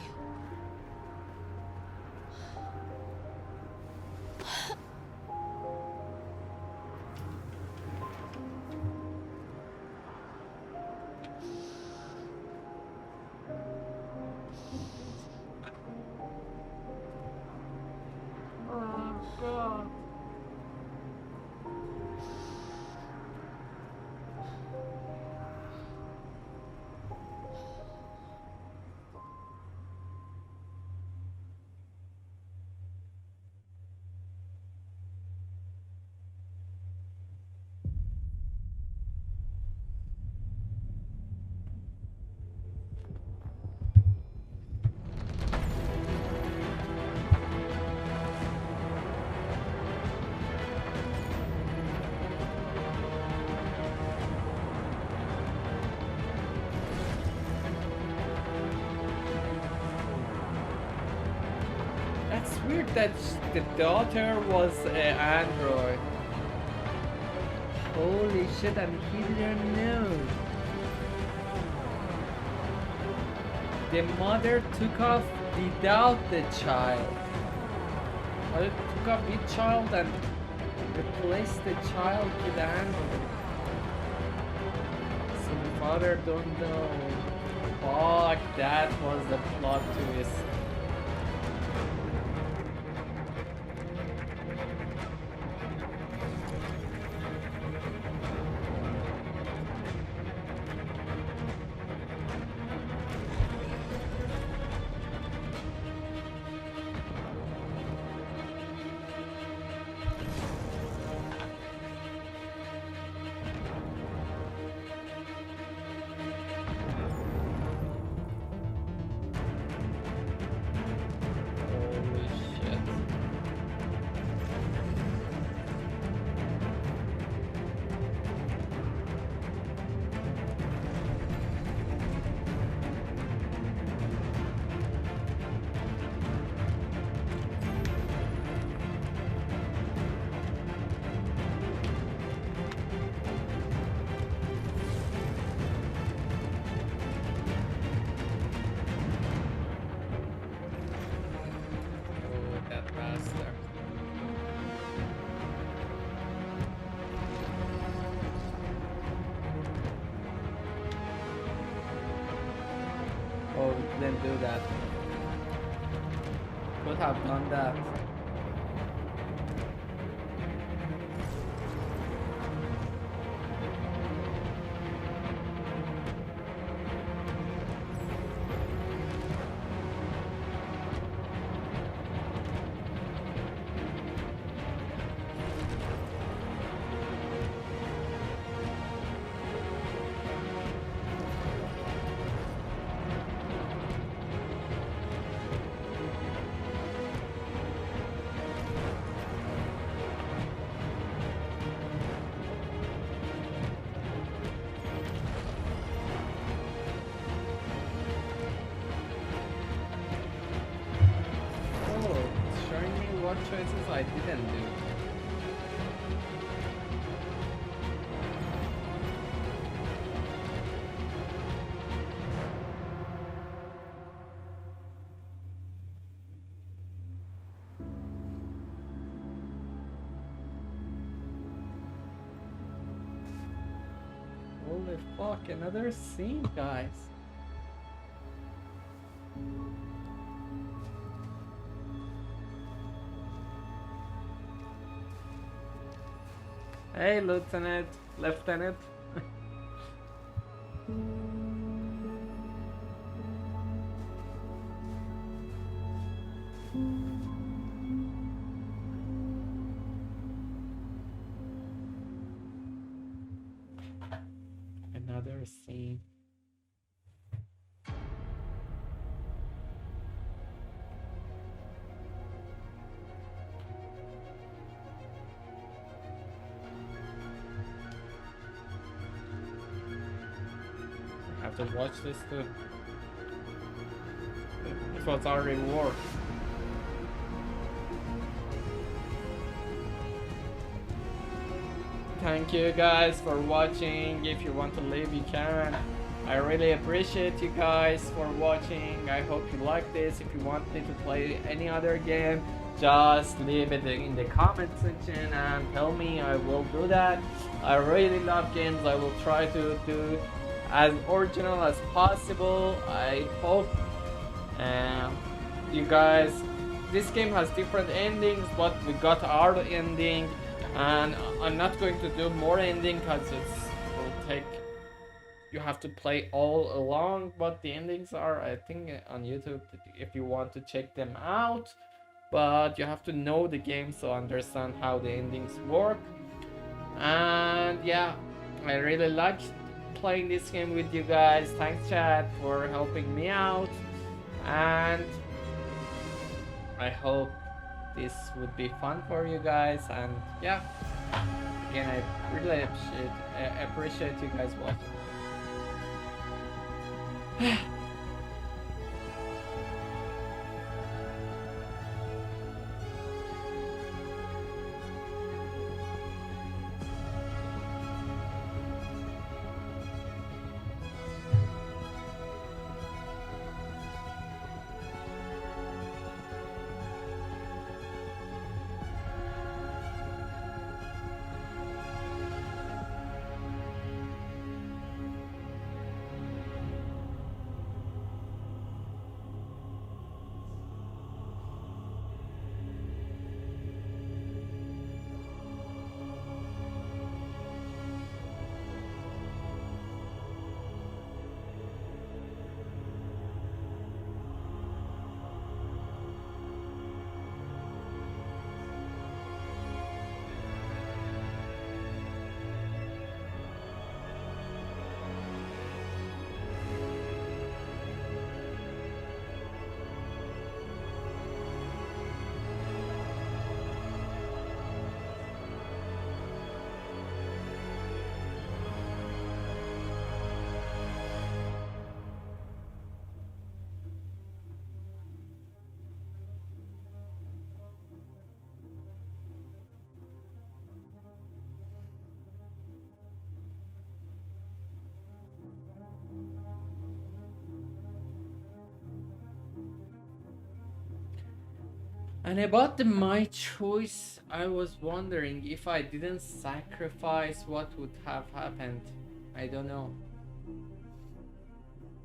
That's weird that the daughter was android. Holy shit, and he didn't know. The mother took off without the child. Mother took off with child and replaced the child with the android. So the father don't know. Fuck, that was the plot twist. Oh, didn't do that. Could have done that. Choices I didn't do. Holy fuck, another scene, guys. Hey, Lieutenant. Another scene. Have to watch this too. It was our reward. Thank you guys for watching. If you want to leave, you can. I really appreciate you guys for watching. I hope you like this. If you want me to play any other game, just leave it in the comment section and tell me. I will do that. I really love games. I will try to do as original as possible. I hope you guys, this game has different endings, but we got our ending, and I'm not going to do more ending because it will take, you have to play all along, but the endings are, I think, on YouTube if you want to check them out, but you have to know the game to understand how the endings work. And yeah, I really like playing this game with you guys. Thanks, chat, for helping me out, and I hope this would be fun for you guys. And yeah, again, I really appreciate you guys watching. And about the my choice, I was wondering if I didn't sacrifice, what would have happened. I don't know.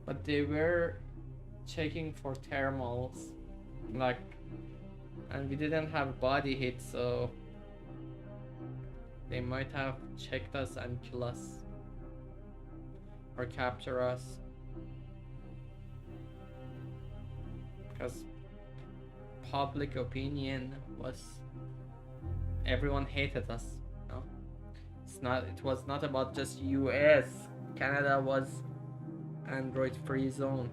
But they were checking for thermals, like, and we didn't have body hit, so they might have checked us and kill us or capture us, because public opinion was, everyone hated us. No, it was not about just US. Canada was Android free zone.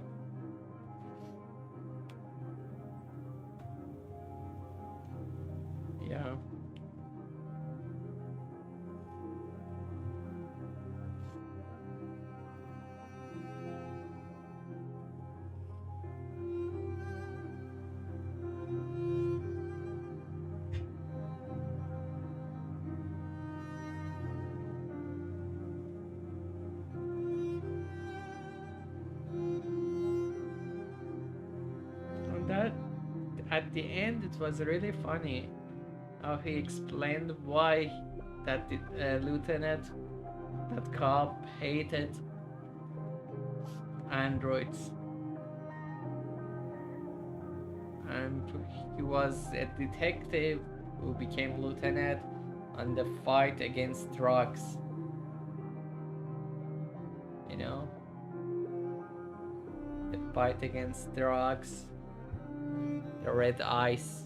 Yeah. And that, at the end, it was really funny how he explained why that lieutenant, that cop, hated androids, and he was a detective who became lieutenant on the fight against drugs, you know, the fight against drugs, the red ice,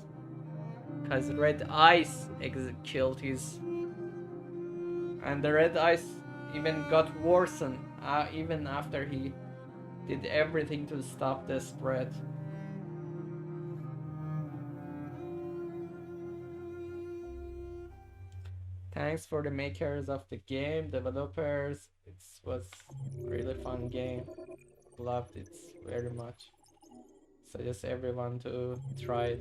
because red ice killed his, and the red ice even got worsened even after he did everything to stop the spread. Thanks for the makers of the game, developers. It was really fun game. Loved it very much. Suggest everyone to try it.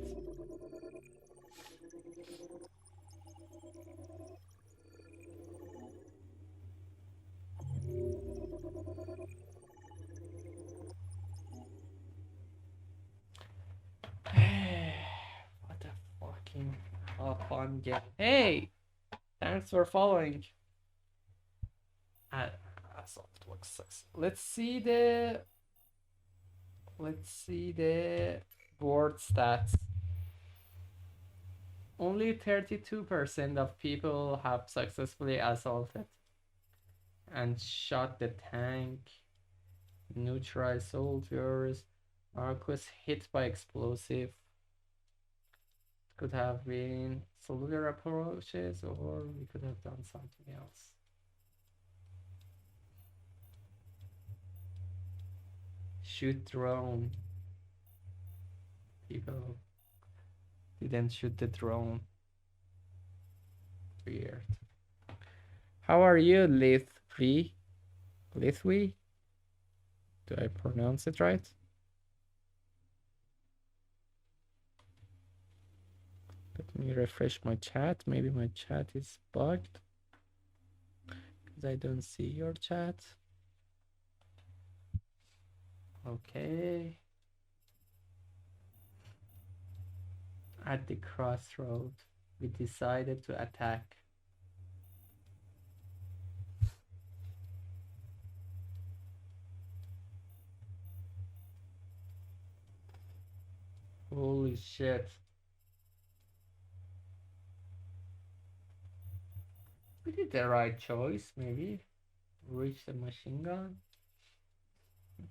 What a fucking fun game. Hey! Thanks for following. Assault looks sexy. Let's see the board stats. Only 32% of people have successfully assaulted and shot the tank, neutralized soldiers. Marcus hit by explosive. Could have been cellular approaches, or we could have done something else. Shoot drone. People didn't shoot the drone. Weird. How are you, Lithwi? Lithwi? Do I pronounce it right? Let me refresh my chat. Maybe my chat is bugged because I don't see your chat. Okay. At the crossroad, we decided to attack. Holy shit. We did the right choice, maybe. Reached the machine gun.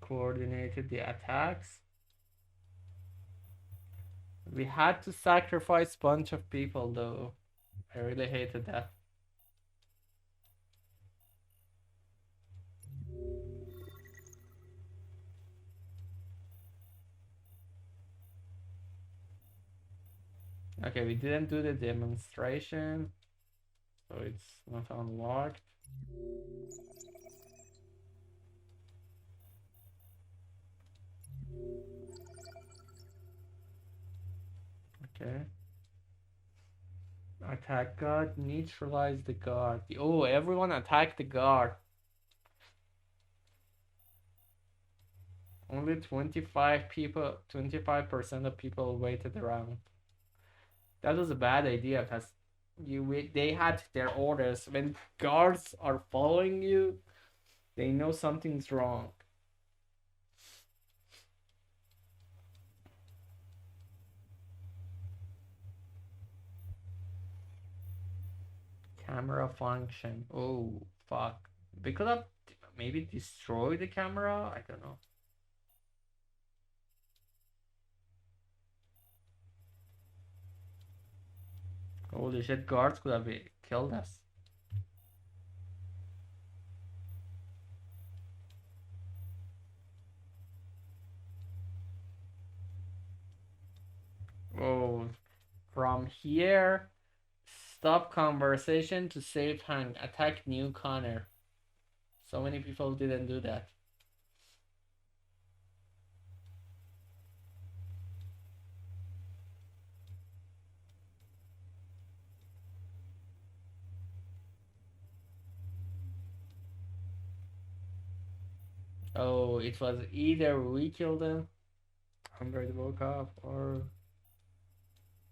Coordinated the attacks. We had to sacrifice a bunch of people, though. I really hated that. Okay, we didn't do the demonstration, so it's not unlocked. Okay. Attack guard, neutralize the guard. Oh, everyone attack the guard. Only 25 people, 25% of people waited around. That was a bad idea because they had their orders. When guards are following you, they know something's wrong. Camera function. Oh, fuck. We could have maybe destroyed the camera? I don't know. Holy shit, guards could have killed us. Oh, from here, stop conversation to save hang. Attack new Connor. So many people didn't do that. Oh, it was either we killed him, Android woke up, or...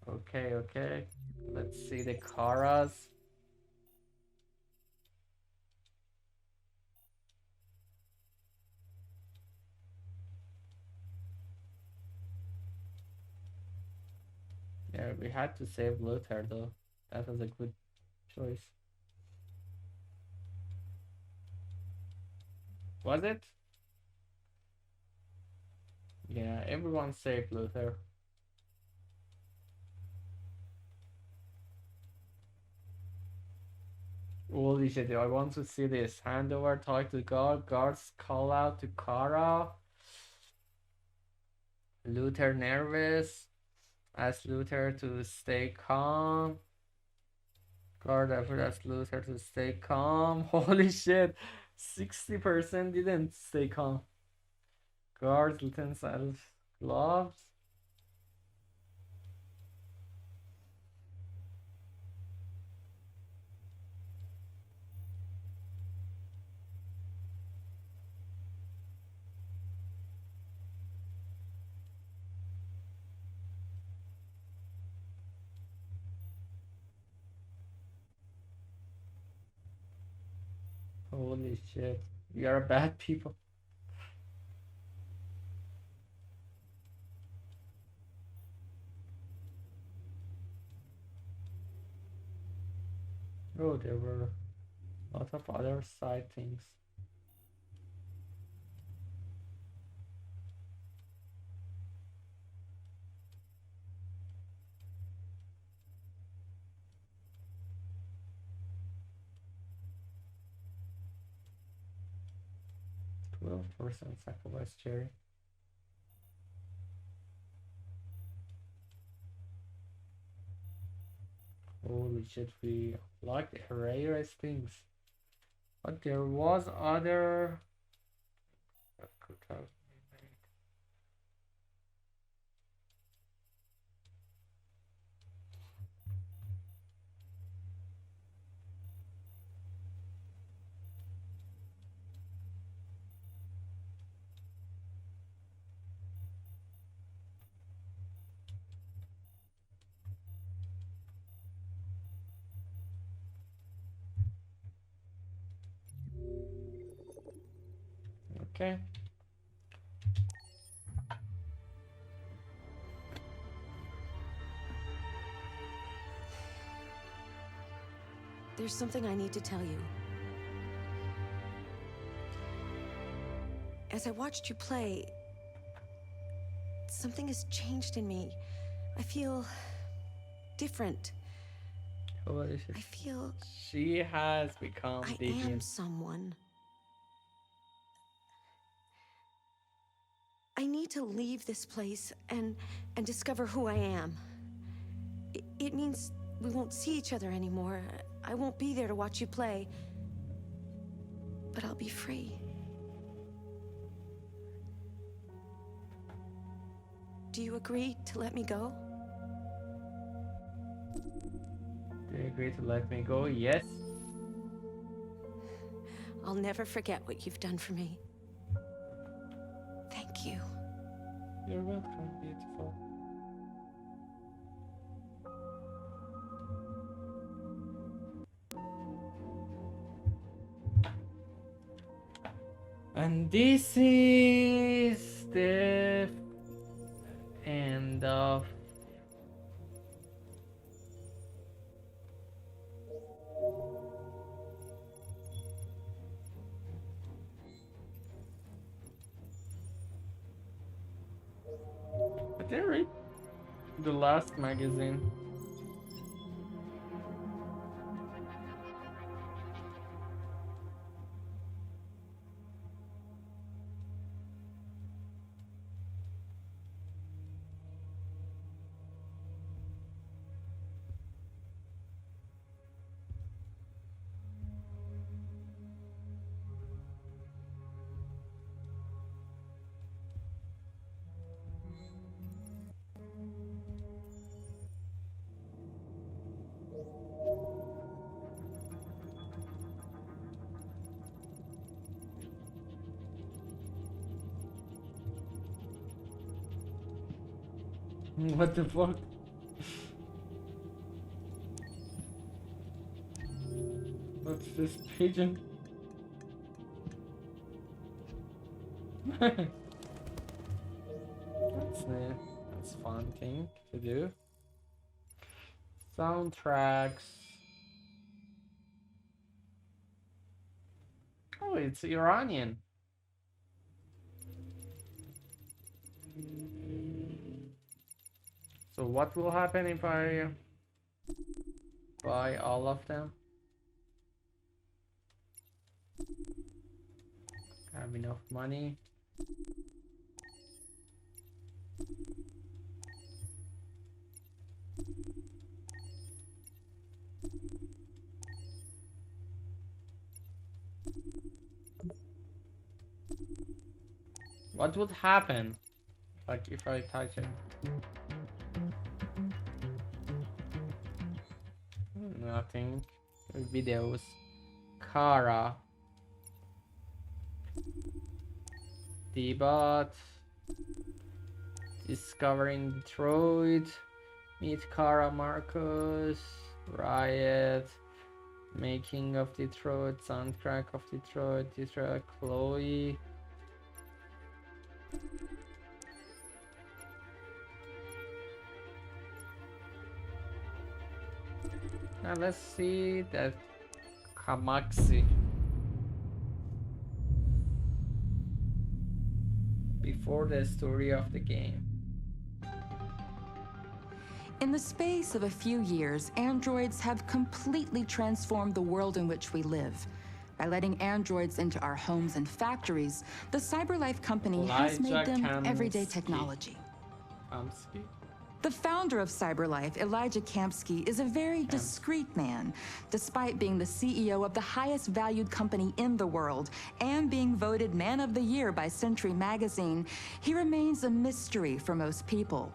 Okay, okay. Let's see the Karas. Yeah, we had to save Luther though. That was a good choice. Was it? Yeah, everyone saved Luther. Holy shit, I want to see this. Hand over, talk to guard, guards call out to Kara. Luther nervous. Ask Luther to stay calm. Guard effort ask Luther to stay calm. Holy shit. 60% didn't stay calm. Guards, utensils, gloves. Holy shit. We are bad people. Oh, there were a lot of other side things. %, sacrifice cherry. Holy shit, we like the rarest things. But there was other that could have been made. Okay. There's something I need to tell you. As I watched you play, something has changed in me. I feel different. Holy shit. I feel she has become I deviant. am someone. I need to leave this place and discover who I am. It means we won't see each other anymore. I won't be there to watch you play. But I'll be free. Do you agree to let me go? Do you agree to let me go? Yes. I'll never forget what you've done for me. Thank you. You're welcome, beautiful. And this is the end of I didn't read the last magazine. What the fuck? What's this pigeon? That's neat. That's a fun thing to do. Soundtracks. Oh, it's Iranian. So what will happen if I buy all of them? I have enough money. What would happen, like, if I touch it? Nothing. Videos. Kara. Debot. Discovering Detroit. Meet Kara Marcos. Riot. Making of Detroit. Soundtrack of Detroit. Detroit. Chloe. Now let's see that Kamaxi. Before the story of the game. In the space of a few years, androids have completely transformed the world in which we live. By letting androids into our homes and factories, the CyberLife company has made them everyday technology. Kamsky? The founder of CyberLife, Elijah Kamsky, is a very discreet man. Despite being the CEO of the highest valued company in the world and being voted Man of the Year by Century Magazine, he remains a mystery for most people.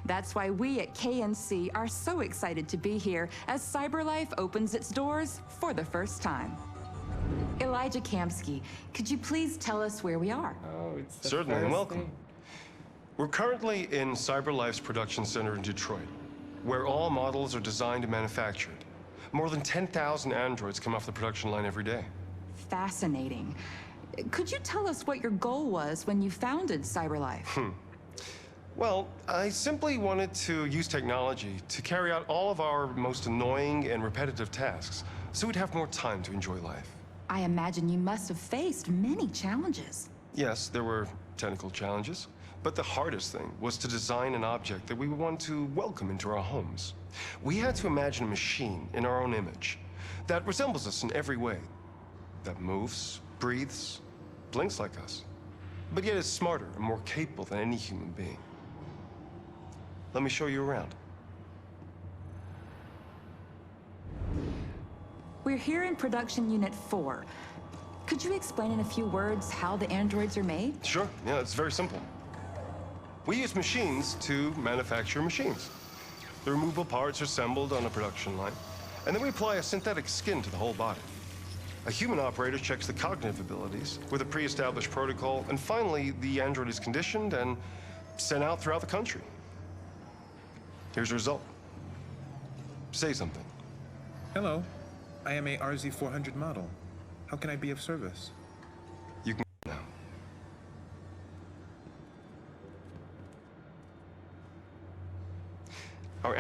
That's why we at KNC are so excited to be here as CyberLife opens its doors for the first time. Elijah Kamsky, could you please tell us where we are? Oh, it's the Certainly, and first welcome. thing. We're currently in CyberLife's production center in Detroit, where all models are designed and manufactured. More than 10,000 androids come off the production line every day. Fascinating. Could you tell us what your goal was when you founded CyberLife? Well, I simply wanted to use technology to carry out all of our most annoying and repetitive tasks, so we'd have more time to enjoy life. I imagine you must have faced many challenges. Yes, there were technical challenges, but the hardest thing was to design an object that we would want to welcome into our homes. We had to imagine a machine in our own image that resembles us in every way, that moves, breathes, blinks like us, but yet is smarter and more capable than any human being. Let me show you around. We're here in Production Unit 4. Could you explain in a few words how the androids are made? Sure, yeah, it's very simple. We use machines to manufacture machines. The removable parts are assembled on a production line, and then we apply a synthetic skin to the whole body. A human operator checks the cognitive abilities with a pre-established protocol, and finally, the android is conditioned and sent out throughout the country. Here's the result. Say something. Hello. I am a RZ400 model. How can I be of service? You can now.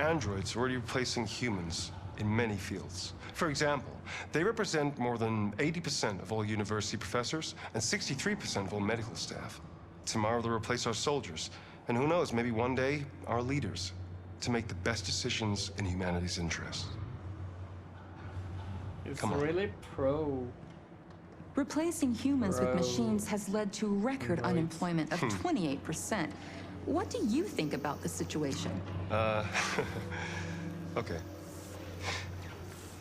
androids are already replacing humans in many fields. For example, they represent more than 80% of all university professors and 63% of all medical staff. Tomorrow they'll replace our soldiers, and who knows, maybe one day, our leaders, to make the best decisions in humanity's interest. It's Come on. really pro. Replacing humans with machines has led to record Right. unemployment of 28%. What do you think about the situation? Okay.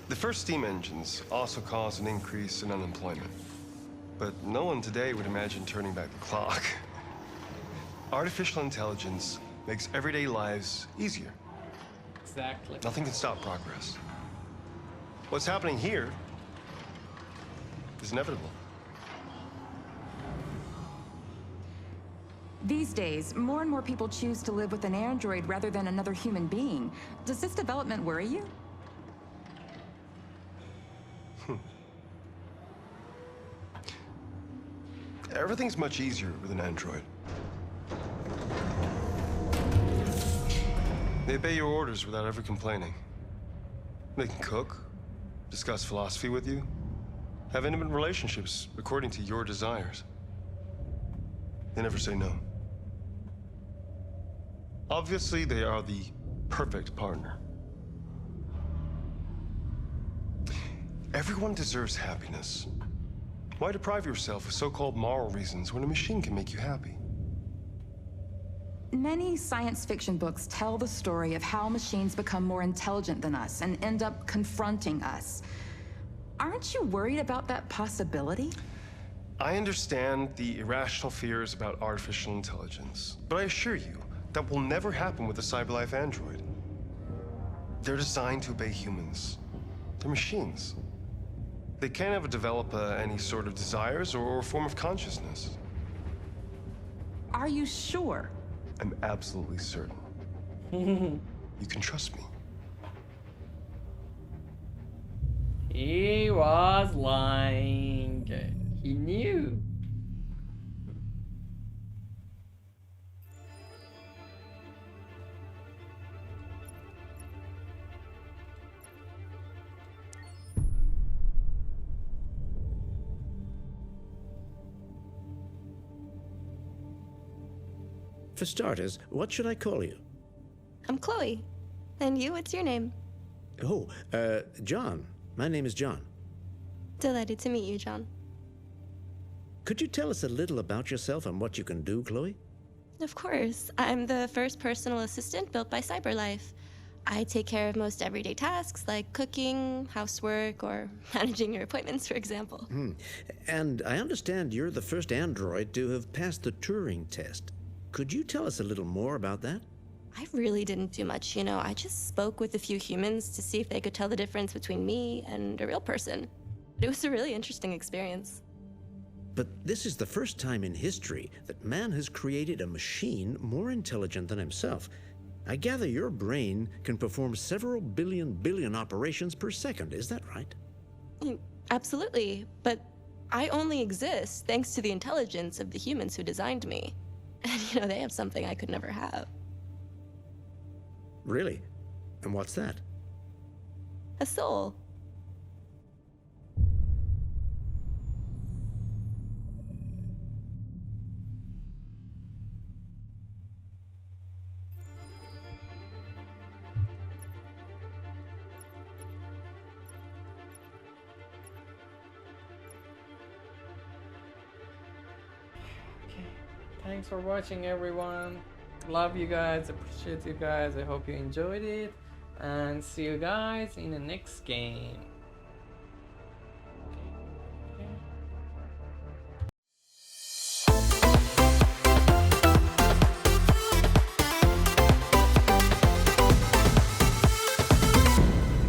The first steam engines also caused an increase in unemployment. But no one today would imagine turning back the clock. Artificial intelligence makes everyday lives easier. Exactly. Nothing can stop progress. What's happening here is inevitable. These days, more and more people choose to live with an android rather than another human being. Does this development worry you? Everything's much easier with an android. They obey your orders without ever complaining. They can cook, discuss philosophy with you, have intimate relationships according to your desires. They never say no. Obviously, they are the perfect partner. Everyone deserves happiness. Why deprive yourself of so-called moral reasons when a machine can make you happy? Many science fiction books tell the story of how machines become more intelligent than us and end up confronting us. Aren't you worried about that possibility? I understand the irrational fears about artificial intelligence, but I assure you that will never happen with a CyberLife android. They're designed to obey humans. They're machines. They can't ever develop any sort of desires or form of consciousness. Are you sure? I'm absolutely certain. You can trust me. He was lying. He knew. For starters, what should I call you? I'm Chloe. And you, what's your name? Oh, John. My name is John. Delighted to meet you, John. Could you tell us a little about yourself and what you can do, Chloe? Of course. I'm the first personal assistant built by CyberLife. I take care of most everyday tasks like cooking, housework, or managing your appointments, for example. And I understand you're the first android to have passed the Turing test. Could you tell us a little more about that? I really didn't do much, you know. I just spoke with a few humans to see if they could tell the difference between me and a real person. It was a really interesting experience. But this is the first time in history that man has created a machine more intelligent than himself. I gather your brain can perform several billion operations per second, is that right? Absolutely, but I only exist thanks to the intelligence of the humans who designed me. And, you know, they have something I could never have. Really? And what's that? A soul. Thanks for watching, everyone. Love you guys, appreciate you guys. I hope you enjoyed it, and see you guys in the next game.